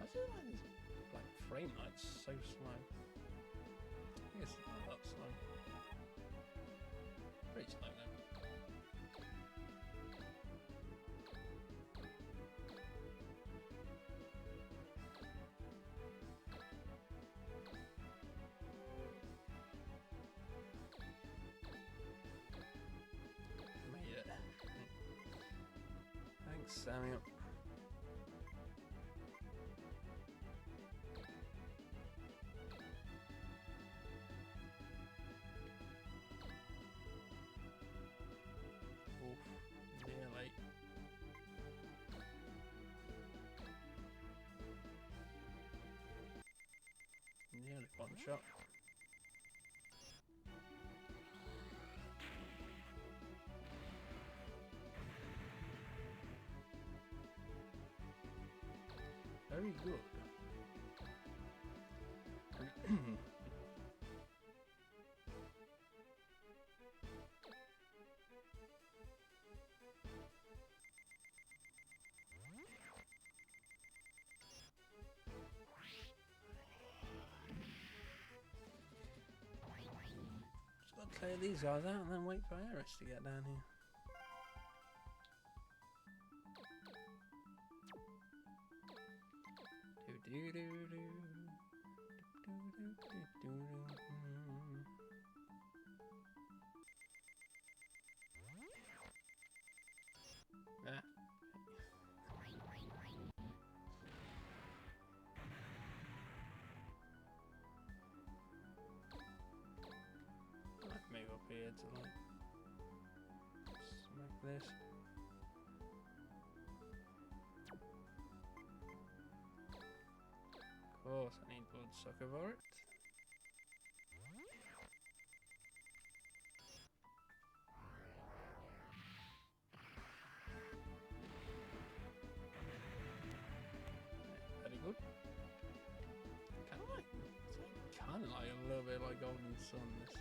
I do like this black frame rate's so slow. I guess it's not that slow. Pretty slow though. Made it. Thanks, Samuel. Nearly. Nearly one shot. Very good. Just got to clear these guys out and then wait for Aris to get down here. Do do do do. Ah. Might move up here to like smack this. Of course, I need bloodsucker for it. Very good. Kind of like a little bit like Golden Sun. This.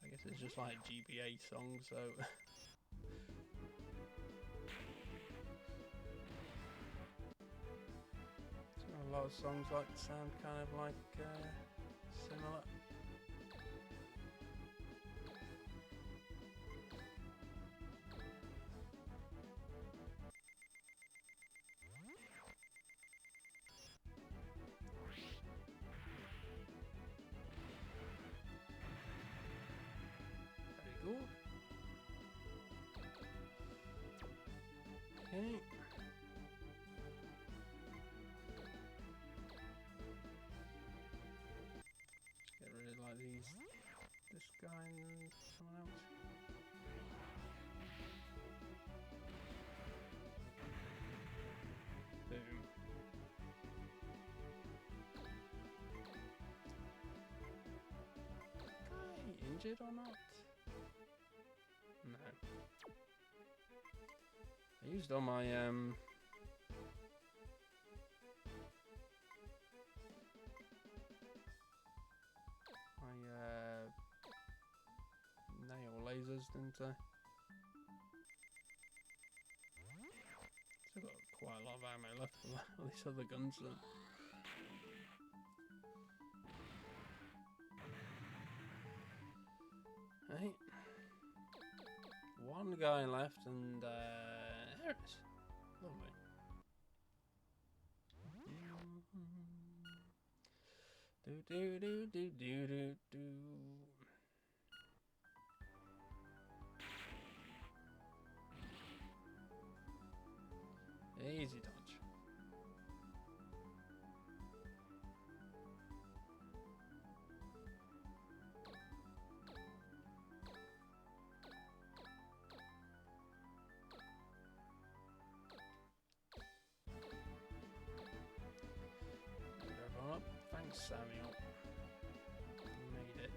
I guess it's just like GBA songs, so. A lot of songs like sound kind of like similar. Very good. Okay. Get rid of like this guy and someone else. Boom. Guy injured or not? No. I used all my nail lasers, didn't I? Still got quite a lot of ammo left for all these other guns then. Right. One guy left and there it is. Lovely. Do do do do do do do. Easy dodge. Up. Thanks, Samuel. Made it.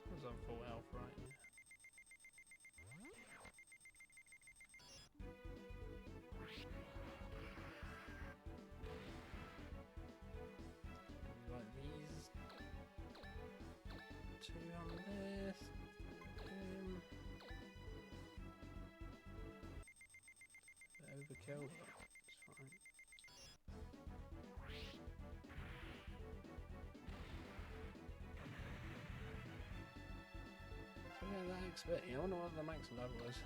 I was on full health, right? Yeah. over. It's fine. So yeah, that XP. I wonder what the max level is.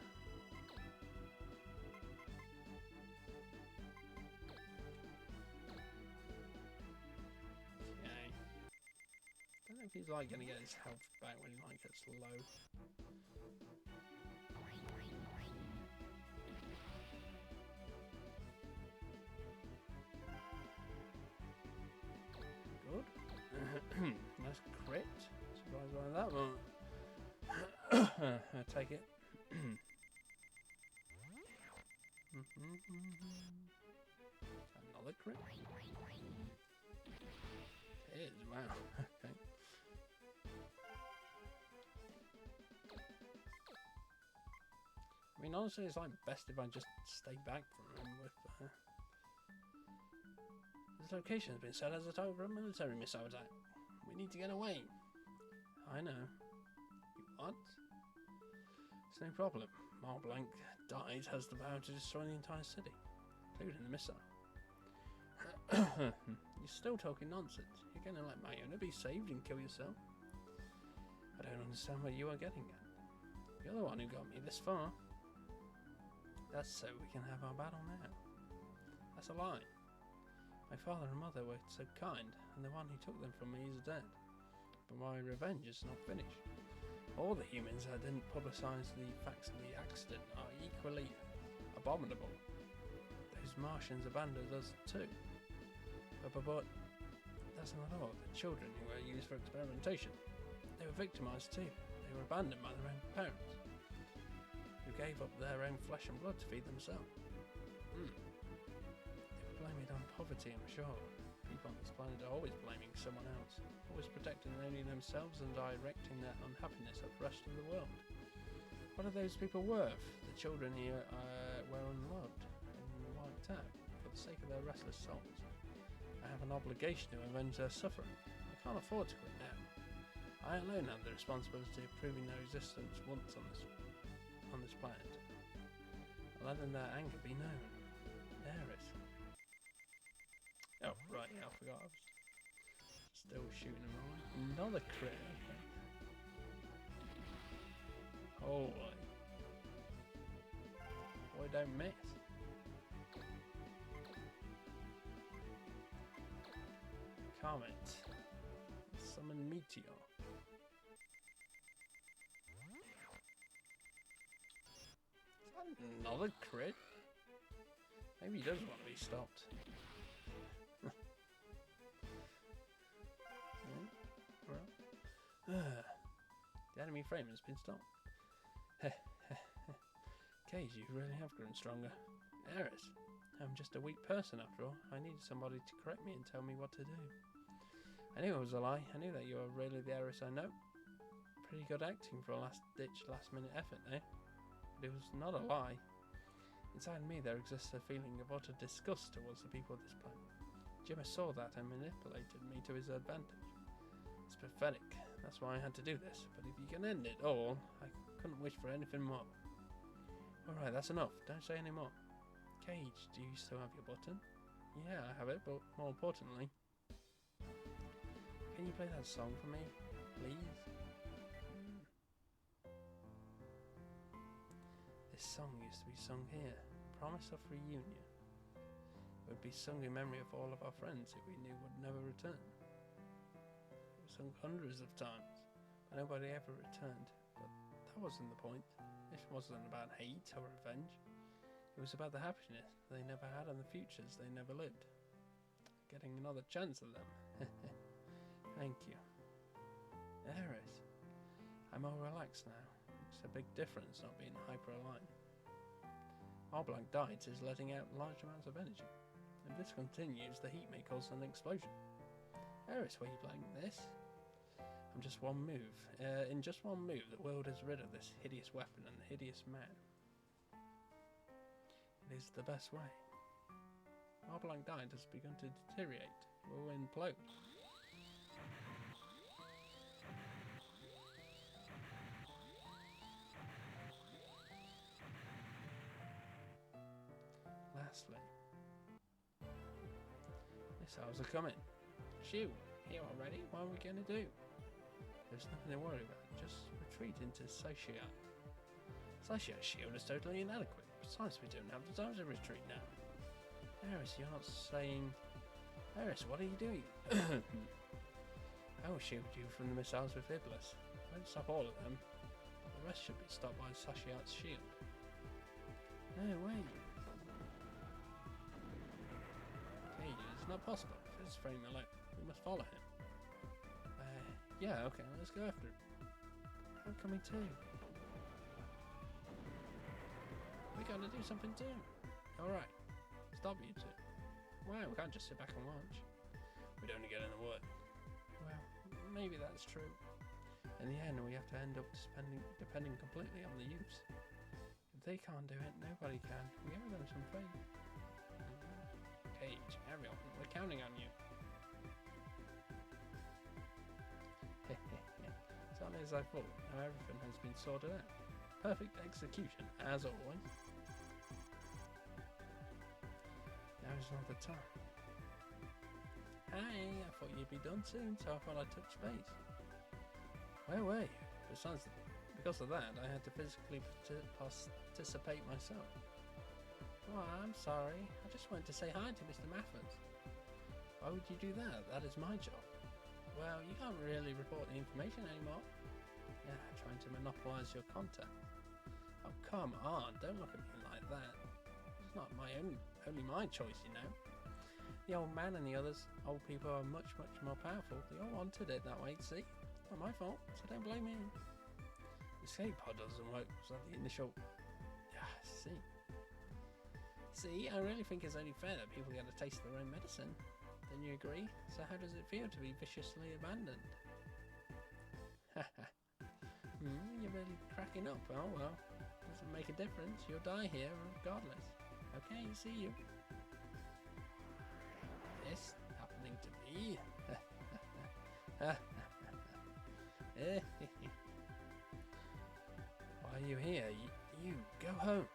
Okay. Don't know if he's like gonna get his health back when he like gets low. Good. Nice crit. Surprised by that one. I take it. Another crit. It is, wow. Okay. I mean, honestly, it's like best if I just stay back from him with. This location has been set as a target for a military missile attack. We need to get away. I know. You what? It's no problem. Mark Blanc died has the power to destroy the entire city, including the missile. You're still talking nonsense. You're going to let Mayona be saved and kill yourself? I don't understand what you are getting at. You're the one who got me this far. That's so we can have our battle now. That's a lie. My father and mother were so kind, and the one who took them from me is dead. But my revenge is not finished. All the humans that didn't publicise the facts of the accident are equally abominable. Those Martians abandoned us too. But that's not all. The children who were used for experimentation, they were victimised too. They were abandoned by their own parents, who gave up their own flesh and blood to feed themselves. They were blaming it on poverty, I'm sure. People on this planet are always blaming someone else, always protecting only themselves and directing their unhappiness at the rest of the world. What are those people worth? The children here were unloved and wiped out for the sake of their restless souls. I have an obligation to avenge their suffering. I can't afford to quit now. I alone have the responsibility of proving their existence once on this planet. Letting their anger be known. There it is. Oh, right, yeah, I forgot. I was still shooting him away. Another crit, okay. Holy. Boy, don't miss. Comet. Summon Meteor. Is that another crit? Maybe he does want to be stopped. The enemy frame has been stopped. Cage, you really have grown stronger. Eris, I'm just a weak person after all. I needed somebody to correct me and tell me what to do. I knew it was a lie. I knew that you were really the Eris I know. Pretty good acting for a last-ditch, last-minute effort there. But it was not a lie. Inside me there exists a feeling of utter disgust towards the people of this planet. Jimmy saw that and manipulated me to his advantage. It's pathetic. That's why I had to do this. But if you can end it all, I couldn't wish for anything more. Alright, that's enough. Don't say any more. Cage, do you still have your button? Yeah, I have it, but more importantly... Can you play that song for me, please? This song used to be sung here. Promise of reunion. It would be sung in memory of all of our friends who we knew would never return. It was sung hundreds of times, but nobody ever returned. But that wasn't the point. This wasn't about hate or revenge. It was about the happiness they never had and the futures they never lived. Getting another chance at them. Thank you. Eris, I'm more relaxed now. It's a big difference not being hyper-aligned. Arblanc diet is letting out large amounts of energy. If this continues, the heat may cause an explosion. Eris, why are you playing this? In just one move, the world is rid of this hideous weapon and hideous man. It is the best way. Arblanc diet has begun to deteriorate. It will implode. Lastly, missiles are coming. Shoot, here already? What are we going to do? There's nothing to worry about. Just retreat into Satiate. Satiate's shield is totally inadequate. Besides, we don't have the time to retreat now. Eris, you're not saying... Eris, what are you doing? I will shield you from the missiles with Iblis. I won't stop all of them. But the rest should be stopped by Satiate's shield. No way. Cage, it's not possible. It's frame the light. We must follow him. Yeah, okay, let's go after him. I'm coming too. We gotta do something too. Alright, stop you two. Wow, we can't just sit back and watch. We'd only get in the way. Well, maybe that's true. In the end, we have to end up depending completely on the youths. If they can't do it, nobody can. We owe them some faith. Cage, everyone, we're counting on you. It's not as I thought. Now everything has been sorted out. Perfect execution, as always. Now is not the time. Hey, I thought you'd be done soon, so I thought I'd touch base. Where were you? Besides, because of that, I had to physically participate myself. Oh, I'm sorry. I just wanted to say hi to Mr. Mathers. Why would you do that? That is my job. Well, you can't really report the information anymore. Yeah, trying to monopolise your contact. Oh, come on, don't look at me like that. It's not only my choice, you know. The old man and the others, old people are much, much more powerful. They all wanted it that way, see? Not my fault, so don't blame me. The escape pod doesn't work, was that the initial... Yeah, see. See, I really think it's only fair that people get a taste of their own medicine. Don't you agree? So how does it feel to be viciously abandoned? Haha. You're really cracking up. Oh well, doesn't make a difference. You'll die here regardless. Okay, see you. This happening to me? Why are you here? You go home.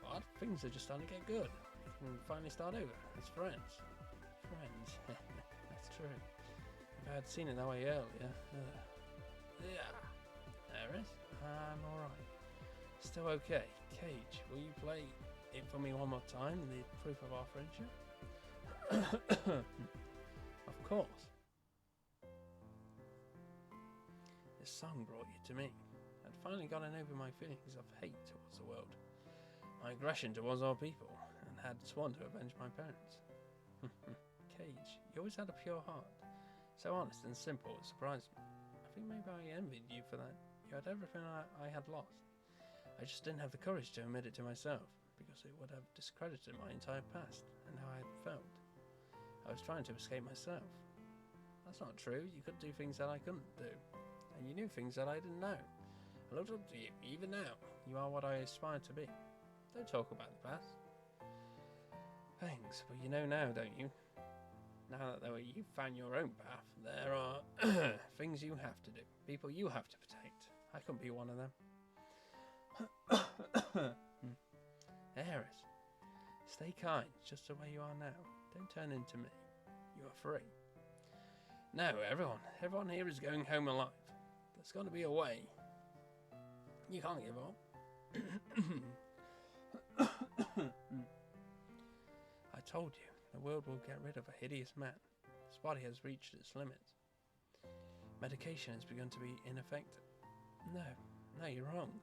What? Things are just starting to get good. We can finally start over as friends. Friends. That's true. If I had seen it that way earlier. Yeah. Eris? I'm alright. Still okay. Cage, will you play it for me one more time? The proof of our friendship? Of course. This song brought you to me. I'd finally gotten over my feelings of hate towards the world. My aggression towards our people, and had sworn to avenge my parents. Cage, you always had a pure heart. So honest and simple, it surprised me. I think maybe I envied you for that. You had everything I had lost. I just didn't have the courage to admit it to myself, because it would have discredited my entire past, and how I had felt. I was trying to escape myself. That's not true. You could do things that I couldn't do. And you knew things that I didn't know. I looked up to you, even now. You are what I aspire to be. Don't talk about the past. Thanks, but you know now, don't you? Now that you've found your own path, there are things you have to do, people you have to protect. I couldn't be one of them. Eris, stay kind, just the way you are now. Don't turn into me. You are free. No, everyone here is going home alive. There's got to be a way. You can't give up. I told you, the world will get rid of a hideous man. His body has reached its limits. Medication has begun to be ineffective. No, you're wrong.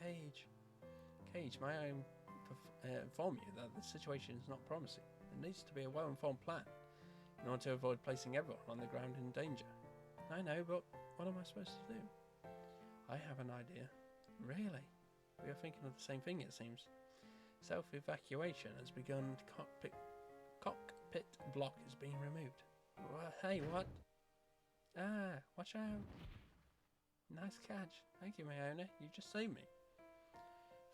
Cage, may I inform you that the situation is not promising. There needs to be a well-informed plan in order to avoid placing everyone on the ground in danger. I know, but what am I supposed to do? I have an idea. Really? We are thinking of the same thing, it seems. Self-evacuation has begun. Cockpit block is being removed. Hey, what? Ah, watch out. Nice catch. Thank you, Miona. You just saved me.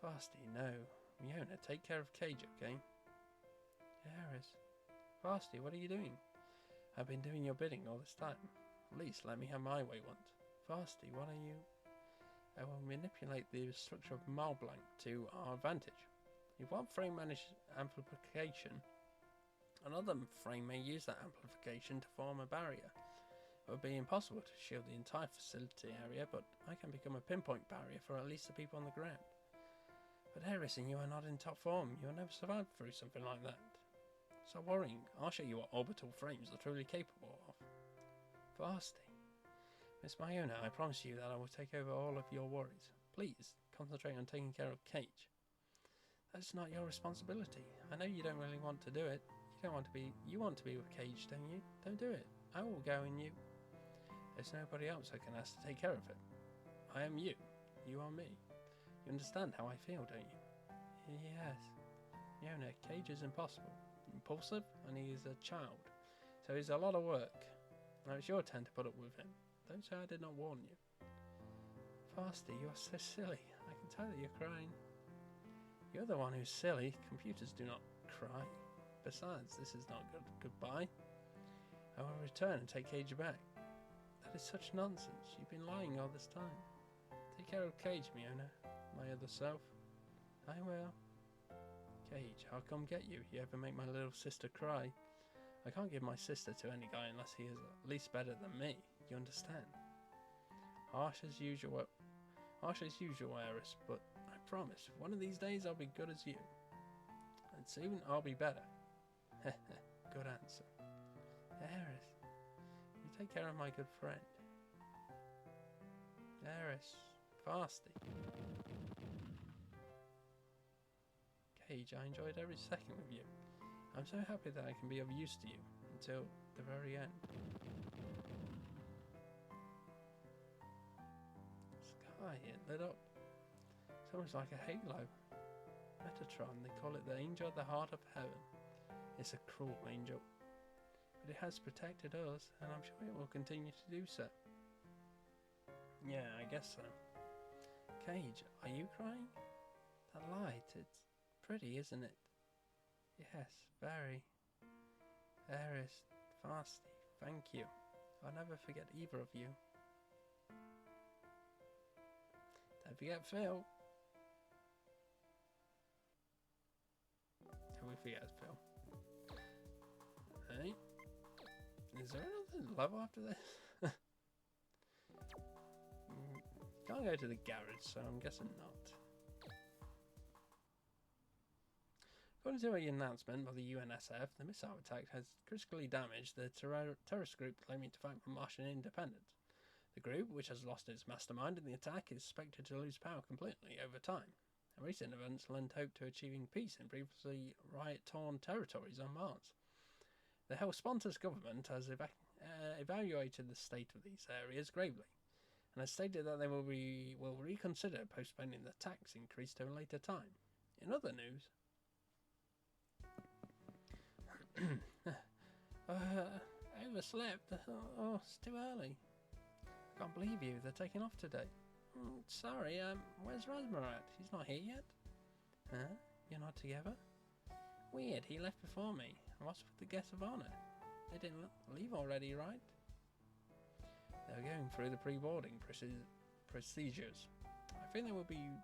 Fasty, no. Miona, take care of Cage, okay? Eris. Fasty, what are you doing? I've been doing your bidding all this time. At least let me have my way once. Fasty, what are you? I will manipulate the structure of Malblanc to our advantage. If one frame manages amplification Another frame may use that amplification to form a barrier. It would be impossible to shield the entire facility area, but I can become a pinpoint barrier for at least the people on the ground. But Harrison, you are not in top form. You will never survive through something like that. Stop worrying. I'll show you what orbital frames are truly capable of. Vasti. Miss Mayona, I promise you that I will take over all of your worries. Please, concentrate on taking care of Cage. That's not your responsibility. I know you don't really want to do it. You want to be with Cage, don't you? Don't do it. I will go in you. There's nobody else I can ask to take care of it. I am you. You are me. You understand how I feel, don't you? Yes. Yona, Cage is impulsive, and he is a child. So he's a lot of work. Now it's your turn to put up with him. Don't say I did not warn you. Vasti, you are so silly. I can tell that you're crying. You're the one who's silly. Computers do not cry. Besides, this is not goodbye. I will return and take Cage back. That is such nonsense. You've been lying all this time. Take care of Cage, Miona, my other self. I will. Cage, I'll come get you if you ever make my little sister cry. I can't give my sister to any guy unless he is at least better than me. You understand? Harsh as usual, Eris, but I promise, one of these days I'll be good as you. And soon I'll be better. Good answer. Eris, you take care of my good friend. Eris, Vasti. Cage, I enjoyed every second with you. I'm so happy that I can be of use to you until the very end. Sky, it lit up. It's almost like a halo. Metatron, they call it the angel at the heart of heaven. It's a cruel angel. But it has protected us, and I'm sure it will continue to do so. Yeah, I guess so. Cage, are you crying? That light, it's pretty, isn't it? Yes, very. Eris, Vasti, thank you. I'll never forget either of you. Don't forget Phil. Don't we forget Phil? Hey? Is there another level after this? Can't go to the garage, so I'm guessing not. According to an announcement by the UNSF, the missile attack has critically damaged the terrorist group claiming to fight for Martian independence. The group, which has lost its mastermind in the attack, is expected to lose power completely over time. And recent events lend hope to achieving peace in previously riot-torn territories on Mars. The Hellesponta's government has evaluated the state of these areas gravely, and has stated that they will reconsider postponing the tax increase to a later time. In other news, overslept. Oh, it's too early. I can't believe you. They're taking off today. Sorry. Where's Rasma at? He's not here yet. Huh? You're not together? Weird. He left before me. What's with the guest of honor? They didn't leave already, right? They're going through the pre-boarding procedures. I think they will be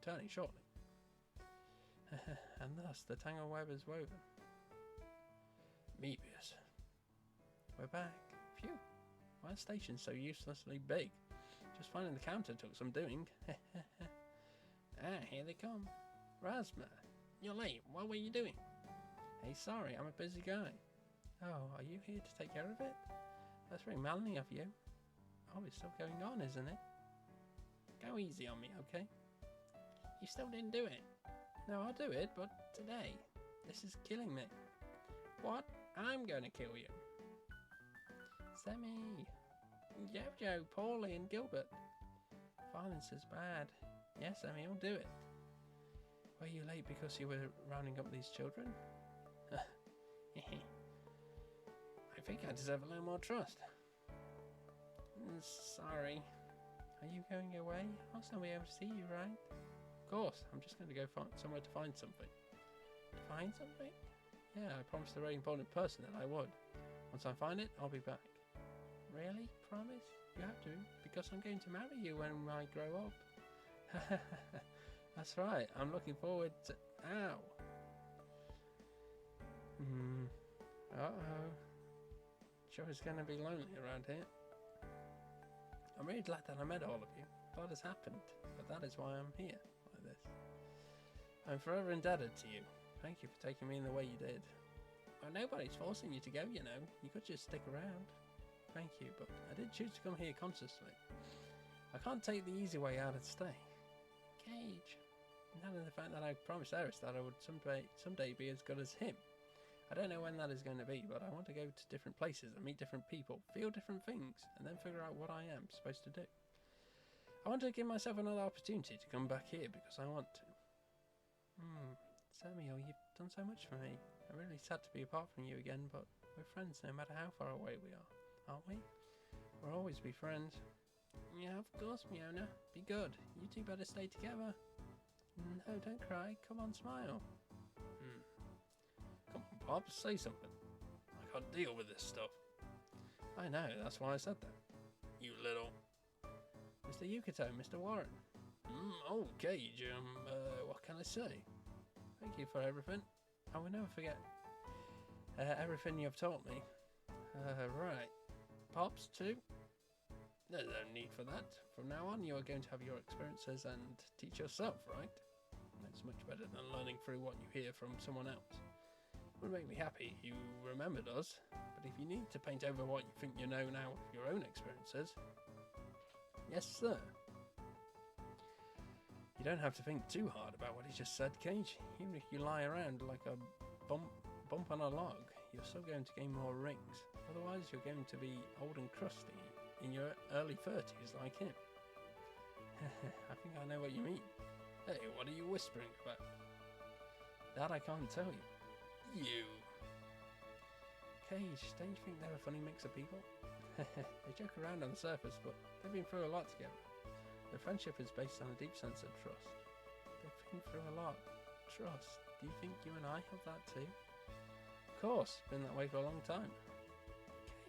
turning shortly. And thus the tangle web is woven. Mebius. We're back. Phew. Why are stations so uselessly big? Just finding the counter took some doing. Here they come. Rasma, you're late. What were you doing? Hey, sorry, I'm a busy guy. Oh, are you here to take care of it? That's very manly of you. Oh, it's still going on, isn't it? Go easy on me, okay? You still didn't do it. No, I'll do it, but today. This is killing me. What? I'm going to kill you. Sammy, Jojo, Paulie and Gilbert. Violence is bad. Yes, Sammy, I'll do it. Were you late because you were rounding up these children? I think I deserve a little more trust. Sorry. Are you going away? I'll still be able to see you, right? Of course, I'm just going to go find somewhere to find something. To find something? Yeah, I promised a very important person that I would. Once I find it, I'll be back. Really? Promise? You have to, because I'm going to marry you when I grow up. That's right, I'm looking forward to... Ow! Uh-oh. Sure it's going to be lonely around here. I'm really glad that I met all of you. A lot has happened, but that is why I'm here, like this. I'm forever indebted to you. Thank you for taking me in the way you did. Well, nobody's forcing you to go, you know. You could just stick around. Thank you, but I did choose to come here consciously. I can't take the easy way out and stay. Cage. Now than the fact that I promised Eris that I would someday be as good as him. I don't know when that is going to be, but I want to go to different places and meet different people, feel different things, and then figure out what I am supposed to do. I want to give myself another opportunity to come back here because I want to. Samuel, you've done so much for me. I'm really sad to be apart from you again, but we're friends no matter how far away we are, aren't we? We'll always be friends. Yeah, of course, Fiona. Be good. You two better stay together. No, don't cry. Come on, smile. Come on, Pops, say something. I can't deal with this stuff. I know, that's why I said that. You little... Mr. Yukato, Mr. Warren. Okay, Jim. What can I say? Thank you for everything. I will never forget everything you've taught me. Right. Pops, too? There's no need for that. From now on, you are going to have your experiences and teach yourself, right? That's much better than learning through what you hear from someone else. It would make me happy if you remembered us, but if you need to paint over what you think you know now with your own experiences... Yes, sir. You don't have to think too hard about what he just said, Cage. Even if you lie around like a bump on a log, you're still going to gain more rings. Otherwise, you're going to be old and crusty in your early 30s like him. I think I know what you mean. Hey, what are you whispering about? That I can't tell you. You. Cage, don't you think they're a funny mix of people? They joke around on the surface, but they've been through a lot together. Their friendship is based on a deep sense of trust. They've been through a lot. Trust. Do you think you and I have that too? Of course, been that way for a long time.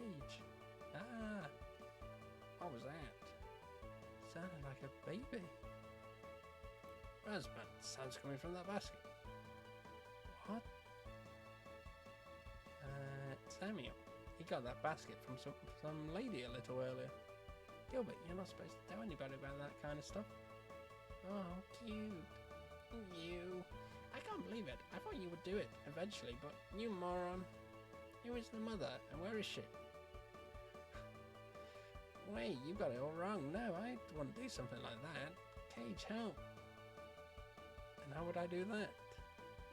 Cage. Ah. What was that? Sounded like a baby. Razman, sounds coming from that basket. What? Samuel. He got that basket from some lady a little earlier. Gilbert, you're not supposed to tell anybody about that kind of stuff. Oh, cute. You. I can't believe it. I thought you would do it eventually, but you moron. Who is the mother, and where is she? Wait, you got it all wrong. No, I wouldn't do something like that. Cage, help. And how would I do that?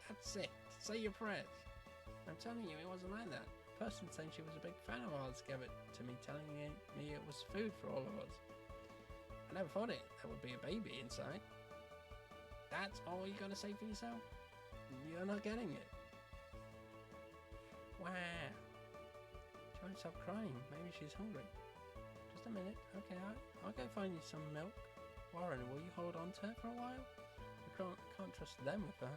That's it. Say your prayers. I'm telling you, it wasn't like that. The person saying she was a big fan of ours gave it to me, telling me it was food for all of us. I never thought there would be a baby inside. That's all you gotta say for yourself? You're not getting it. Wow. She won't stop crying. Maybe she's hungry. Just a minute. Okay, I'll go find you some milk. Warren, will you hold on to her for a while? I can't trust them with her.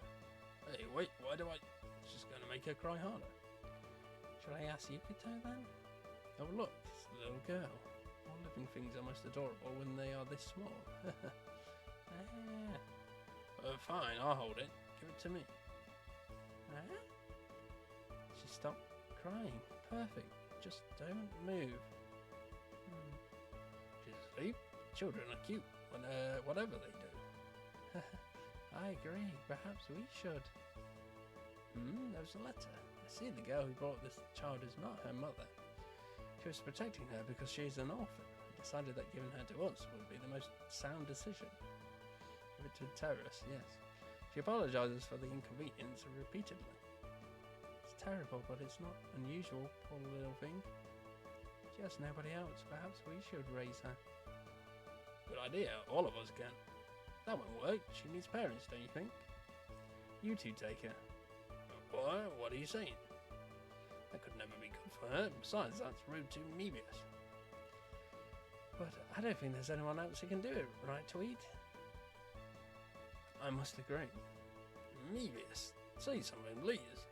Hey, wait, why do I... It's just going to make her cry harder. Should I ask Yukato then? Oh look, it's the little girl. All living things are most adorable when they are this small. Fine, I'll hold it. Give it to me. She stopped crying. Perfect. Just don't move. She's asleep. Children are cute when whatever they do. I agree. Perhaps we should. There's a letter. I see the girl who brought this child is not her mother. She was protecting her because she's an orphan and decided that giving her to us would be the most sound decision. Give it to the terrorists, yes. She apologises for the inconvenience repeatedly. It's terrible, but it's not unusual, poor little thing. She has nobody else. Perhaps we should raise her. Good idea. All of us can. That won't work. She needs parents, don't you think? You two take her. What are you saying? That could never be good for her. Besides, that's rude to Mebius. But I don't think there's anyone else who can do it, right, Tweed? I must agree. Mebius, say something, please.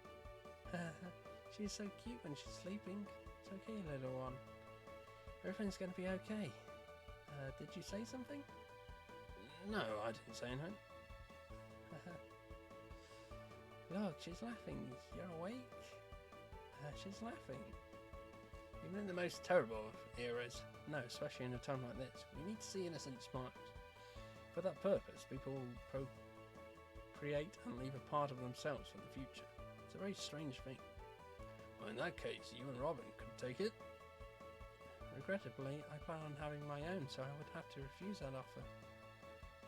She's so cute when she's sleeping. It's okay, little one. Everything's going to be okay. Did you say something? No, I didn't say anything. Look, she's laughing. You're awake? She's laughing. Even in the most terrible of eras, no, especially in a time like this, we need to see innocent smiles. For that purpose, people will procreate and leave a part of themselves for the future. It's a very strange thing. Well, in that case, you and Robin could take it. Regrettably, I plan on having my own, so I would have to refuse that offer.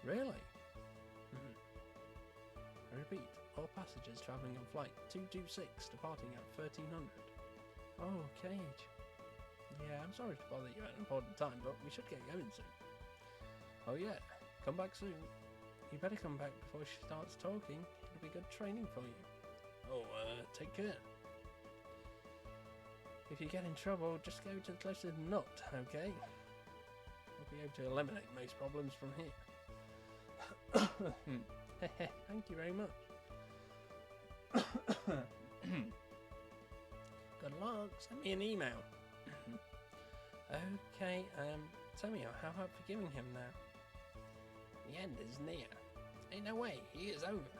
Really? I repeat, all passengers travelling on flight 226 departing at 1300. Oh, Cage. Yeah, I'm sorry to bother you at an important time, but we should get going soon. Oh yeah, come back soon. You better come back before she starts talking. It'll be good training for you. Oh, take care. If you get in trouble, just go to the closest nut, okay? We'll be able to eliminate most problems from here. Thank you very much. Good luck, send me an email. Okay, tell me, how about forgiving him now? The end is near. Ain't no way, he is over.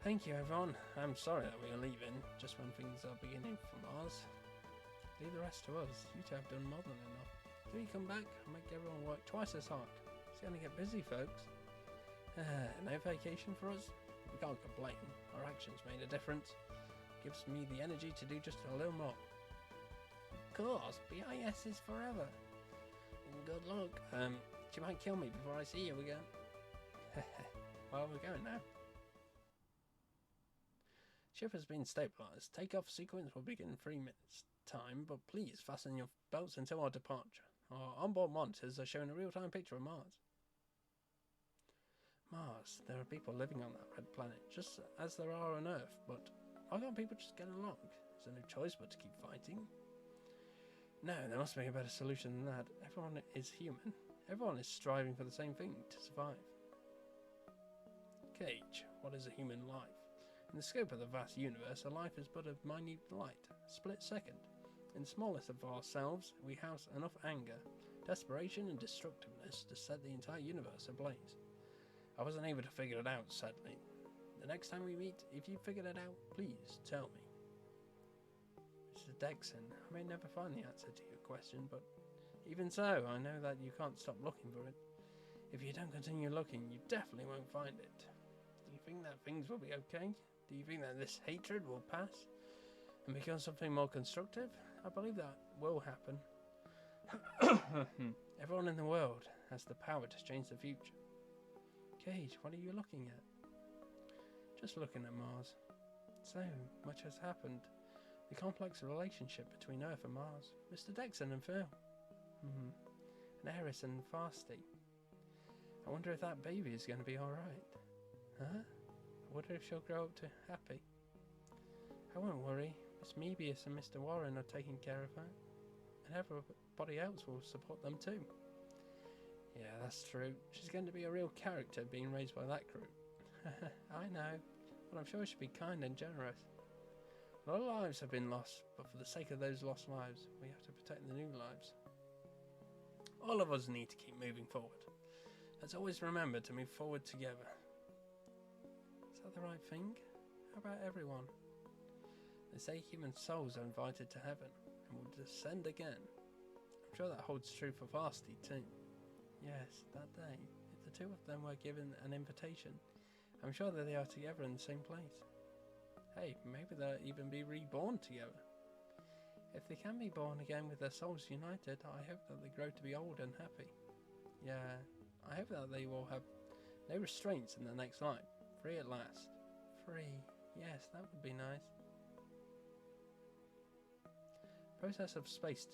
Thank you, everyone. I'm sorry that we are leaving, just when things are beginning for Mars. Leave the rest to us. You two have done more than enough. Till you come back, I'll make everyone work twice as hard. It's going to get busy, folks. No vacation for us? We can't complain. Our actions made a difference. Gives me the energy to do just a little more. Of course, BIS is forever. Good luck. She might kill me before I see you again. Well, we're going now. Ship has been stabilized. Takeoff sequence will begin in 3 minutes time, but please fasten your belts until our departure. Our onboard monitors are showing a real-time picture of Mars. Mars, there are people living on that red planet, just as there are on Earth, but why can't people just get along? Is there no choice but to keep fighting? No, there must be a better solution than that. Everyone is human. Everyone is striving for the same thing, to survive. Cage, what is a human life? In the scope of the vast universe, a life is but a minute light, a split second. In the smallest of ourselves, we house enough anger, desperation and destructiveness to set the entire universe ablaze. I wasn't able to figure it out, sadly. The next time we meet, if you figured it out, please tell me. Mr. Dexon, I may never find the answer to your question, but even so, I know that you can't stop looking for it. If you don't continue looking, you definitely won't find it. Do you think that things will be okay? Do you think that this hatred will pass and become something more constructive? I believe that will happen. Everyone in the world has the power to change the future. Cage, what are you looking at? Just looking at Mars. So much has happened. The complex relationship between Earth and Mars. Mr. Dexon and Phil. And Eris and Fasty. I wonder if that baby is going to be alright. Huh? I wonder if she'll grow up to happy. I won't worry. Miss Mebius and Mr. Warren are taking care of her. And everybody else will support them too. Yeah, that's true. She's going to be a real character being raised by that group. I know, but I'm sure she'll be kind and generous. A lot of lives have been lost, but for the sake of those lost lives, we have to protect the new lives. All of us need to keep moving forward. Let's always remember to move forward together. Is that the right thing? How about everyone? They say human souls are invited to heaven and will descend again. I'm sure that holds true for Vasty too. Yes, that day, if the two of them were given an invitation, I'm sure that they are together in the same place. Hey, maybe they'll even be reborn together. If they can be born again with their souls united, I hope that they grow to be old and happy. Yeah, I hope that they will have no restraints in the next life. Free at last. Free. Yes, that would be nice. Process of space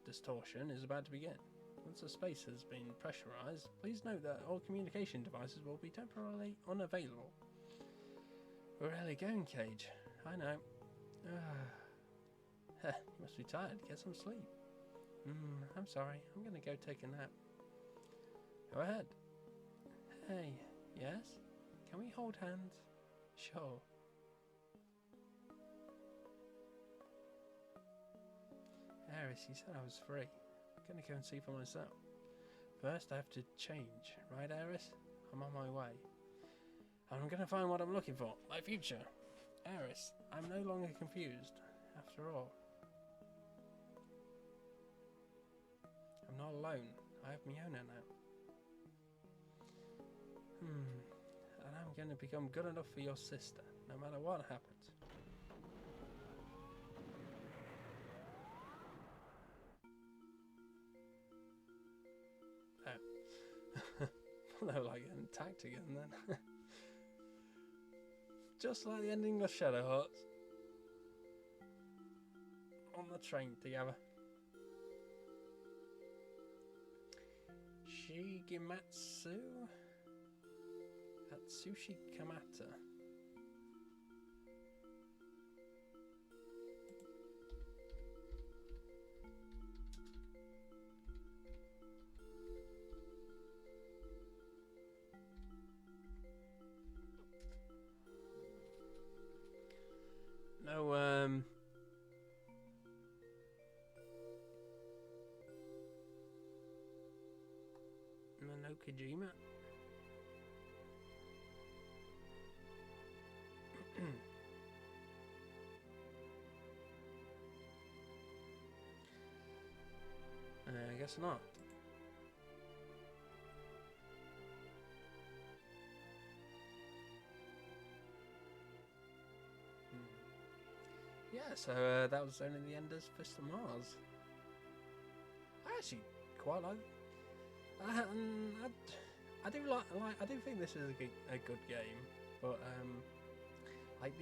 distortion is about to begin. Once the space has been pressurized, please note that all communication devices will be temporarily unavailable. We're really going, Cage. I know. You must be tired. Get some sleep. I'm sorry. I'm going to go take a nap. Go ahead. Hey, yes? Can we hold hands? Sure. Eris, you said I was free. I'm going to go and see for myself. First, I have to change. Right, Eris? I'm on my way. And I'm going to find what I'm looking for. My future. Eris, I'm no longer confused, after all. I'm not alone. I have Miona now. And I'm going to become good enough for your sister, no matter what happens. Oh. They were like getting attacked again then. Just like the ending of Shadow Hearts. On the train together. Shigematsu Atsushi Kamata. No Kojima. I guess not. Yeah, so that was only the Ender's Fist of Mars. I actually quite like. I do like. I do think this is a good game, but like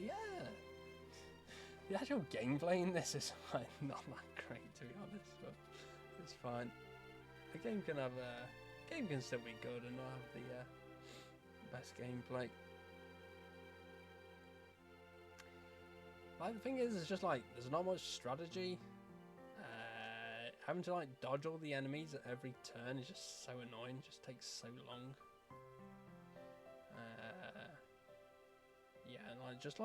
the actual gameplay in this is like not that great, to be honest. But it's fine. The game can still be good and not have the best gameplay. Like the thing is, it's just like there's not much strategy. Having to like dodge all the enemies at every turn is just so annoying. It just takes so long. Yeah, and just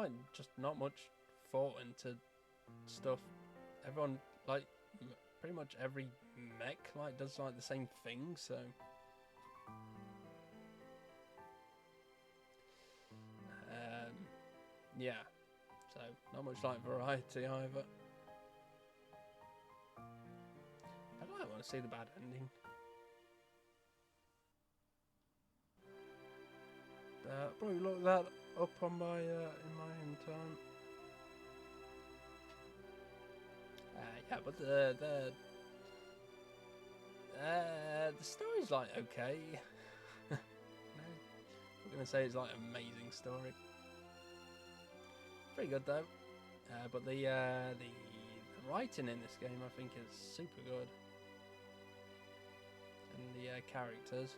not much thought into stuff. Everyone like pretty much every mech like does like the same thing. So yeah, so not much like variety either. I don't want to see the bad ending. Probably look that up on my in my own time. Yeah, but the story's like okay. No, I'm gonna say it's like an amazing story. Pretty good though. But the writing in this game I think is super good. And the characters.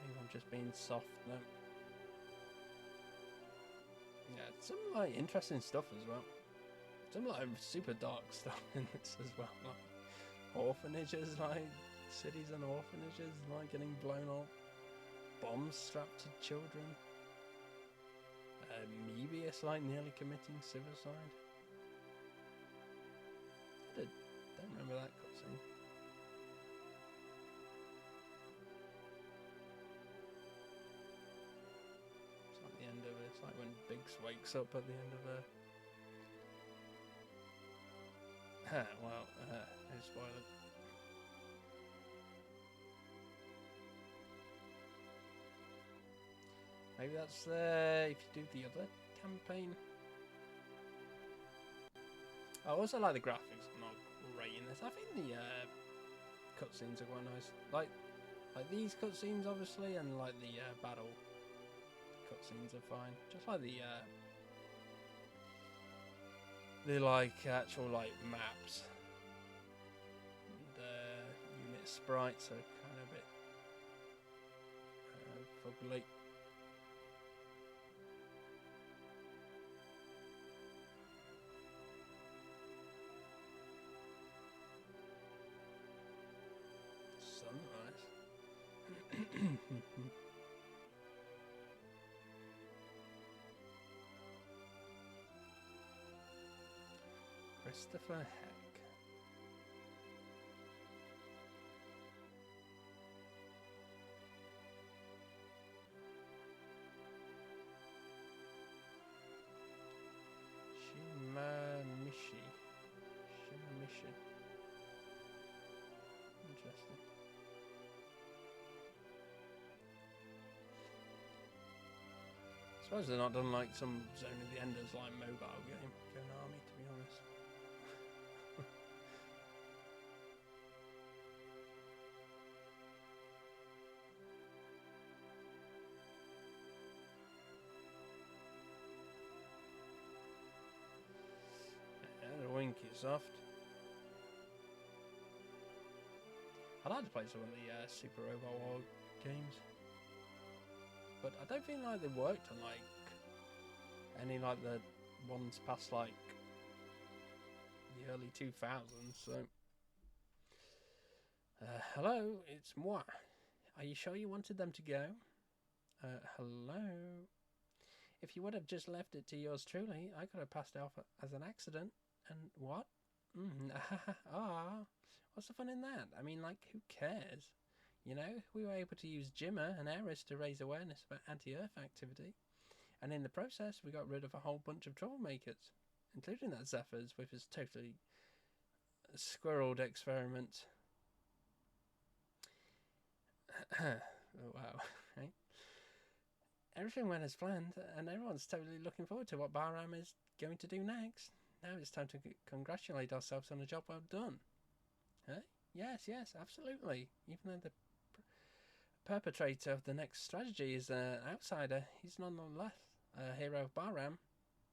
Maybe I'm just being soft though. Yeah, some like interesting stuff as well. Some like super dark stuff in this as well. Like orphanages, like cities and orphanages, like getting blown up. Bombs strapped to children. Mebius like nearly committing suicide. Don't remember that cutscene. It's like the end of it. It's like when Biggs wakes up at the end of a. Well, no spoilers. Maybe that's if you do the other campaign. I also like the graphics. I'm not great in this. I think the cutscenes are quite nice. Like these cutscenes, obviously, and like the battle cutscenes are fine. Just like the like actual like maps. And unit sprites are kind of a bit fugly. Christopher Heck. suppose they're not done like some Zone of the Enders like mobile game, Konami, to be honest. Yeah, the Winky Soft. I'd like to play some of the Super Robot War games, but I don't feel like they worked on like any like the ones past like the early 2000s. So, hello, it's moi. Are you sure you wanted them to go? Hello. If you would have just left it to yours truly, I could have passed it off as an accident. And what? What's the fun in that? I mean, like, who cares? You know, we were able to use Jimmer and Eris to raise awareness about anti-Earth activity. And in the process, we got rid of a whole bunch of troublemakers, including that Zephyrs with his totally squirreled experiment. Oh, wow. Right? Everything went as planned, and everyone's totally looking forward to what Bahram is going to do next. Now it's time to congratulate ourselves on a job well done. Huh? Yes, absolutely. Even though the perpetrator of the next strategy is an outsider, he's nonetheless a hero of Bahram.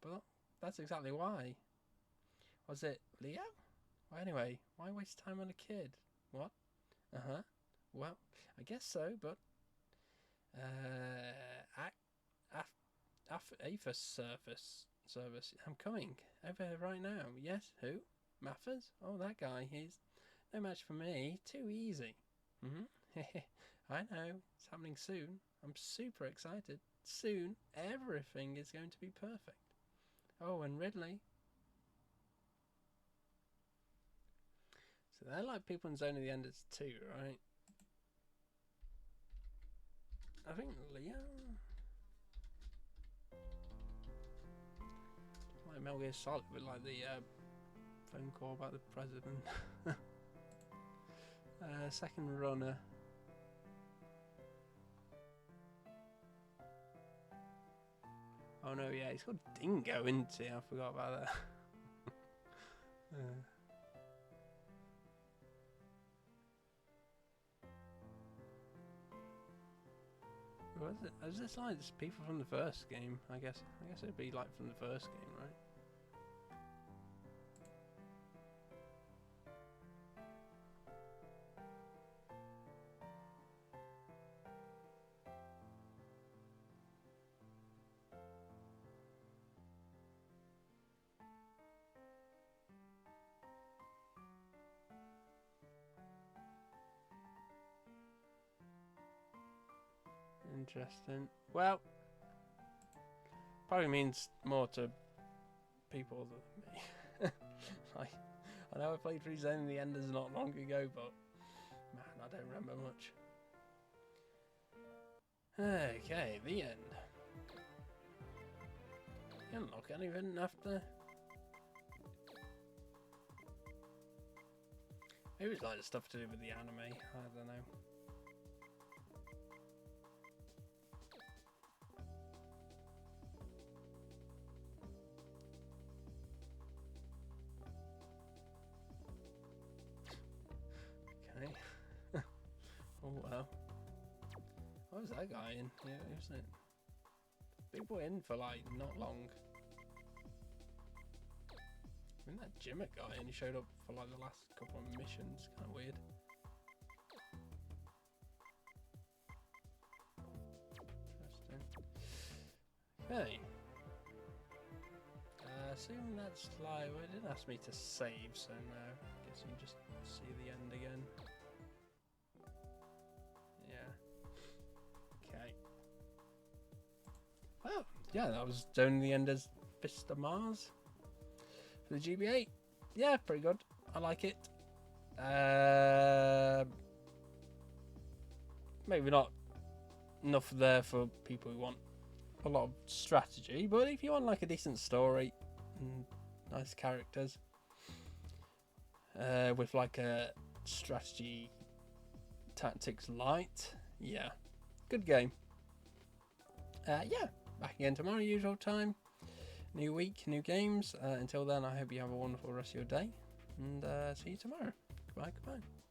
But that's exactly why. Was it Leo? Well, anyway, why waste time on a kid? What? Well, I guess so, but AFIS service. I'm coming over right now. Yes, who? Maffers? Oh, that guy. He's no match for me. Too easy. I know. It's happening soon. I'm super excited. Soon, everything is going to be perfect. Oh, and Ridley. So they're like people in Zone of the Enders too, right? I think Leo. Like Metal Gear Solid with like the phone call about the president. Second runner. Oh no, yeah, he's called Dingo, isn't he? I forgot about that. Was it? Is this like people from the first game? I guess it'd be like from the first game, right? Interesting. Well, probably means more to people than me. Like, I know I played through Zone of the Enders not long ago, but man, I don't remember much. Okay, the end. You unlock anything after? Maybe it's like the stuff to do with the anime. I don't know. Oh well. What was that guy in? Yeah, isn't it? People in for like not long. I mean that gimmick guy and he showed up for like the last couple of missions. Kind of weird. Interesting. Okay. Assuming that's like, well, it didn't ask me to save, so no. I guess you just see the end again. Okay. Well, yeah, that was Zone of the Enders Vista Mars for the GBA. Yeah, pretty good. I like it. Maybe not enough there for people who want a lot of strategy, but if you want like a decent story and nice characters with like a strategy tactics light, yeah, good game. Yeah, back again tomorrow, usual time. New week, new games. Until then, I hope you have a wonderful rest of your day. And see you tomorrow. Goodbye, goodbye.